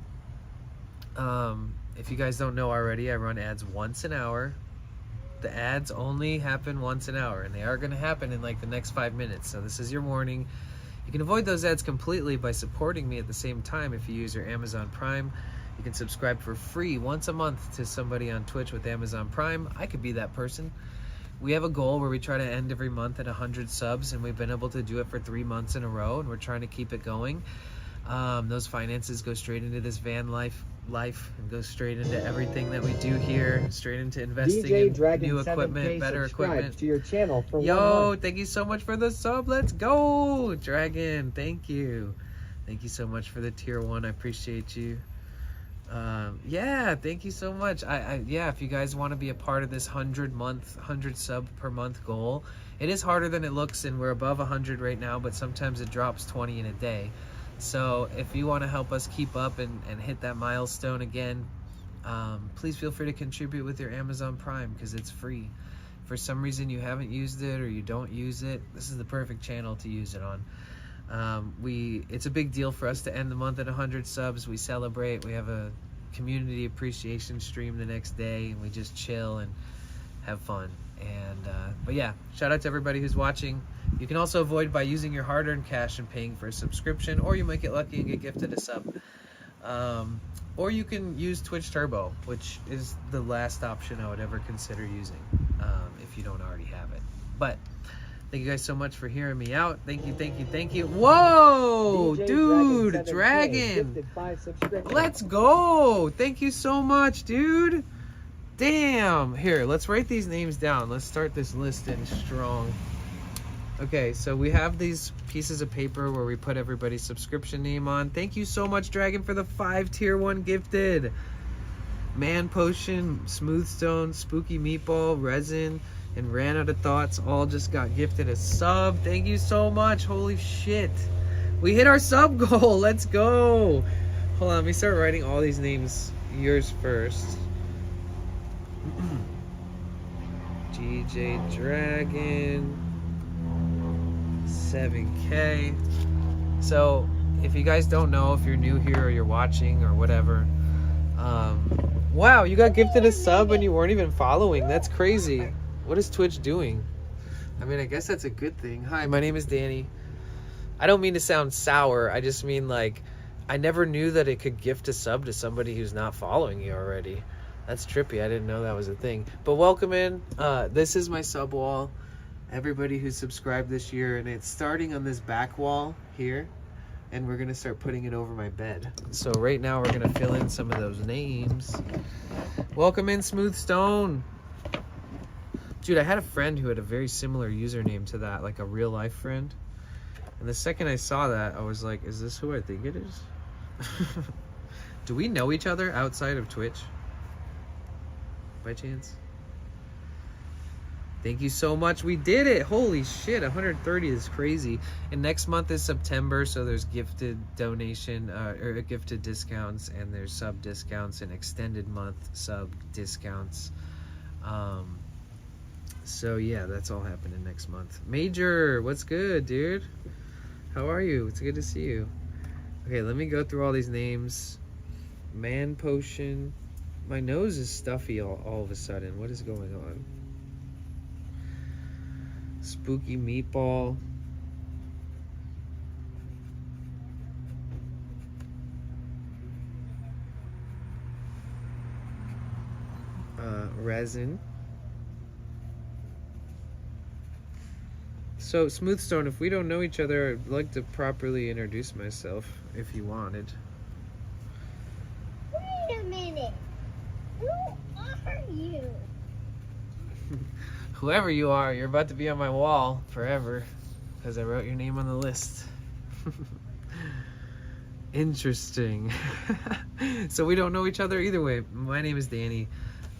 Speaker 2: if you guys don't know already, I run ads once an hour. The ads only happen once an hour, and they are going to happen in like the next 5 minutes. So this is your warning. You can avoid those ads completely by supporting me at the same time if you use your Amazon Prime. You can subscribe for free once a month to somebody on Twitch with Amazon Prime. I could be that person. We have a goal where we try to end every month at 100 subs, and we've been able to do it for 3 months in a row, and we're trying to keep it going. Those finances go straight into this van life and go straight into everything that we do here, straight into investing in new equipment, better equipment.
Speaker 6: To your channel for
Speaker 2: Yo, thank you so much for the sub. Let's go, Dragon. Thank you so much for the tier 1. I appreciate you. Yeah, thank you so much. Yeah, if you guys want to be a part of this 100 sub per month goal, it is harder than it looks, and we're above 100 right now, but sometimes it drops 20 in a day. So if you want to help us keep up and hit that milestone again, please feel free to contribute with your Amazon Prime, because it's free. If for some reason you haven't used it or you don't use it, this is the perfect channel to use it on. It's a big deal for us to end the month at 100 subs. We celebrate. We have a community appreciation stream the next day, and we just chill and have fun. And but yeah, shout out to everybody who's watching. You can also avoid by using your hard-earned cash and paying for a subscription, or you might get lucky and get gifted a sub. Or you can use Twitch Turbo, which is the last option I would ever consider using if you don't already have it. But thank you guys so much for hearing me out. Thank you. Whoa, dude, Dragon. Let's go. Thank you so much, dude. Damn. Here, let's write these names down. Let's start this list in strong. Okay, so we have these pieces of paper where we put everybody's subscription name on. Thank you so much, Dragon, for the 5 tier 1 gifted. Man Potion, Smooth Stone, Spooky Meatball, Resin, and Ran Out of Thoughts all just got gifted a sub. Thank you so much. Holy shit. We hit our sub goal. Let's go. Hold on, let me start writing all these names. Yours first. GJ Dragon. 7K. So, if you guys don't know, if you're new here or you're watching or whatever, wow, you got gifted a sub and you weren't even following. That's crazy. What is Twitch doing? I mean, I guess that's a good thing. Hi, my name is Danny. I don't mean to sound sour. I just mean like, I never knew that it could gift a sub to somebody who's not following you already. That's trippy. I didn't know that was a thing. But welcome in. This is my sub wall. Everybody who's subscribed this year, and it's starting on this back wall here. And we're gonna start putting it over my bed. So right now we're gonna fill in some of those names. Welcome in, Smooth Stone. Dude, I had a friend who had a very similar username to that, like a real life friend. And the second I saw that, I was like, is this who I think it is? Do we know each other outside of Twitch? By chance? Thank you so much. We did it. Holy shit. 130 is crazy. And next month is September, so there's gifted donation or gifted discounts, and there's sub discounts and extended month sub discounts. So yeah, that's all happening next month. Major, what's good, dude? How are you? It's good to see you. Okay, let me go through all these names. Man Potion. My nose is stuffy all of a sudden. What is going on? Spooky Meatball. Resin. So, Smoothstone, if we don't know each other, I'd like to properly introduce myself, if you wanted.
Speaker 4: Wait a minute. Who are you?
Speaker 2: Whoever you are, you're about to be on my wall forever, because I wrote your name on the list. Interesting. So we don't know each other either way. My name is Danny.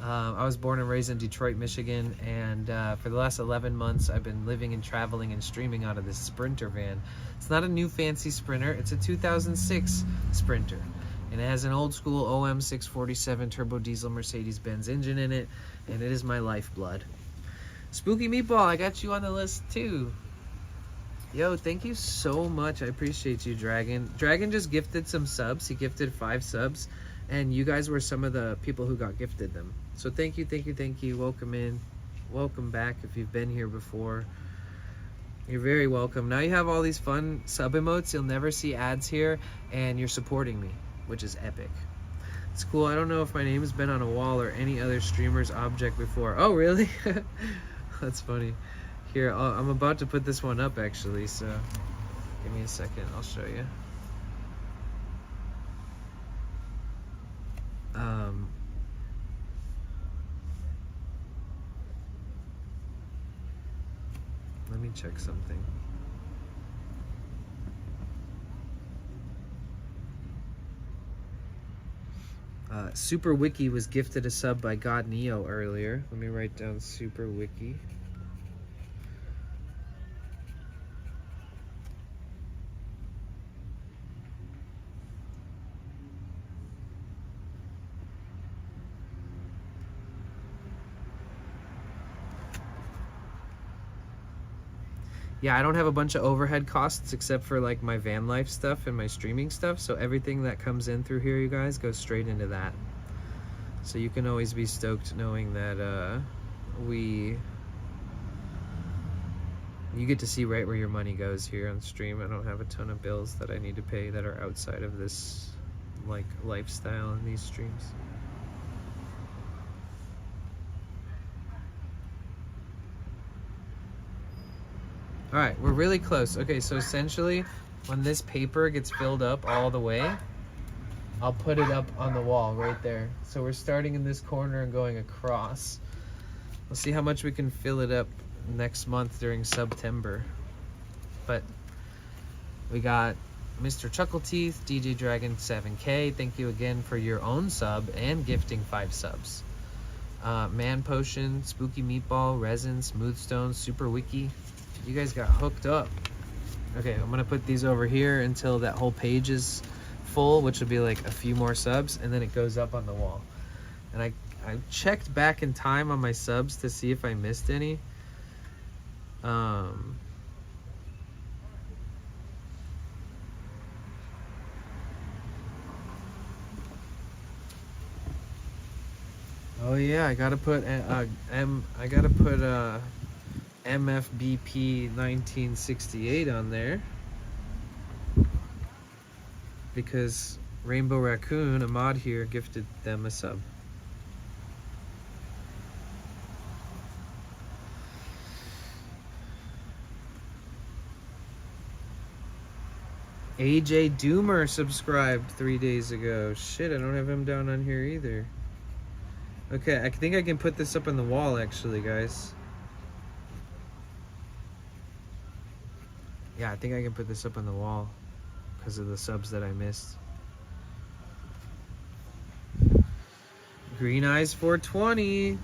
Speaker 2: I was born and raised in Detroit, Michigan, and for the last 11 months I've been living and traveling and streaming out of this Sprinter van. It's not a new fancy Sprinter, it's a 2006 Sprinter. And it has an old school OM 647 turbo diesel Mercedes-Benz engine in it, and it is my lifeblood. Spooky Meatball, I got you on the list too. Yo, thank you so much. I appreciate you, Dragon. Dragon just gifted some subs. He gifted 5 subs, and you guys were some of the people who got gifted them. So thank you, thank you, thank you. Welcome in. Welcome back if you've been here before. You're very welcome. Now you have all these fun sub emotes. You'll never see ads here, and you're supporting me, which is epic. It's cool. I don't know if my name has been on a wall or any other streamer's object before. Oh, really? That's funny. Here, I'm about to put this one up actually, so give me a second. I'll show you. Let me check something. Super Wiki was gifted a sub by God Neo earlier. Let me write down Super Wiki. Yeah, I don't have a bunch of overhead costs except for like my van life stuff and my streaming stuff. So everything that comes in through here, you guys, goes straight into that. So you can always be stoked knowing that you get to see right where your money goes here on stream. I don't have a ton of bills that I need to pay that are outside of this like lifestyle in these streams. All right, we're really close. Okay, so essentially when this paper gets filled up all the way, I'll put it up on the wall right there. So we're starting in this corner and going across. We'll see how much we can fill it up next month during September. But we got Mr. Chuckleteeth, DJ Dragon 7K, thank you again for your own sub and gifting 5 subs. Man Potion, Spooky Meatball, Resin, Smoothstone, Super Wiki. You guys got hooked up. Okay, I'm gonna put these over here until that whole page is full, which will be like a few more subs, and then it goes up on the wall. And I checked back in time on my subs to see if I missed any. Oh yeah, I gotta put MFBP 1968 on there because Rainbow Raccoon, a mod here, gifted them a sub. AJ Doomer subscribed 3 days ago. Shit, I don't have him down on here either. Okay, I think I can put this up on the wall actually, guys. Yeah, I think I can put this up on the wall because of the subs that I missed. Green Eyes 420.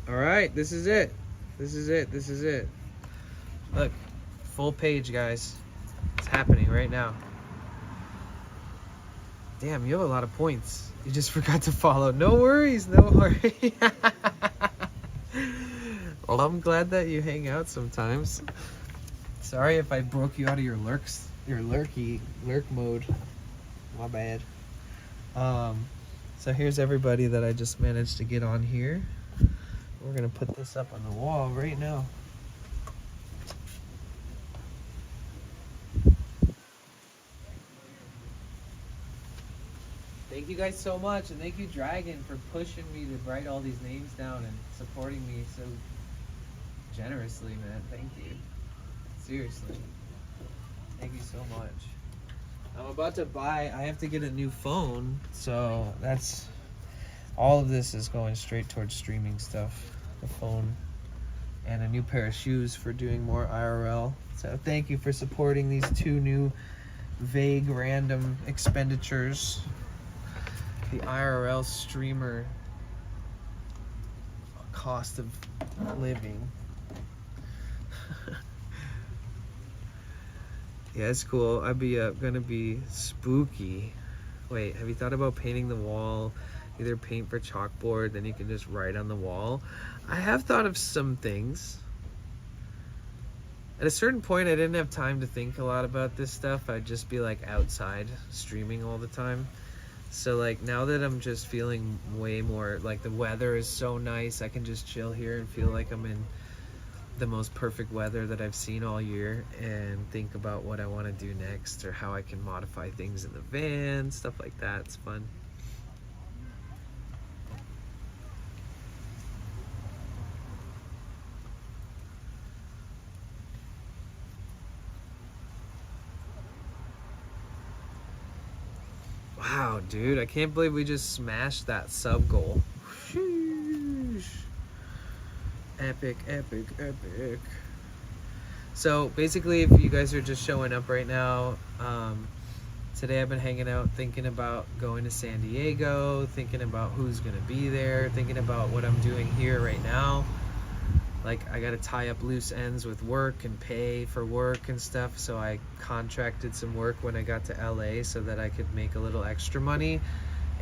Speaker 2: All right, this is it. This is it. This is it. Look, full page, guys. It's happening right now. Damn, you have a lot of points. You just forgot to follow. No worries, no worries. Well, I'm glad that you hang out sometimes. Sorry if I broke you out of your lurk mode. My bad. So here's everybody that I just managed to get on here. We're gonna put this up on the wall right now. Thank you guys so much, and thank you, Dragon, for pushing me to write all these names down and supporting me so generously, man. Thank you. Seriously. Thank you so much. I'm about to buy, I have to get a new phone, so that's, all of this is going straight towards streaming stuff. The phone and a new pair of shoes for doing more IRL. So thank you for supporting these 2 new vague random expenditures. The IRL streamer cost of living. Yeah, it's cool. I'd be gonna be spooky. Wait, have you thought about painting the wall? Either paint for chalkboard, then you can just write on the wall. I have thought of some things. At a certain point, I didn't have time to think a lot about this stuff. I'd just be like outside streaming all the time. So like now that I'm just feeling way more, like the weather is so nice, I can just chill here and feel like I'm in the most perfect weather that I've seen all year and think about what I want to do next or how I can modify things in the van, stuff like that. It's fun. Wow, dude, I can't believe we just smashed that sub goal. Sheesh. Epic, epic, epic. So basically, if you guys are just showing up right now, today I've been hanging out thinking about going to San Diego, thinking about who's gonna be there, thinking about what I'm doing here right now. Like I gotta tie up loose ends with work and pay for work and stuff, so I contracted some work when I got to LA so that I could make a little extra money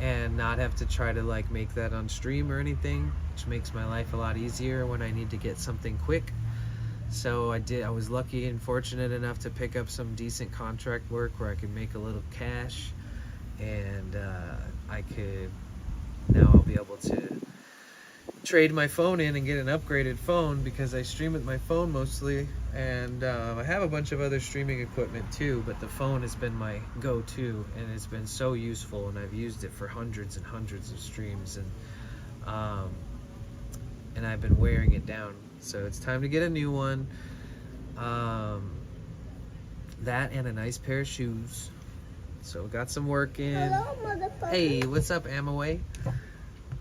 Speaker 2: and not have to try to like make that on stream or anything, which makes my life a lot easier when I need to get something quick. So I was lucky and fortunate enough to pick up some decent contract work where I could make a little cash, and now I'll be able to trade my phone in and get an upgraded phone because I stream with my phone mostly, and I have a bunch of other streaming equipment too, but the phone has been my go-to and it's been so useful, and I've used it for hundreds and hundreds of streams, and I've been wearing it down, so it's time to get a new one. That and a nice pair of shoes. So got some work in.
Speaker 4: Hello, motherfucker.
Speaker 2: Hey, what's up, Amaway?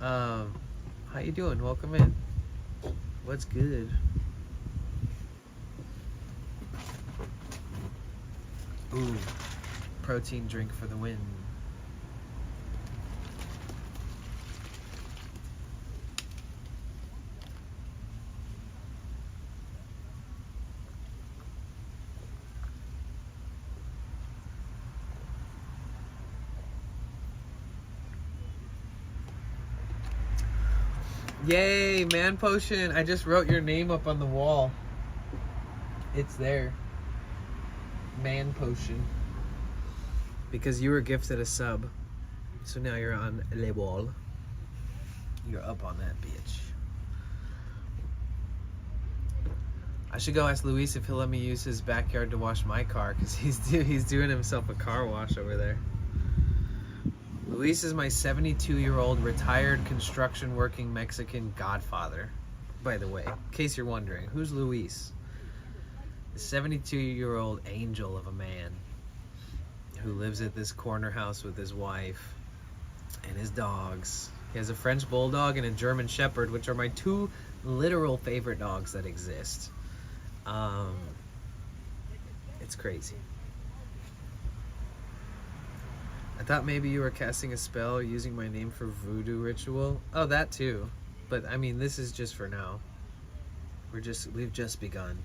Speaker 2: How you doing? Welcome in. What's good? Ooh, protein drink for the win. Yay, man potion. I just wrote your name up on the wall. It's there. Man potion. Because you were gifted a sub. So now you're on le wall. You're up on that bitch. I should go ask Luis if he'll let me use his backyard to wash my car, because he's doing himself a car wash over there. Luis is my 72-year-old retired construction working Mexican godfather. By the way, in case you're wondering, who's Luis? The 72-year-old angel of a man who lives at this corner house with his wife and his dogs. He has a French bulldog and a German shepherd, which are my two literal favorite dogs that exist. It's crazy. I thought maybe you were casting a spell using my name for voodoo ritual. Oh, that too. But I mean, this is just for now. We've just begun.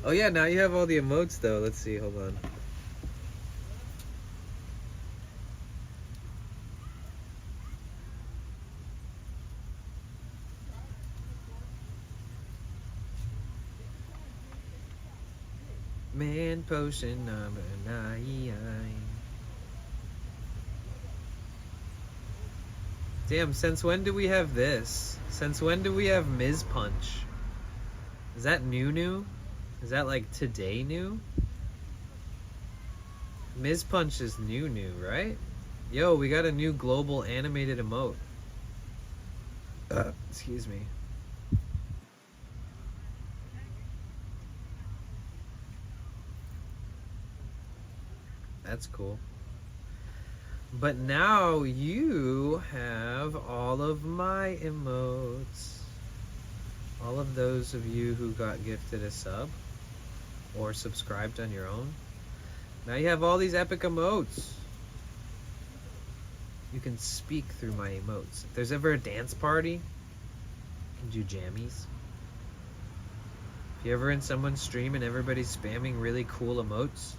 Speaker 2: Oh yeah, now you have all the emotes though. Let's see, hold on. Man potion number 9. Damn, since when do we have this? Since when do we have Ms. Punch? Is that new? Is that like today new? Ms. Punch is new, right? Yo, we got a new global animated emote. Excuse me. That's cool. But now you have all of my emotes. All of those of you who got gifted a sub or subscribed on your own. Now you have all these epic emotes. You can speak through my emotes. If there's ever a dance party, you can do jammies. If you're ever in someone's stream and everybody's spamming really cool emotes,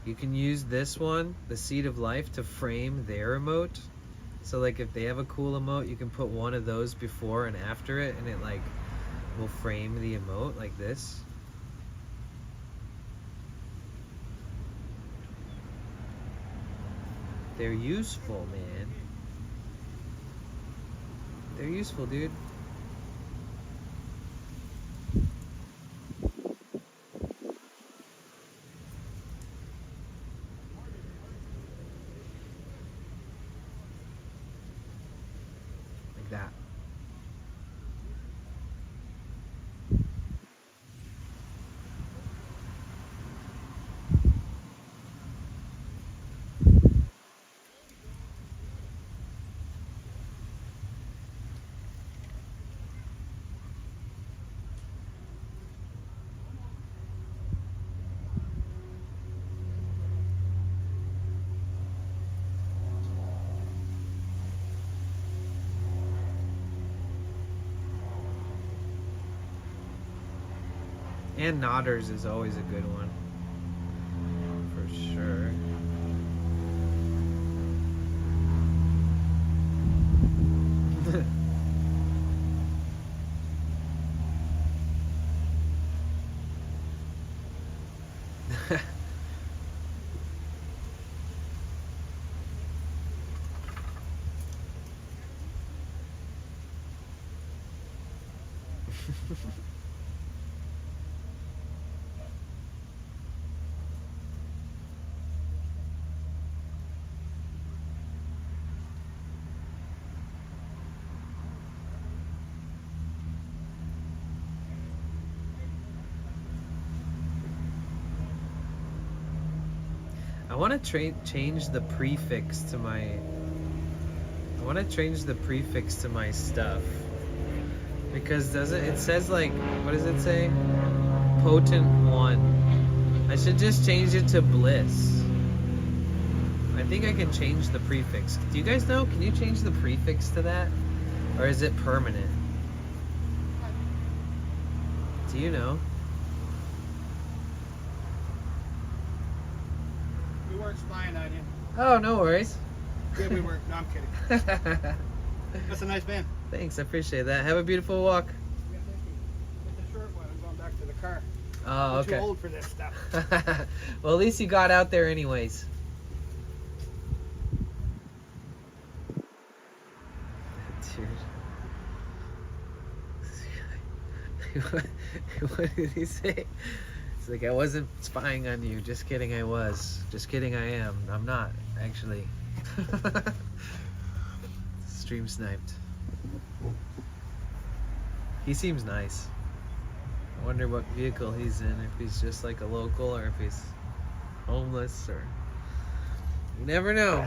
Speaker 2: you can use this one, the Seed of Life, to frame their emote. So like if they have a cool emote, you can put one of those before and after it, and it like will frame the emote like this. They're useful, man. They're useful, dude. Like that. And Nodders is always a good one. For sure. I want to change the prefix to my. I want to change the prefix to my stuff because it says like, what does it say? Potent 1. I should just change it to Bliss. I think I can change the prefix. Do you guys know? Can you change the prefix to that, or is it permanent? Do you know?
Speaker 3: We weren't spying on you.
Speaker 2: Oh, no worries.
Speaker 3: Yeah, we weren't. No, I'm kidding. That's a nice van.
Speaker 2: Thanks, I appreciate that. Have a beautiful walk.
Speaker 3: Yeah, thank you. It's a short one. I'm going back to the car.
Speaker 2: Oh,
Speaker 3: I'm
Speaker 2: okay.
Speaker 3: too old for this stuff.
Speaker 2: Well, at least you got out there anyways. Dude. What did he say? It's like, I wasn't spying on you. Just kidding, I was. Just kidding, I am. I'm not, actually. Stream sniped. He seems nice. I wonder what vehicle he's in. If he's just like a local, or if he's homeless, or you never know.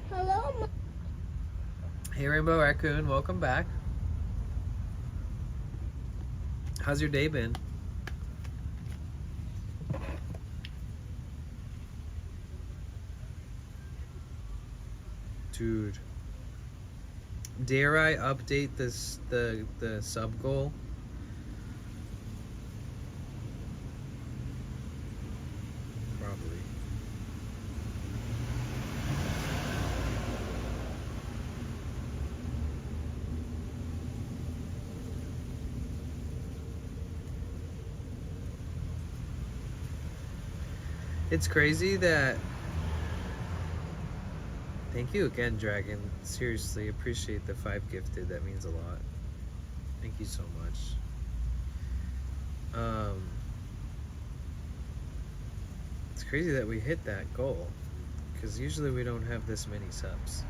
Speaker 4: Hello,
Speaker 2: Hey Rainbow Raccoon, welcome back. How's your day been? Dude, dare I update this the sub goal? Probably. It's crazy that. Thank you again, Dragon. Seriously, appreciate the 5 gifted. That means a lot. Thank you so much. It's crazy that we hit that goal, because usually we don't have this many subs.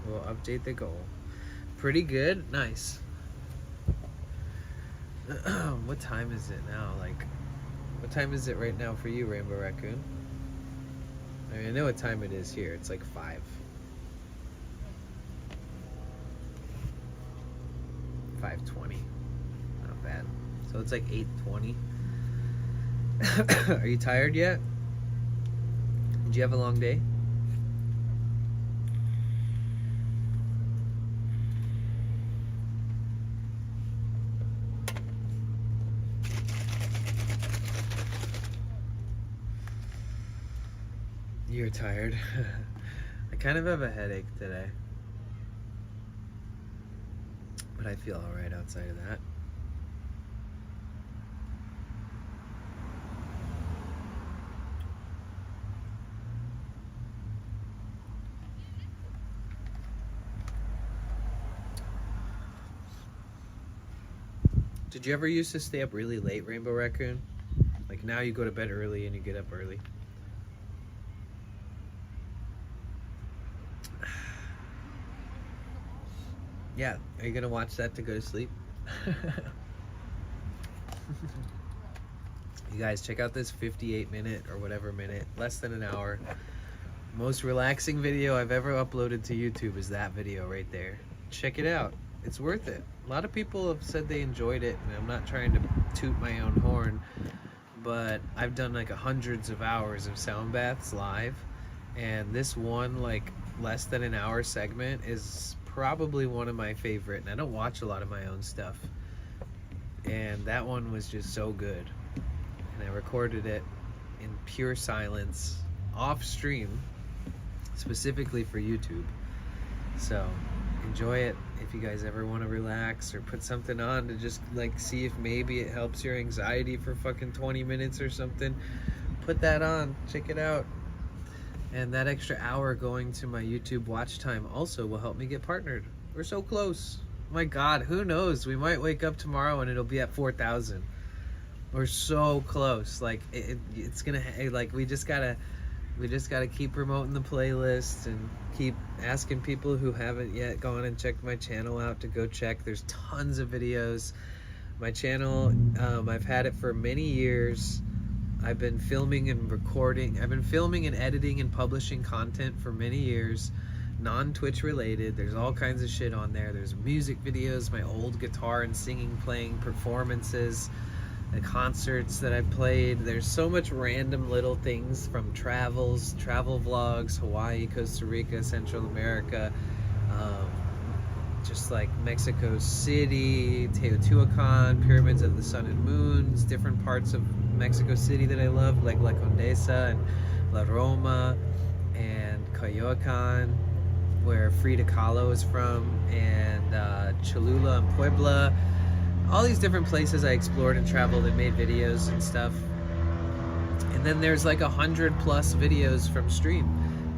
Speaker 2: We'll update the goal. Pretty good. Nice. What time is it now? Like, what time is it right now for you, Rainbow Raccoon? I mean, I know what time it is here. It's like 5. 5:20. Not bad. So it's like 8:20. Are you tired yet? Did you have a long day? You're tired. I kind of have a headache today, but I feel all right outside of that. Did you ever used to stay up really late, Rainbow Raccoon? Like now you go to bed early and you get up early. Yeah, are you gonna watch that to go to sleep? You guys, check out this 58-minute or whatever minute, less than an hour. Most relaxing video I've ever uploaded to YouTube is that video right there. Check it out. It's worth it. A lot of people have said they enjoyed it, and I'm not trying to toot my own horn, but I've done like hundreds of hours of sound baths live, and this one like less than an hour segment is probably one of my favorite, and I don't watch a lot of my own stuff, and that one was just so good, and I recorded it in pure silence off stream specifically for YouTube. So enjoy it if you guys ever want to relax or put something on to just like see if maybe it helps your anxiety for fucking 20 minutes or something. Put that on, check it out. And that extra hour going to my YouTube watch time also will help me get partnered. We're so close. My God, who knows? We might wake up tomorrow and it'll be at 4,000. We're so close. Like it's gonna like we just gotta We just got to keep promoting the playlist and keep asking people who haven't yet gone and checked my channel out to go check. There's tons of videos. My channel, I've had it for many years. I've been filming and recording. I've been filming and editing and publishing content for many years, non-Twitch related. There's all kinds of shit on there. There's music videos, my old guitar and singing playing performances, the concerts that I played. There's so much random little things, from travels, travel vlogs, Hawaii, Costa Rica, Central America, just like Mexico City, Teotihuacan, Pyramids of the Sun and Moons, different parts of Mexico City that I love, like La Condesa and La Roma and Coyoacan, where Frida Kahlo is from, and Cholula and Puebla. All these different places I explored and traveled and made videos and stuff. And then there's like 100+ videos from stream,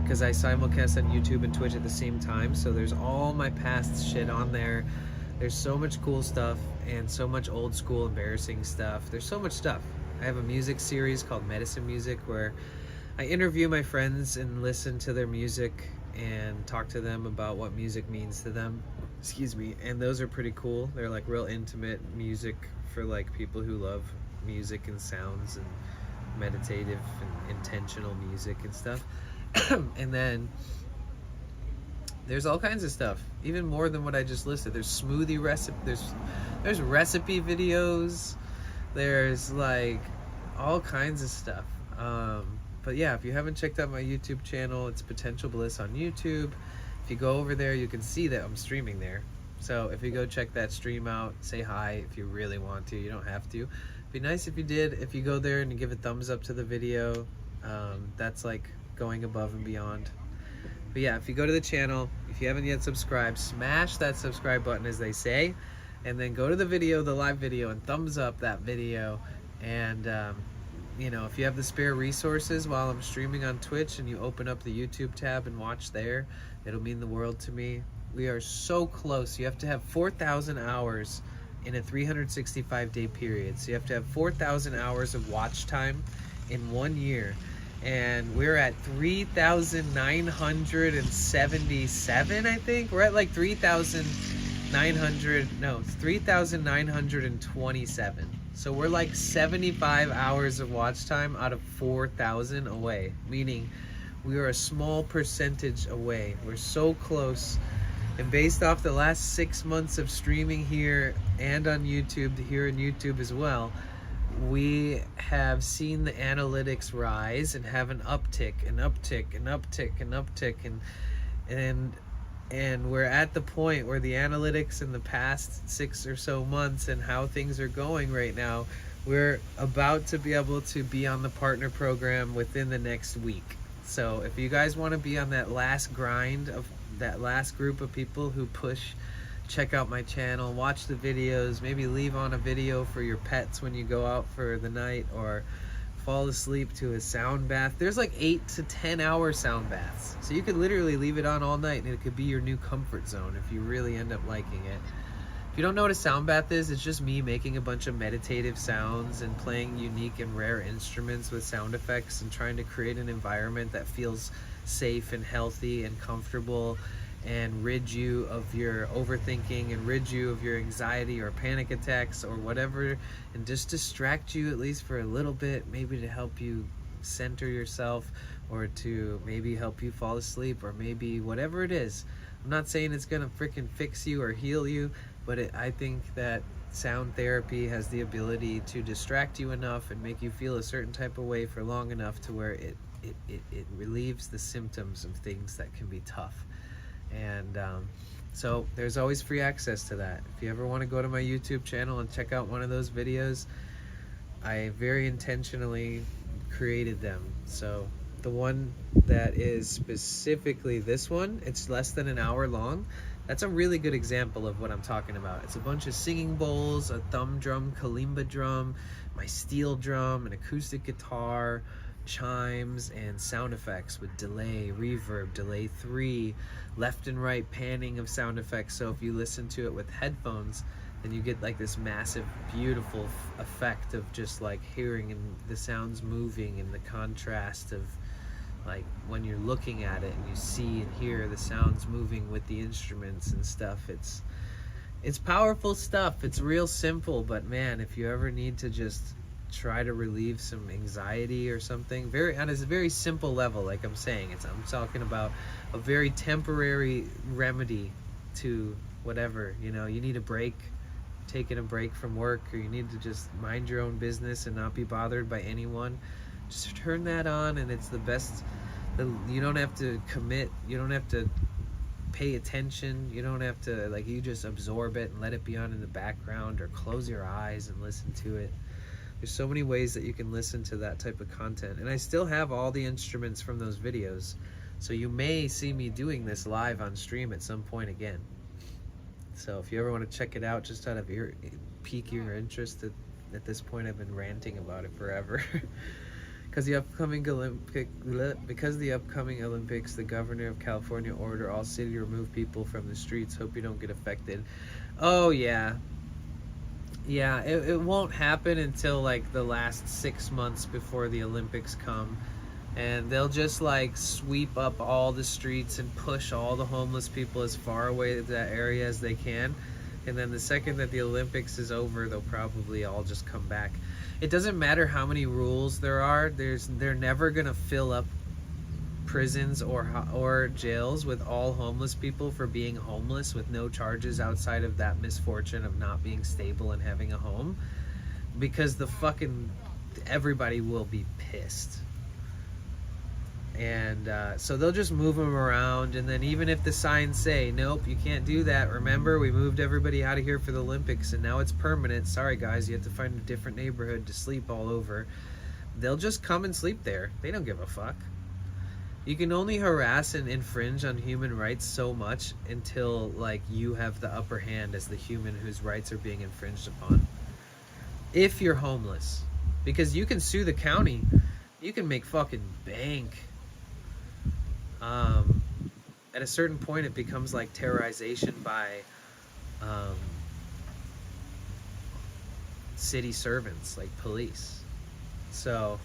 Speaker 2: because I simulcast on YouTube and Twitch at the same time. So there's all my past shit on there. There's so much cool stuff and so much old school embarrassing stuff. There's so much stuff. I have a music series called Medicine Music, where I interview my friends and listen to their music and talk to them about what music means to them. Excuse me. And those are pretty cool. They're like real intimate music for like people who love music and sounds and meditative and intentional music and stuff. And then there's all kinds of stuff, even more than what I just listed. There's smoothie recipe, there's recipe videos, there's like all kinds of stuff. But yeah, if you haven't checked out my YouTube channel, it's Potential Bliss on YouTube. If you go over there, you can see that I'm streaming there. So if you go check that stream out, say hi if you really want to. You don't have to. It'd be nice if you did. If you go there and you give a thumbs up to the video, that's like going above and beyond. But yeah, if you go to the channel, if you haven't yet subscribed, smash that subscribe button, as they say, and then go to the video, the live video, and thumbs up that video. And you know, if you have the spare resources while I'm streaming on Twitch and you open up the YouTube tab and watch there, it'll mean the world to me. We are so close. You have to have 4,000 hours in a 365-day period. So you have to have 4,000 hours of watch time in 1 year. And we're at 3,977, I think. We're at like 3,927. So we're like 75 hours of watch time out of 4,000 away, meaning we are a small percentage away. We're so close. And based off the last 6 months of streaming here and on YouTube, here in YouTube as well, we have seen the analytics rise and have an uptick, and we're at the point where the analytics in the past 6 or so months and how things are going right now, we're about to be able to be on the partner program within the next week. So if you guys want to be on that last grind of that last group of people who push, check out my channel, watch the videos, maybe leave on a video for your pets when you go out for the night, or fall asleep to a sound bath. There's like 8 to 10 hour sound baths, so you could literally leave it on all night and it could be your new comfort zone if you really end up liking it. If you don't know what a sound bath is, it's just me making a bunch of meditative sounds and playing unique and rare instruments with sound effects and trying to create an environment that feels safe and healthy and comfortable, and rid you of your overthinking and rid you of your anxiety or panic attacks or whatever, and just distract you at least for a little bit, maybe to help you center yourself, or to maybe help you fall asleep, or maybe whatever it is. I'm not saying it's gonna freaking fix you or heal you, but I think that sound therapy has the ability to distract you enough and make you feel a certain type of way for long enough to where it relieves the symptoms of things that can be tough. And so there's always free access to that. If you ever want to go to my YouTube channel and check out one of those videos, I very intentionally created them. So the one that is specifically this one, it's less than an hour long. That's a really good example of what I'm talking about. It's a bunch of singing bowls, a thumb drum, kalimba drum, my steel drum, an acoustic guitar, chimes, and sound effects with delay, reverb, delay 3, left and right panning of sound effects. So if you listen to it with headphones, then you get like this massive, beautiful effect of just like hearing and the sounds moving and the contrast of like when you're looking at it and you see and hear the sounds moving with the instruments and stuff. It's powerful stuff. It's real simple, but man, if you ever need to just try to relieve some anxiety or something, on a very simple level, like I'm saying, I'm talking about a very temporary remedy to whatever, you need a break, taking a break from work, or you need to just mind your own business and not be bothered by anyone. Just turn that on, and it's the best. You don't have to commit, you don't have to pay attention, you don't have to, like, you just absorb it and let it be on in the background, or close your eyes and listen to it. There's so many ways that you can listen to that type of content, and I still have all the instruments from those videos, so you may see me doing this live on stream at some point again. So if you ever want to check it out, just out of pique your interest, at this point I've been ranting about it forever. Because the upcoming Olympics, the governor of California ordered all city to remove people from the streets. Hope you don't get affected. Oh yeah, it won't happen until like the last 6 months before the Olympics come, and they'll just like sweep up all the streets and push all the homeless people as far away to that area as they can. And then the second that the Olympics is over, they'll probably all just come back. It doesn't matter how many rules there are. They're never gonna fill up prisons or jails with all homeless people for being homeless with no charges outside of that misfortune of not being stable and having a home, because everybody will be pissed. And so they'll just move them around, and then even if the signs say, nope, you can't do that, remember, we moved everybody out of here for the Olympics and now it's permanent, sorry guys, you have to find a different neighborhood to sleep all over, they'll just come and sleep there. They don't give a fuck. You can only harass and infringe on human rights so much until like you have the upper hand as the human whose rights are being infringed upon. If you're homeless, because you can sue the county, you can make fucking bank. At a certain point it becomes like terrorization by city servants, like police. So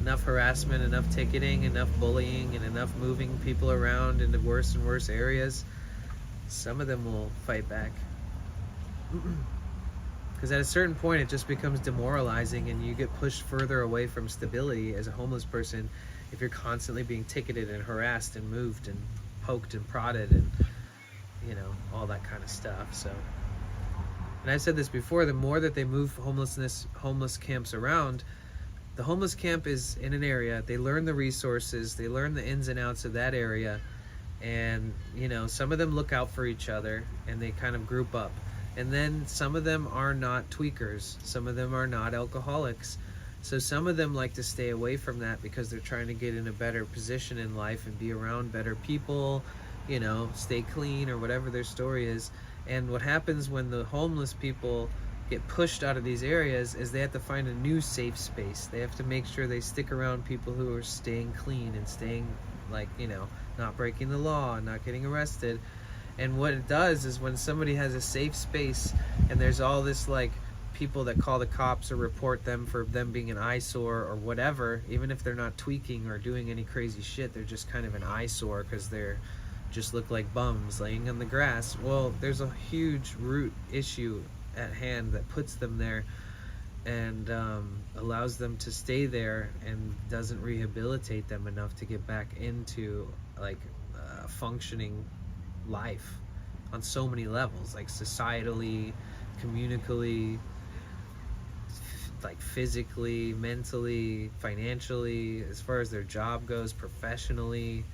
Speaker 2: enough harassment, enough ticketing, enough bullying, and enough moving people around into worse and worse areas, some of them will fight back. Because at a certain point it just becomes demoralizing, and you get pushed further away from stability as a homeless person if you're constantly being ticketed and harassed and moved and poked and prodded and all that kind of stuff. So, and I've said this before, the more that they move homeless camps around, the homeless camp is in an area, they learn the resources, they learn the ins and outs of that area, and some of them look out for each other and they kind of group up. And then some of them are not tweakers, some of them are not alcoholics, so some of them like to stay away from that because they're trying to get in a better position in life and be around better people, stay clean or whatever their story is. And what happens when the homeless people get pushed out of these areas is they have to find a new safe space. They have to make sure they stick around people who are staying clean and staying not breaking the law and not getting arrested. And what it does is when somebody has a safe space and there's all this people that call the cops or report them for them being an eyesore or whatever, even if they're not tweaking or doing any crazy shit, they're just kind of an eyesore because they're just look like bums laying on the grass. Well, there's a huge root issue at hand that puts them there and allows them to stay there and doesn't rehabilitate them enough to get back into functioning life on so many levels, like societally, communically, physically, mentally, financially, as far as their job goes, professionally.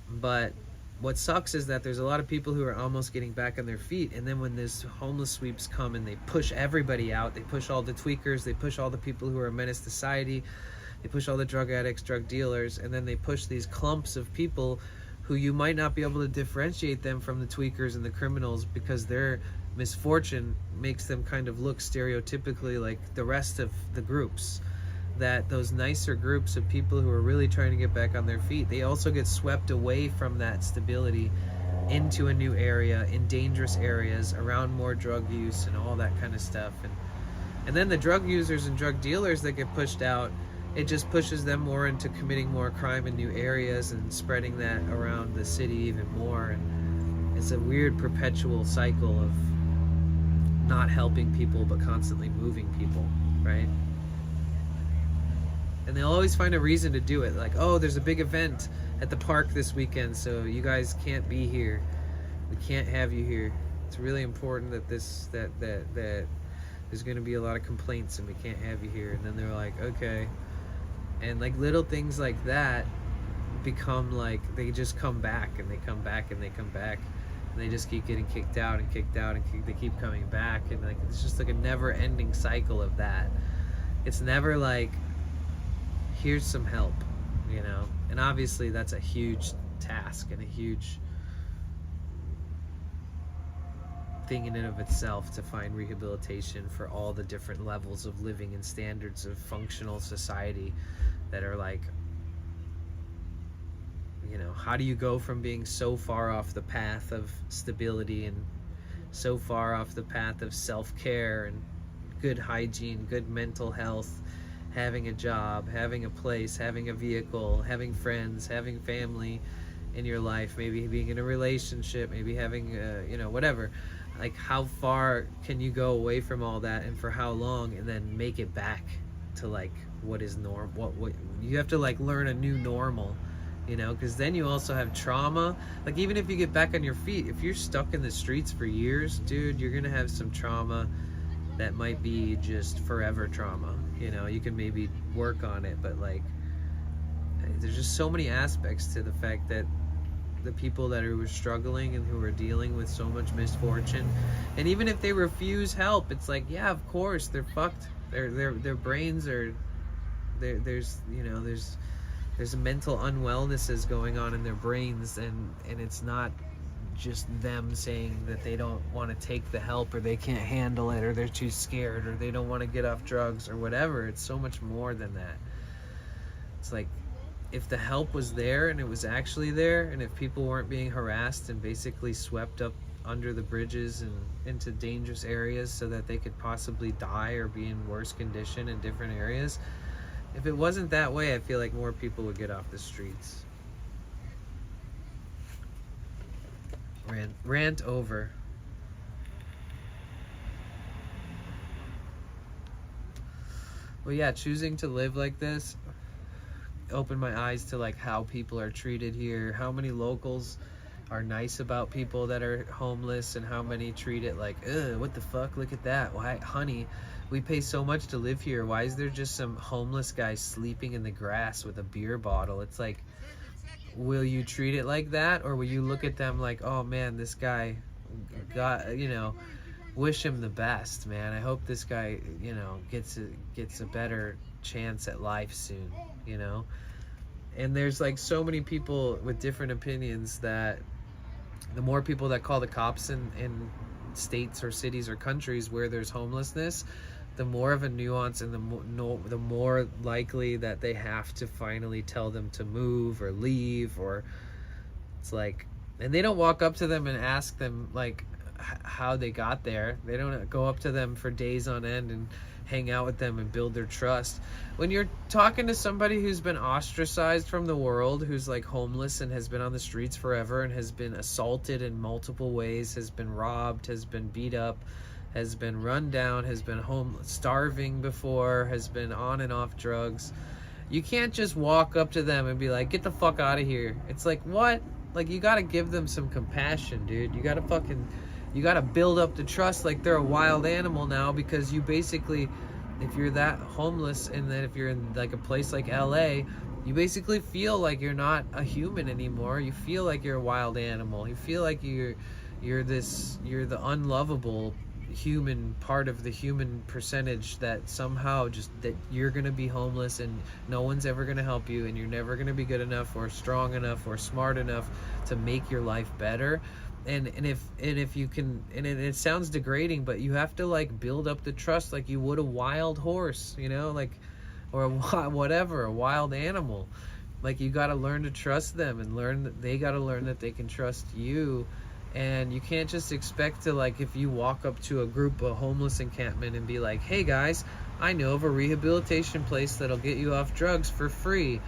Speaker 2: But what sucks is that there's a lot of people who are almost getting back on their feet, and then when this homeless sweeps come and they push everybody out, they push all the tweakers, they push all the people who are a menace to society, they push all the drug addicts, drug dealers, and then they push these clumps of people who you might not be able to differentiate them from the tweakers and the criminals because their misfortune makes them kind of look stereotypically like the rest of the groups. That those nicer groups of people who are really trying to get back on their feet, they also get swept away from that stability into a new area, in dangerous areas, around more drug use and all that kind of stuff. And then the drug users and drug dealers that get pushed out, it just pushes them more into committing more crime in new areas and spreading that around the city even more. And it's a weird perpetual cycle of not helping people but constantly moving people, right? And they'll always find a reason to do it, like, oh, there's a big event at the park this weekend, so you guys can't be here, we can't have you here. It's really important that that there's going to be a lot of complaints and we can't have you here. And then they're like, okay. And like little things like that become like, they just come back and they come back and they come back, and they just keep getting kicked out and kicked out, and they keep coming back, and like it's just like a never-ending cycle of that. It's never like, here's some help, you know. And obviously that's a huge task and a huge thing in and of itself, to find rehabilitation for all the different levels of living and standards of functional society that are like, you know, how do you go from being so far off the path of stability and so far off the path of self-care and good hygiene, good mental health, having a job, having a place, having a vehicle, having friends, having family in your life, maybe being in a relationship, maybe having you know, whatever. Like, how far can you go away from all that, and for how long, and then make it back to like what is normal? What you have to like learn a new normal, you know, because then you also have trauma. Like, even if you get back on your feet, if you're stuck in the streets for years, dude, you're gonna have some trauma that might be just forever trauma. You know, you can maybe work on it, but like, there's just so many aspects to the fact that the people that are struggling and who are dealing with so much misfortune, and even if they refuse help, it's like, yeah, of course they're fucked. Their brains are there's you know, there's mental unwellnesses going on in their brains, and it's not just them saying that they don't want to take the help, or they can't handle it, or they're too scared, or they don't want to get off drugs or whatever. It's so much more than that. It's like, if the help was there and it was actually there, and if people weren't being harassed and basically swept up under the bridges and into dangerous areas so that they could possibly die or be in worse condition in different areas, if it wasn't that way, I feel like more people would get off the streets. Rant over. Well, yeah, choosing to live like this opened my eyes to like how people are treated here, how many locals are nice about people that are homeless, and how many treat it like, ugh, what the fuck, look at that, why, honey, we pay so much to live here, why is there just some homeless guy sleeping in the grass with a beer bottle? It's like, will you treat it like that, or will you look at them like, oh man, this guy got, you know, wish him the best, man, I hope this guy, you know, gets a better chance at life soon, you know? And there's like so many people with different opinions, that the more people that call the cops in states or cities or countries where there's homelessness, the more of a nuance, and the more likely that they have to finally tell them to move or leave. Or it's like, and they don't walk up to them and ask them like how they got there. They don't go up to them for days on end and hang out with them and build their trust. When you're talking to somebody who's been ostracized from the world, who's like homeless and has been on the streets forever and has been assaulted in multiple ways, has been robbed, has been beat up, has been run down, has been starving before, has been on and off drugs, you can't just walk up to them and be like, get the fuck out of here. It's like, what? Like, you gotta give them some compassion, dude. You gotta build up the trust like they're a wild animal now, because you basically, if you're that homeless, and then if you're in like a place like LA, you basically feel like you're not a human anymore. You feel like you're a wild animal. You feel like you're the unlovable human part of the human percentage, that somehow just that you're gonna be homeless and no one's ever gonna help you, and you're never gonna be good enough or strong enough or smart enough to make your life better. And if you can, and it sounds degrading, but you have to like build up the trust like you would a wild horse, you know, like, or a wild animal. Like, you got to learn to trust them, and learn that they got to learn that they can trust you. And you can't just expect to, like, if you walk up to a group, a homeless encampment, and be like, hey guys, I know of a rehabilitation place that'll get you off drugs for free.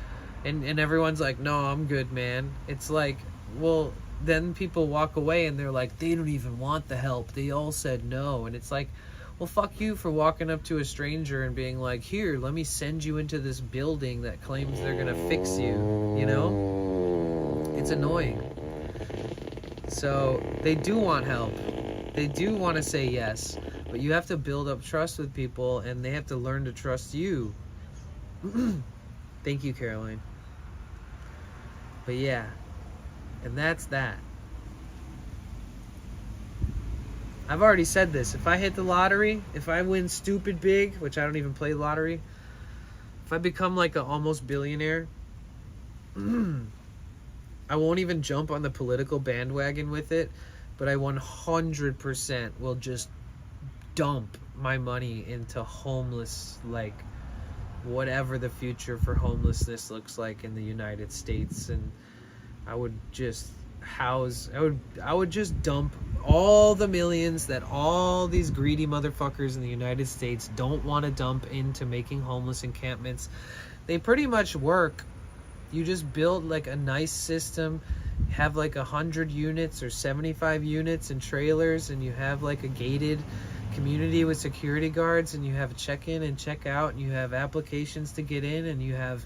Speaker 2: And everyone's like, no, I'm good, man. It's like, well, then people walk away and they're like, they don't even want the help. They all said no. And it's like, well, fuck you for walking up to a stranger and being like, here, let me send you into this building that claims they're going to fix you. You know? It's annoying. So they do want help. They do want to say yes. But you have to build up trust with people, and they have to learn to trust you. Thank you, Caroline. But yeah, and that's that. I've already said this. If I hit the lottery, if I win stupid big, which I don't even play lottery, if I become like an almost billionaire, I won't even jump on the political bandwagon with it, but I 100% will just dump my money into homeless, like, whatever the future for homelessness looks like in the United States. And I would just I would just dump all the millions that all these greedy motherfuckers in the United States don't want to dump into making homeless encampments. They pretty much work. You just build like a nice system, have like 100 units or 75 units in trailers, and you have like a gated community with security guards, and you have a check-in and check-out, and you have applications to get in, and you have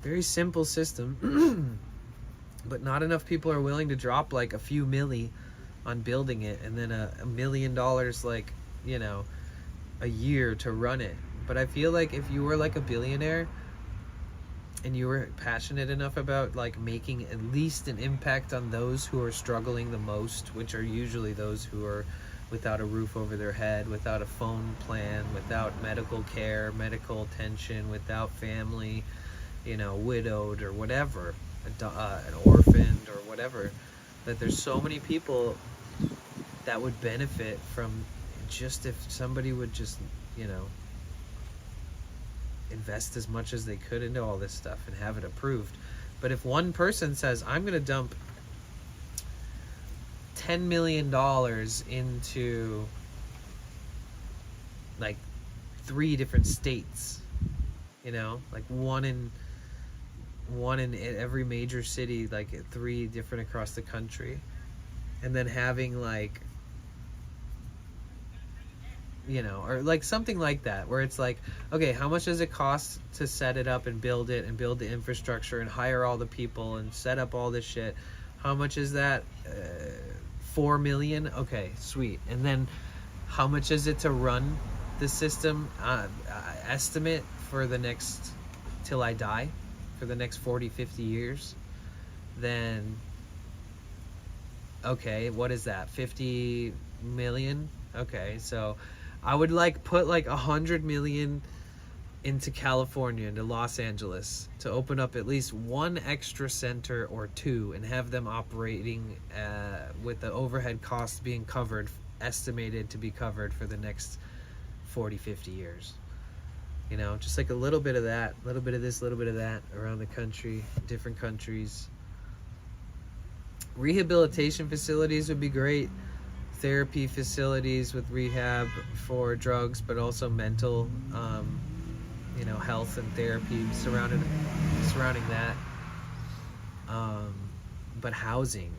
Speaker 2: very simple system. But not enough people are willing to drop like a few milli on building it, and then $1 million, like, you know, a year to run it. But I feel like if you were like a billionaire and you were passionate enough about like making at least an impact on those who are struggling the most, which are usually those who are without a roof over their head, without a phone plan, without medical care, medical attention, without family, you know, widowed or whatever, an orphaned or whatever, that there's so many people that would benefit from just if somebody would just, you know, invest as much as they could into all this stuff and have it approved. But if one person says, I'm going to dump $10 million into like 3 different states, you know, like one in every major city, like 3 different across the country, and then having like, you know, or like something like that, where it's like, okay, how much does it cost to set it up and build it and build the infrastructure and hire all the people and set up all this shit? How much is that? 4 million? Okay, sweet. And then how much is it to run the system? Estimate for the next, till I die, for the next 40, 50 years. Then, okay, what is that? 50 million? Okay, so I would like put like 100 million into California, into Los Angeles, to open up at least 1 extra center or 2 and have them operating with the overhead costs being covered, estimated to be covered for the next 40, 50 years. You know, just like a little bit of that, a little bit of this, a little bit of that around the country, different countries. Rehabilitation facilities would be great. Therapy facilities with rehab for drugs, but also mental, you know, health and therapy surrounding that. But housing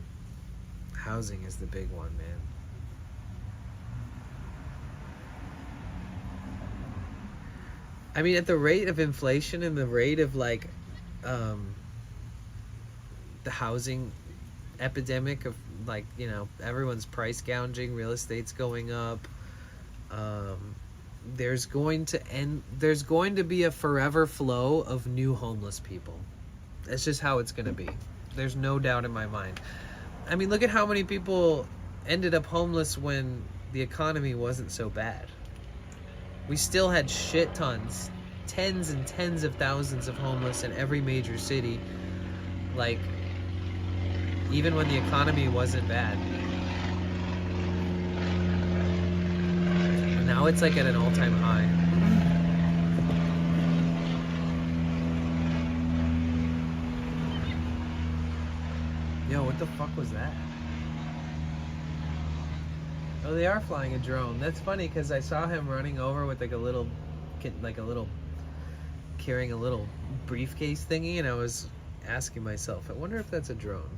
Speaker 2: is the big one, man. I mean, at the rate of inflation and the rate of like the housing epidemic of, like, you know, everyone's price gouging, real estate's going up, there's going to be a forever flow of new homeless people. That's just how it's going to be. There's no doubt in my mind. I mean, look at how many people ended up homeless when the economy wasn't so bad. We still had shit tons, tens and tens of thousands of homeless in every major city, like, even when the economy wasn't bad. Now it's like at an all-time high. Yo, what the fuck was that? Oh, they are flying a drone. That's funny because I saw him running over with like a little like a little, carrying a little briefcase thingy, and I was asking myself, I wonder if that's a drone.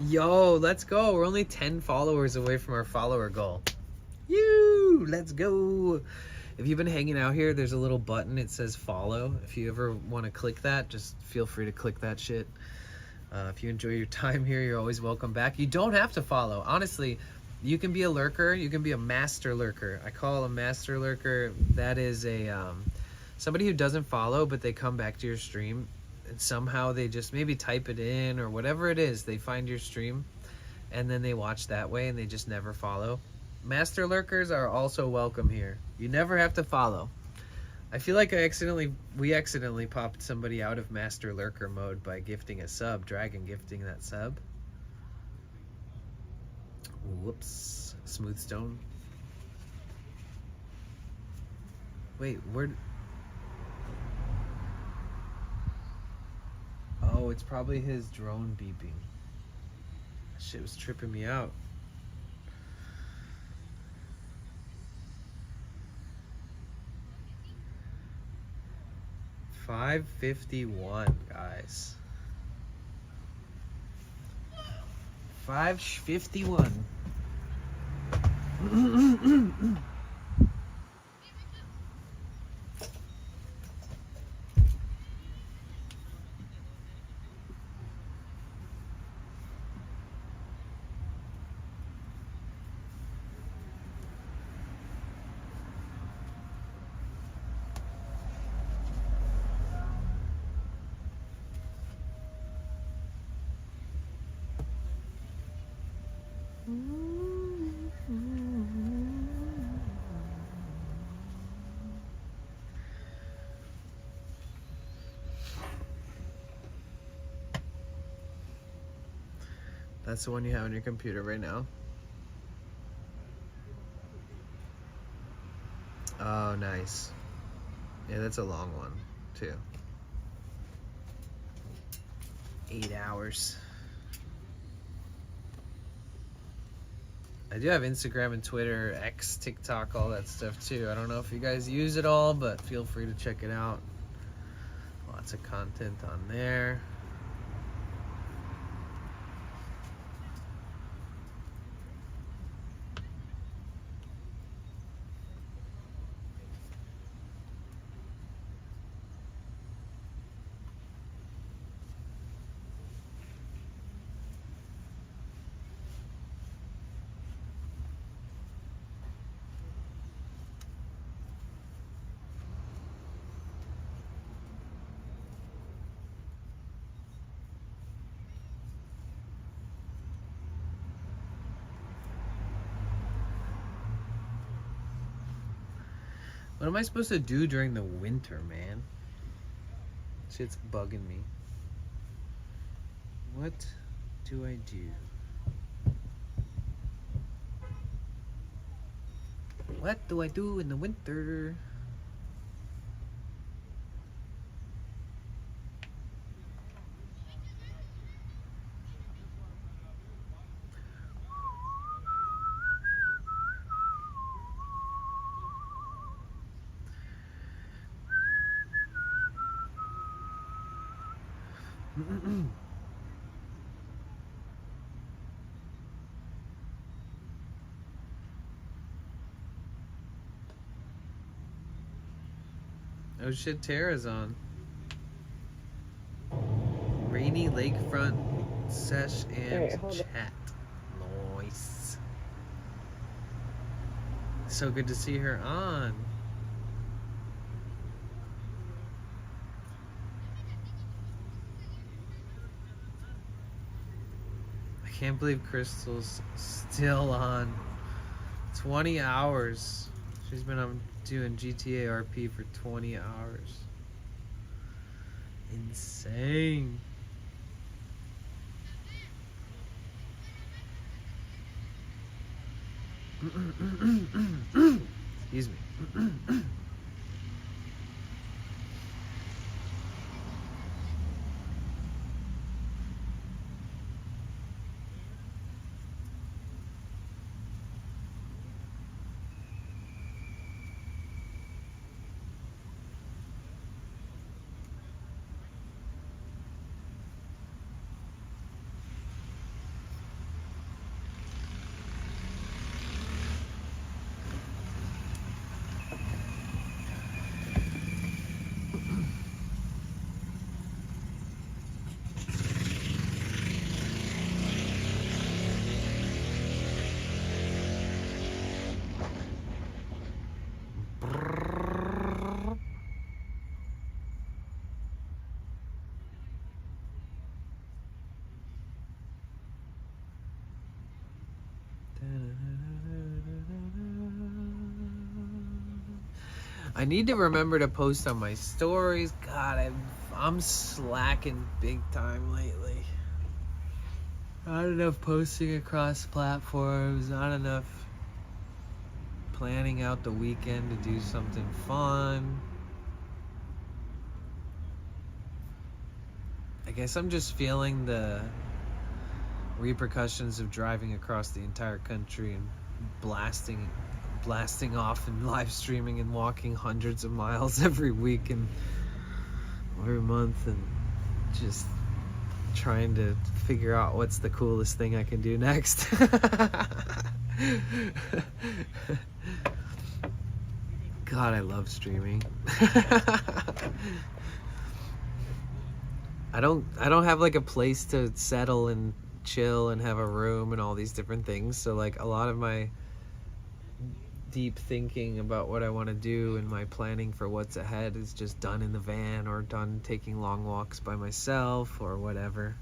Speaker 2: Yo, let's go. We're only 10 followers away from our follower goal. You, let's go. If you've been hanging out here, there's a little button. It says follow. If you ever want to click that, just feel free to click that shit. If you enjoy your time here, you're always welcome back. You don't have to follow. Honestly, you can be a lurker. You can be a master lurker. I call a master lurker, that is a somebody who doesn't follow, but they come back to your stream. And somehow they just maybe type it in or whatever it is. They find your stream and then they watch that way and they just never follow. Master lurkers are also welcome here. You never have to follow. I feel like we accidentally popped somebody out of master lurker mode by gifting a sub. Dragon gifting that sub. Whoops. Smooth stone. Wait, where? Oh, it's probably his drone beeping. That shit was tripping me out. $5.51, guys. $5.51. That's the one you have on your computer right now. Oh, nice. Yeah, that's a long one, too. 8 hours. I do have Instagram and Twitter, X, TikTok, all that stuff, too. I don't know if you guys use it all, but feel free to check it out. Lots of content on there. What am I supposed to do during the winter, man? Shit's bugging me. What do I do? What do I do in the winter? Oh shit, Tara's on. Rainy lakefront sesh and chat. Nice. So good to see her on. I can't believe Crystal's still on. 20 hours. She's been on doing GTA RP for 20 hours. Insane. Excuse me. I need to remember to post on my stories. God, I'm slacking big time lately. Not enough posting across platforms, not enough planning out the weekend to do something fun. I guess I'm just feeling the repercussions of driving across the entire country and blasting off and live streaming and walking hundreds of miles every week and every month, and just trying to figure out what's the coolest thing I can do next. God, I love streaming. I don't have like a place to settle and chill and have a room and all these different things, so like a lot of my deep thinking about what I want to do and my planning for what's ahead is just done in the van or done taking long walks by myself or whatever.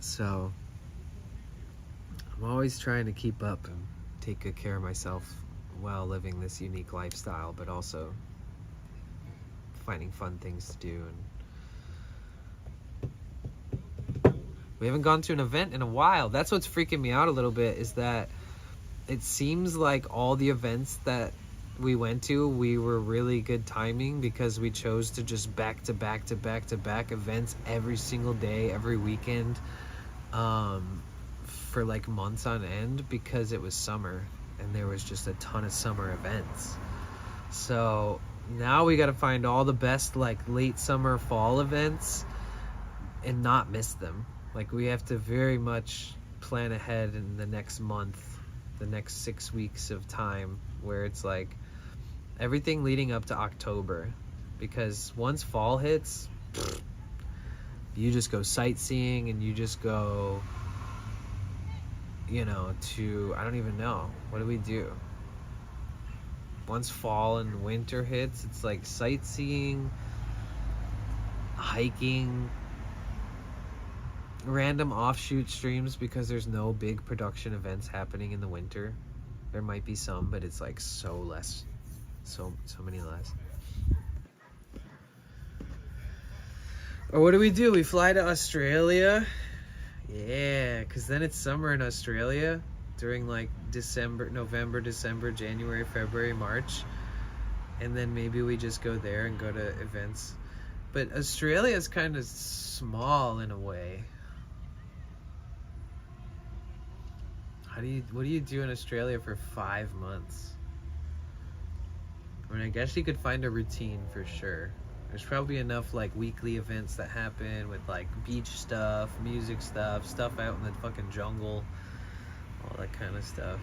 Speaker 2: So I'm always trying to keep up and take good care of myself while living this unique lifestyle, but also finding fun things to do. And we haven't gone to an event in a while. That's what's freaking me out a little bit, is that it seems like all the events that we went to, we were really good timing, because we chose to just back to back events every single day, every weekend, for like months on end, because it was summer and there was just a ton of summer events. So now we got to find all the best like late summer, fall events and not miss them. Like we have to very much plan ahead in the next month, the next 6 weeks of time, where it's like everything leading up to October, because once fall hits, you just go sightseeing and you just go, you know, to, I don't even know, what do we do? Once fall and winter hits, it's like sightseeing, hiking, random offshoot streams, because there's no big production events happening in the winter. There might be some, but it's like so many less. Or what do? We fly to Australia. Yeah, because then it's summer in Australia during like November, December, January, February, March. And then maybe we just go there and go to events. But Australia is kind of small in a way. What do you do in Australia for 5 months? I mean, I guess you could find a routine for sure. There's probably enough like weekly events that happen with like beach stuff, music stuff out in the fucking jungle, all that kind of stuff.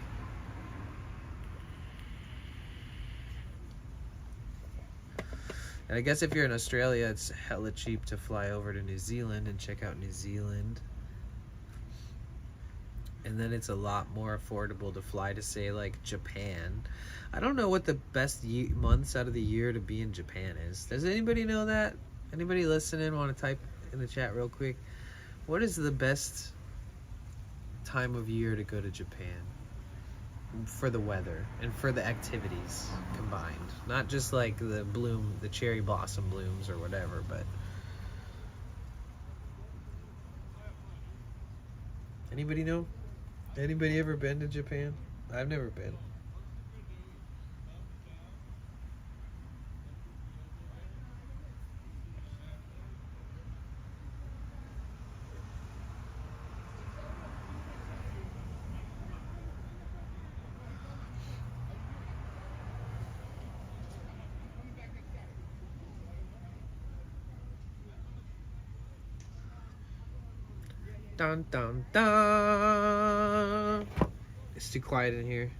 Speaker 2: And I guess if you're in Australia, it's hella cheap to fly over to New Zealand and check out New Zealand. And then it's a lot more affordable to fly to, say, like Japan. I don't know what the best months out of the year to be in Japan is. Does anybody know that? Anybody listening want to type in the chat real quick? What is the best time of year to go to Japan? For the weather and for the activities combined. Not just like the cherry blossom blooms or whatever, but... Anybody know? Anybody ever been to Japan? I've never been. Dun dun dun. It's too quiet in here.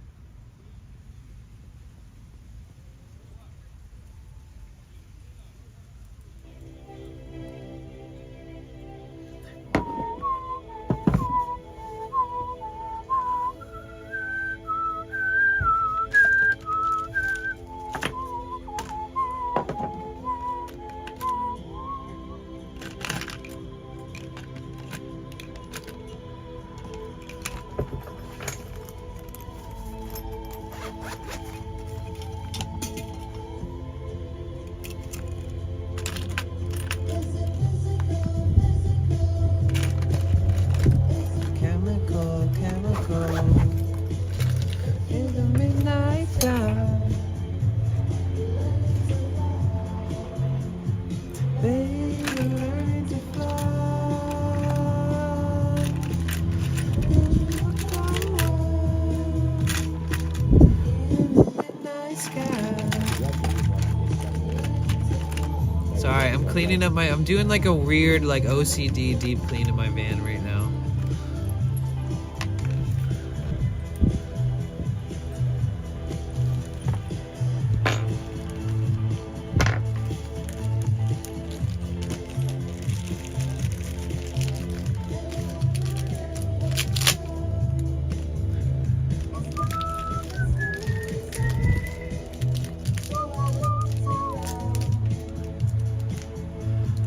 Speaker 2: cleaning up I'm doing like a weird like OCD deep clean in my van right now.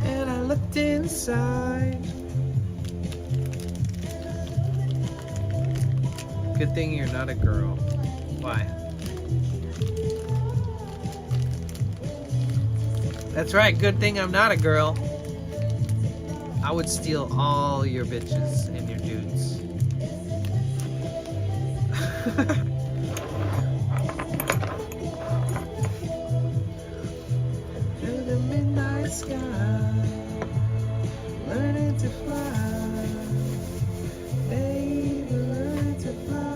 Speaker 2: And I looked inside. Good thing you're not a girl. Why? That's right, good thing I'm not a girl. I would steal all your bitches and your dudes. To the midnight sky, learning to fly, baby, learn to fly.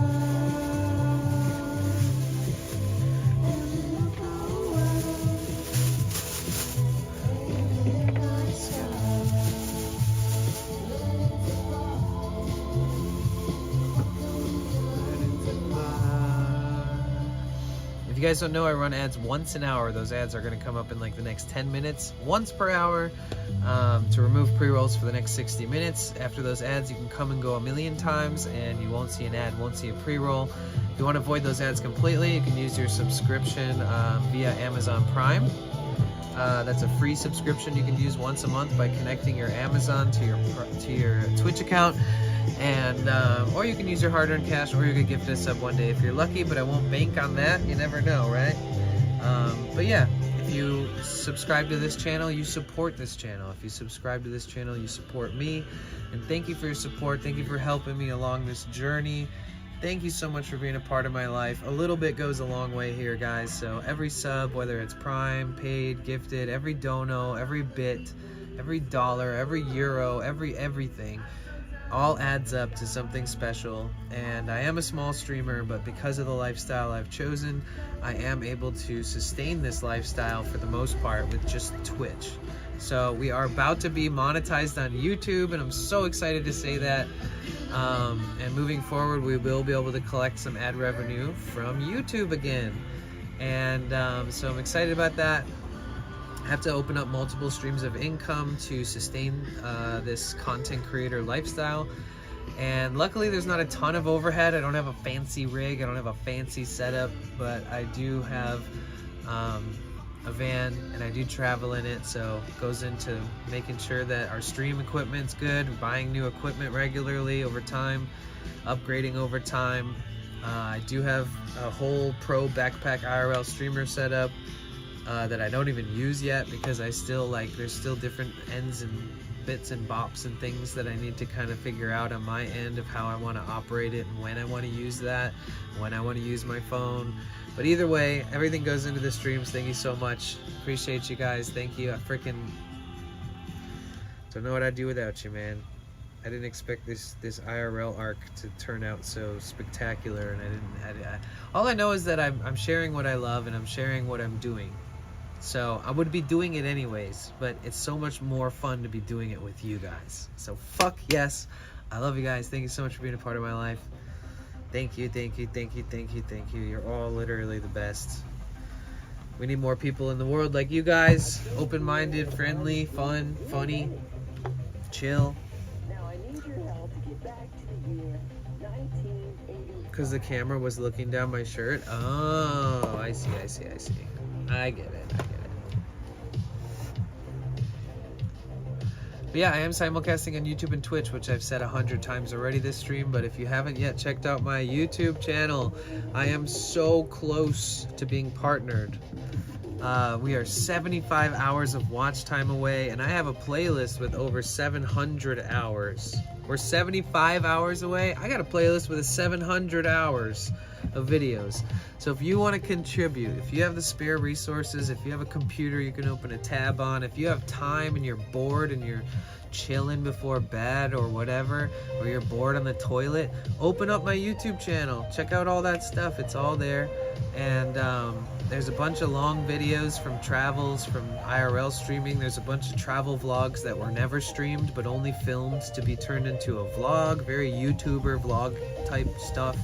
Speaker 2: If you guys don't know, I run ads once an hour. Those ads are going to come up in like the next 10 minutes, once per hour, to remove pre-rolls for the next 60 minutes. After those ads, you can come and go a million times and you won't see an ad, won't see a pre-roll. If you want to avoid those ads completely, you can use your subscription via Amazon Prime. That's a free subscription you can use once a month by connecting your Amazon to your Twitch account. And or you can use your hard-earned cash, or you could gift us up one day if you're lucky, but I won't bank on that. You never know, right? But yeah, if you subscribe to this channel, you support this channel. If you subscribe to this channel, you support me. And thank you for your support. Thank you for helping me along this journey. Thank you so much for being a part of my life. A little bit goes a long way here, guys. So every sub, whether it's Prime, paid, gifted, every dono, every bit, every dollar, every euro, everything, all adds up to something special. And I am a small streamer, but because of the lifestyle I've chosen, I am able to sustain this lifestyle for the most part with just Twitch. So we are about to be monetized on YouTube, and I'm so excited to say that. And moving forward, we will be able to collect some ad revenue from YouTube again. And so I'm excited about that. I have to open up multiple streams of income to sustain this content creator lifestyle. And luckily there's not a ton of overhead. I don't have a fancy rig, I don't have a fancy setup, but I do have a van and I do travel in it, so it goes into making sure that our stream equipment's good, buying new equipment regularly over time, upgrading over time. I do have a whole pro backpack IRL streamer setup that I don't even use yet, because I still there's still different ends and bits and bops and things that I need to kind of figure out on my end of how I want to operate it and when I want to use that, when I want to use my phone. But either way, everything goes into the streams. Thank you so much. Appreciate you guys. Thank you. I freaking don't know what I'd do without you, man. I didn't expect this IRL arc to turn out so spectacular, and all I know is that I'm sharing what I love and I'm sharing what I'm doing. So I would be doing it anyways, but it's so much more fun to be doing it with you guys. So fuck yes. I love you guys. Thank you so much for being a part of my life. Thank you, thank you, thank you, thank you, thank you. You're all literally the best. We need more people in the world like you guys. Open-minded, friendly, fun, funny, chill.
Speaker 4: Now I need your help to get back to the year 1980.
Speaker 2: Because the camera was looking down my shirt. Oh, I see. I get it. But yeah, I am simulcasting on YouTube and Twitch, which I've said 100 times already this stream. But if you haven't yet checked out my YouTube channel, I am so close to being partnered. We are 75 hours of watch time away, and I have a playlist with over 700 hours. We're 75 hours away. I got a playlist with 700 hours. of videos. So if you want to contribute, if you have the spare resources, if you have a computer you can open a tab on, if you have time and you're bored and you're chilling before bed or whatever, or you're bored on the toilet, open up my YouTube channel, check out all that stuff. It's all there. And there's a bunch of long videos from travels, from IRL streaming. There's a bunch of travel vlogs that were never streamed but only filmed to be turned into a vlog, very YouTuber vlog type stuff.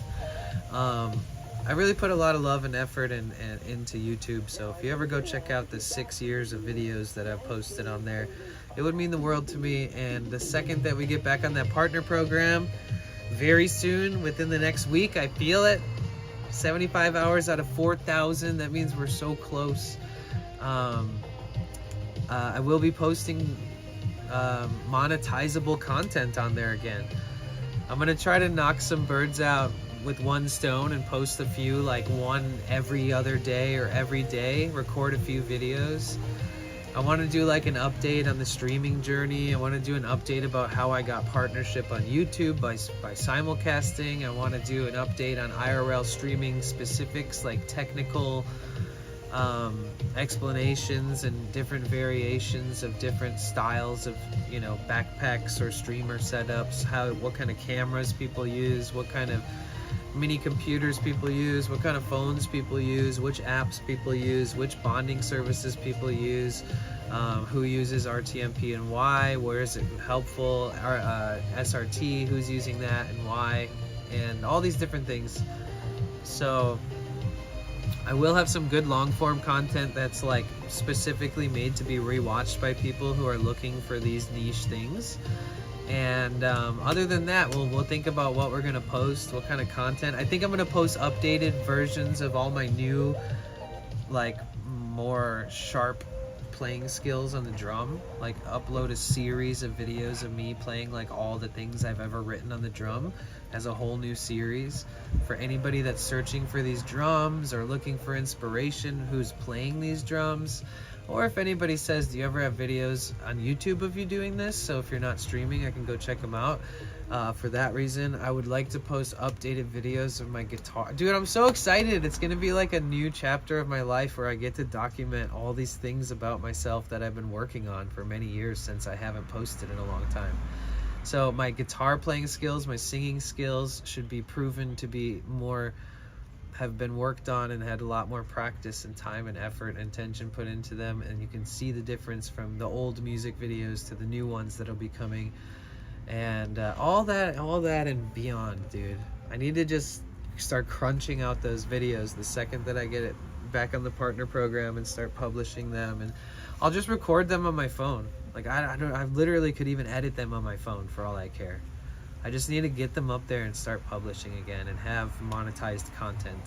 Speaker 2: I really put a lot of love and effort into YouTube, so if you ever go check out the 6 years of videos that I've posted on there, it would mean the world to me. And the second that we get back on that partner program, very soon, within the next week, I feel it, 75 hours out of 4,000, that means we're so close. I will be posting monetizable content on there again. I'm gonna try to knock some birds out with one stone and post a few, like one every other day or every day, record a few videos. I want to do like an update on the streaming journey. I want to do an update about how I got partnership on YouTube by simulcasting. I want to do an update on IRL streaming specifics, like technical explanations and different variations of different styles of, you know, backpacks or streamer setups, what kind of cameras people use, what kind of mini computers people use, what kind of phones people use, which apps people use, which bonding services people use, who uses RTMP and why, where is it helpful, SRT, who's using that and why, and all these different things. So I will have some good long form content that's like specifically made to be rewatched by people who are looking for these niche things. And other than that, we'll think about what we're gonna post, what kind of content. I think I'm gonna post updated versions of all my new, like, more sharp playing skills on the drum. Like, upload a series of videos of me playing like all the things I've ever written on the drum as a whole new series for anybody that's searching for these drums or looking for inspiration, who's playing these drums. Or if anybody says, do you ever have videos on YouTube of you doing this? So if you're not streaming, I can go check them out. For that reason, I would like to post updated videos of my guitar. Dude, I'm so excited. It's going to be like a new chapter of my life where I get to document all these things about myself that I've been working on for many years since I haven't posted in a long time. So my guitar playing skills, my singing skills should be proven to be more, have been worked on and had a lot more practice and time and effort and attention put into them. And you can see the difference from the old music videos to the new ones that'll be coming. And all that and beyond, dude. I need to just start crunching out those videos the second that I get it back on the partner program and start publishing them. And I'll just record them on my phone. Like I literally could even edit them on my phone for all I care. I just need to get them up there and start publishing again and have monetized content.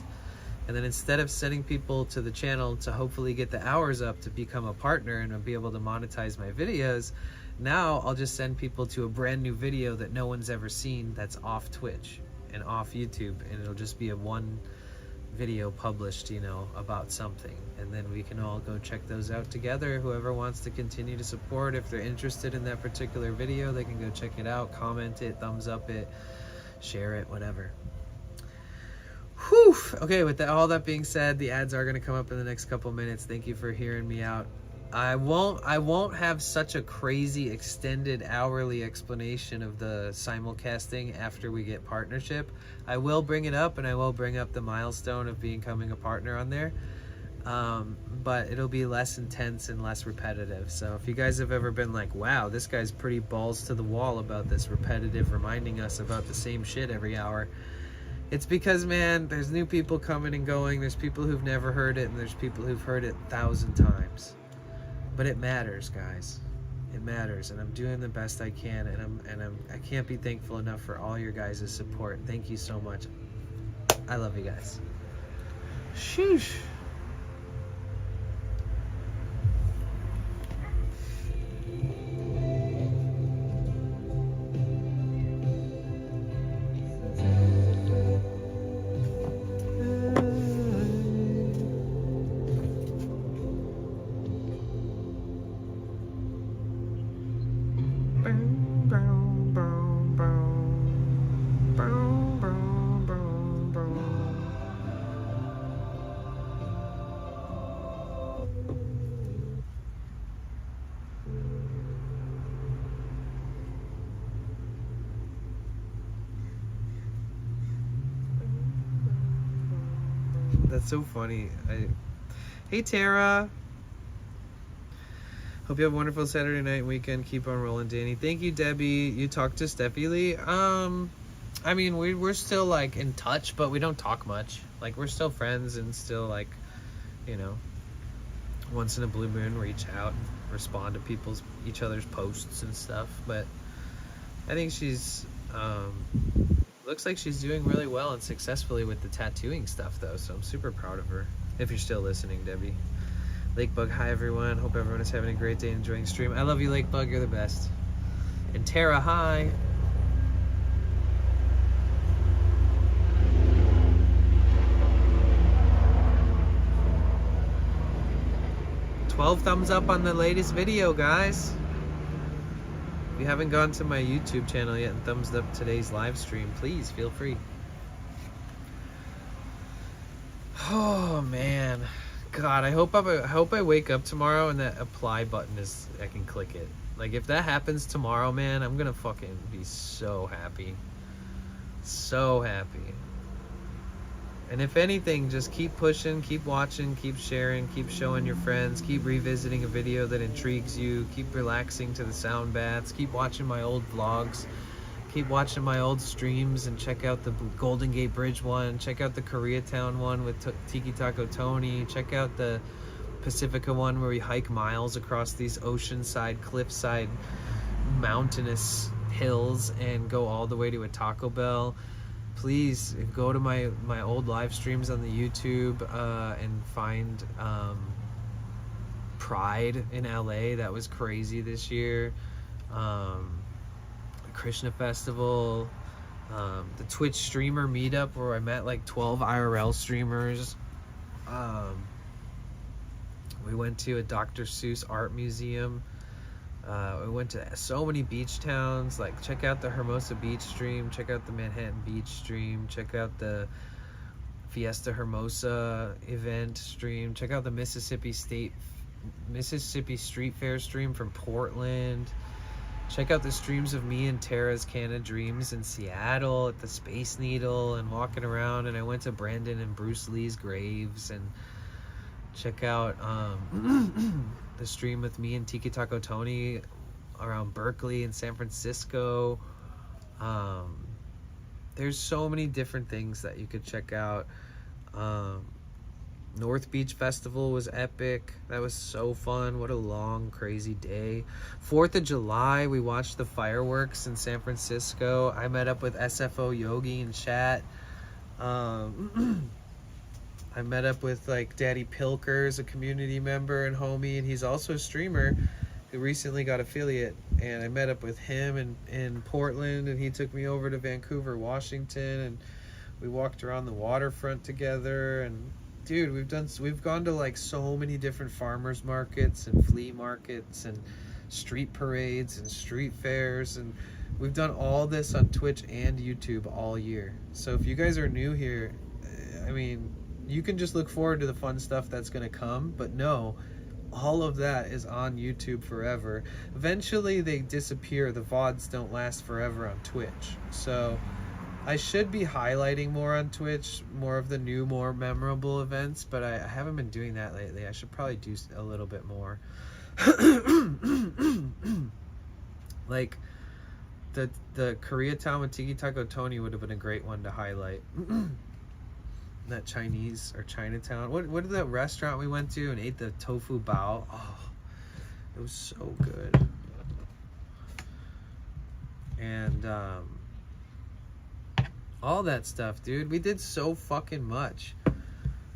Speaker 2: And then instead of sending people to the channel to hopefully get the hours up to become a partner and be able to monetize my videos, now I'll just send people to a brand new video that no one's ever seen that's off Twitch and off YouTube, and it'll just be a one video published, you know, about something. And then we can all go check those out together. Whoever wants to continue to support, if they're interested in that particular video, they can go check it out, comment it, thumbs up it, share it, whatever. Whew. Okay, with all that being said, the ads are going to come up in the next couple minutes. Thank you for hearing me out. I won't have such a crazy extended hourly explanation of the simulcasting after we get partnership. I will bring it up, and I will bring up the milestone of becoming a partner on there. But it'll be less intense and less repetitive. So if you guys have ever been like, wow, this guy's pretty balls to the wall about this repetitive, reminding us about the same shit every hour, it's because, man, there's new people coming and going. There's people who've never heard it, and there's people who've heard it 1,000 times. But it matters, guys. It matters, and I'm doing the best I can, and I can't be thankful enough for all your guys' support. Thank you so much. I love you guys. Sheesh. That's so funny. Hey Tara. Hope you have a wonderful Saturday night and weekend. Keep on rolling, Danny. Thank you, Debbie. You talked to Steffi Lee. I mean, we're still like in touch, but we don't talk much. Like, we're still friends and still like, you know, once in a blue moon reach out and respond to each other's posts and stuff. But I think she's looks like she's doing really well and successfully with the tattooing stuff though, so I'm super proud of her. If you're still listening, Debbie. Lakebug, hi everyone. Hope everyone is having a great day and enjoying the stream. I love you, Lakebug, you're the best. And Tara, hi. $12 thumbs up on the latest video, guys. If you haven't gone to my YouTube channel yet and thumbs up today's live stream, please feel free. Oh man, God, I hope I wake up tomorrow and that apply button I can click it. Like, if that happens tomorrow, man, I'm gonna fucking be so happy. So happy. And if anything, just keep pushing, keep watching, keep sharing, keep showing your friends, keep revisiting a video that intrigues you, keep relaxing to the sound baths, keep watching my old vlogs, keep watching my old streams, and check out the Golden Gate Bridge one, check out the Koreatown one with Tiki Taco Tony, check out the Pacifica one where we hike miles across these oceanside, cliffside, mountainous hills and go all the way to a Taco Bell. Please go to my old live streams on the YouTube and find Pride in LA. That was crazy this year. Krishna Festival, the Twitch streamer meetup where I met like 12 IRL streamers. We went to a Dr. Seuss art museum. We went to so many beach towns. Like, check out the Hermosa Beach stream, check out the Manhattan Beach stream, check out the Fiesta Hermosa event stream, check out the Mississippi Street Fair stream from Portland. Check out the streams of me and Tara's Canada Dreams in Seattle at the Space Needle and walking around. And I went to Brandon and Bruce Lee's graves. And check out the stream with me and Tiki Taco Tony around Berkeley and San Francisco. There's so many different things that you could check out. North Beach Festival was epic. That was so fun. What a long, crazy day. 4th of July, we watched the fireworks in San Francisco. I met up with SFO Yogi and chat. I met up with like Daddy Pilkers, a community member and homie, and he's also a streamer who recently got affiliate. And I met up with him in Portland, and he took me over to Vancouver, Washington, and we walked around the waterfront together. And dude, we've gone to like so many different farmers markets and flea markets and street parades and street fairs, and we've done all this on Twitch and YouTube all year. So if you guys are new here, I mean, you can just look forward to the fun stuff that's going to come, but no, all of that is on YouTube forever. Eventually they disappear. The VODs don't last forever on Twitch. So I should be highlighting more on Twitch, more of the new, more memorable events, but I haven't been doing that lately. I should probably do a little bit more. Like the Koreatown with Tiki Taco Tony would have been a great one to highlight. That Chinese or Chinatown. What is that restaurant we went to and ate the tofu bao? Oh, it was so good. And all that stuff, dude. We did so fucking much.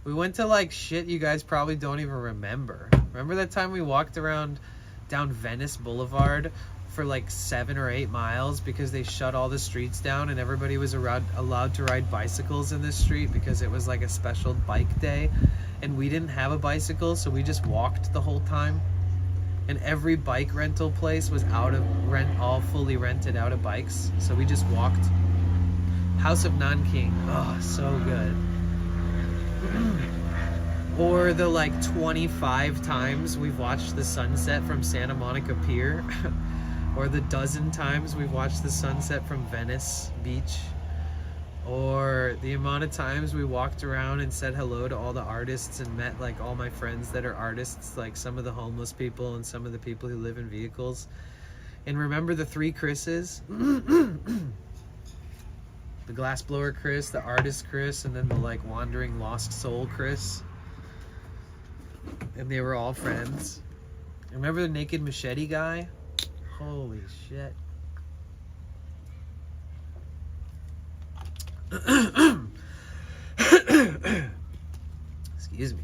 Speaker 2: We went to like shit you guys probably don't even remember. Remember that time we walked around down Venice Boulevard for like 7 or 8 miles because they shut all the streets down and everybody was allowed to ride bicycles in this street because it was like a special bike day, and we didn't have a bicycle, so we just walked the whole time. And every bike rental place was all fully rented out of bikes, so we just walked. House of Nanking, oh, so good. Or the like 25 times we've watched the sunset from Santa Monica Pier. Or the dozen times we've watched the sunset from Venice Beach. Or the amount of times we walked around and said hello to all the artists and met like all my friends that are artists, like some of the homeless people and some of the people who live in vehicles. And remember the 3 Chris's? The glassblower Chris, the artist Chris, and then the like wandering lost soul Chris. And they were all friends. Remember the naked machete guy? Holy shit. Excuse me.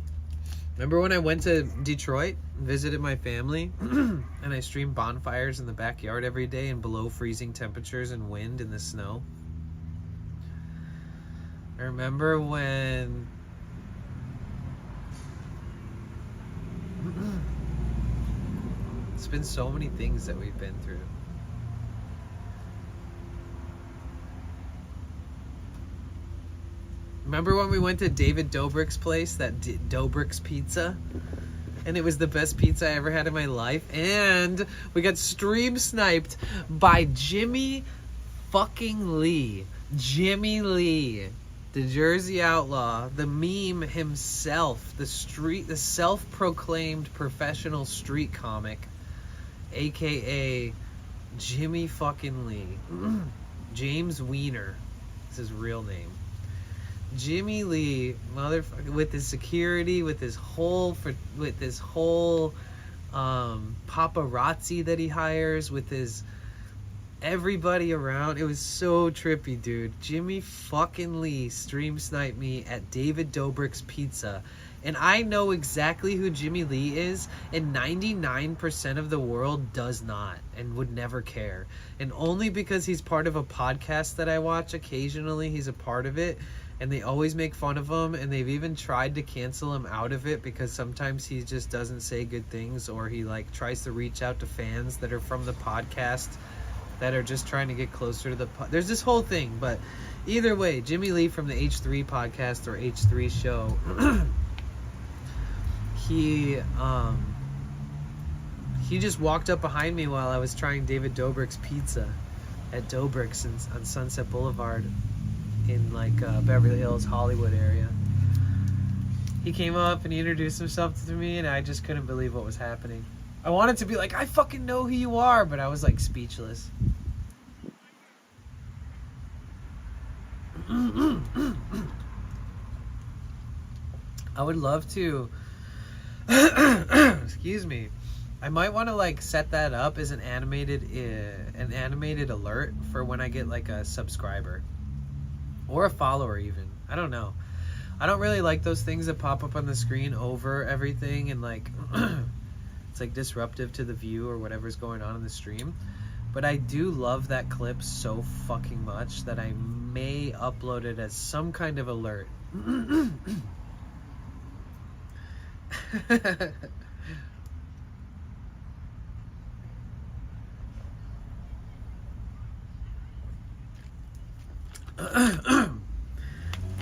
Speaker 2: Remember when I went to Detroit and visited my family and I streamed bonfires in the backyard every day in below freezing temperatures and wind in the snow? I remember when it's been so many things that we've been through. Remember when we went to David Dobrik's place, that Dobrik's Pizza? And it was the best pizza I ever had in my life. And we got stream sniped by Jimmy fucking Lee. Jimmy Lee. The Jersey Outlaw. The meme himself. The self-proclaimed professional street comic. AKA Jimmy fucking Lee. James Wiener is his real name. Jimmy Lee, motherfucker, with his security, with his whole paparazzi that he hires, with his everybody around. It was so trippy, dude. Jimmy fucking Lee stream sniped me at David Dobrik's Pizza. And I know exactly who Jimmy Lee is, and 99% of the world does not and would never care. And only because he's part of a podcast that I watch occasionally, he's a part of it. And they always make fun of him, and they've even tried to cancel him out of it because sometimes he just doesn't say good things, or he like tries to reach out to fans that are from the podcast that are just trying to get closer to the there's this whole thing. But either way, Jimmy Lee from the H3 podcast or H3 show, he just walked up behind me while I was trying David Dobrik's Pizza at Dobrik's on Sunset Boulevard in like Beverly Hills, Hollywood area. He came up and he introduced himself to me, and I just couldn't believe what was happening. I wanted to be like, I fucking know who you are, but I was like speechless. I would love to excuse me. I might want to like set that up as an animated alert for when I get like a subscriber. Or a follower even. I don't know. I don't really like those things that pop up on the screen over everything and like it's like disruptive to the view or whatever's going on in the stream. But I do love that clip so fucking much that I may upload it as some kind of alert.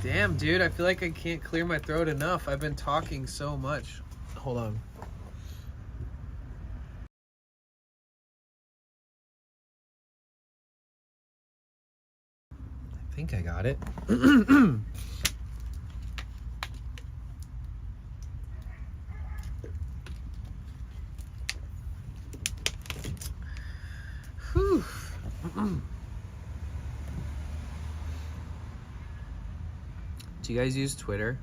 Speaker 2: Damn, dude, I feel like I can't clear my throat enough. I've been talking so much. Hold on. I think I got it. Whew. Do you guys use Twitter?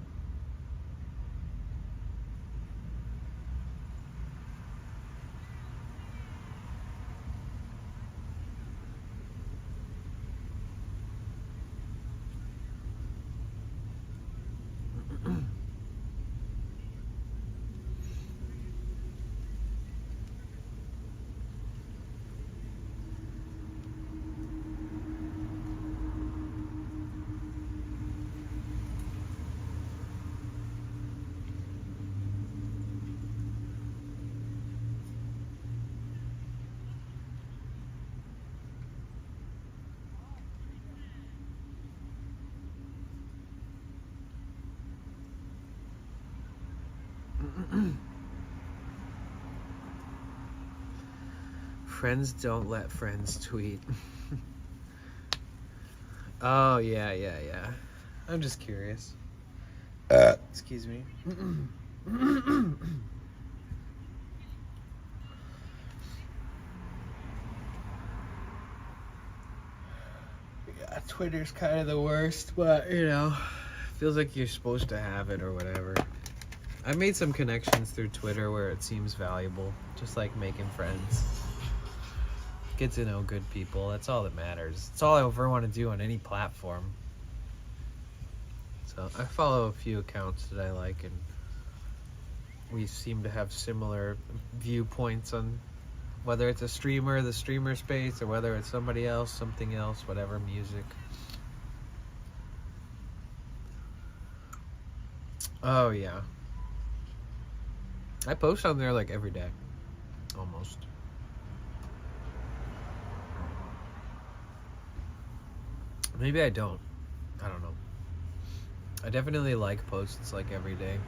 Speaker 2: Friends don't let friends tweet. Oh, yeah. I'm just curious. Excuse me. Yeah, Twitter's kind of the worst, but, you know, feels like you're supposed to have it or whatever. I made some connections through Twitter where it seems valuable, just like making friends. Get to know good people, that's all that matters. It's all I ever want to do on any platform. So I follow a few accounts that I like, and we seem to have similar viewpoints on whether it's a streamer, the streamer space, or whether it's somebody else, something else, whatever, music. Oh yeah. I post on there like every day, almost. Maybe I don't. I don't know. I definitely like posts like every day.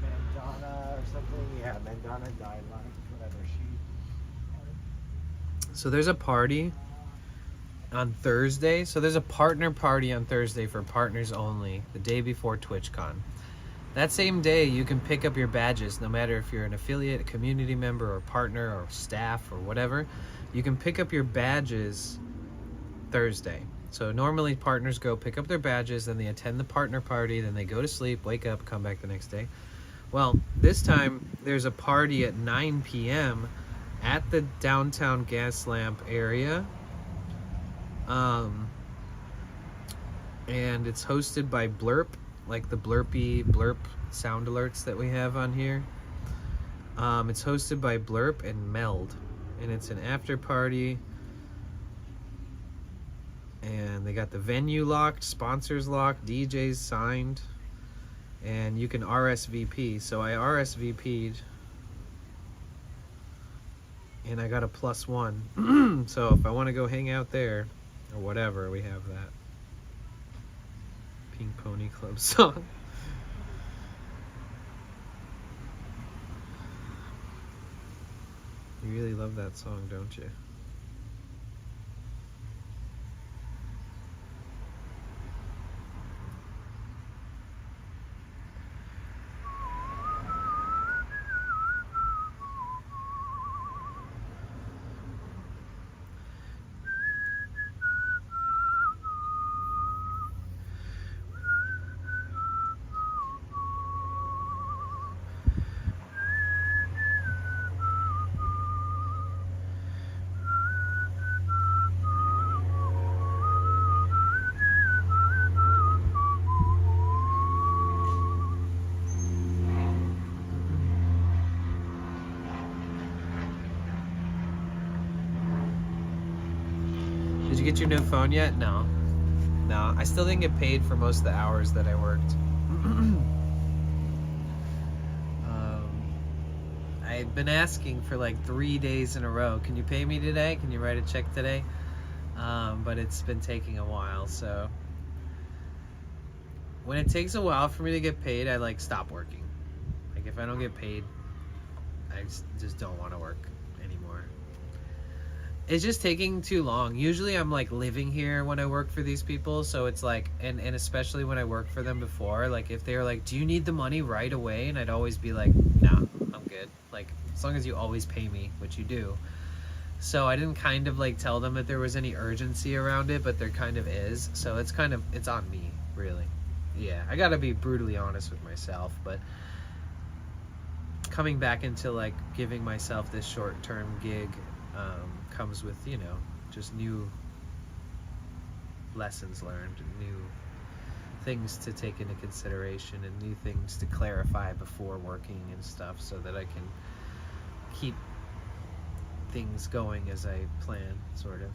Speaker 3: Mandana or something. Yeah, Mandana Guidelines, whatever.
Speaker 2: So there's a party on Thursday. So there's a partner party on Thursday for partners only, the day before TwitchCon. That same day, you can pick up your badges, no matter if you're an affiliate, a community member, or partner, or staff, or whatever. You can pick up your badges Thursday. So normally partners go pick up their badges, then they attend the partner party, then they go to sleep, wake up, come back the next day. Well, this time there's a party at 9 p.m. at the downtown gas lamp area. And it's hosted by Blurp, like the blurp sound alerts that we have on here. It's hosted by Blurp and Meld, and it's an after party. And they got the venue locked, sponsors locked, DJs signed, and you can RSVP. So I RSVP'd, and I got a +1. So if I want to go hang out there or whatever, we have that Pink Pony Club song. You really love that song, don't you? Did you get your new phone yet? No. I still didn't get paid for most of the hours that I worked. I've been asking for like 3 days in a row. Can you pay me today? Can you write a check today? But it's been taking a while, so when it takes a while for me to get paid, I like stop working. Like if I don't get paid, I just don't want to work anymore. It's just taking too long. Usually I'm like living here when I work for these people, so it's like, and especially when I worked for them before, like if they were like, do you need the money right away? And I'd always be like, nah, I'm good. Like as long as you always pay me, which you do. So I didn't kind of like tell them that there was any urgency around it, but there kind of is. So it's kind of, it's on me, really. Yeah, I gotta be brutally honest with myself, but coming back into like giving myself this short-term gig comes with, you know, just new lessons learned, new things to take into consideration, and new things to clarify before working and stuff, so that I can keep things going as I plan, sort of.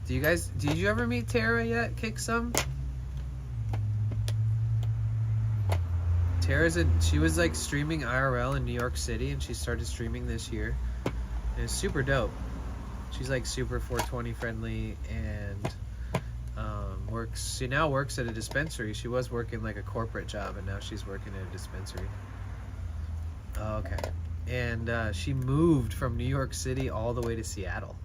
Speaker 2: Did you ever meet Tara yet? Kick some? she was like streaming IRL in New York City, and she started streaming this year. And it's super dope. She's like super 420 friendly, and she now works at a dispensary. She was working like a corporate job, and now she's working at a dispensary. Oh, okay. And she moved from New York City all the way to Seattle.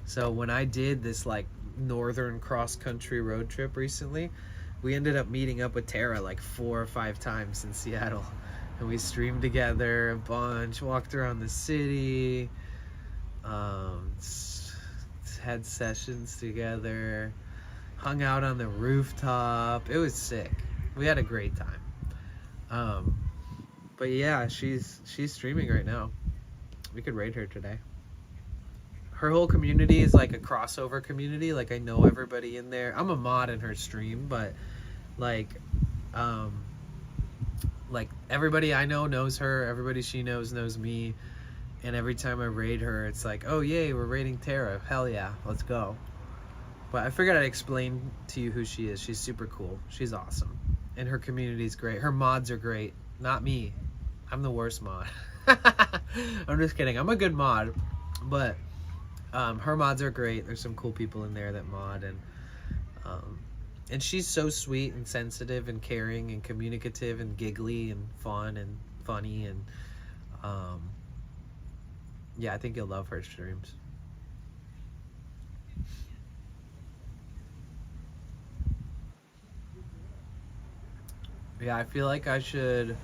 Speaker 2: So when I did this like northern cross country road trip recently, we ended up meeting up with Tara like 4 or 5 times in Seattle, and we streamed together a bunch, walked around the city, had sessions together, hung out on the rooftop. It was sick. We had a great time. But yeah, she's streaming right now. We could raid her today. Her whole community is like a crossover community. Like, I know everybody in there. I'm a mod in her stream, but like everybody I know knows her. Everybody she knows me. And every time I raid her, it's like, oh yay, we're raiding Tara. Hell yeah, let's go. But I figured I'd explain to you who she is. She's super cool. She's awesome. And her community's great. Her mods are great. Not me. I'm the worst mod. I'm just kidding. I'm a good mod. But her mods are great. There's some cool people in there that mod. And she's so sweet and sensitive and caring and communicative and giggly and fun and funny. And yeah, I think you'll love her streams. Yeah, I feel like I should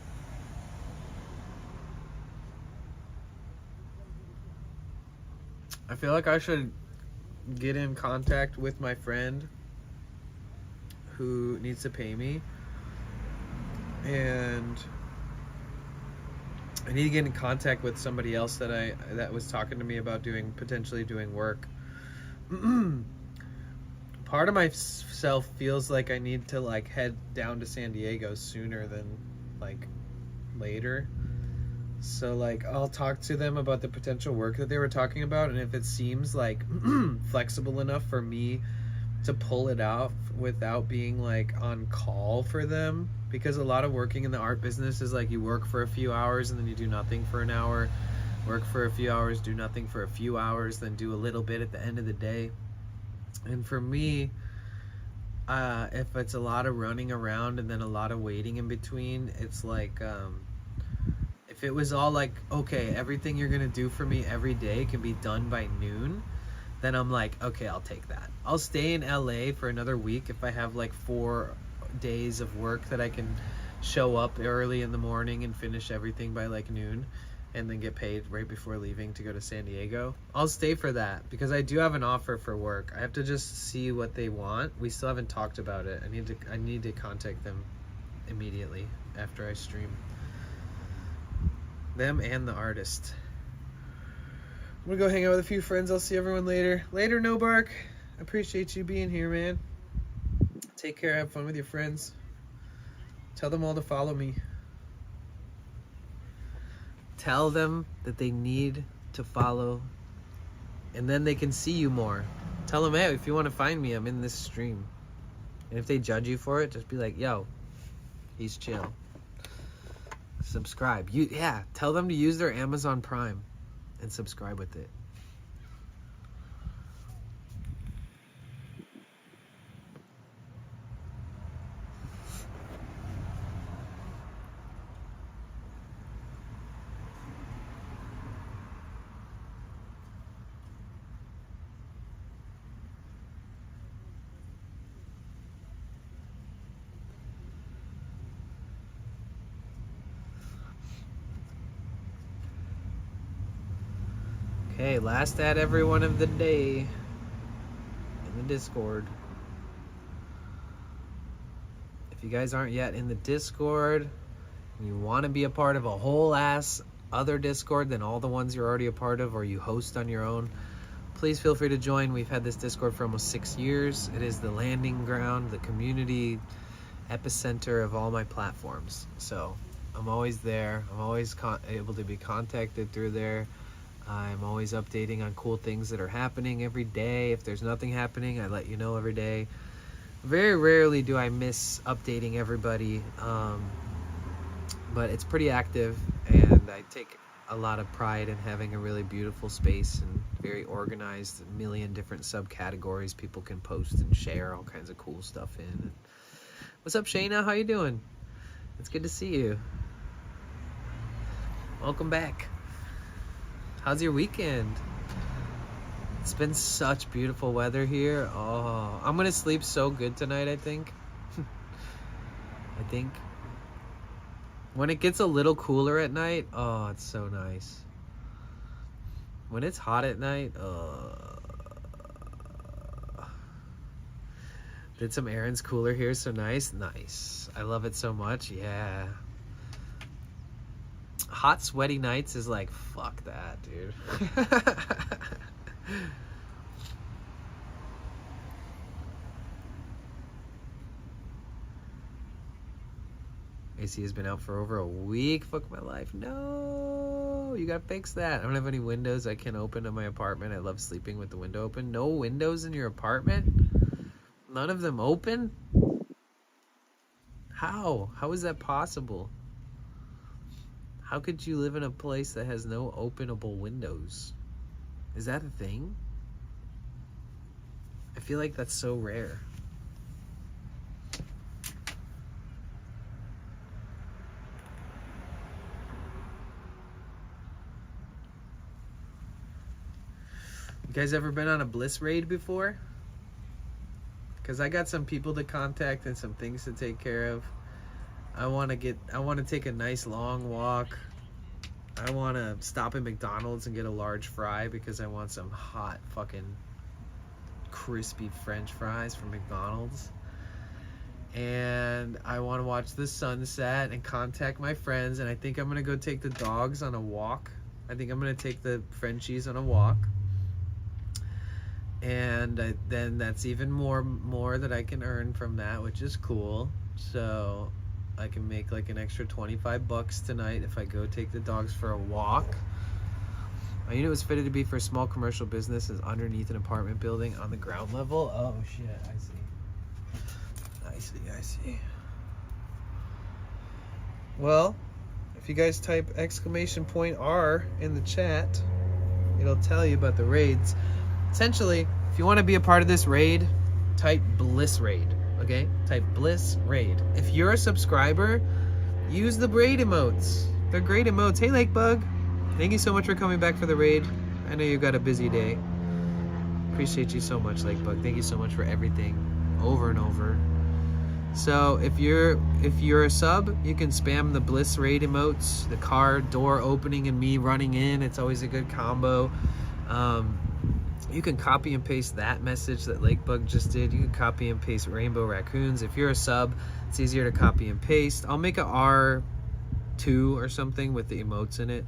Speaker 2: get in contact with my friend who needs to pay me, and I need to get in contact with somebody else that was talking to me about potentially doing work. Part of myself feels like I need to like head down to San Diego sooner than like later. So like I'll talk to them about the potential work that they were talking about, and if it seems like flexible enough for me to pull it out without being like on call for them, because a lot of working in the art business is like you work for a few hours and then you do nothing for an hour, work for a few hours, do nothing for a few hours, then do a little bit at the end of the day. And for me, if it's a lot of running around and then a lot of waiting in between, it's like if it was all like, okay, everything you're gonna do for me every day can be done by noon, then I'm like, okay, I'll take that. I'll stay in LA for another week if I have like 4 days of work that I can show up early in the morning and finish everything by like noon, and then get paid right before leaving to go to San Diego. I'll stay for that because I do have an offer for work. I have to just see what they want. We still haven't talked about it. I need to contact them immediately after I stream. Them and the artist. I'm gonna go hang out with a few friends. I'll see everyone later. Later, No Bark. I appreciate you being here, man. Take care. Have fun with your friends. Tell them all to follow me. Tell them that they need to follow, and then they can see you more. Tell them, hey, if you want to find me, I'm in this stream. And if they judge you for it, just be like, yo, he's chill. Subscribe. Tell them to use their Amazon Prime and subscribe with it. Okay, last ad everyone of the day in the Discord. If you guys aren't yet in the Discord and you want to be a part of a whole ass other Discord than all the ones you're already a part of or you host on your own, please feel free to join. We've had this Discord for almost 6 years. It is the landing ground, the community epicenter of all my platforms. So I'm always there. I'm always able to be contacted through there. I'm always updating on cool things that are happening every day. If there's nothing happening, I let you know every day. Very rarely do I miss updating everybody. but it's pretty active, and I take a lot of pride in having a really beautiful space and very organized, a million different subcategories people can post and share all kinds of cool stuff in. What's up, Shayna? How you doing? It's good to see you. Welcome back. How's your weekend? It's been such beautiful weather here. Oh, I'm gonna sleep so good tonight, I think. When it gets a little cooler at night, oh, it's so nice. When it's hot at night, did some errands, cooler here, so nice. I love it so much, yeah. Hot, sweaty nights is like, fuck that, dude. AC has been out for over a week. Fuck my life. No, you gotta fix that. I don't have any windows I can open in my apartment. I love sleeping with the window open. No windows in your apartment? None of them open? How? How is that possible? How could you live in a place that has no openable windows? Is that a thing? I feel like that's so rare. You guys ever been on a bliss raid before? Because I got some people to contact and some things to take care of. I want to take a nice long walk. I want to stop at McDonald's and get a large fry because I want some hot fucking crispy French fries from McDonald's. And I want to watch the sunset and contact my friends, and I think I'm going to go take the dogs on a walk. I think I'm going to take the Frenchies on a walk. And then that's even more that I can earn from that, which is cool. So I can make like an extra $25 tonight if I go take the dogs for a walk. My unit was fitted to be for small commercial businesses underneath an apartment building on the ground level. Oh shit, I see. Well, if you guys type !R in the chat, it'll tell you about the raids. Essentially, if you want to be a part of this raid, type Bliss Raid, okay? Type Bliss Raid. If you're a subscriber, use the raid emotes. They're great emotes. Hey, Lakebug. Thank you so much for coming back for the raid. I know you've got a busy day. Appreciate you so much, Lakebug. Thank you so much for everything, over and over. So if you're a sub, you can spam the Bliss Raid emotes, the car door opening and me running in. It's always a good combo. You can copy and paste that message that Lakebug just did. You can copy and paste Rainbow Raccoons. If you're a sub, it's easier to copy and paste. I'll make a R2 or something with the emotes in it.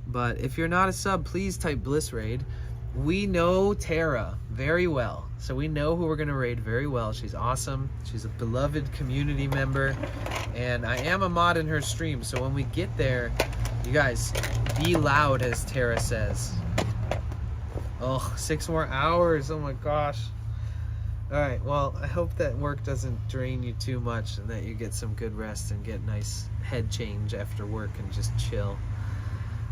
Speaker 2: But if you're not a sub, please type Bliss Raid. We know Tara very well. So we know who we're going to raid very well. She's awesome. She's a beloved community member. And I am a mod in her stream. So when we get there, you guys, be loud, as Tara says. Oh, 6 more hours. Oh my gosh. All right. Well, I hope that work doesn't drain you too much and that you get some good rest and get nice head change after work and just chill.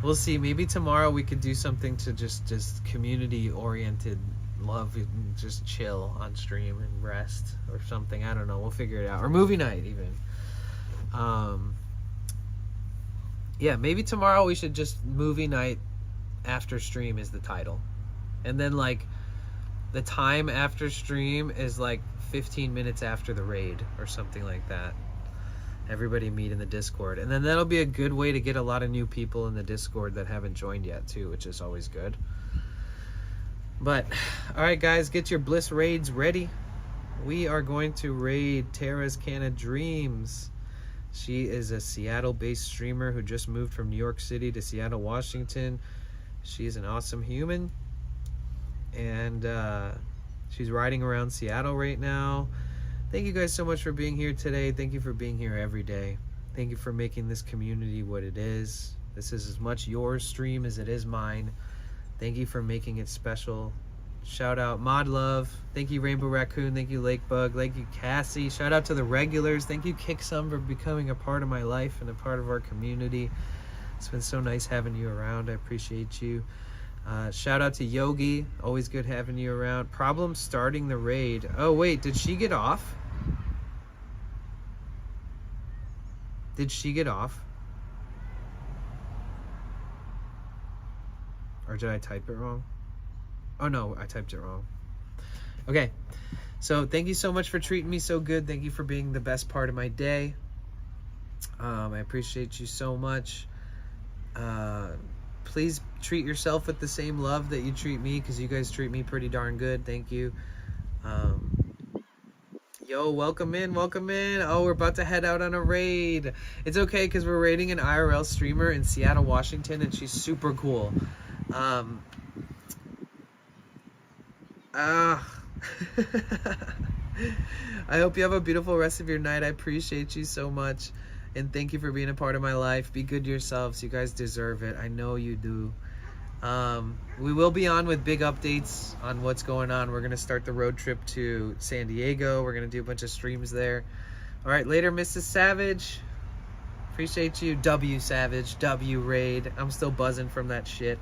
Speaker 2: We'll see. Maybe tomorrow we could do something to just community oriented, love and just chill on stream and rest or something. I don't know. We'll figure it out. Or movie night even. Yeah, maybe tomorrow we should just movie night after stream is the title. And then like the time after stream is like 15 minutes after the raid or something like that. Everybody meet in the Discord. And then that'll be a good way to get a lot of new people in the Discord that haven't joined yet too, which is always good. But all right guys, get your Bliss raids ready. We are going to raid Tara's Can of Dreams. She is a Seattle-based streamer who just moved from New York City to Seattle, Washington. She is an awesome human. And she's riding around Seattle right now. Thank you guys so much for being here today. Thank you for being here every day. Thank you for making this community what it is. This is as much your stream as it is mine. Thank you for making it special. Shout out Mod Love. Thank you Rainbow Raccoon. Thank you Lake Bug. Thank you Cassie. Shout out to the regulars. Thank you Kicksum for becoming a part of my life and a part of our community. It's been so nice having you around. I appreciate you. Shout out to Yogi. Always good having you around. Problem starting the raid. Oh wait, did she get off? Did she get off? Or did I type it wrong? Oh no, I typed it wrong. Okay, so thank you so much for treating me so good. Thank you for being the best part of my day. I appreciate you so much. Please treat yourself with the same love that you treat me, because you guys treat me pretty darn good. Thank you. Yo, welcome in, welcome in. Oh, we're about to head out on a raid. It's okay, because we're raiding an IRL streamer in Seattle, Washington, and she's super cool. I hope you have a beautiful rest of your night. I appreciate you so much, and thank you for being a part of my life. Be good to yourselves. You guys deserve it. I know you do. We will be on with big updates on what's going on. We're going to start the road trip to San Diego. We're going to do a bunch of streams there. All right, later, Mrs. Savage. Appreciate you. W Savage, W Raid. I'm still buzzing from that shit.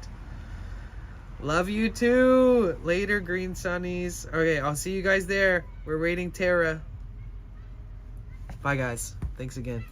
Speaker 2: Love you too. Later, Green Sunnies. Okay, I'll see you guys there. We're raiding Terra. Bye, guys. Thanks again.